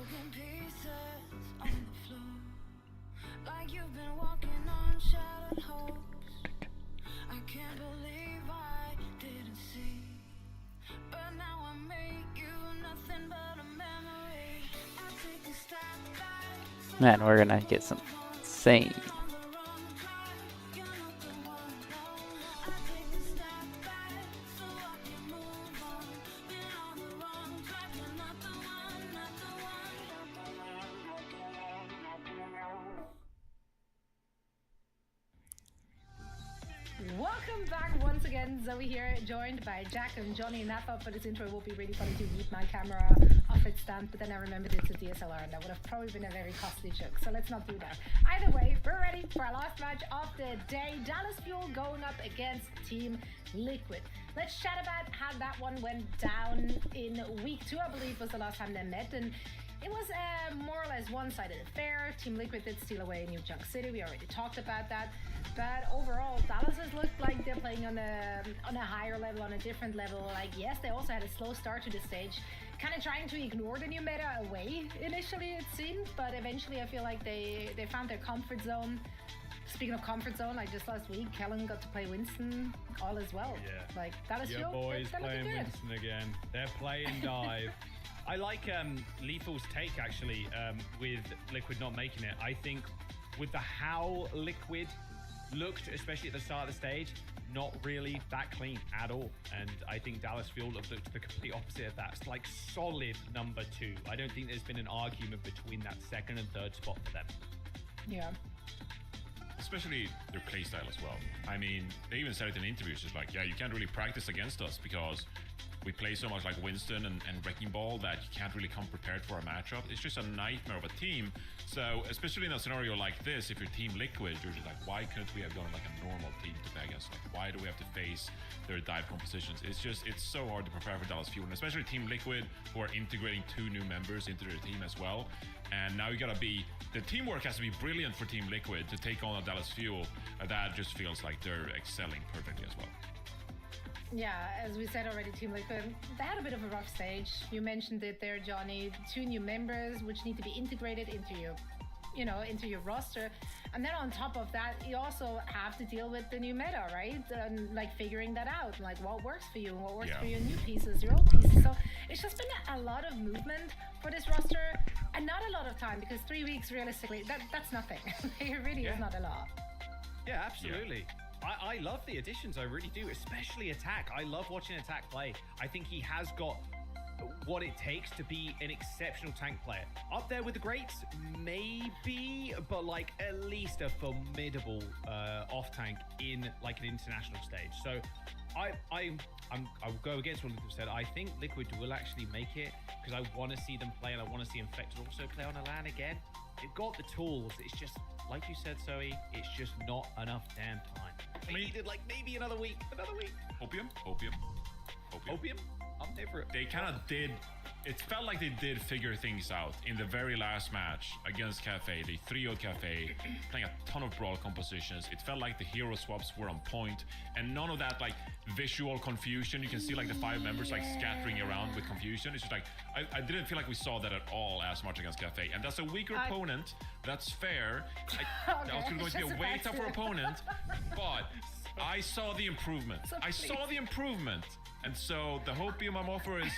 Broken pieces on the floor, like you've been walking on shattered hopes. I can't believe I didn't see, but now I make you nothing but a memory. I take a step back. Man, we're gonna get some insane. Welcome back once again. Zoe here, joined by Jack and Johnny. And I thought for this intro it would be really funny to meet my camera off its stand, but then I remembered it's a DSLR and that would have probably been a very costly joke. So let's not do that. Either way, we're ready for our last match of the day. Dallas Fuel going up against Team Liquid. Let's chat about how that one went down in week 2, I believe was the last time they met. And it was a more or less one-sided affair. Team Liquid did steal away New Junk City. We already talked about that. But overall, Dallas has looked like they're playing on a higher level, on a different level. Like, yes, they also had a slow start to the stage, kind of trying to ignore the new meta away initially, it seemed. But eventually, I feel like they found their comfort zone. Speaking of comfort zone, like just last week, Kellen got to play Winston all as well. Yeah. Like, Dallas Your Fuel, boys they're playing looking good. Winston again. They're playing dive. I like Lethal's take actually with Liquid not making it. I think with how Liquid looked, especially at the start of the stage, not really that clean at all. And I think Dallas Fuel have looked the complete opposite of that. It's like solid number 2. I don't think there's been an argument between that second and third spot for them. Yeah. Especially their playstyle as well. I mean, they even said it in interviews, just like, yeah, you can't really practice against us because we play so much like Winston and Wrecking Ball that you can't really come prepared for a matchup. It's just a nightmare of a team. So, especially in a scenario like this, if you're Team Liquid, you're just like, why couldn't we have gone like a normal team to Vegas? Like, why do we have to face their dive compositions? It's so hard to prepare for Dallas Fuel, and especially Team Liquid, who are integrating 2 new members into their team as well. And now you gotta be, the teamwork has to be brilliant for Team Liquid to take on a Dallas Fuel. That just feels like they're excelling perfectly as well. Yeah, as we said already, Team Liquid, they had a bit of a rough stage. You mentioned it there, Johnny. 2 new members, which need to be integrated into your roster. And then on top of that, you also have to deal with the new meta, right? And like figuring that out, like what works for you and what works for your new pieces, your old pieces. So it's just been a lot of movement for this roster and not a lot of time, because 3 weeks, realistically, that's nothing. It really is not a lot. Yeah, absolutely. I love the additions, I really do, especially Attack. I love watching Attack play. I think he has got what it takes to be an exceptional tank player. Up there with the greats, maybe, but like at least a formidable off tank in like an international stage. So I'll go against what Liquid said. I think Liquid will actually make it because I want to see them play, and I want to see Infected also play on a LAN again. They've got the tools. It's just, like you said, Zoe, it's just not enough damn time. They needed like maybe another week. Opium. I'm there for it. They kind of did, it felt like they did figure things out in the very last match against Cafe. They 3-0'd Cafe, playing a ton of brawl compositions. It felt like the hero swaps were on point, and none of that like visual confusion. You can see like the 5 members like scattering around with confusion. It's just like, I didn't feel like we saw that at all as much against Cafe, and that's a weaker opponent. That's fair. I was going to be a way tougher opponent, but I saw the improvement. And so the hopium I'm offer is,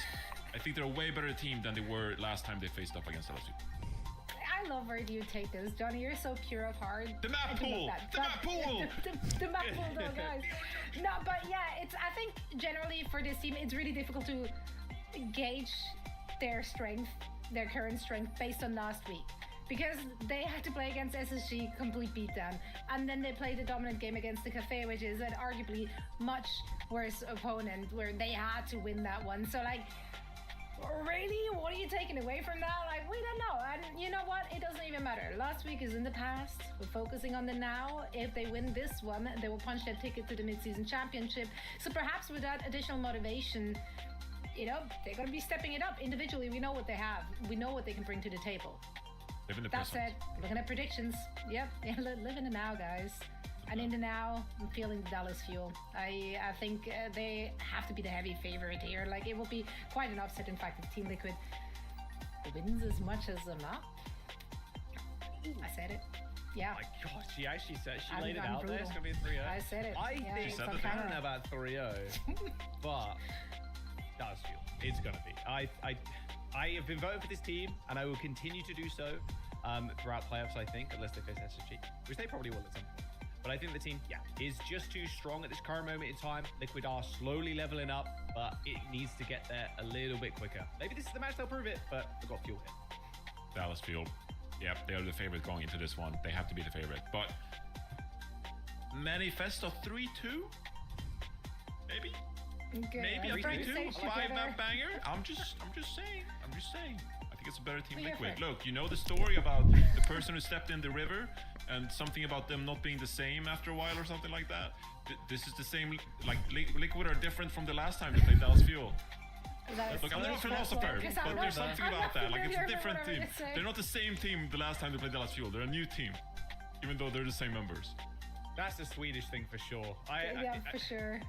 I think they're a way better team than they were last time they faced up against LSU. I love where you take this, Johnny. You're so pure of heart. The map pool! The map pool! The map pool, though, guys. No, but yeah, I think generally for this team, it's really difficult to gauge their strength, their current strength, based on last week. Because they had to play against SSG, complete beatdown. And then they played a dominant game against the Cafe, which is an arguably much worse opponent, where they had to win that one. So, like, really? What are you taking away from that? Like, we don't know. And you know what? It doesn't even matter. Last week is in the past. We're focusing on the now. If they win this one, they will punch their ticket to the mid-season championship. So perhaps with that additional motivation, you know, they're going to be stepping it up. Individually, we know what they have. We know what they can bring to the table. That said, looking at predictions, yep, live in the now, guys. And in the now, I'm feeling the Dallas Fuel. I think they have to be the heavy favorite here. Like, it will be quite an upset, in fact, if Team Liquid wins as much as them not. I said it. Yeah. Oh my God, she actually said she I'm laid it out there. It's brutal. gonna be a 3-0. I said it. I Yeah, think it's I on don't camera. know about 3-0, but that's true. It's gonna be. I have been voting for this team, and I will continue to do so throughout playoffs. I think, unless they face SSG, which they probably will at some point. But I think the team, is just too strong at this current moment in time. Liquid are slowly leveling up, but it needs to get there a little bit quicker. Maybe this is the match they'll prove it, but they've got fuel here. Dallas Fuel. Yep, they're the favorite going into this one. They have to be the favorite. But Manifesto 3-2? Maybe? Okay, Maybe a everybody 3-2? stay A together. 5-map banger? I'm just saying. I think it's a better team Well, Liquid. yeah. Look, you know the story about the person who stepped in the river and something about them not being the same after a while or something like that? This is the same, like Liquid are different from the last time they played Dallas Fuel. Look, I'm not a philosopher, but there's something about that. Like, it's a different team. They're not the same team the last time they played Dallas Fuel. They're a new team, even though they're the same members. That's a Swedish thing for sure. For sure.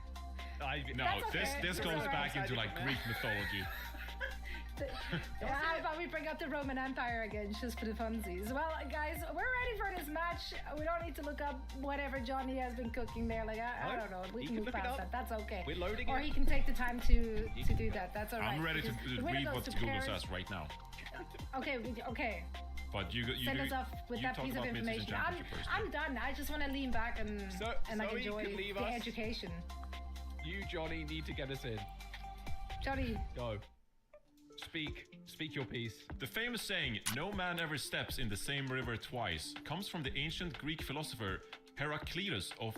No, That's this okay. goes That's back alright. into like Greek mythology. How about we bring up the Roman Empire again, just for the funsies? Well, guys, we're ready for this match. We don't need to look up whatever Johnny has been cooking there. Like, I don't know. We can move past that. That's okay. We're loading or it. he can take the time to do that. That's all right. I'm ready to because the winner read goes what to Google Paris. says right now. Okay. But you Send us off with that talk piece of about mid-season information. championship first. I'm done. I just want to lean back and like so you enjoy can leave the us. education. You, Johnny, need to get us in. Johnny. Go. Speak your piece. The famous saying, "No man ever steps in the same river twice," comes from the ancient Greek philosopher Heraclitus of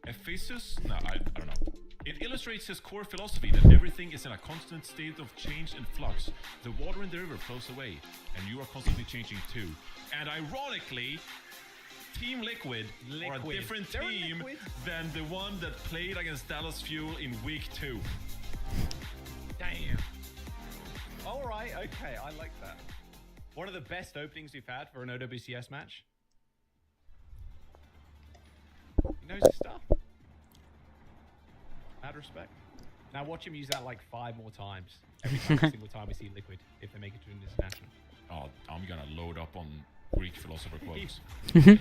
Ephesus? No, I don't know. It illustrates his core philosophy that everything is in a constant state of change and flux. The water in the river flows away, and you are constantly changing too. And ironically, Team Liquid are a different They're team Liquid. than the one that played against Dallas Fuel in week 2. Damn. All right, okay, I like that. One of the best openings we've had for an OWCS match. He knows his stuff. Mad respect. Now watch him use that like 5 more times. Every single time we see Liquid, if they make it to an international. Oh, I'm gonna load up on Greek philosopher quotes. And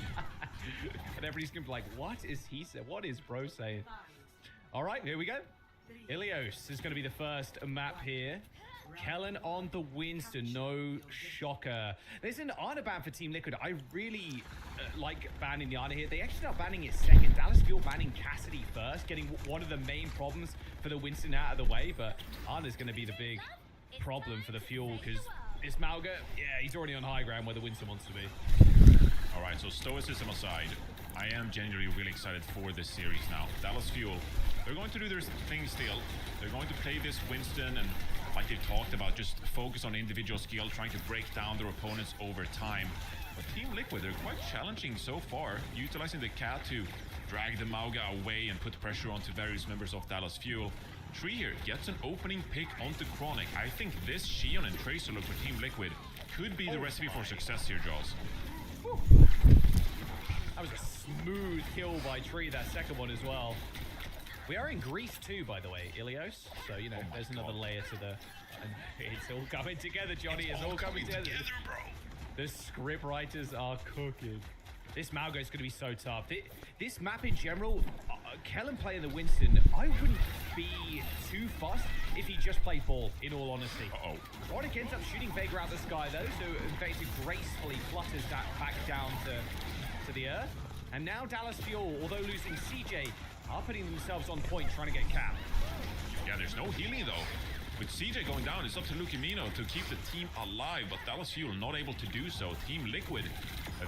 everybody's gonna be like, what is he saying? What is bro saying? All right, here we go. Ilios is gonna be the first map here. Kellen on the Winston, no shocker. There's an Ana ban for Team Liquid. I really like banning the Ana here. They actually are banning it second. Dallas Fuel banning Cassidy first, getting one of the main problems for the Winston out of the way. But Ana's going to be the big problem for the Fuel because it's Malga. Yeah, he's already on high ground where the Winston wants to be. All right, so stoicism aside, I am genuinely really excited for this series now. Dallas Fuel, they're going to do their thing still. They're going to play this Winston and, like they talked about, just focus on individual skill, trying to break down their opponents over time. But Team Liquid, they're quite challenging so far, utilizing the cat to drag the Mauga away and put pressure onto various members of Dallas Fuel. Tree here gets an opening pick onto Chronic. I think this Shion and Tracer look for Team Liquid could be the recipe for success here, Jaws. That was a smooth kill by Tree, that second one as well. We are in Greece too, by the way, Ilios. So, you know, there's another layer to the... And it's all coming together, Johnny. It's all coming together, bro. The script writers are cooking. This Malgo is going to be so tough. This map in general, Kellen playing the Winston, I wouldn't be too fussed if he just played ball, in all honesty. Chronic ends up shooting Vega out the sky, though, so Vega gracefully flutters that back down to the earth. And now Dallas Fuel, although losing CJ, are putting themselves on point, trying to get Cap. Yeah, there's no healing, though. With CJ going down, it's up to Lukimino to keep the team alive, but Dallas Fuel not able to do so. Team Liquid,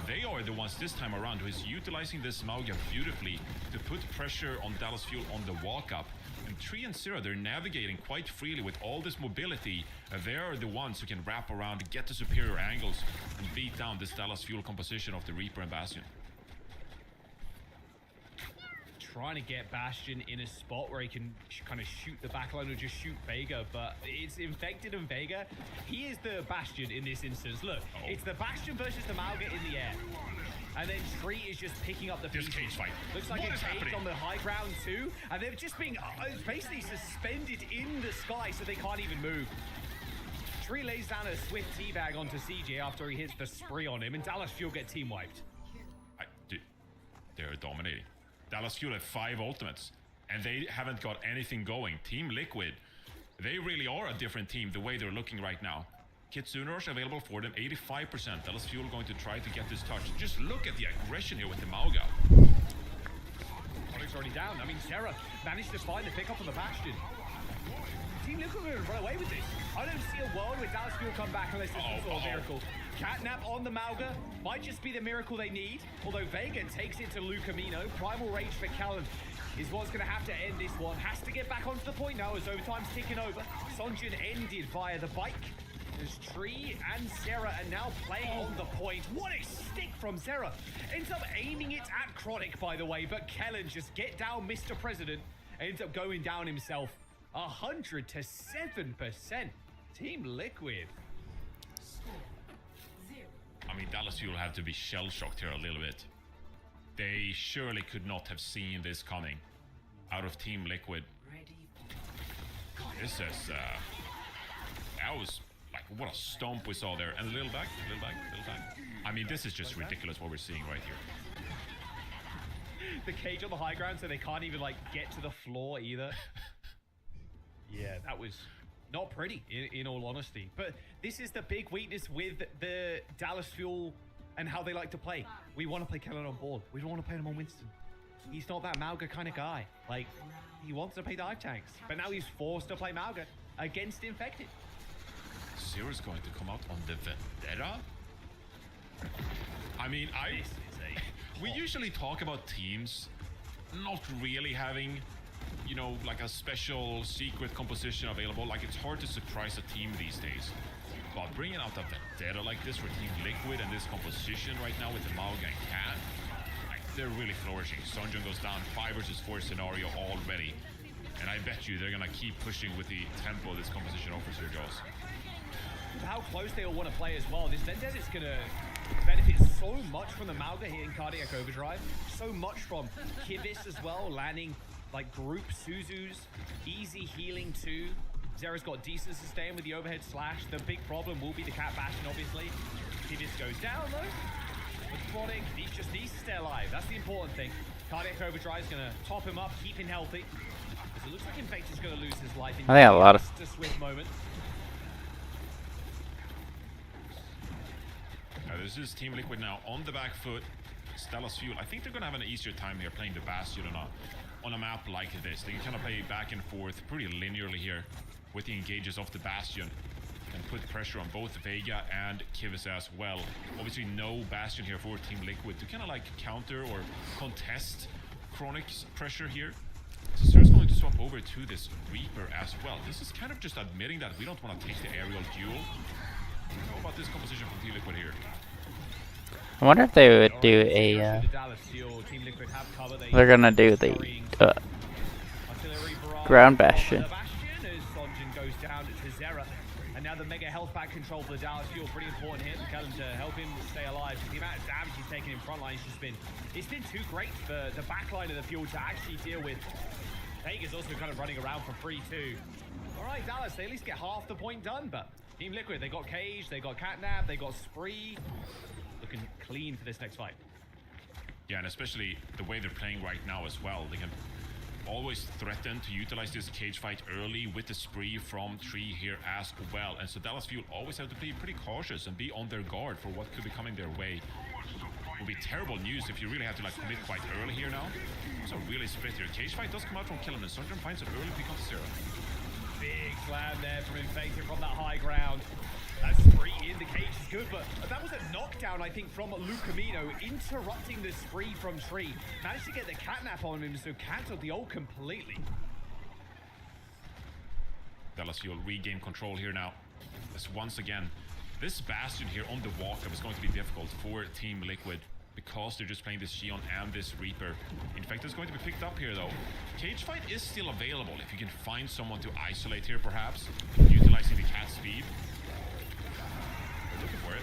they are the ones this time around who is utilizing this Mauga beautifully to put pressure on Dallas Fuel on the walk-up. And Tree and Syrah, they're navigating quite freely with all this mobility. They are the ones who can wrap around, get the superior angles, and beat down this Dallas Fuel composition of the Reaper and Bastion. Trying to get Bastion in a spot where he can kind of shoot the backline or just shoot Vega, but it's Infected and Vega. He is the Bastion in this instance. Look, it's the Bastion versus the Malga in the air. And then Tree is just picking up the pieces. Cage fight. Looks like What a is cage happening? on the high ground too. And they're just being basically suspended in the sky so they can't even move. Tree lays down a swift teabag onto CJ after he hits the spree on him, and Dallas Fuel get team wiped. Dude, they're dominating. Dallas Fuel have 5 ultimates, and they haven't got anything going. Team Liquid, they really are a different team the way they're looking right now. Kitsune Rush available for them, 85%. Dallas Fuel going to try to get this touch. Just look at the aggression here with the Mauga. Chronic's already down. I mean, Sarah managed to find the pick up on the Bastion. Team Liquid are going to run away with this. I don't see a world where Dallas Fuel come back unless there's some sort of miracle. Catnap on the Mauga might just be the miracle they need. Although Vega takes it to Lucamino. Primal Rage for Callan is what's going to have to end this one. Has to get back onto the point now as overtime's ticking over. Sonjin ended via the bike. There's Tree and Sarah are now playing on the point. What a stick from Sarah. Ends up aiming it at Chronic, by the way, but Kellen just get down Mr. President. Ends up going down himself. 100 to 7%. Team Liquid. I mean, Dallas Fuel have to be shell-shocked here a little bit. They surely could not have seen this coming out of Team Liquid. This is, that was, like, what a stomp we saw there. And a little back, little back, little back. I mean, this is just ridiculous what we're seeing right here. The cage on the high ground so they can't even, like, get to the floor either. Yeah, that was not pretty, in all honesty. But this is the big weakness with the Dallas Fuel and how they like to play. We want to play Kellen on ball. We don't want to play him on Winston. He's not that Mauga kind of guy. Like, he wants to play dive tanks. But now he's forced to play Mauga against Infected. Zero's going to come out on the Vendetta? I mean, we usually talk about teams not really having, you know, like a special secret composition available. Like, it's hard to surprise a team these days. But bringing out a Vendetta like this for Team Liquid and this composition right now with the Mauga and Cat, like, they're really flourishing. Sonjun goes down 5 versus 4 scenario already. And I bet you they're going to keep pushing with the tempo this composition offers here, Jaws. How close they all want to play as well. This Vendetta is going to benefit so much from the Mauga hitting Cardiac Overdrive. So much from Kibis as well, landing like group Suzus. Easy healing too. Zera's got decent sustain with the overhead slash. The big problem will be the Cat Bastion, obviously. Kibis goes down though. But Chronic, he just needs to stay alive. That's the important thing. Cardiac Overdrive is going to top him up, keep him healthy. Because it looks like Infected's going to lose his life in I think a lot of just a swift moment. This is Team Liquid now on the back foot. Dallas Fuel, I think they're going to have an easier time here playing the Bastion on a map like this. They can kind of play back and forth pretty linearly here with the engages of the Bastion and put pressure on both Vega and Kivas as well. Obviously no Bastion here for Team Liquid to kind of like counter or contest Chronic's pressure here. So Sir's going to swap over to this Reaper as well. This is kind of just admitting that we don't want to take the aerial duel. How about this composition from Team Liquid here? I wonder if they would do a, they're gonna do the, ground bastion. Sonjin goes down to Zera. And now the mega health back control for the Dallas Fuel, pretty important hit for Kellen to help him stay alive. The amount of damage he's taken in front line has just been, it's been too great for the back line of the Fuel to actually deal with. Vega's also kind of running around for free too. All right, Dallas, they at least get half the point done, but Team Liquid, they got Cage, they got Catnap, they got Spree. Looking clean for this next fight. Yeah, and especially the way they're playing right now as well. They can always threaten to utilize this cage fight early with the Spree from Tree here as well. And so Dallas Fuel always have to be pretty cautious and be on their guard for what could be coming their way. It would be terrible news if you really have to like commit quite early here now. So really split here. Cage fight does come out from Killen, and Sonjun finds an early pick on Zero. Big slam there from Infected from that high ground. That Spree in the cage is good, but that was a knockdown, I think, from Lucamino, interrupting the Spree from Tree. Managed to get the Catnap on him, so cancelled the ult completely. Dallas Fuel regain control here now. As once again, this Bastion here on the walk-up is going to be difficult for Team Liquid because they're just playing this Xion and this Reaper. In fact, it's going to be picked up here, though. Cage fight is still available if you can find someone to isolate here, perhaps, utilizing the Cat speed. Looking for it.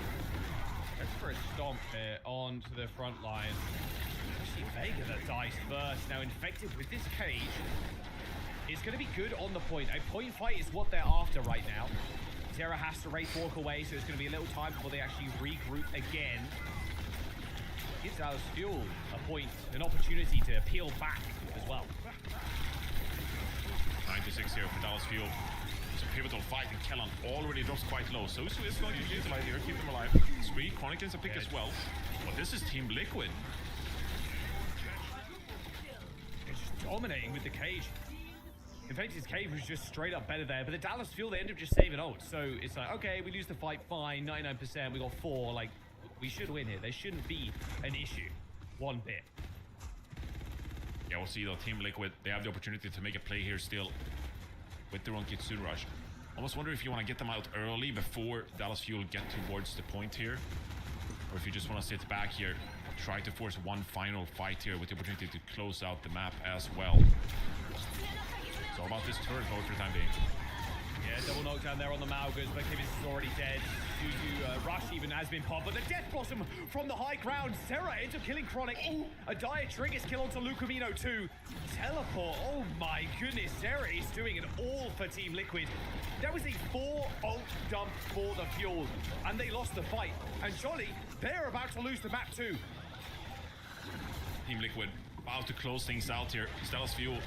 That's for a stomp here onto the front line. Actually, Vega that dies first. Now Infected with this cage is going to be good on the point. A point fight is what they're after right now. Zera has to race walk away, so it's going to be a little time before they actually regroup again. Gives Dallas Fuel a point, an opportunity to peel back as well. 96 here for Dallas Fuel. It's a pivotal fight, and Kellan already drops quite low. So is going to utilize here, keep them alive. Spree, Chronic gets a pick as well. But this is Team Liquid. It's just dominating with the cage. Infected's cage was just straight up better there, but the Dallas Fuel, they end up just saving ult. So it's like, okay, we lose the fight, fine, 99%, we got 4. Like, we should win here. There shouldn't be an issue one bit. Yeah, we'll see though. Team Liquid, they have the opportunity to make a play here still with their own Kitsune Rush. Almost wonder if you want to get them out early before Dallas Fuel get towards the point here, or if you just want to sit back here, try to force one final fight here with the opportunity to close out the map as well. So about this turret mode for the time being. Yeah, double knockdown there on the Malgas, but Kivitz is already dead. Suzu Rush even has been popped, but the Death Blossom from the high ground. Zera ends up killing Chronic. A dire triggers kill onto Lucamino too. Teleport, oh my goodness, Zera is doing it all for Team Liquid. That was a 4 ult dump for the Fuel, and they lost the fight. And Jolly, they're about to lose the map too. Team Liquid about to close things out here. Dallas Fuel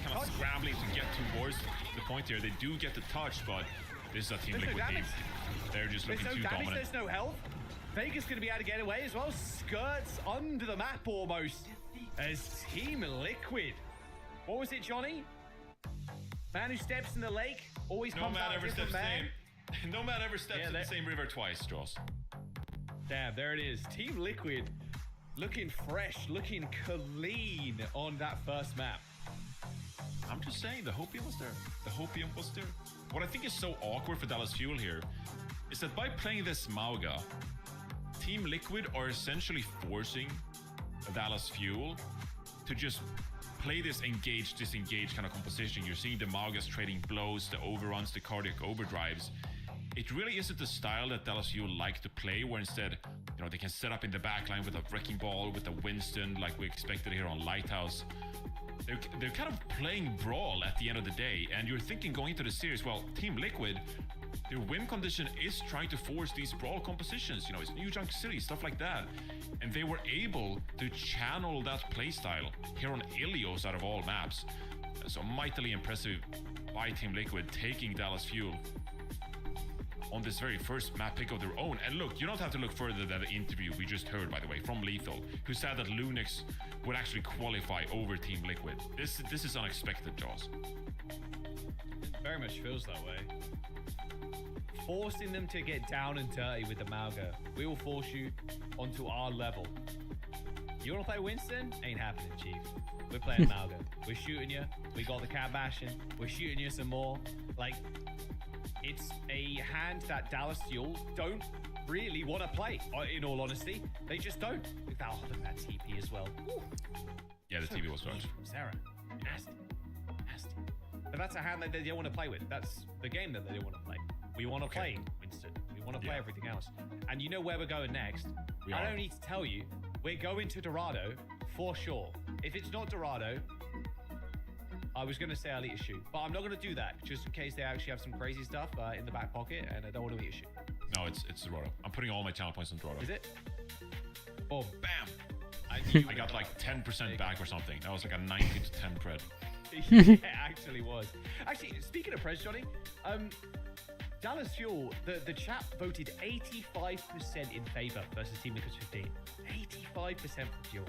kind of scrambling to get towards the point here. They do get the touch, but this is a Team Liquid team. They're just looking too dominant. There's no health. Vegas going to be able to get away as well. Skirts under the map almost as Team Liquid. What was it, Johnny? Man who steps in the lake always comes out a different man. No man ever steps in the same river twice, Joss. Damn, there it is. Team Liquid looking fresh, looking clean on that first map. I'm just saying, the hopium was there. The hopium was there. What I think is so awkward for Dallas Fuel here is that by playing this Mauga, Team Liquid are essentially forcing Dallas Fuel to just play this engage-disengage kind of composition. You're seeing the Maugas trading blows, the overruns, the cardiac overdrives. It really isn't the style that Dallas Fuel like to play, where instead, you know, they can set up in the backline with a Wrecking Ball, with a Winston, like we expected here on Lighthouse. They're kind of playing Brawl at the end of the day, and you're thinking going into the series, well, Team Liquid, their win condition is trying to force these Brawl compositions, you know, it's New Junk City, stuff like that. And they were able to channel that playstyle here on Ilios out of all maps. So mightily impressive by Team Liquid, taking Dallas Fuel on this very first map pick of their own. And look, you don't have to look further than the interview we just heard, by the way, from Lethal, who said that Lunix would actually qualify over Team Liquid. This is unexpected, Jaws. Very much feels that way. Forcing them to get down and dirty with the Mauga. We will force you onto our level. You want to play Winston? Ain't happening, Chief. We're playing Mauga. We're shooting you. We got the cat bashing. We're shooting you some more. Like, it's a hand that Dallas Fuel don't really want to play, in all honesty. They just don't. Without that TP as well. Ooh. Yeah, the TP was clutch. Zera. Nasty. Nasty. But that's a hand that they don't want to play with. That's the game that they don't want to play. We want to play Winston. We want to play everything else. And you know where we're going next. I don't need to tell you. We're going to Dorado for sure. If it's not Dorado, I was going to say I'll eat a shoe. But I'm not going to do that, just in case they actually have some crazy stuff in the back pocket, and I don't want to eat a shoe. No, it's Dorado. I'm putting all my channel points on Dorado. Is it? Oh, bam! I got like 10% back or something. That was like a 90 to 10 pred. It actually was. Actually, speaking of press, Johnny, Dallas Fuel, the chat voted 85% in favor versus Team Liquid's 15. 85% for Fuel.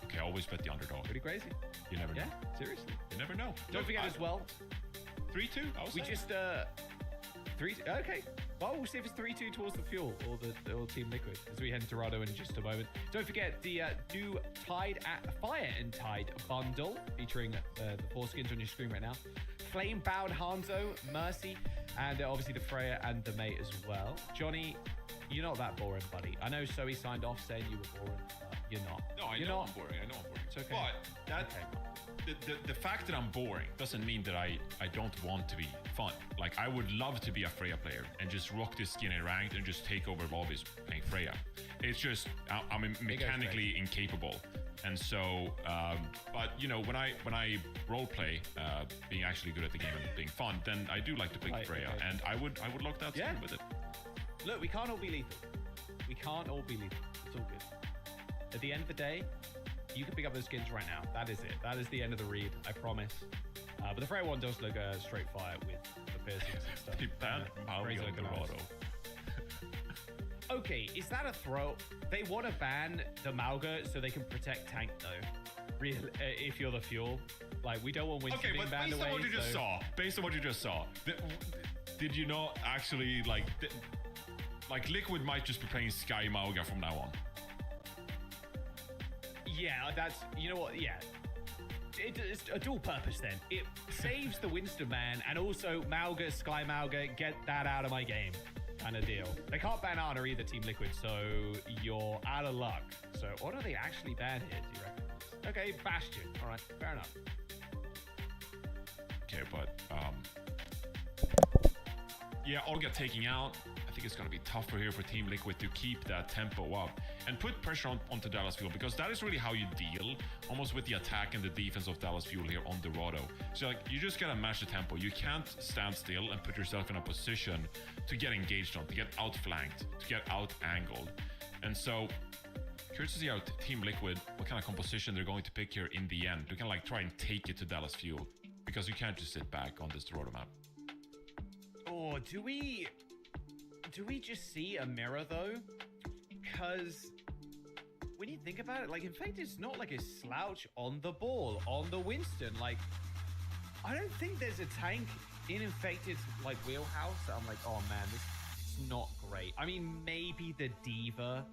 Okay, always bet the underdog. Pretty crazy. You never know. Yeah, seriously. You never know. Don't forget as well. 3-2? We just 3. Okay. Well, we'll see if it's 3-2 towards the Fuel or the Team Liquid as we head to Dorado in just a moment. Don't forget the new Tide at Fire and Tide bundle featuring the 4 skins on your screen right now. Flame Bound Hanzo, Mercy, and obviously the Freya and the mate as well. Johnny, you're not that boring, buddy. I know Zoe signed off saying you were boring. You're not. No, I You're know not. I'm boring. I know I'm boring. It's okay. But that the fact that I'm boring doesn't mean that I don't want to be fun. Like, I would love to be a Freya player and just rock this skin in ranked and just take over lobbies playing Freya. It's just I'm mechanically incapable. And so, but you know, when I role play, being actually good at the game and being fun, then I do like to pick Freya, and I would lock that skin with it. Look, we can't all be lethal. We can't all be lethal. It's all good. At the end of the day, you can pick up those skins right now. That is it. That is the end of the read. I promise. But the Freya one does look straight fire with the piercings and stuff. They banned Maui on Dorado. Okay, is that a throw? They want to ban the Mauga so they can protect tank, though. Real, if you're the fuel, like, we don't want Winston being banned away. Based on what you just saw, did you not actually like Liquid might just be playing Sky Mauga from now on? Yeah, that's, you know what? Yeah, it's a dual purpose. Then it saves the Winston man, and also Mauga, Sky Mauga, get that out of my game. Kind of deal. They can't ban Ana either, Team Liquid, so you're out of luck. So what are they actually ban here, do you reckon? Okay, Bastion. All right, fair enough. Okay, but yeah, Olga taking out. I think it's going to be tougher here for Team Liquid to keep that tempo up and put pressure onto Dallas Fuel, because that is really how you deal almost with the attack and the defense of Dallas Fuel here on Dorado. So like, you just gotta match the tempo. You can't stand still and put yourself in a position to get engaged on, to get outflanked, to get out angled. And so curious to see how Team Liquid, what kind of composition they're going to pick here in the end. They're gonna like try and take it to Dallas Fuel, because you can't just sit back on this Dorado map. Oh, do we just see a mirror though? Because when you think about it, like, Infected's not like a slouch on the ball, on the Winston. Like, I don't think there's a tank in Infected's like wheelhouse that I'm like, oh man, this is not great. I mean, maybe the Diva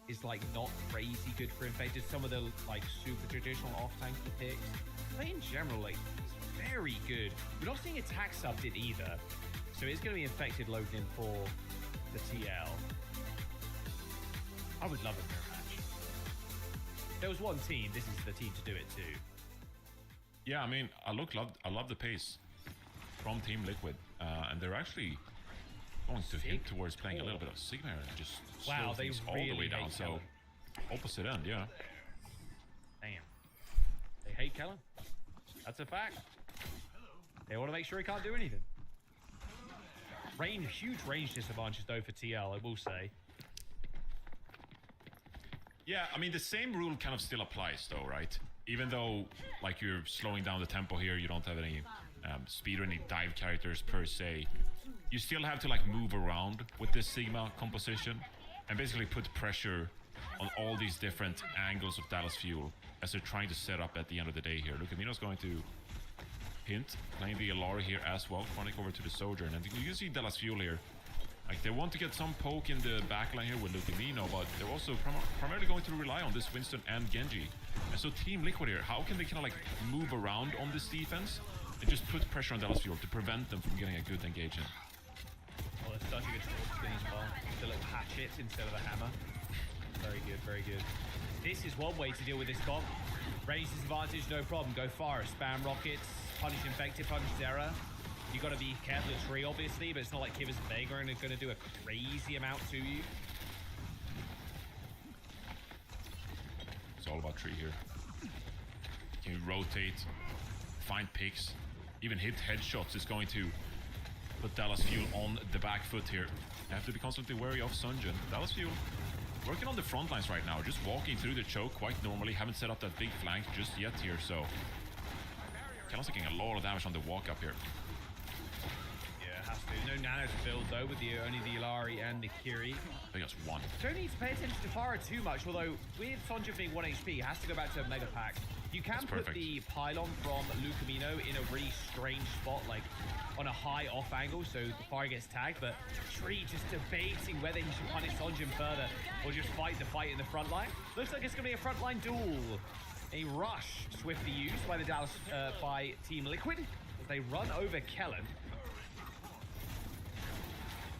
is like not crazy good for Infected. Some of the like super traditional off-tanky picks, but in general, like, it's very good. We're not seeing attack subbed it either, so it's going to be Infected loading in for the TL. I would love a mirror match. If there was one team, this is the team to do it too. Yeah, I mean, I love the pace from Team Liquid, and they're actually going to hint towards playing a little bit of Sigma and just slow things all the way down. So opposite end, yeah. Damn, they hate Kellen. That's a fact. They want to make sure he can't do anything. Huge range disadvantages though for TL, I will say. Yeah, I mean, the same rule kind of still applies though, right? Even though, like, you're slowing down the tempo here, you don't have any speed or any dive characters per se, you still have to, like, move around with this Sigma composition and basically put pressure on all these different angles of Dallas Fuel as they're trying to set up at the end of the day here. Look, Amino's going to hint, playing the Alara here as well, running over to the Sojourn, and you can see Dallas Fuel here. Like, they want to get some poke in the backline here with Lucamino, but they're also primarily going to rely on this Winston and Genji. And so Team Liquid here, how can they kind of like move around on this defense and just put pressure on Dallas Fuel to prevent them from getting a good engagement? Well, it's such a good spin as well. The little hatchet instead of a hammer. Very good, very good. This is one way to deal with this comp. Range disadvantage, no problem. Go far. Spam rockets, punish Infected, punish Zera. You got to be careful of Tree, obviously, but it's not like Kivas and Vega are going to do a crazy amount to you. It's all about Tree here. Can you rotate, find picks, even hit headshots is going to put Dallas Fuel on the back foot here. You have to be constantly wary of Sunjin. Dallas Fuel working on the front lines right now, just walking through the choke quite normally. Haven't set up that big flank just yet here, so Callum's taking a lot of damage on the walk up here. No nanos build though, with only the Ilari and the Kiri. I think that's one. Don't need to pay attention to Pharah too much, although with Sonja being 1 HP, he has to go back to a Mega Pack. You can put the pylon from Lucamino in a really strange spot, like on a high off angle, so the Pharah gets tagged, but Tree just debating whether he should punish Sonja further or just fight the fight in the front line. Looks like it's going to be a frontline duel. A rush swiftly used by the Dallas, by Team Liquid as they run over Kellen.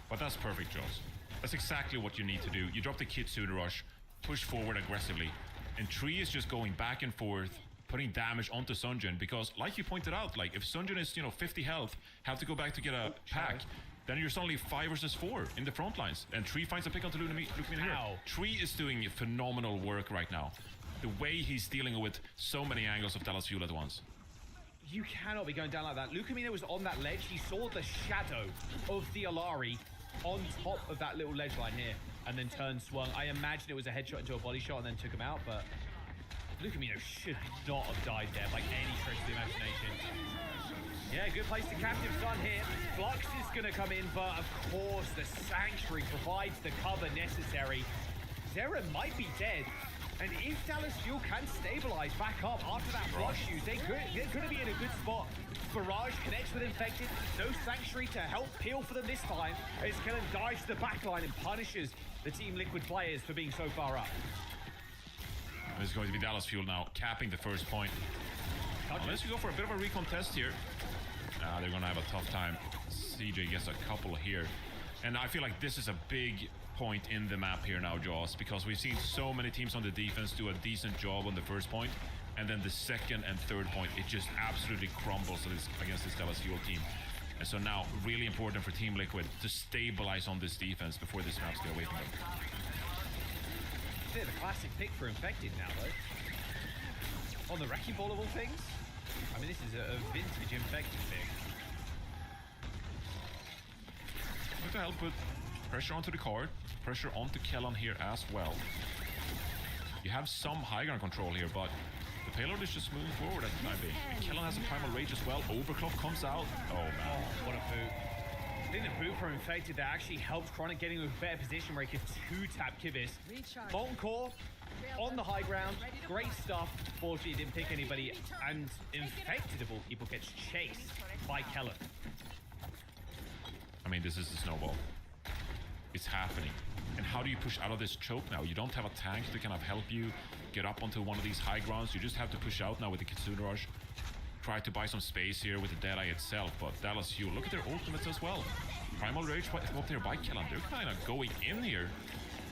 But that's perfect, Jaws. That's exactly what you need to do. You drop the Kitsune rush, push forward aggressively, And Tree is just going back and forth, putting damage onto Sunjin, because like you pointed out, like if Sunjin is 50 health, have to go back to get a pack, then you're suddenly 5 versus 4 in the front lines, and Tree finds a pick onto Lumina here. Tree is doing phenomenal work right now. The way he's dealing with so many angles of Dallas Fuel at once. You cannot be going down like that. Lucamino was on that ledge. He saw the shadow of the Alari on top of that little ledge line here, and then turned, swung. I imagine it was a headshot into a body shot and then took him out, but Lucamino should not have died there by any stretch of the imagination. Yeah, good place to captive Sun here. Flux is going to come in, but of course the Sanctuary provides the cover necessary. Zera might be dead, and if Dallas Fuel can stabilize back up after that flush use, they're going to be in a good spot. Barrage connects with Infected. No Sanctuary to help peel for them this time, as Kellen dives to the backline and punishes the Team Liquid players for being so far up. It's going to be Dallas Fuel now, capping the first point. Unless you go for a bit of a recon test here, they're going to have a tough time. CJ gets a couple here. And I feel like this is a big point in the map here now, Jaws, because we've seen so many teams on the defense do a decent job on the first point, and then the second and third point, it just absolutely crumbles against this Dallas Fuel team. And so now, really important for Team Liquid to stabilize on this defense before this map's get away from them. They're the classic pick for Infected now, though. On the Wrecking Ball of all things? I mean, this is a vintage Infected pick. To help put pressure onto the card, pressure onto Kellan here as well. You have some high ground control here, but the payload is just moving forward at the time being. And Kellan has a Primal Rage as well. Overclock comes out. Oh, man. Oh, what a boot. I think the boot for Infected that actually helped Chronic getting into a better position where he could 2-tap Kibis. Molten Core on the high ground. Great stuff. Fortunately, didn't pick anybody. And Infected of all people gets chased by Kellan. I mean, this is the snowball. It's happening. And how do you push out of this choke now? You don't have a tank to kind of help you get up onto one of these high grounds. You just have to push out now with the Kitsune Rush. Try to buy some space here with the Deadeye itself, but Dallas Fuel, look at their ultimates as well. Primal Rage up there by Kellan. They're kind of going in here,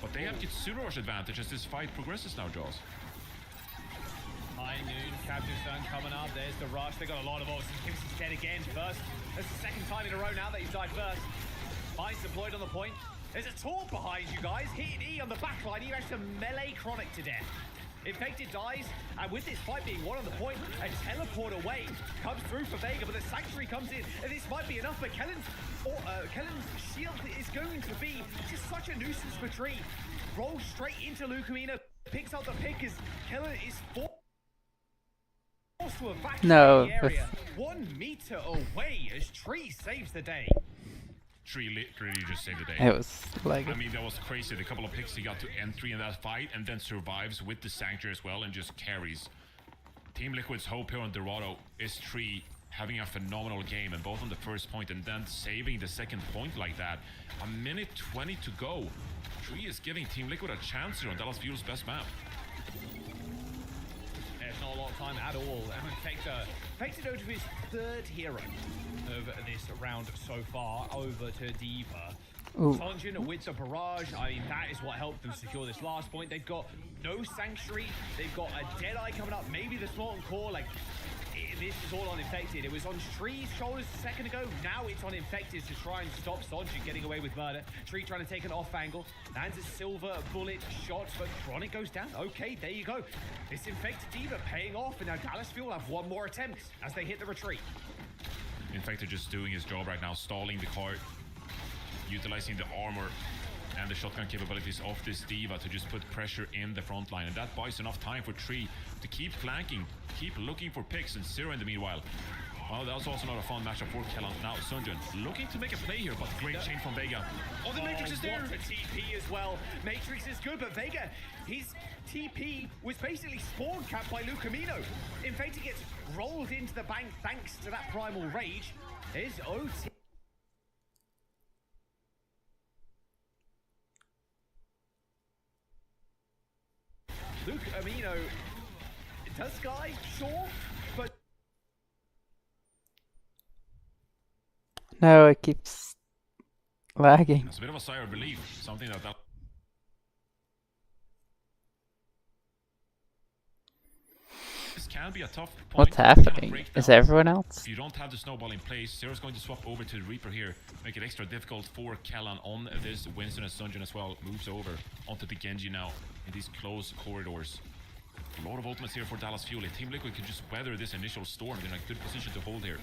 but they have Kitsune Rush advantage as this fight progresses now, Jaws. High noon, Captive Sun coming up. There's the rush. They got a lot of ults. Kibis is dead again first. That's the second time in a row now that he's died first. Mines deployed on the point. There's a taunt behind you guys. Hitting E on the backline. He managed to melee Chronic to death. Infected dies, and with this fight being one on the point, a teleport away comes through for Vega, but the Sanctuary comes in, and this might be enough, but Kellan's shield is going to be just such a nuisance for Tree. Rolls straight into Lucamino, picks up the pick as Kellan is forced to evacuate the area. 1 meter away as Tree saves the day. Tree literally just saved the day. It was like... I mean, that was crazy. The couple of picks he got to entry in that fight, and then survives with the Sanctuary as well, and just carries. Team Liquid's hope here on Dorado is Tree having a phenomenal game, and both on the first point and then saving the second point like that. 1:20 to go. Tree is giving Team Liquid a chance here on Dallas Fuel's best map. There's not a lot of time at all. Infected over to his third hero of this round so far, over to Diva. Sunjin with the barrage. I mean, that is what helped them secure this last point. They've got no Sanctuary. They've got a Deadeye coming up. Maybe the Molten Core. Like, this is all on Infected. It was on Tree's shoulders a second ago. Now it's on Infected to try and stop Sunjin getting away with murder. Tree trying to take an off angle. Lands a silver bullet shot, but Chronic goes down. Okay, there you go. This Infected Diva paying off, and now Dallas Fuel have one more attempt as they hit the retreat. Infected just doing his job right now, stalling the cart, utilizing the armor and the shotgun capabilities of this Diva to just put pressure in the front line, and that buys enough time for Tree to keep flanking, keep looking for picks, and Zero in the meanwhile. Well, that was also not a fun matchup for Kellan. Now Sunjin looking to make a play here, but great chain from Vega. Oh, the Matrix is there! What a TP as well. Matrix is good, but Vega, his TP was basically spawn capped by Lucamino. Infected gets rolled into the bank thanks to that Primal Rage. There's OT. Lucamino, does Sky, sure, but... No, it keeps lagging. It's a bit of a sigh of relief, something that can be a tough point. What's to kind of happening? break Is down. everyone else? If you don't have the snowball in place, Zero's going to swap over to the Reaper here, make it extra difficult for Kellan on this. Winston and Sunjin as well moves over onto the Genji now in these close corridors. A lot of ultimates here for Dallas Fuel. If Team Liquid can just weather this initial storm, they're in a good position to hold here.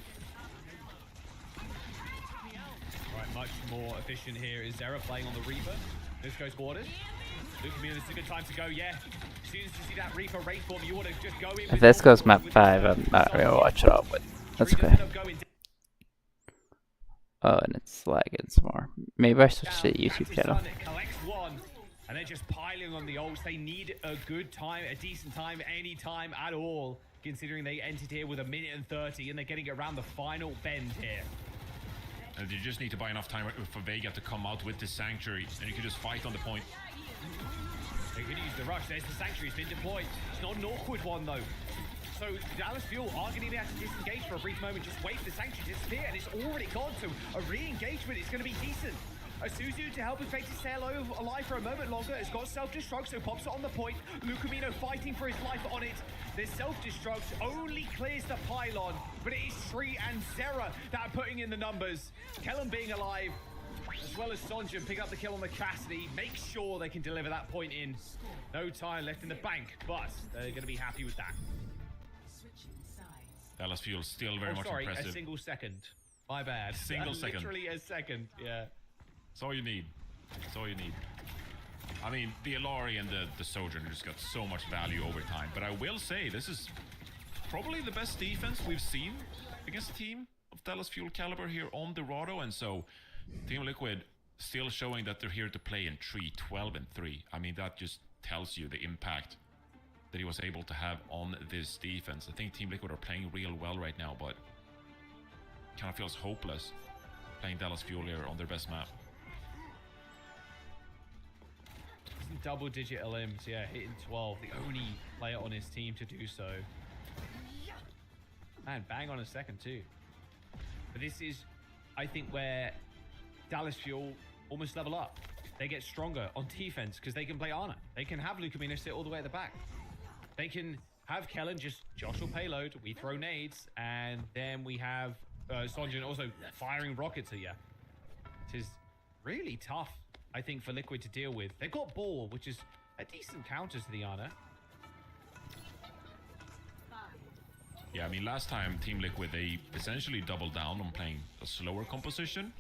Right, much more efficient here is Zera playing on the Reaper. This goes Waters. Lucamino, this is a good time to go, yeah. As soon as you see that Reaper raid form, you want to just go in. If this goes map 5, I'm not gonna watch it all, but that's okay. Oh, and it's lagging some more. Maybe I switch to the YouTube channel. Collects one, and they're just piling on the ults. They need a good time, a decent time, any time at all, considering they entered here with 1:30, and they're getting around the final bend here. And you just need to buy enough time for Vega to come out with this Sanctuary, and you can just fight on the point. They could use the rush. There's the Sanctuary. It's been deployed. It's not an awkward one, though. So Dallas Fuel are going to be able to disengage for a brief moment. Just wait for the Sanctuary to disappear, and it's already gone. So a re-engagement is going to be decent. Asuzu to help Infected stay alive for a moment longer. It's got self-destruct, so pops it on the point. Lucamino fighting for his life on it. The self-destruct only clears the pylon, but it is Sri and Zera that are putting in the numbers. Kellan being alive, as well as Sonjin pick up the kill on the Cassidy. Make sure they can deliver that point in. No time left in the bank, but they're going to be happy with that. Dallas Fuel still very much impressive. A single second. My bad. Single second. Literally a second, yeah. That's all you need. That's all you need. I mean, the Illari and the Sojourner just got so much value over time. But I will say, this is probably the best defense we've seen against a team of Dallas Fuel caliber here on Dorado. And so, Team Liquid still showing that they're here to play in 3-12-3. I mean, that just tells you the impact that he was able to have on this defense. I think Team Liquid are playing real well right now, but kind of feels hopeless playing Dallas Fuel here on their best map. Double-digit LMs, yeah, hitting 12. The only player on his team to do so. Man, bang on a second too. But this is, I think, where Dallas Fuel almost level up. They get stronger on defense because they can play Ana. They can have Lucamino sit all the way at the back. They can have Kellan just jostle payload. We throw nades, and then we have Sonjin also firing rockets at you. It is really tough, I think, for Liquid to deal with. They've got Ball, which is a decent counter to the Ana. Yeah, I mean, last time Team Liquid, they essentially doubled down on playing a slower composition.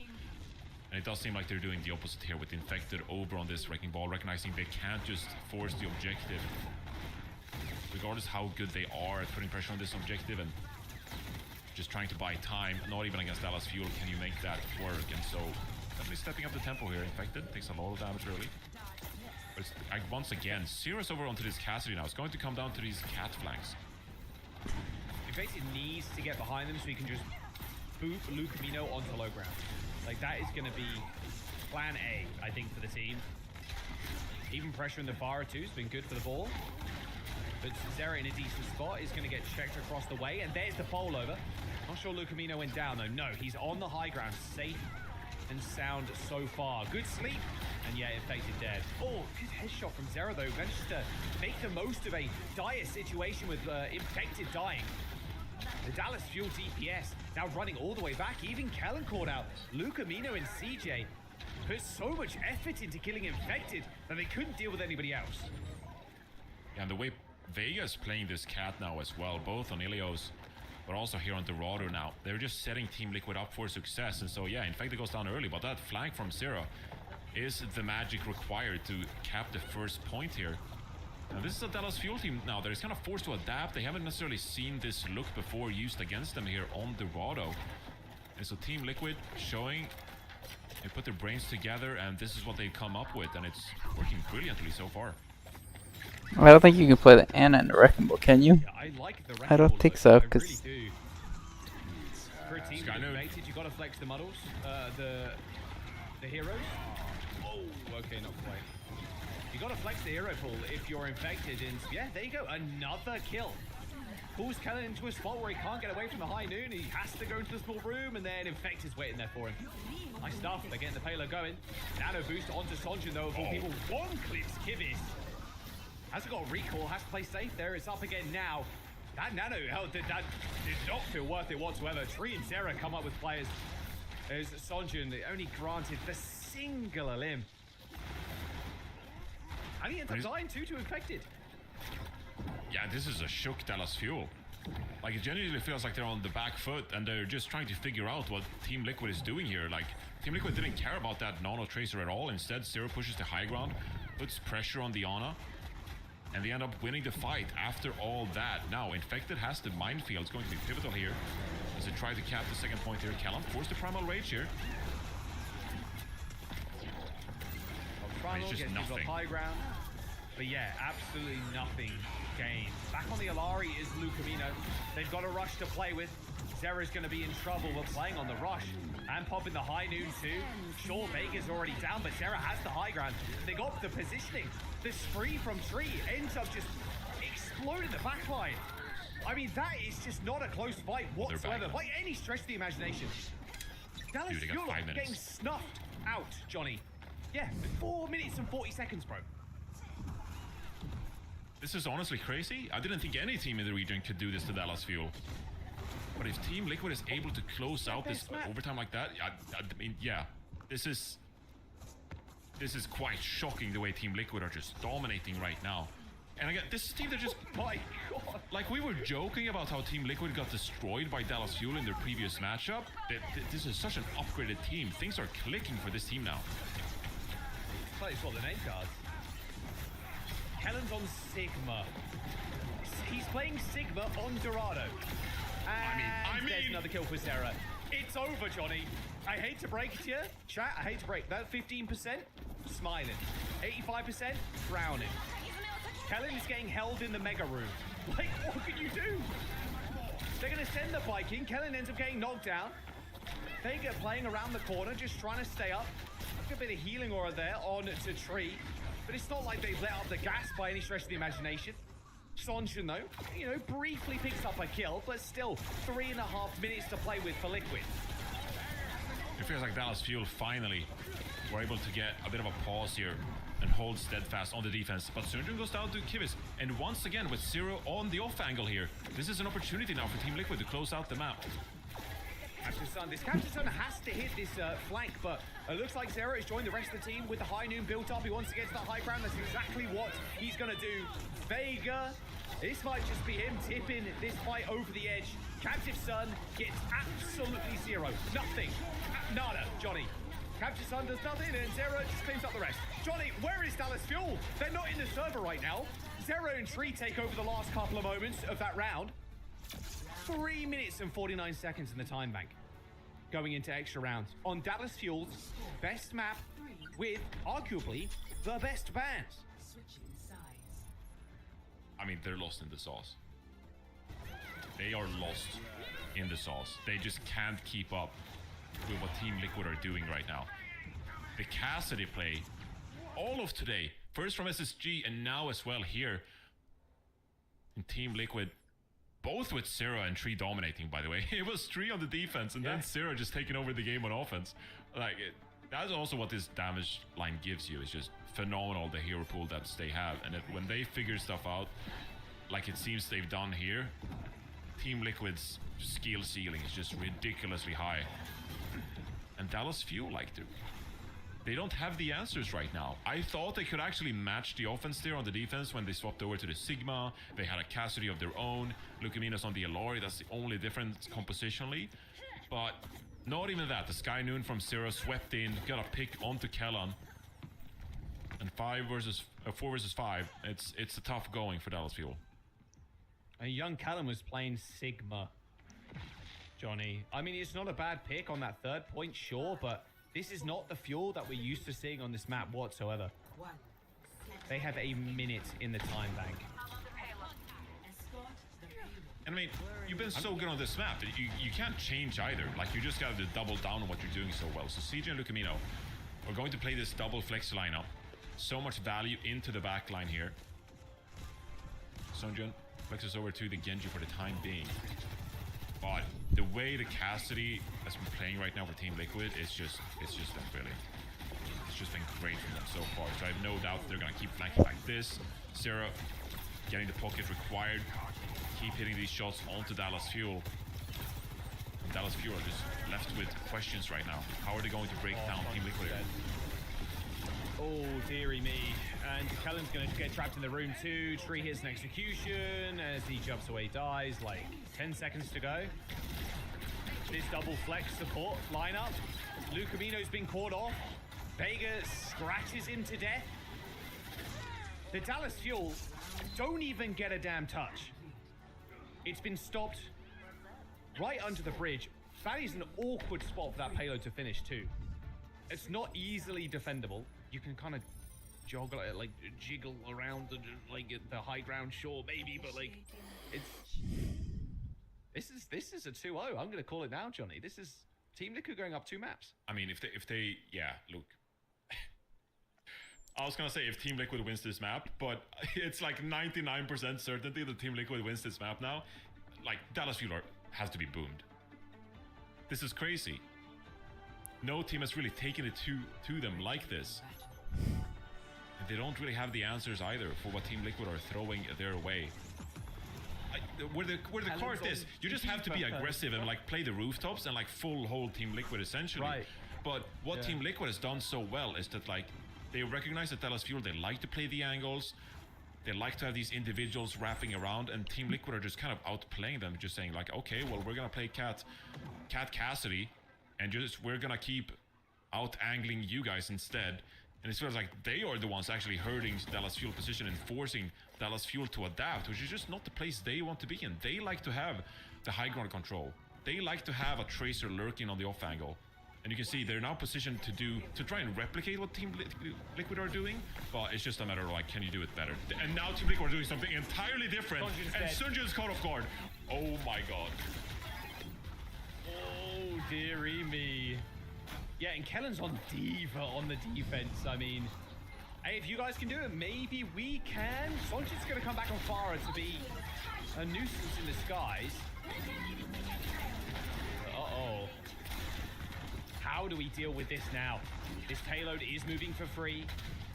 And it does seem like they're doing the opposite here with Infected over on this Wrecking Ball, recognizing they can't just force the objective. Regardless how good they are at putting pressure on this objective and just trying to buy time, not even against Dallas Fuel can you make that work. And so, definitely stepping up the tempo here. Infected takes a lot of damage early. But it's, like, once again, serious over onto this Cassidy now. It's going to come down to these cat flanks. Infected needs to get behind them so he can just boop Lucamino onto low ground. Like, that is going to be plan A, I think, for the team. Even pressure in the Fara too has been good for the ball. But Zera in a decent spot is going to get checked across the way. And there's the bowl over. Not sure Lucamino went down, though. No, he's on the high ground. Safe and sound so far. Good sleep. And yeah, Infected dead. Oh, good headshot from Zera, though. Managed to make the most of a dire situation with Infected dying. The Dallas Fuel DPS now running all the way back. Even Kellan caught out. Lucamino and CJ put so much effort into killing Infected that they couldn't deal with anybody else. Yeah, and the way Vega's playing this cat now as well, both on Ilios, but also here on Dorado now. They're just setting Team Liquid up for success. And so, yeah, Infected goes down early, but that flank from Zero is the magic required to cap the first point here. Now, this is a Dallas Fuel team now that is kind of forced to adapt. They haven't necessarily seen this look before used against them here on Dorado. And so Team Liquid showing they put their brains together, and this is what they come up with, and it's working brilliantly so far. I don't think you can play the Ana and the Wrecking Ball, can you? Yeah, I like the I don't think so, because... Really for a team related, you got to flex the models, the heroes. Oh, okay, not quite. You got to flex the hero pool if you're Infected, and yeah, there you go, another kill. Pulls Kellan into a spot where he can't get away from the high noon. He has to go into the small room, and then Infected's waiting there for him. Nice stuff. They're getting the payload going. Nano boost onto Sonjin, though, of all people. One clips Kibis. Hasn't got a recall, has to play safe there. It's up again now. That nano health did not feel worth it whatsoever. Tree and Zera come up with players. As Sonjun only granted the singular limb. And he ends up dying too to infected. Yeah, this is a shook Dallas Fuel. Like, it genuinely feels like they're on the back foot and they're just trying to figure out what Team Liquid is doing here. Like, Team Liquid didn't care about that Nano Tracer at all. Instead, Zero pushes the high ground, puts pressure on the Ana, and they end up winning the fight after all that. Now, Infected has the minefield. It's going to be pivotal here as they try to cap the second point here. Callum forced the Primal Rage here. Primal just gets nothing. high ground. But yeah, absolutely nothing gained. Back on the Alari is Lucamino. They've got a rush to play with. Zera's going to be in trouble. We're playing on the rush. And popping the high noon too. Sure, Vega's already down, but Zera has the high ground. They got the positioning. The spree from Tree ends up just exploding the backline. I mean, that is just not a close fight whatsoever. By any stretch of the imagination. Dallas Fuel getting snuffed out, Johnny. Yeah, 4 minutes and 40 seconds, bro. This is honestly crazy. I didn't think any team in the region could do this to Dallas Fuel. But if Team Liquid is able to close out this overtime like that, I mean, yeah, this is quite shocking the way Team Liquid are just dominating right now. And again, this is a team that just, my God, like we were joking about how Team Liquid got destroyed by Dallas Fuel in their previous matchup. This is such an upgraded team. Things are clicking for this team now. Plays what the name cards. Kellen's on Sigma. He's playing Sigma on Dorado. And I mean, there's another kill for Zera. It's over, Johnny. I hate to break it to you. Chat, I hate to break that. 15%, smiling. 85%, frowning. Kellen's getting held in the mega room. Like, what can you do? They're going to send the Viking. Kellen ends up getting knocked down. Vega playing around the corner, just trying to stay up. A bit of healing aura there on to Tree. But it's not like they've let up the gas by any stretch of the imagination. Sonjun, though, you know, briefly picks up a kill, but still 3.5 minutes to play with for Liquid. It feels like Dallas Fuel finally were able to get a bit of a pause here and hold steadfast on the defense. But Sonjun goes down to Kivis, and once again with Zero on the off angle here, this is an opportunity now for Team Liquid to close out the map. This Captain Sun has to hit this flank, but it looks like Zero has joined the rest of the team with the high noon built up. He wants to get to that high ground. That's exactly what he's going to do. Vega, this might just be him tipping this fight over the edge. Captive Sun gets absolutely zero. Nothing. Nada, Johnny. Captive Sun does nothing, and Zero just cleans up the rest. Johnny, where is Dallas Fuel? They're not in the server right now. Zero and Tree take over the last couple of moments of that round. 3 minutes and 49 seconds in the time bank. Going into extra rounds on Dallas Fuel's best map with arguably the best bans. I mean, they're lost in the sauce. They are lost in the sauce. They just can't keep up with what Team Liquid are doing right now. The Cassidy play, all of today, first from SSG and now as well here in Team Liquid, both with Zera and Tree dominating, by the way. It was Tree on the defense and then Zera just taking over the game on offense. Like, that's also what this damage line gives you. It's just phenomenal, the hero pool that they have. And when they figure stuff out, like it seems they've done here, Team Liquid's skill ceiling is just ridiculously high. And Dallas Fuel, like, they don't have the answers right now. I thought they could actually match the offense there on the defense when they swapped over to the Sigma. They had a Cassidy of their own. Lucaminos on the Alori, that's the only difference compositionally. But not even that. The Sky Noon from Zero swept in, got a pick onto Kellan. And 4 versus 5, it's a tough going for Dallas Fuel. And young Callum was playing Sigma, Johnny. I mean, it's not a bad pick on that third point, sure, but this is not the Fuel that we're used to seeing on this map whatsoever. They have a minute in the time bank. And I mean, you've been so good on this map that you can't change either. Like, you just got to double down on what you're doing so well. So CJ and Lucamino are going to play this double flex lineup. So much value into the back line here. Sonjun flexes over to the Genji for the time being. But the way the Cassidy has been playing right now for Team Liquid it's just been really, it's just been great for them so far. So I have no doubt they're gonna keep flanking like this. Zera getting the pocket required. keep hitting these shots onto Dallas Fuel. And Dallas Fuel are just left with questions right now. How are they going to break down Team Liquid here? Oh, dearie me. And Kellen's going to get trapped in the room too. Tree hits an execution as he jumps away, dies. Like 10 seconds to go. This double flex support lineup. Lucamino's been caught off. Vega scratches him to death. The Dallas Fuel don't even get a damn touch. It's been stopped right under the bridge. That is an awkward spot for that payload to finish too. It's not easily defendable. You can kind of joggle it, like jiggle around the high ground, sure, maybe, but like this is a 2-0. I'm gonna call it now, Johnny. This is Team Liquid going up 2 maps. I mean, if they yeah, look. I was gonna say if Team Liquid wins this map, but it's like 99% certainty that Team Liquid wins this map now. Like, Dallas Fuel has to be boomed. This is crazy. No team has really taken it to them like this. And they don't really have the answers either for what Team Liquid are throwing their way. Where the card is, you just have to be aggressive and like play the rooftops and like full hold Team Liquid essentially. Right. But what Team Liquid has done so well is that like they recognize that Dallas Fuel, they like to play the angles. They like to have these individuals wrapping around, and Team Liquid are just kind of outplaying them, just saying like, okay, well, we're gonna play Cat Cassidy, and we're gonna keep out angling you guys instead. And it feels like they are the ones actually hurting Dallas Fuel position and forcing Dallas Fuel to adapt, which is just not the place they want to be in. They like to have the high ground control. They like to have a tracer lurking on the off angle. And you can see they're now positioned to try and replicate what Team Liquid are doing, but it's just a matter of like, can you do it better? And now Team Liquid are doing something entirely different, and Sunjun's caught off guard. Oh my god. Oh, dearie me. Yeah, and Kellen's on diva on the defense. I mean, hey, if you guys can do it, maybe we can. Sonjit's going to come back on Farah to be a nuisance in disguise. Uh-oh. How do we deal with this now? This payload is moving for free.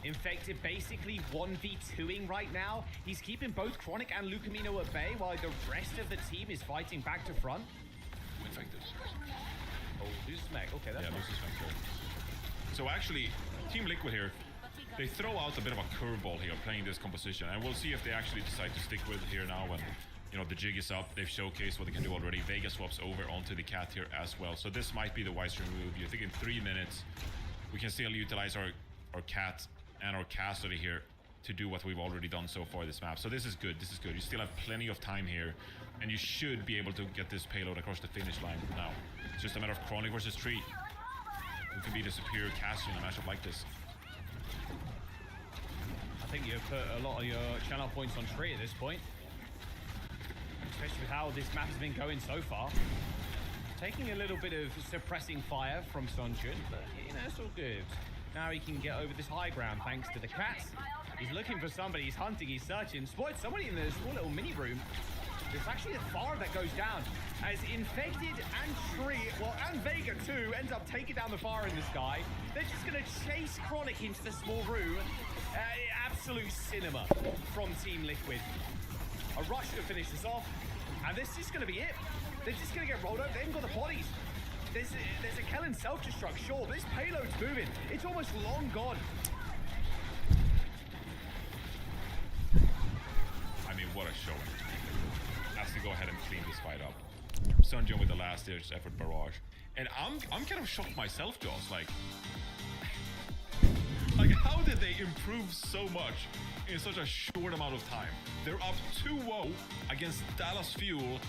Infected basically 1v2ing right now. He's keeping both Chronic and Lucamino at bay while the rest of the team is fighting back to front. Infected. Oh, loses Meg. Okay, that's loses Meg. So actually, Team Liquid here, they throw out a bit of a curveball here playing this composition, and we'll see if they actually decide to stick with it here now when, you know, the jig is up. They've showcased what they can do already. Vega swaps over onto the Cat here as well. So this might be the wiser move. You think in 3 minutes, we can still utilize our Cat and our Cassidy here to do what we've already done so far this map. So this is good. This is good. You still have plenty of time here, and you should be able to get this payload across the finish line now. It's just a matter of Chronic versus Tree. Who can be the superior caster in a matchup like this? I think you've put a lot of your channel points on Tree at this point. Especially with how this map has been going so far. Taking a little bit of suppressing fire from Sonjun, but you know, it's all good. Now he can get over this high ground thanks to the Cats. He's looking for somebody, he's hunting, he's searching. Spotted somebody in the small little mini room. There's actually a Farah that goes down as Infected and Tree, well, and Vega too, ends up taking down the Farah in the sky. They're just going to chase Chronic into the small room. Absolute cinema from Team Liquid. A rush to finish this off, and this is going to be it. They're just going to get rolled over. They haven't got the bodies. There's a Kellen self-destruct, sure, but this payload's moving. It's almost long gone. I mean, what a showing. Has to go ahead and clean this fight up. Sunjun with the last-ditch effort barrage. And I'm kind of shocked myself, Joss. Like, how did they improve so much in such a short amount of time? They're up 2-0 against Dallas Fuel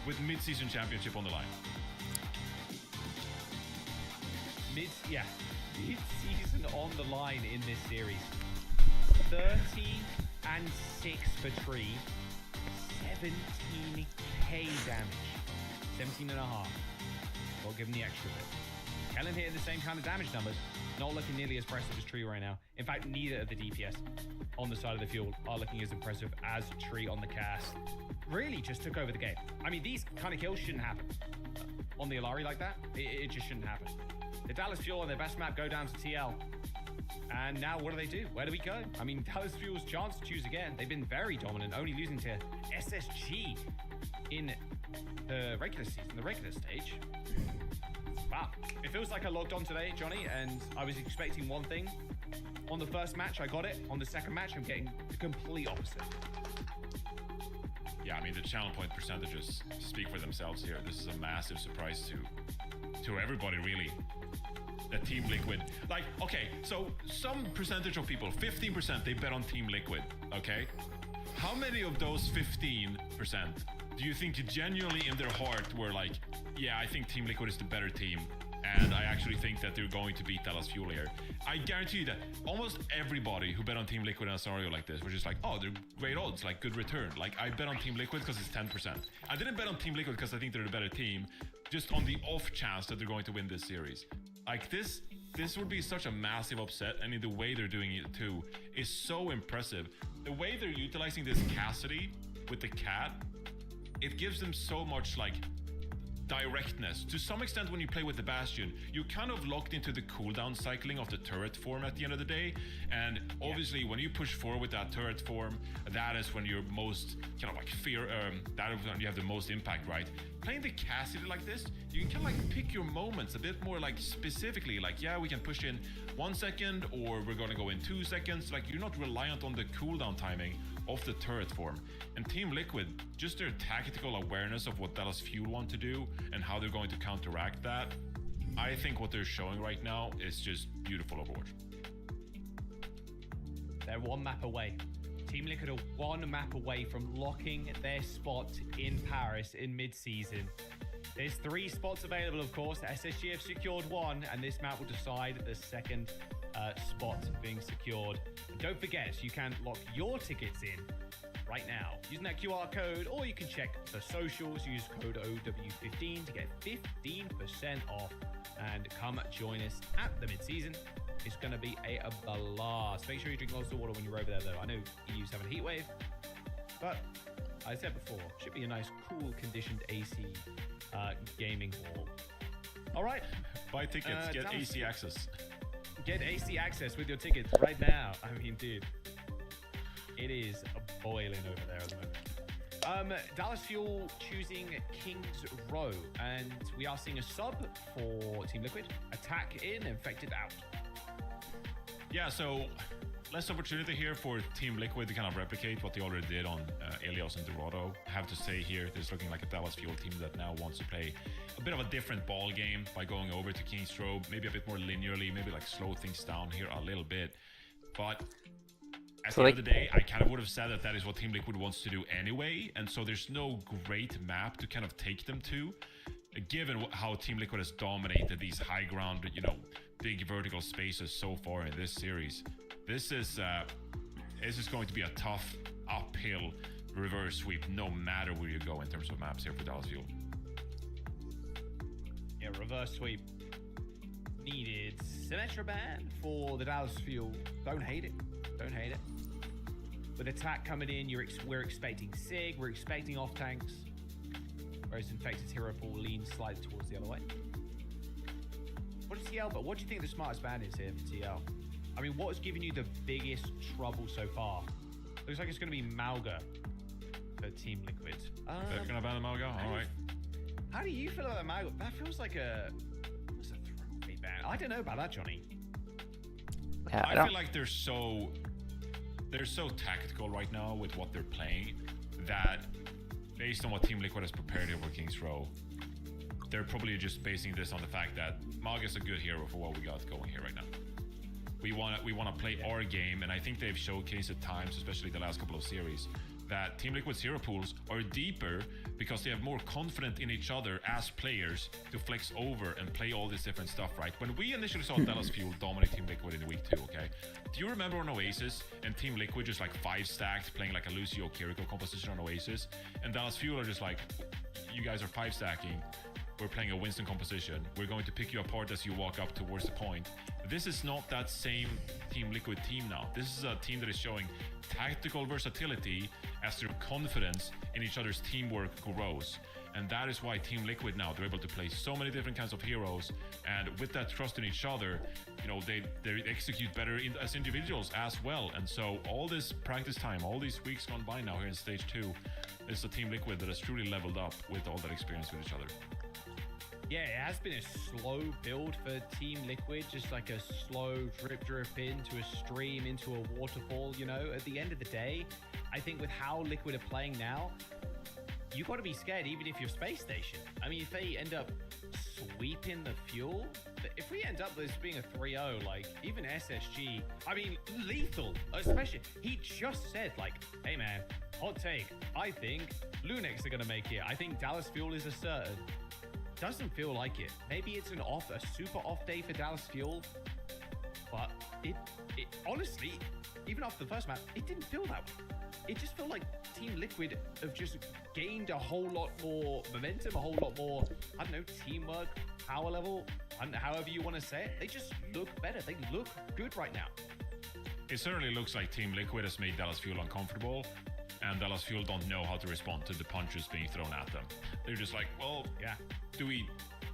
with mid-season championship on the line. Mid-season on the line in this series. 30-6 for Tree. 17k damage. 17.5. We'll give him the extra bit. Kellen hitting the same kind of damage numbers. Not looking nearly as impressive as Tree right now. In fact, neither of the DPS on the side of the Fuel are looking as impressive as Tree on the cast. Really just took over the game. I mean, these kind of kills shouldn't happen. On the Alari like that, it just shouldn't happen. The Dallas Fuel on their best map go down to TL. And now what do? Where do we go? I mean, Dallas Fuel's chance to choose again. They've been very dominant, only losing to SSG in the regular season, the regular stage. Wow. It feels like I logged on today, Johnny, and I was expecting one thing. On the first match, I got it. On the second match, I'm getting the complete opposite. Yeah, I mean, the channel point percentages speak for themselves here. This is a massive surprise to everybody, really. That Team Liquid, like, okay, so some percentage of people, 15%, they bet on Team Liquid, okay? How many of those 15% do you think genuinely in their heart were like, yeah, I think Team Liquid is the better team, and I actually think that they're going to beat Dallas Fuel here? I guarantee you that almost everybody who bet on Team Liquid in a scenario like this was just like, oh, they're great odds, like good return. Like, I bet on Team Liquid because it's 10%. I didn't bet on Team Liquid because I think they're the better team, just on the off chance that they're going to win this series. Like, this would be such a massive upset, and in the way they're doing it too is so impressive. The way they're utilizing this Cassidy with the cat, it gives them so much like directness. To some extent, when you play with the Bastion, you're kind of locked into the cooldown cycling of the turret form at the end of the day. And obviously, when you push forward with that turret form, that is when you're most kind of like that is when you have the most impact, right? Playing the Cassidy like this, you can kind of like pick your moments a bit more like specifically, like, yeah, we can push in 1 second, or we're going to go in 2 seconds. Like, you're not reliant on the cooldown timing of the turret form. And Team Liquid, just their tactical awareness of what Dallas Fuel want to do and how they're going to counteract that, I think what they're showing right now is just beautiful Overwatch. They're one map away. Team Liquid are one map away from locking their spot in Paris in mid-season. There's 3 spots available, of course. SSG have secured 1, and this map will decide the second spot being secured. And don't forget, you can lock your tickets in right now using that QR code, or you can check the socials. Use code OW15 to get 15% off, and come join us at the mid-season. It's going to be a blast. Make sure you drink lots of water when you're over there, though. I know EU's having a heat wave, but I said before, should be a nice, cool, conditioned AC gaming hall. All right. Buy tickets, get AC access. Get AC access with your tickets right now. I mean, dude, it is boiling over there at the moment. Dallas Fuel choosing Kings Row, and we are seeing a sub for Team Liquid. Attack in, infected out. Yeah, so less opportunity here for Team Liquid to kind of replicate what they already did on Elios and Dorado. I have to say here, this is looking like a Dallas Fuel team that now wants to play a bit of a different ball game by going over to King's Row, maybe a bit more linearly, maybe like slow things down here a little bit. But at the end of the day, I kind of would have said that is what Team Liquid wants to do anyway, and so there's no great map to kind of take them to, given how Team Liquid has dominated these high ground, you know, big vertical spaces so far in this series. This is going to be a tough uphill reverse sweep no matter where you go in terms of maps here for Dallas Fuel. Yeah, reverse sweep needed. Symmetra ban for the Dallas Fuel. Don't hate it. Don't hate it. With attack coming in, we're expecting Sig, we're expecting off tanks. Whereas Infected Hero Pool leans slightly towards the other way. What is TL? But what do you think the smartest ban is here for TL? I mean, what's giving you the biggest trouble so far? Looks like it's going to be Malga for Team Liquid. They're going to ban the Malga? All right. How do you feel about the Malga? That feels like a throwaway ban. I don't know about that, Johnny. Yeah, I feel like they're so tactical right now with what they're playing that based on what Team Liquid has prepared here for King's Row, they're probably just basing this on the fact that Malga's a good hero for what we got going here right now. We want to play our game, and I think they've showcased at times, especially the last couple of series, that Team Liquid's hero pools are deeper because they have more confidence in each other as players to flex over and play all this different stuff, right? When we initially saw Dallas Fuel dominate Team Liquid in week 2, okay? Do you remember on Oasis and Team Liquid just like 5-stacked playing like a Lucio Kiriko composition on Oasis, and Dallas Fuel are just like, you guys are 5-stacking, we're playing a Winston composition, we're going to pick you apart as you walk up towards the point. This is not that same Team Liquid team now. This is a team that is showing tactical versatility as their confidence in each other's teamwork grows. And that is why Team Liquid now, they're able to play so many different kinds of heroes. And with that trust in each other, you know, they execute better as individuals as well. And so all this practice time, all these weeks gone by now here in Stage 2, is a Team Liquid that has truly leveled up with all that experience with each other. Yeah, it has been a slow build for Team Liquid, just like a slow drip into a stream, into a waterfall, you know. At the end of the day, I think with how Liquid are playing now, you got to be scared even if you're Space Station. I mean, if they end up sweeping the fuel, if we end up this being a 3-0, like, even SSG, I mean, lethal, especially, he just said, like, hey man, hot take, I think Lunex are going to make it. I think Dallas Fuel is a certain. Doesn't feel like it. Maybe it's a super off day for Dallas Fuel, but it honestly, even after the first map, it didn't feel that way. It just felt like Team Liquid have just gained a whole lot more momentum, a whole lot more, I don't know, teamwork, power level, and however you want to say it. They just look better. They look good right now. It certainly looks like Team Liquid has made Dallas Fuel uncomfortable, and Dallas Fuel don't know how to respond to the punches being thrown at them. They're just like, well, yeah, do we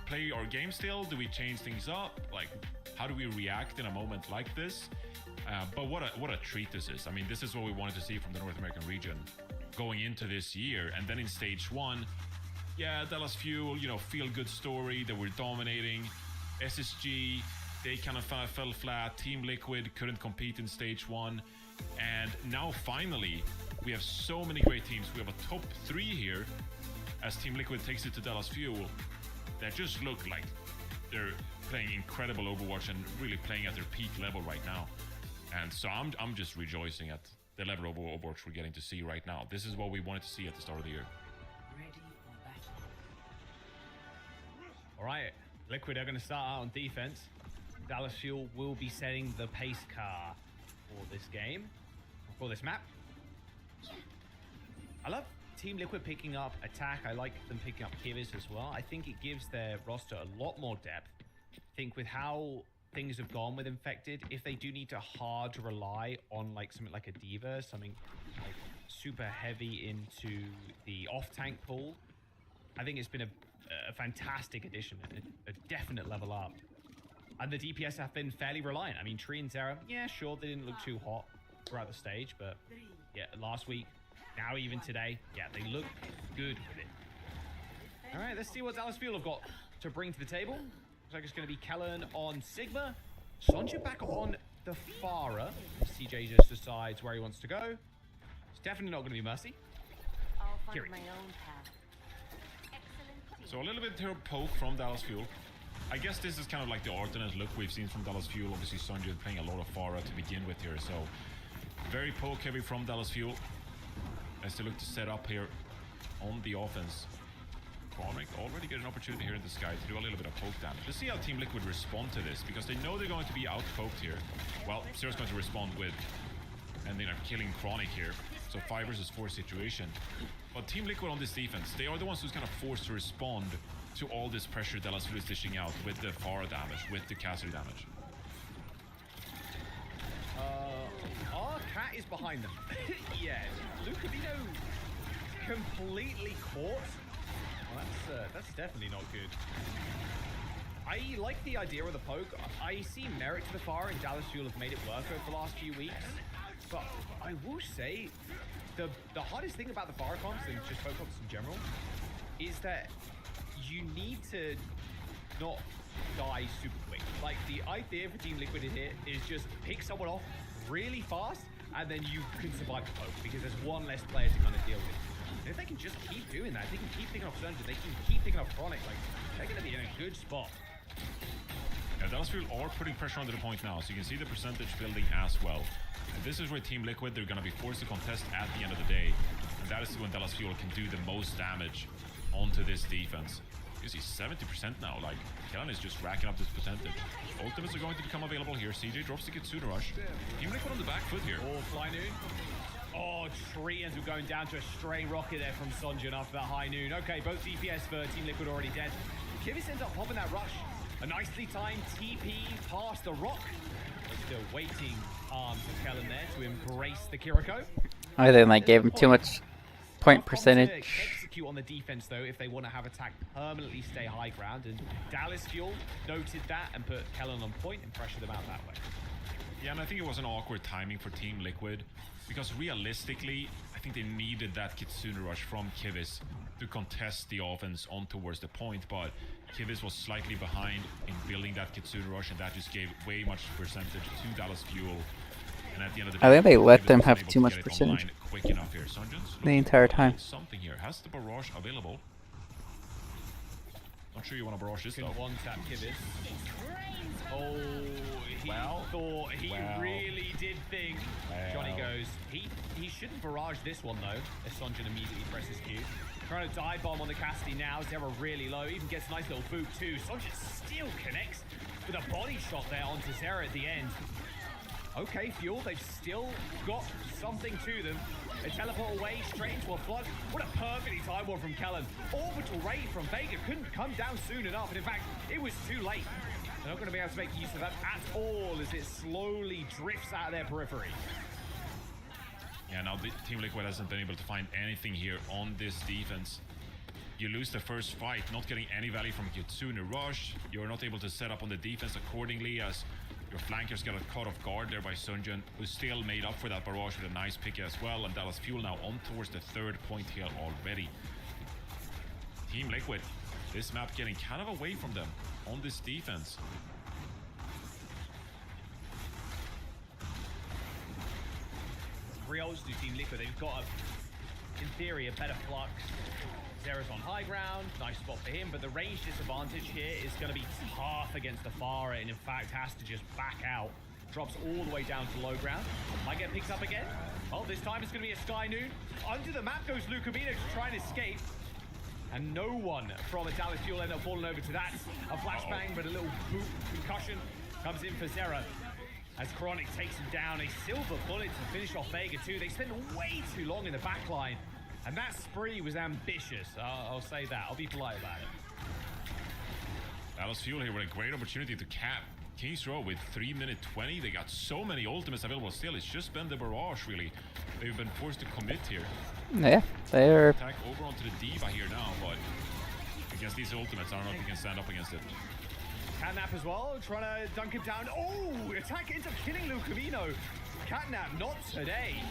play our game still? Do we change things up? Like, how do we react in a moment like this? But what a treat this is. I mean, this is what we wanted to see from the North American region going into this year. And then in Stage 1, yeah, Dallas Fuel, you know, feel-good story. They were dominating. SSG, they kind of fell flat. Team Liquid couldn't compete in Stage 1. And now finally, we have so many great teams. We have a top 3 here as Team Liquid takes it to Dallas Fuel that just look like they're playing incredible Overwatch and really playing at their peak level right now. And so I'm just rejoicing at the level of Overwatch we're getting to see right now. This is what we wanted to see at the start of the year. All right, Liquid are going to start out on defense. Dallas Fuel will be setting the pace car for this game, for this map. I love Team Liquid picking up attack. I like them picking up Kivas as well. I think it gives their roster a lot more depth. I think with how things have gone with Infected, if they do need to hard rely on like something like a D.Va, something like super heavy into the off-tank pool, I think it's been a fantastic addition, a definite level up. And the DPS have been fairly reliant. I mean, Tree and Zera, yeah, sure, they didn't look too hot throughout the stage, but yeah, last week, now even today, yeah, they look good with it. All right, let's see what Dallas Fuel have got to bring to the table. Looks like it's going to be Kellen on Sigma. Sonja back on the Farah. CJ just decides where he wants to go. It's definitely not going to be Mercy. I'll find Kiri. my own path. So a little bit here poke from Dallas Fuel. I guess this is kind of like the alternate look we've seen from Dallas Fuel. Obviously, Sonja playing a lot of Farah to begin with here. So very poke heavy from Dallas Fuel as they look to set up here on the offense. Chronic already get an opportunity here in the sky to do a little bit of poke damage. Let's see how Team Liquid respond to this, because they know they're going to be out-poked here. Well, Zero's going to respond with ending up killing Chronic here. So 5 versus 4 situation. But Team Liquid on this defense, they are the ones who's kind of forced to respond to all this pressure Dallas Fuel is dishing out with the Farah damage, with the Cassidy damage. Our cat is behind them. Yeah, Lucavino completely caught. Well, that's definitely not good. I like the idea of the poke. I see merit to the Farah, and Dallas Fuel have made it work over the last few weeks. But I will say, the hardest thing about the Farah comps and just poke comps in general is that you need to not die super quick. Like, the idea for Team Liquid here is just pick someone off really fast, and then you can survive the poke, because there's one less player to kind of deal with. And if they can just keep doing that, they can keep picking off Sonja, they can keep picking off Chronic, like, they're going to be in a good spot. Yeah, Dallas Fuel are putting pressure onto the point now, so you can see the percentage building as well. And this is where Team Liquid, they're going to be forced to contest at the end of the day. And that is when Dallas Fuel can do the most damage onto this defense. You see 70% now, like, Kellen is just racking up this percentage. Ultimates are going to become available here. CJ drops the Kitsune Rush. Team Liquid on the back foot here. Oh, Fly Noon. Oh, Treants were going down to a stray rocket there from Sonja after that High Noon. Okay, both DPS for Team Liquid already dead. Kivas ends up popping that rush. A nicely timed TP past the rock. Still waiting arms of Kellen there to embrace the Kiriko. I think I gave him too much point percentage execute on the defense, though, if they want to have attack permanently stay high ground. And Dallas Fuel noted that and put Kellen on point and pressured them out that way. Yeah, and I think it was an awkward timing for Team Liquid, because realistically, I think they needed that Kitsune rush from Kivis to contest the offense on towards the point, but Kivis was slightly behind in building that Kitsune rush, and that just gave way much percentage to Dallas Fuel. And at the end of the day, I think they let Kivis them wasn't have able too to much get it percentage online quick enough here. Sunjun's the entire time. something here. Has the barrage available? Not sure you want to barrage this though. One tap Kivis. Oh, he thought, he really did think. Johnny goes, he shouldn't barrage this one though, as Sonjun immediately presses Q. Trying to dive bomb on the Cassidy now, Zera really low, even gets a nice little boot too. Sonjun still connects with a body shot there onto Zera at the end. Okay, Fuel, they've still got something to them. They teleport away straight into a flood. What a perfectly timed one from Kellen. Orbital Ray from Vega couldn't come down soon enough, and in fact, it was too late. They're not going to be able to make use of that at all as it slowly drifts out of their periphery. Yeah, now the Team Liquid hasn't been able to find anything here on this defense. You lose the first fight, not getting any value from Kitsune rush. You're not able to set up on the defense accordingly, as your flankers got caught off guard there by Sunjun, who still made up for that barrage with a nice pick as well. And Dallas Fuel now on towards the third point here already. Team Liquid, this map getting kind of away from them on this defense. Rios do Team Liquid, they've got, in theory, a better flux. Zera's on high ground, nice spot for him, but the range disadvantage here is going to be tough against the Pharah, and in fact has to just back out. Drops all the way down to low ground. Might get picked up again. Well, this time it's going to be a Sky Noon. Under the map goes Lucamino to try and escape. And no one from a Dallas Fuel end up falling over to that. A flashbang, but a little boot concussion comes in for Zera. As Chronic takes him down, a silver bullet to finish off Vega too. They spend way too long in the back line. And that spree was ambitious. I'll say that. I'll be polite about it. Dallas Fuel here with a great opportunity to cap King's Row with 3 minutes 20. They got so many ultimates available still. It's just been the barrage, really. They've been forced to commit here. Yeah, they're... Attack over onto the D.Va here now, but against these ultimates, I don't know if we can stand up against it. Catnap as well, trying to dunk it down. Oh, attack ends up killing Lucamino. Catnap, not today.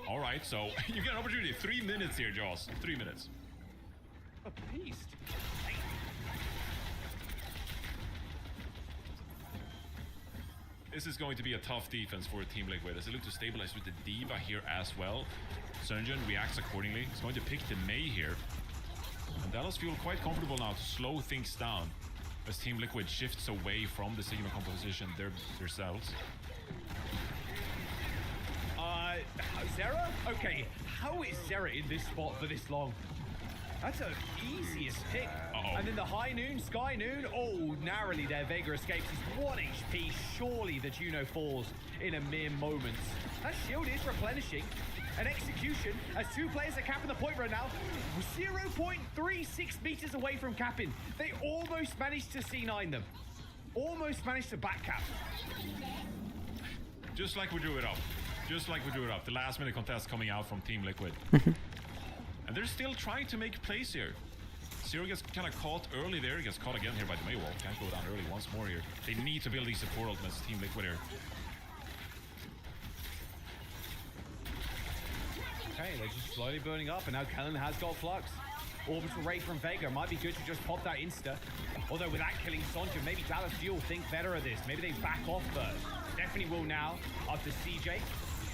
All right, so you get an opportunity. 3 minutes here, Jaws. 3 minutes. A beast. This is going to be a tough defense for Team Liquid as they look to stabilize with the D.Va here as well. Sunjun reacts accordingly. He's going to pick the Mei here. And Dallas Fuel quite comfortable now to slow things down as Team Liquid shifts away from the Sigma composition themselves. Zera? Okay, how is Zera in this spot for this long? That's the easiest pick. And then the High Noon, Sky Noon. Oh, narrowly there, Vega escapes. He's 1 HP. Surely the Juno falls in a mere moment. That shield is replenishing. An execution as two players are capping the point right now. 0.36 meters away from capping. They almost managed to C9 them. Almost managed to back cap. Just like we drew it up. Just like we drew it up. The last minute contest coming out from Team Liquid. And they're still trying to make plays here. Zero gets kind of caught early there. He gets caught again here by the Maywall. Can't go down early once more here. They need to build these support ultimates, Team Liquid here. Okay, they're just slowly burning up, and now Kellen has got Flux. Orbital Ray from Vega. Might be good to just pop that insta. Although without killing Sonja, maybe Dallas Fuel think better of this. Maybe they back off first. Definitely will now, after CJ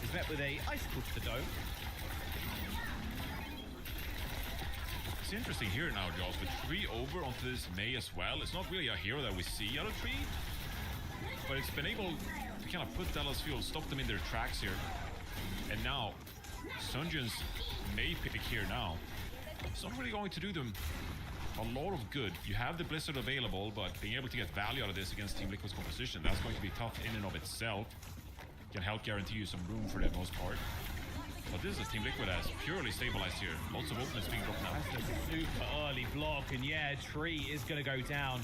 is met with a icicle to the dome. It's interesting here now, Jaws, with 3 over onto this Mei as well. It's not really a hero that we see out of 3, but it's been able to kind of put Dallas Fuel, stop them in their tracks here. And now, Sunjun's Mei pick here now, it's not really going to do them a lot of good. You have the Blizzard available, but being able to get value out of this against Team Liquid's composition, that's going to be tough in and of itself. Can help guarantee you some room for the most part. But this is a Team Liquid as purely stabilized here. Lots of openings being dropped now. That's a super early block, and yeah, Tree is going to go down.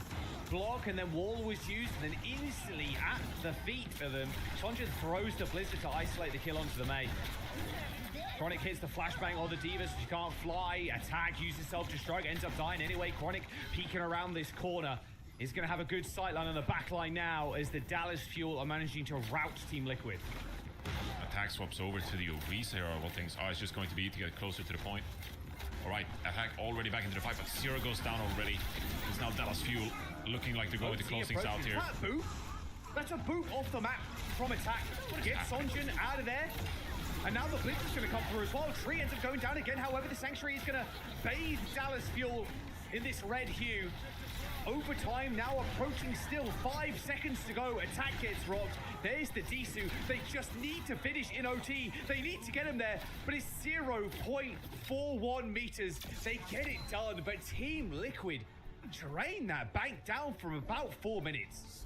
Block, and then wall was used, and then instantly at the feet of them, Sonjin throws the Blizzard to isolate the kill onto the Mei. Chronic hits the flashbang on the Divas. She can't fly. Attack uses self-destruct, ends up dying anyway. Chronic peeking around this corner. Is going to have a good sightline on the back line now as the Dallas Fuel are managing to rout Team Liquid. Attack swaps over to the OWCS here. What things are just going to be to get closer to the point. All right, Attack already back into the fight, but Zero goes down already. It's now Dallas Fuel looking like they're going to close things out here. That's a boot off the map from Attack. Get Sonjin out of there. And now the Blitz is going to come through as well. Tree ends up going down again. However, the Sanctuary is going to bathe Dallas Fuel in this red hue. Overtime now approaching still. 5 seconds to go. Attack gets rocked. There's the Disu. They just need to finish in OT. They need to get him there, but it's 0.41 meters. They get it done, but Team Liquid drain that bank down from about 4 minutes.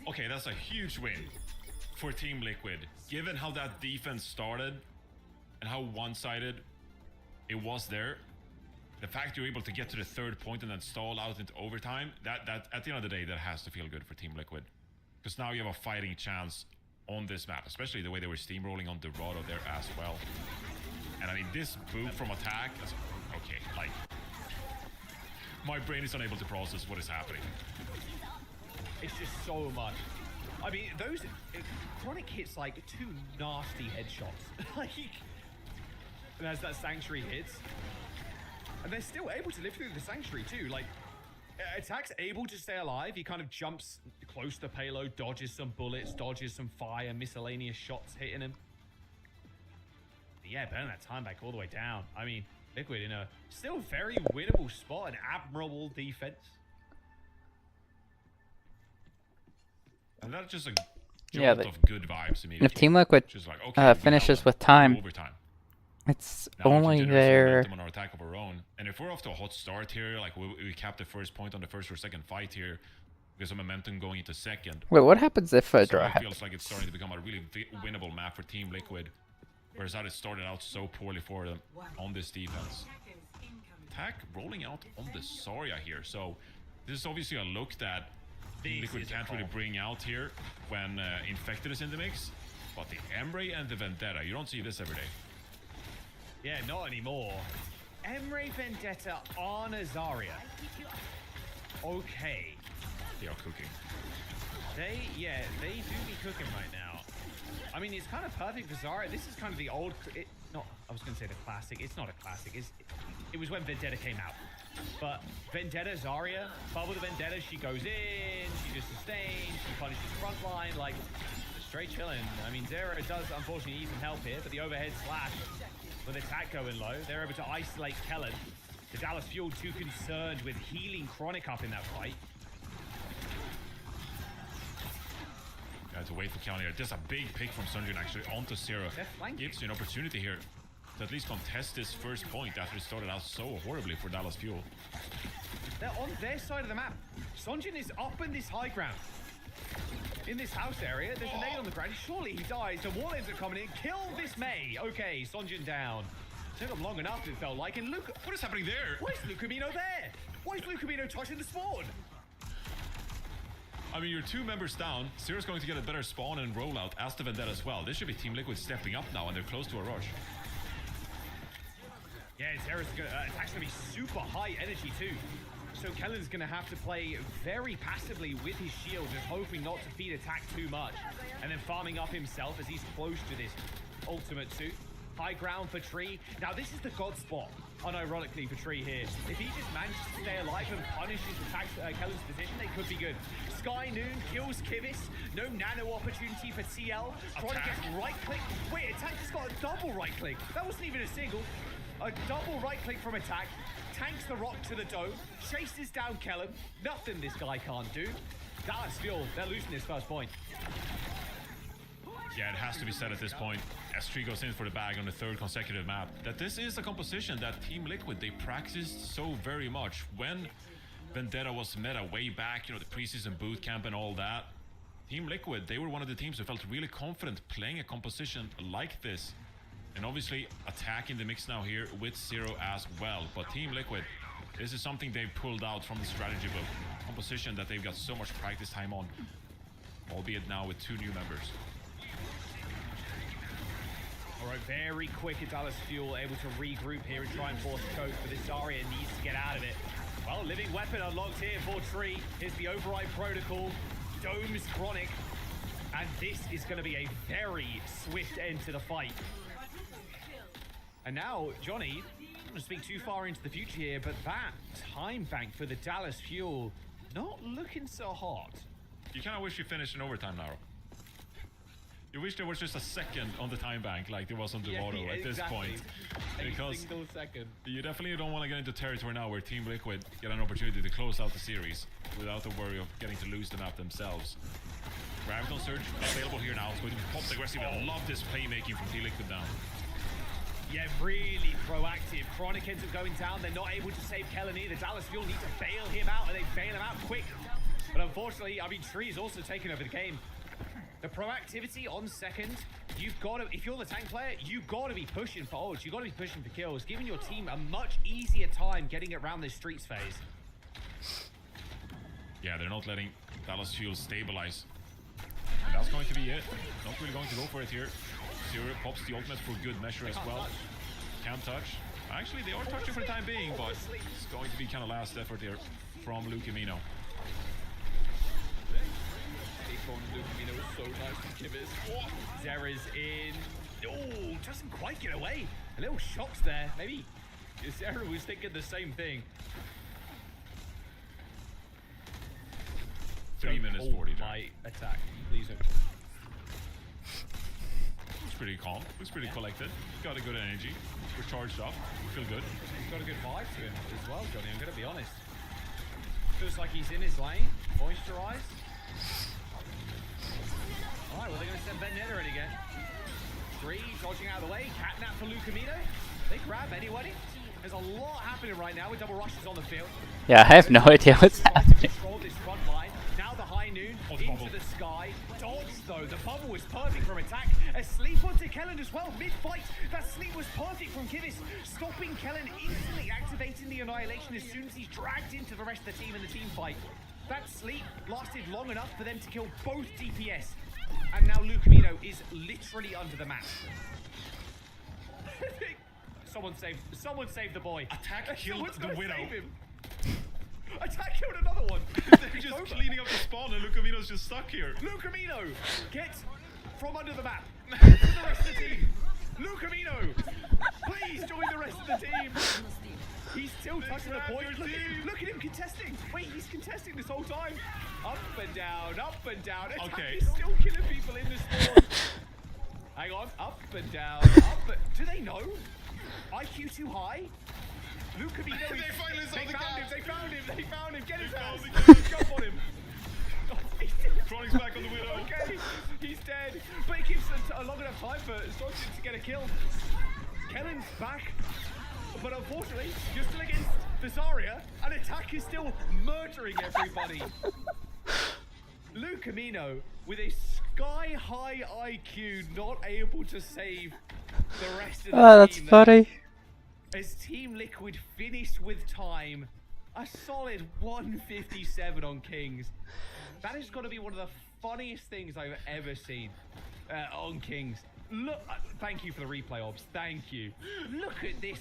Okay, that's a huge win for Team Liquid. Given how that defense started and how one-sided it was there, the fact you're able to get to the 3rd point and then stall out into overtime, that at the end of the day, that has to feel good for Team Liquid. Because now you have a fighting chance on this map, especially the way they were steamrolling on Dorado there as well. And I mean, this boot from Attack, okay, like, my brain is unable to process what is happening. It's just so much. I mean, those Chronic hits like 2 nasty headshots. Like, and as that Sanctuary hits, and they're still able to live through the Sanctuary too. Like, Attack's able to stay alive. He kind of jumps close to payload, dodges some bullets, dodges some fire, miscellaneous shots hitting him. But yeah, burn that time back all the way down. I mean, Liquid in a still very winnable spot, an admirable defense. And that's just a jolt of good vibes immediately. If Team Liquid like, okay, finishes with time, overtime. It's now only their... on our attack of our own. And if we're off to a hot start here, like we capped the 1st point on the 1st or 2nd fight here, because of momentum going into 2nd. Wait, what happens if a draw It happens? feels like it's starting to become a really winnable map for Team Liquid. Whereas how it started out so poorly for them on this defense. Attack rolling out on the Zarya here. So this is obviously a look that Team Liquid can't really bring out here when Infected is in the mix. But the Emre and the Vendetta, you don't see this every day. Yeah, not anymore. Emre Vendetta on a Zarya. Okay. They are cooking. They do be cooking right now. I mean, it's kind of perfect for Zarya. This is kind of the old... I was going to say the classic. It's not a classic. It was when Vendetta came out. But Vendetta, Zarya, Bubble the Vendetta, she goes in, she just sustains, she punishes frontline, like, straight chilling. I mean, Zera does unfortunately need some help here, but the overhead slash with Attack going low, they're able to isolate Kellen. The Dallas Fuel too concerned with healing Chronic up in that fight. Got to wait for Kellen here. There's a big pick from Sunjun actually onto Zero. Gives you an opportunity here to at least contest this 1st point after it started out so horribly for Dallas Fuel. They're on their side of the map. Sonjin is up in this high ground. In this house area, there's a nade on the ground. Surely he dies. The wall ends up coming in. Kill this Mei. Okay, Sonjin down. Took him long enough, it felt like. And look, what is happening there? Why is Lucamino there? Why is Lucamino touching the spawn? I mean, you're 2 members down. Zero's going to get a better spawn and rollout as the Vendetta as well. This should be Team Liquid stepping up now, and they're close to a rush. Yeah, Zera's it's actually going to be super high energy too. So Kellen's going to have to play very passively with his shield, just hoping not to feed Attack too much. And then farming up himself as he's close to this ultimate suit. High ground for Tree. Now this is the god spot, unironically, for Tree here. If he just manages to stay alive and punishes Kellen's position, they could be good. Sky Noon kills Kivis. No nano opportunity for TL. Trying to get right click. Wait, Attack just got a double right click. That wasn't even a single. A double right click from Attack. Tanks the rock to the dome. Chases down Kellen. Nothing this guy can't do. Dallas Fuel, they're losing this 1st point. Yeah, it has to be said at this point, as Tree goes in for the bag on the 3rd consecutive map, that this is a composition that Team Liquid, they practiced so very much. When Vendetta was meta way back, you know, the preseason boot camp and all that, Team Liquid, they were one of the teams who felt really confident playing a composition like this And obviously attack in the mix now here with Zero as well. But Team Liquid, this is something they've pulled out from the strategy book. Composition that they've got so much practice time on. Albeit now with 2 new members. Alright, very quick at Dallas Fuel, able to regroup here and try and force a choke, but this Zarya needs to get out of it. Well, Living Weapon unlocked here for Tree. Here's the Override Protocol, Dome's Chronic, and this is going to be a very swift end to the fight. And now, Johnny, I don't want to speak too far into the future here, but that time bank for the Dallas Fuel, not looking so hot. You kind of wish you finished in overtime now. You wish there was just a second on the time bank like there was on Devoto at this point. Because you definitely don't want to get into territory now where Team Liquid get an opportunity to close out the series without the worry of getting to lose the map themselves. Graviton Surge available here now. It's going to be popped aggressive. I love this playmaking from Team Liquid down. Yeah, really proactive. Chronic ends up going down. They're not able to save Kellen either. Dallas Fuel need to bail him out, and they bail him out quick. But unfortunately, I mean, Tree's also taken over the game. The proactivity on second, you've got to, if you're the tank player, you've got to be pushing for ults, you've got to be pushing for kills, giving your team a much easier time getting around this streets phase. Yeah, they're not letting Dallas Fuel stabilize. And that's going to be it. Not really going to go for it here. Zero pops the ultimate for good measure as well. Can't touch. Actually, they are touching for the time being, but it's going to be kind of last effort here from Lucamino. Lucamino was so nice from Kivas. Zera's in. Oh, doesn't quite get away. A little shocked there. Maybe Zera was thinking the same thing. 3 minutes 40. My attack. Please don't. Looks pretty calm. Looks pretty collected. Got a good energy. We're charged up. We feel good. He's got a good vibe to him as well, Johnny. I'm going to be honest. Feels like he's in his lane. Moisturized. Alright, well, they're going to send Vendetta in again. Tree dodging out of the way. Catnap for Lucamino. They grab anybody. There's a lot happening right now with double rushes on the field. Yeah, I have no idea what's happening. Control this front line. Now the high noon into the sky. Dodge though. The bubble was perfect from attack. A sleep onto Kellen as well. Mid-fight. That sleep was perfect from Kivis. Stopping Kellen instantly, activating the annihilation as soon as he's dragged into the rest of the team in the team fight. That sleep lasted long enough for them to kill both DPS. And now Lucamino is literally under the map. Someone save the boy. Attack killed the Widow. Attack killed another one. They're just cleaning up the spawn and Lucamino's just stuck here. Lucamino, get from under the map to the rest of the team. Lucamino, please join the rest of the team. He's still touching the point. Look at him contesting. Wait, he's contesting this whole time. Up and down, up and down. Attack Okay. is still killing people in this spawn. Hang on, up and down, up and... Do they know? IQ too high? Lucamino is... They found him. Get his ass. Jump on him. Chronic's back on the Widow. Okay, he's dead. But it gives a long enough time for Stormzy to get a kill. Kellen's back. But unfortunately, you're still against the Zarya, and attack is still murdering everybody. Lucamino, with a sky-high IQ, not able to save the rest of the team. Oh, that's funny. As Team Liquid finished with time, a solid 157 on Kings. That has got to be one of the funniest things I've ever seen on Kings. Look, thank you for the replay, Obs. Thank you. Look at this.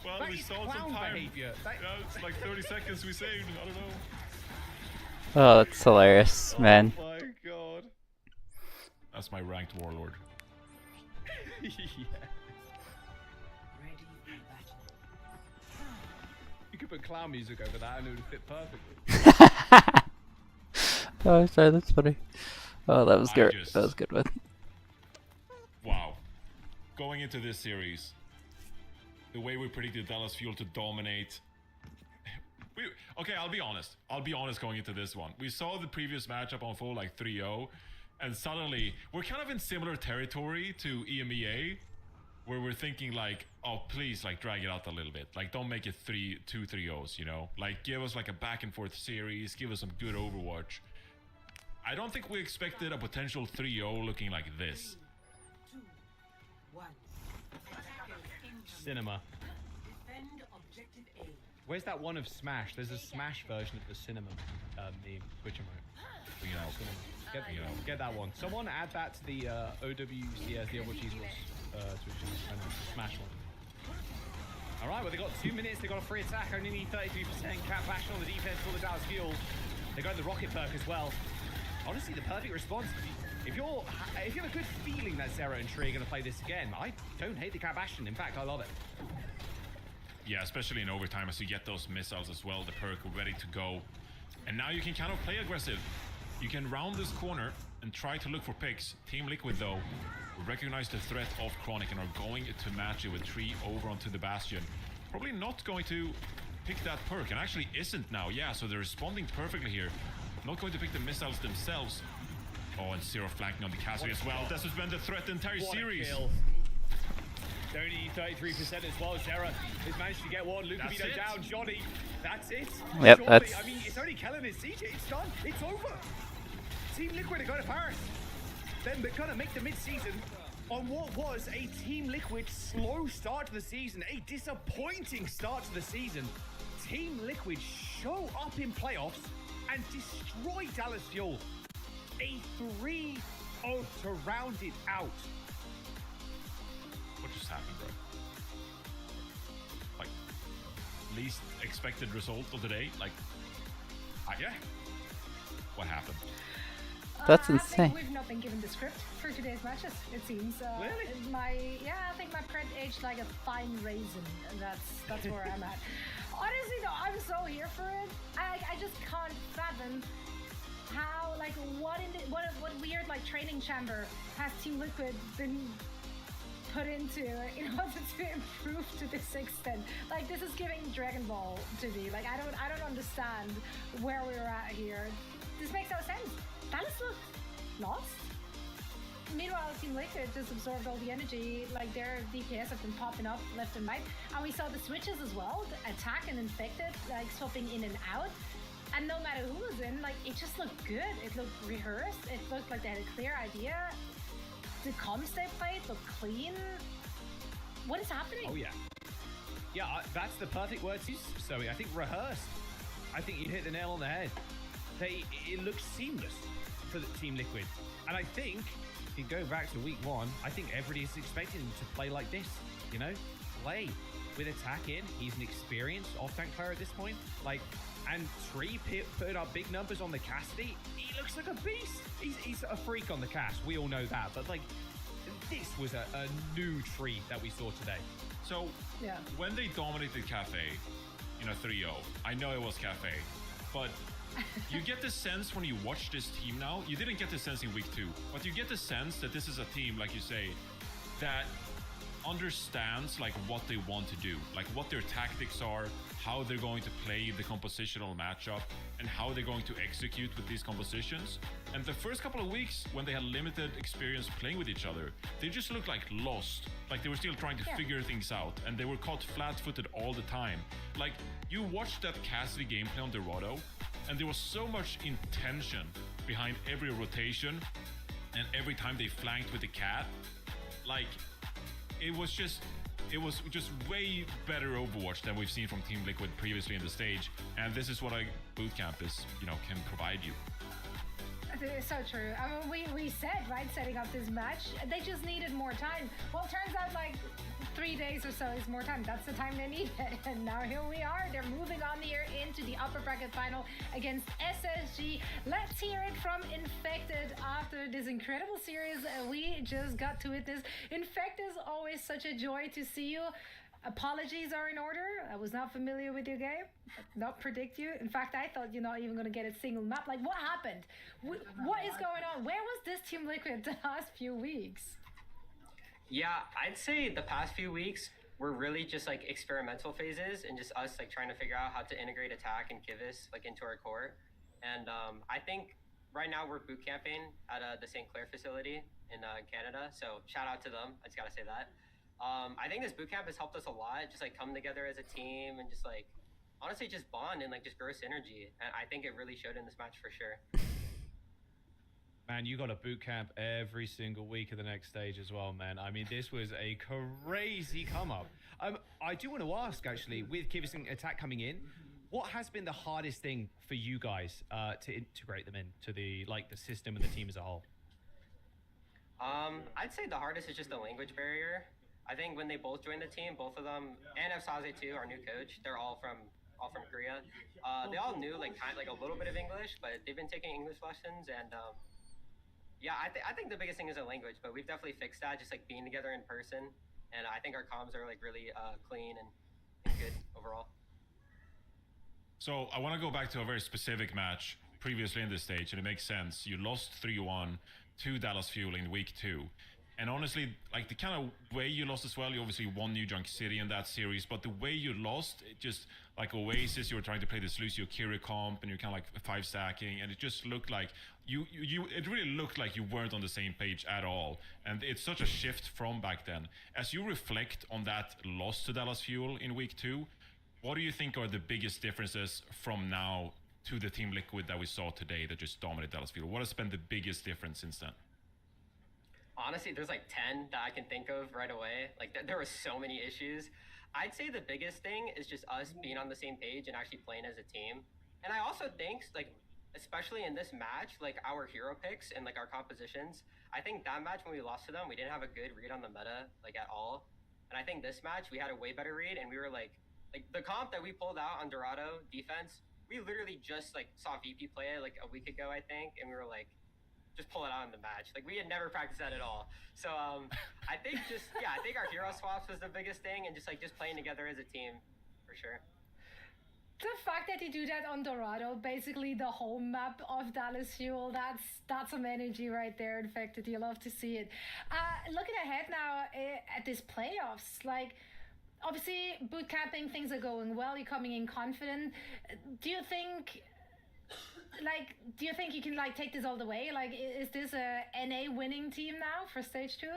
Well, That we is saw some clown time. behavior. It's like 30 seconds we saved. I don't know. Oh, that's hilarious, man. Oh my god. That's my ranked warlord. Yeah. You could put clown music over that and it would fit perfectly. Oh, sorry, that's funny. Oh, that was good. That was a good one. Wow. Going into this series, the way we predicted Dallas Fuel to dominate. Okay, I'll be honest going into this one. We saw the previous matchup unfold like 3-0, and suddenly we're kind of in similar territory to EMEA, where we're thinking like, oh, please, like, drag it out a little bit. Like, don't make it 2-3-0s, you know? Like, give us like a back and forth series, give us some good Overwatch. I don't think we expected a potential 3-0 looking like this. Cinema. Where's that one of Smash? There's a Smash version of the Cinema meme, Twitch emote. Get that one. Someone add that to the OWCS, the OWCS Twitch and Smash one. All right, well, they got 2 minutes. They got a free attack. Only need 33%. Cat Bastion on the defense for the Dallas Fuel. They got the rocket perk as well. Honestly, the perfect response. If you have a good feeling that Zera and Tree are going to play this again, I don't hate the Cat Bastion. In fact, I love it. Yeah, especially in overtime as you get those missiles as well, the perk ready to go. And now you can kind of play aggressive. You can round this corner and try to look for picks. Team Liquid, though, recognize the threat of Chronic and are going to match it with Tree over onto the Bastion. Probably not going to pick that perk, and actually isn't now. Yeah, so they're responding perfectly here. Not going to pick the missiles themselves. Oh, and Zero flanking on the Cassidy as well. This has been the threat the entire series. Only 33% as well. Zera has managed to get one. Luca Vito down. Johnny, that's it. Yep, Surely, that's... I mean, it's only Kellen and CJ. It's done. It's over. Team Liquid are going to Paris. Then they're going to make the mid-season on what was a Team Liquid slow start to the season, a disappointing start to the season. Team Liquid show up in playoffs and destroy Dallas Fuel. A 3-0 to round it out. What just happened, bro? Like, least expected result of the day? Like, yeah. What happened? That's I insane. think we've not been given the script for today's matches, it seems. Really? I think my print aged like a fine raisin. That's where I'm at. Honestly, though, I'm so here for it. I just can't fathom how, like, what weird, like, training chamber has Team Liquid been put into in order to improve to this extent. Like, this is giving Dragon Ball to me. Like, I don't understand where we're at here. This makes no sense. Dallas looked lost. Meanwhile, Team Liquid just absorbed all the energy. Like, their DPS have been popping up left and right. And we saw the switches as well, the attack and infected, like, swapping in and out. And no matter who was in, like, it just looked good. It looked rehearsed. It looked like they had a clear idea. The comms they played looked clean. What is happening? Oh, yeah. Yeah, that's the perfect word to use, Zoe. I think rehearsed. I think you hit the nail on the head. It looks seamless for the Team Liquid. And I think, if you go back to week one, I think everybody's expecting him to play like this, you know? Play with attack in. He's an experienced off-tank player at this point. Like, and Tree putting up big numbers on the Cassidy. He looks like a beast. He's a freak on the cast. We all know that. But, like, this was a new Tree that we saw today. So, when they dominated Cafe in a 3-0, I know it was Cafe, but you get the sense when you watch this team now, you didn't get the sense in week 2, but you get the sense that this is a team, like you say, that understands like what they want to do, like what their tactics are, how they're going to play the compositional matchup, and how they're going to execute with these compositions. And the first couple of weeks, when they had limited experience playing with each other, they just looked like lost, like they were still trying to figure things out, and they were caught flat-footed all the time. Like, you watched that Cassidy gameplay on Dorado, and there was so much intention behind every rotation and every time they flanked with the cat. Like, it was just way better Overwatch than we've seen from Team Liquid previously in the stage. And this is what a bootcamp is, can provide you. It's so true. I mean, we said, right, setting up this match, they just needed more time. Well, it turns out like 3 days or so is more time. That's the time they needed. And now here we are. They're moving on here into the upper bracket final against SSG. Let's hear it from Infected after this incredible series we just got to witness. Infected is always such a joy to see you. Apologies are in order. I was not familiar with your game. Not predict you. In fact, I thought you're not even going to get a single map. Like, what happened? What is going on? Where was this Team Liquid the last few weeks? Yeah, I'd say the past few weeks were really just like experimental phases and just us like trying to figure out how to integrate attack and Kivus like into our core. And I think right now we're boot camping at the St. Clair facility in Canada. So shout out to them. I just got to say that. I think this bootcamp has helped us a lot, just like come together as a team and just like honestly just bond and like just grow synergy. And I think it really showed in this match for sure. Man, you got a boot camp every single week of the next stage as well, man. I mean, this was a crazy come up. I do want to ask, actually, with Kivas and Attack coming in, what has been the hardest thing for you guys to integrate them into the system and the team as a whole? I'd say the hardest is just the language barrier. I think when they both joined the team, both of them, and Efsaze too, our new coach, they're all from Korea. They all knew like a little bit of English, but they've been taking English lessons, and yeah, I think the biggest thing is the language, but we've definitely fixed that, just like being together in person, and I think our comms are like really clean and good overall. So I want to go back to a very specific match previously in this stage, and it makes sense. You lost 3-1 to Dallas Fuel in week 2. And honestly, like the kind of way you lost as well, you obviously won New Junk City in that series, but the way you lost, it just like OWCS, you were trying to play this Lucio Kiri comp and you're kind of like 5-stacking, and it just looked like it really looked like you weren't on the same page at all. And it's such a shift from back then. As you reflect on that loss to Dallas Fuel in week 2, what do you think are the biggest differences from now to the Team Liquid that we saw today that just dominated Dallas Fuel? What has been the biggest difference since then? Honestly, there's like 10 that I can think of right away. Like there were so many issues. I'd say the biggest thing is just us being on the same page and actually playing as a team. And I also think, like, especially in this match, like our hero picks and like our compositions, I think that match when we lost to them, we didn't have a good read on the meta, like at all. And I think this match, we had a way better read, and we were like the comp that we pulled out on Dorado defense, we literally just like saw VP play it like a week ago, I think, and we were like, just pull it out in the match. Like we had never practiced that at all. So I think I think our hero swaps was the biggest thing, and just playing together as a team for sure. The fact that they do that on Dorado, basically the home map of Dallas Fuel, that's some energy right there. In fact, you love to see it. Looking ahead now at this playoffs, like obviously boot camping, things are going well. You're coming in confident. Do you think you can like take this all the way? Like, is this a NA winning team now for stage 2?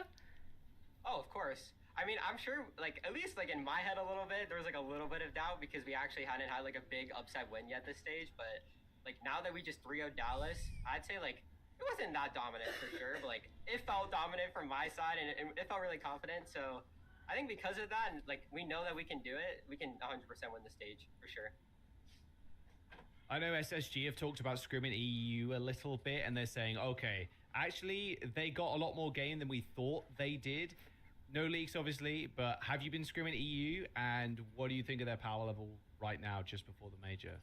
Oh, of course. I mean, I'm sure, like, at least, like, in my head a little bit, there was, like, a little bit of doubt because we actually hadn't had, like, a big upset win yet this stage. But, like, now that we just 3-0'd Dallas, I'd say, like, it wasn't that dominant for sure. But, like, it felt dominant from my side, and it felt really confident. So I think because of that, and, like, we know that we can do it, we can 100% win the stage for sure. I know SSG have talked about scrimming EU a little bit, and they're saying, okay, actually, they got a lot more game than we thought they did. No leaks, obviously, but have you been scrimming EU, and what do you think of their power level right now, just before the major?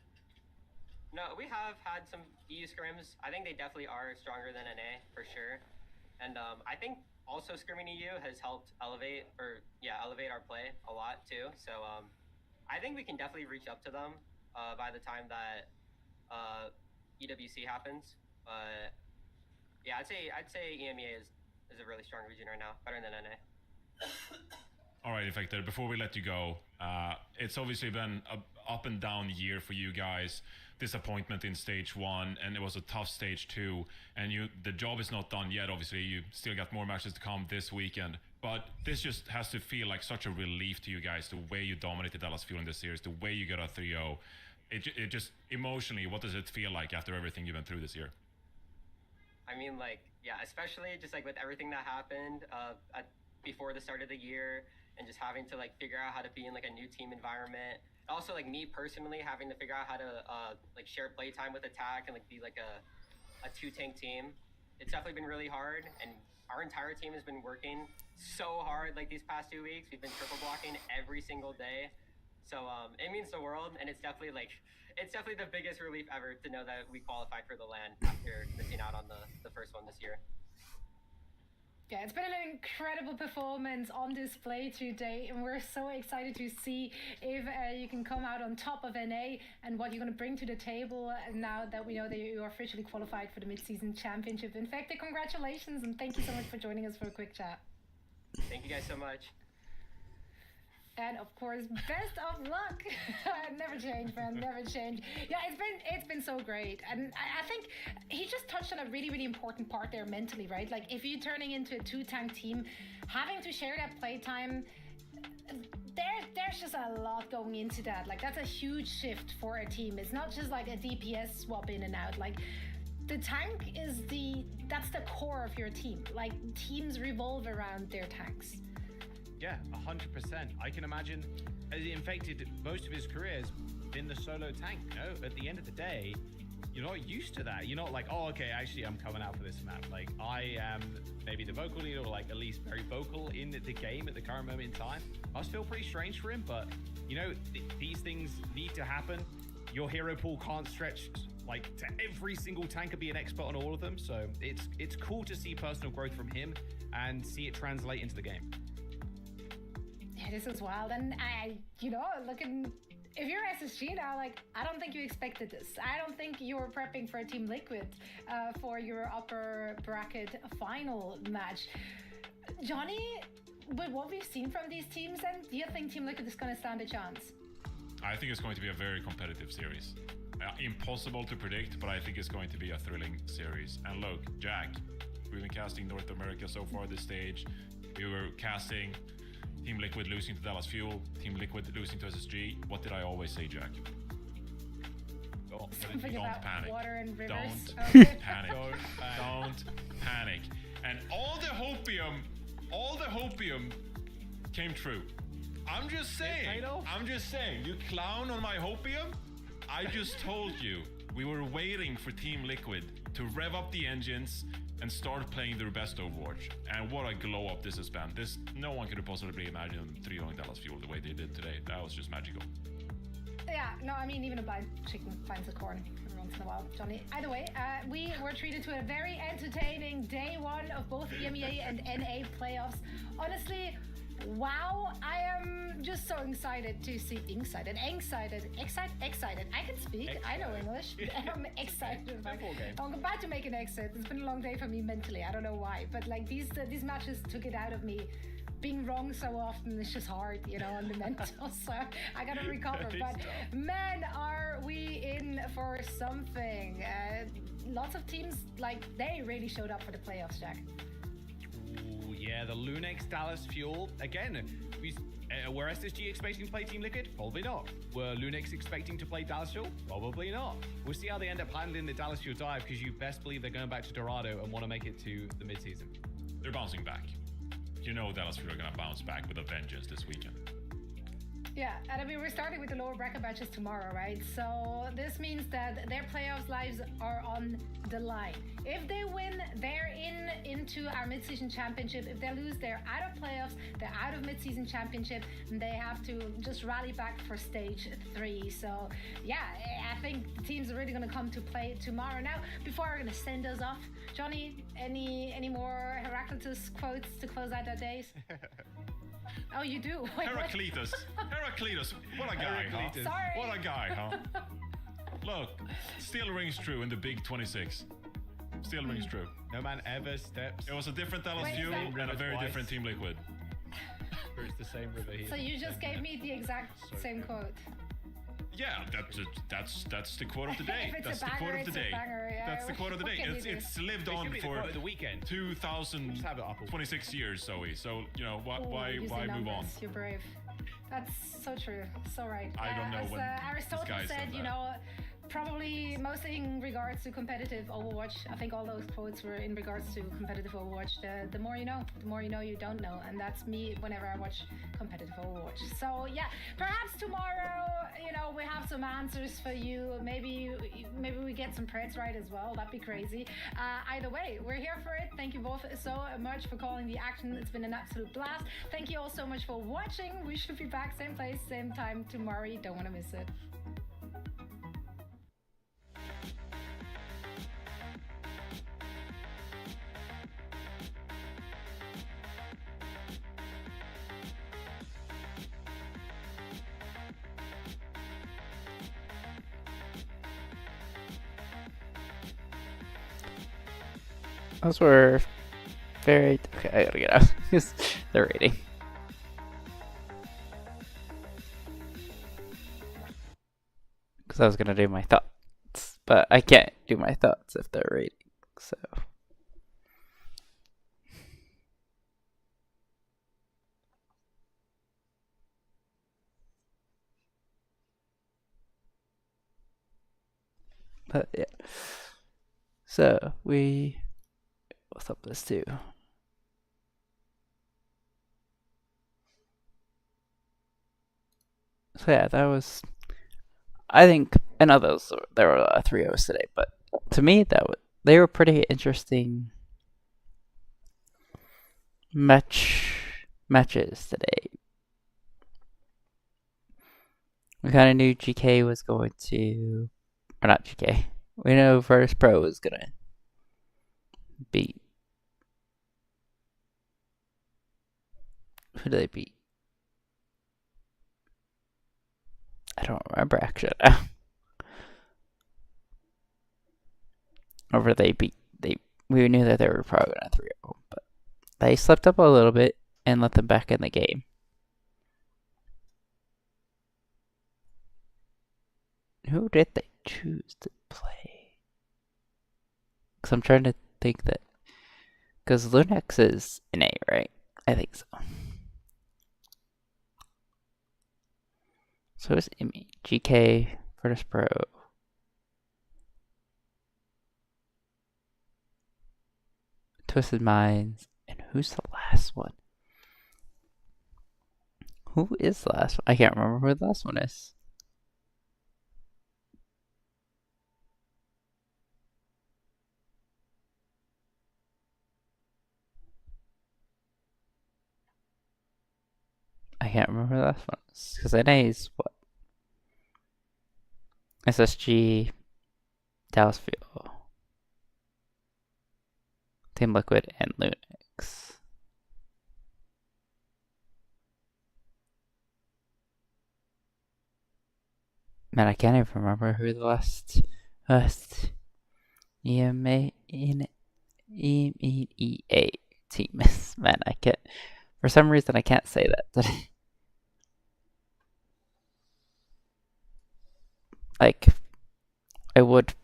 No, we have had some EU scrims. I think they definitely are stronger than NA, for sure. And I think also scrimming EU has helped elevate our play a lot, too. So I think we can definitely reach up to them by the time that EWC happens. But yeah, I'd say EMEA is a really strong region right now, better than NA. All right, Infected, before we let you go, it's obviously been a up and down year for you guys. Disappointment in stage 1, and it was a tough stage 2, and the job is not done yet. Obviously, you still got more matches to come this weekend, but this just has to feel like such a relief to you guys, the way you dominated Dallas Fuel in this series, the way you got a 3-0. It just emotionally, what does it feel like after everything you've been through this year? I mean, like, yeah, especially just like with everything that happened before the start of the year, and just having to like figure out how to be in like a new team environment. Also, like me personally having to figure out how to like share playtime with Attack and like be like a 2-tank team. It's definitely been really hard, and our entire team has been working so hard like these past 2 weeks. We've been triple blocking every single day. So it means the world, and it's definitely the biggest relief ever to know that we qualified for the LAN after missing out on the first one this year. Yeah, it's been an incredible performance on display today, and we're so excited to see if you can come out on top of NA and what you're going to bring to the table now that we know that you are officially qualified for the mid-season championship. In fact, congratulations, and thank you so much for joining us for a quick chat. Thank you guys so much. And of course, best of luck. Never change, man. Never change. Yeah, it's been so great, and I think he just touched on a really, really important part there mentally, right? Like if you're turning into a 2-tank team, having to share that playtime, there's just a lot going into that. Like that's a huge shift for a team. It's not just like a DPS swap in and out. Like the tank is that's the core of your team. Like, teams revolve around their tanks. Yeah, 100%. I can imagine, as he infected most of his career has been the solo tank. You know, at the end of the day, you're not used to that. You're not like, oh, okay, actually, I'm coming out for this map. Like, I am maybe the vocal leader, or like at least very vocal in the game at the current moment in time. I feel pretty strange for him, but you know, these things need to happen. Your hero pool can't stretch like to every single tank and be an expert on all of them. So it's cool to see personal growth from him and see it translate into the game. Yeah, this is wild. And if you're SSG now, like, I don't think you expected this. I don't think you were prepping for Team Liquid for your upper bracket final match. Johnny, with what we've seen from these teams, then, do you think Team Liquid is going to stand a chance? I think it's going to be a very competitive series. Impossible to predict, but I think it's going to be a thrilling series. And look, Jack, we've been casting North America so far this stage. We were casting Team Liquid losing to Dallas Fuel, Team Liquid losing to SSG. What did I always say, Jack? Don't panic. Water and rivers. Don't panic. Don't panic. And all the hopium came true. I'm just saying, you clown on my hopium. I just told you, we were waiting for Team Liquid to rev up the engines and start playing their best Overwatch. And what a glow up this has been. No one could have possibly imagined them 3-0 Dallas Fuel the way they did today. That was just magical. Yeah, no, I mean, even a blind chicken finds a corn every once in a while, Johnny. Either way, we were treated to a very entertaining day one of both EMEA and NA playoffs. Honestly, wow, I am just so excited to see excited. I can speak. I know English. I'm excited. I'm about to make an exit. It's been a long day for me mentally. I don't know why, but like these matches took it out of me. Being wrong so often is just hard, on the mental. So I gotta recover. But man, are we in for something? Lots of teams, like, they really showed up for the playoffs, Jack. Ooh, yeah, the Lunex Dallas Fuel. Again, were SSG expecting to play Team Liquid? Probably not. Were Lunex expecting to play Dallas Fuel? Probably not. We'll see how they end up handling the Dallas Fuel dive, because you best believe they're going back to Dorado and want to make it to the midseason. They're bouncing back. You know Dallas Fuel are going to bounce back with a vengeance this weekend. Yeah, and I mean, we're starting with the lower bracket matches tomorrow, right? So this means that their playoffs lives are on the line. If they win, they're into our mid-season championship. If they lose, they're out of playoffs, they're out of mid-season championship, and they have to just rally back for stage 3. So yeah, I think the teams are really going to come to play tomorrow. Now, before we're going to send us off, Johnny, any more Heraclitus quotes to close out our days? Oh, you do? Wait, Heraclitus, what a guy, huh? Sorry. What a guy, huh? Look, still rings true in the Big 26. Still rings true. No man ever steps. It was a different Dallas Fuel and a very different Team Liquid. It's the same river here. So you just gave me the exact same quote. Yeah, that's the quote of the day. That's the quote of the day. That's the quote of the day. It's lived on for the weekend. 2026 years, Zoe. So why move on? You're brave. That's so true. So right. I don't know when Aristotle said, probably mostly in regards to competitive Overwatch. I think all those quotes were in regards to competitive Overwatch. The more you know you don't know, and that's me whenever I watch competitive Overwatch. So yeah, perhaps tomorrow, we have some answers for you. Maybe we get some preds right as well. That'd be crazy. Either way, we're here for it. Thank you both so much for calling the action. It's been an absolute blast. Thank you all so much for watching. We should be back same place, same time tomorrow. You don't want to miss it. Those were very... Okay, I gotta get out. They're rating. Because I was gonna do my thoughts, but I can't do my thoughts if they're rating, so... But yeah. So what's up this too? So yeah, that was. I think I know there were a lot of 3-0s today, but to me they were pretty interesting matches today. We kind of knew GK was going to, or not GK. We know Virtus Pro was gonna beat. Who did they beat? I don't remember actually. Over we knew that they were probably gonna 3-0, but they slipped up a little bit and let them back in the game. Who did they choose to play? Because I'm trying to think that. Because Lunex is an A, right? I think so. So is Emmy. GK, Virtus Pro. Twisted Minds. And who's the last one? Who is the last one? I can't remember who the last one is. I can't remember who the last one is. Because NA is what? SSG, Dallas Fuel, Team Liquid, and Lunix. Man, I can't even remember who the last EMEA team is. Man, I can't. For some reason, I can't say that. Like, I would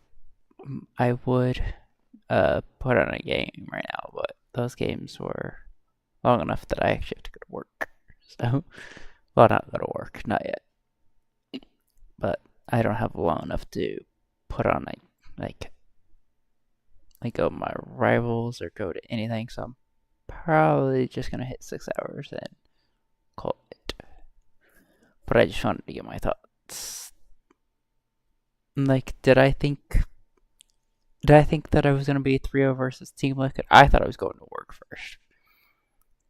put on a game right now, but those games were long enough that I actually have to go to work. So, well, not go to work, not yet. But I don't have long enough to put on like go to my rivals or go to anything. So I'm probably just gonna hit 6 hours and call it. But I just wanted to get my thoughts. Like, did I think that I was gonna be 3-0 versus Team Liquid? I thought I was going to work first.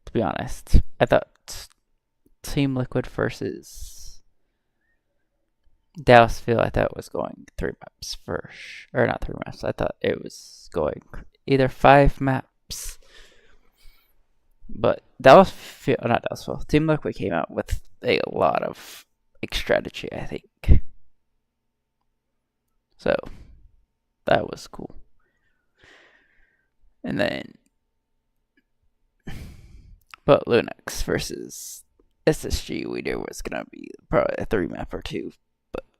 To be honest, I thought Team Liquid versus Dallasville, I thought was going 3 maps first, or not 3 maps. I thought it was going either 5 maps. But not Dallasville. Team Liquid came out with a lot of strategy, I think. So that was cool. And then, but Lunix versus SSG, we knew was gonna be probably a 3 map or 2, but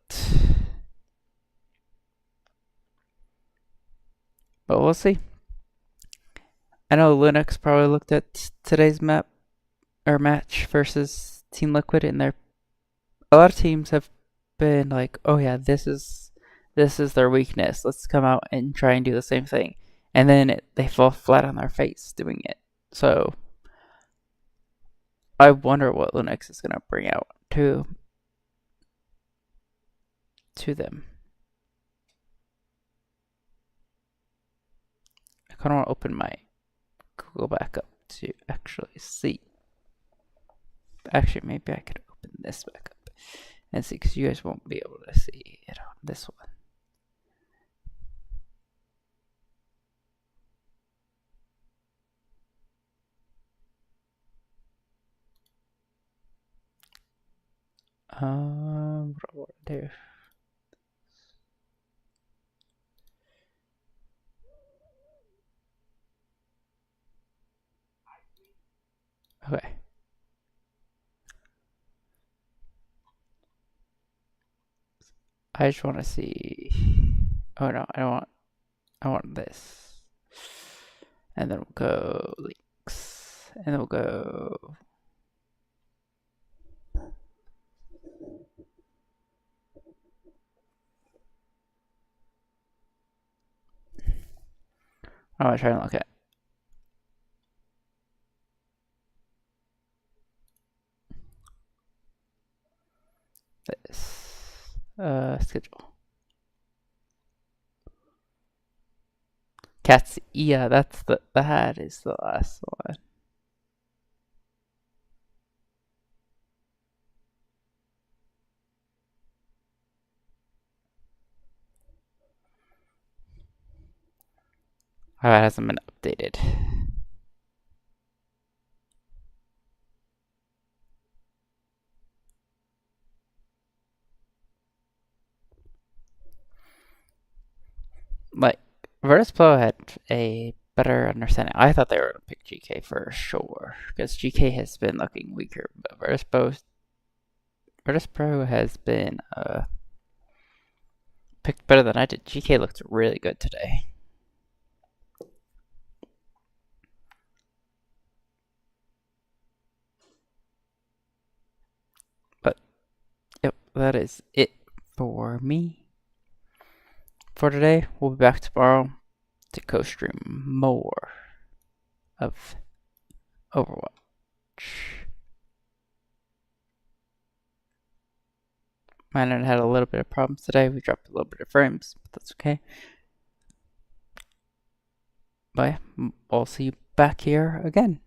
we'll see. I know Linux probably looked at today's map or match versus Team Liquid, and a lot of teams have been like, "Oh yeah, this is their weakness. Let's come out and try and do the same thing," and then they fall flat on their face doing it. So I wonder what Linux is gonna bring out to them. I kind of want to open my Google back up to actually see. Actually, maybe I could open this back up and see, because you guys won't be able to see it on this one. What do I want to do? Okay. I just want to see. Oh no, I want this. And then we'll go links. And then we'll go. What am I trying to look at? This schedule. Cats. Yeah, that's that is the last one. Oh, it hasn't been updated. Like, Virtus.pro had a better understanding. I thought they were going to pick GK for sure, because GK has been looking weaker, but Virtus.pro has been picked better than I did. GK looked really good today. But, yep, that is it for me. For today, we'll be back tomorrow to co-stream more of Overwatch. My internet had a little bit of problems today. We dropped a little bit of frames, but that's okay. But I'll see you back here again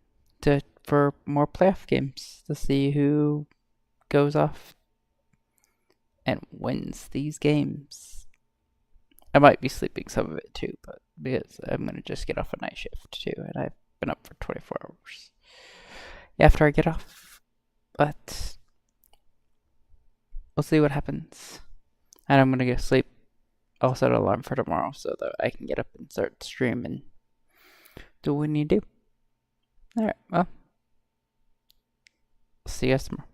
for more playoff games to see who goes off and wins these games. I might be sleeping some of it too, but because I'm gonna just get off a night shift too, and I've been up for 24 hours after I get off. But we'll see what happens. And I'm gonna go sleep. I'll set an alarm for tomorrow so that I can get up and start stream and do what we need to do. Alright, well, see you guys tomorrow.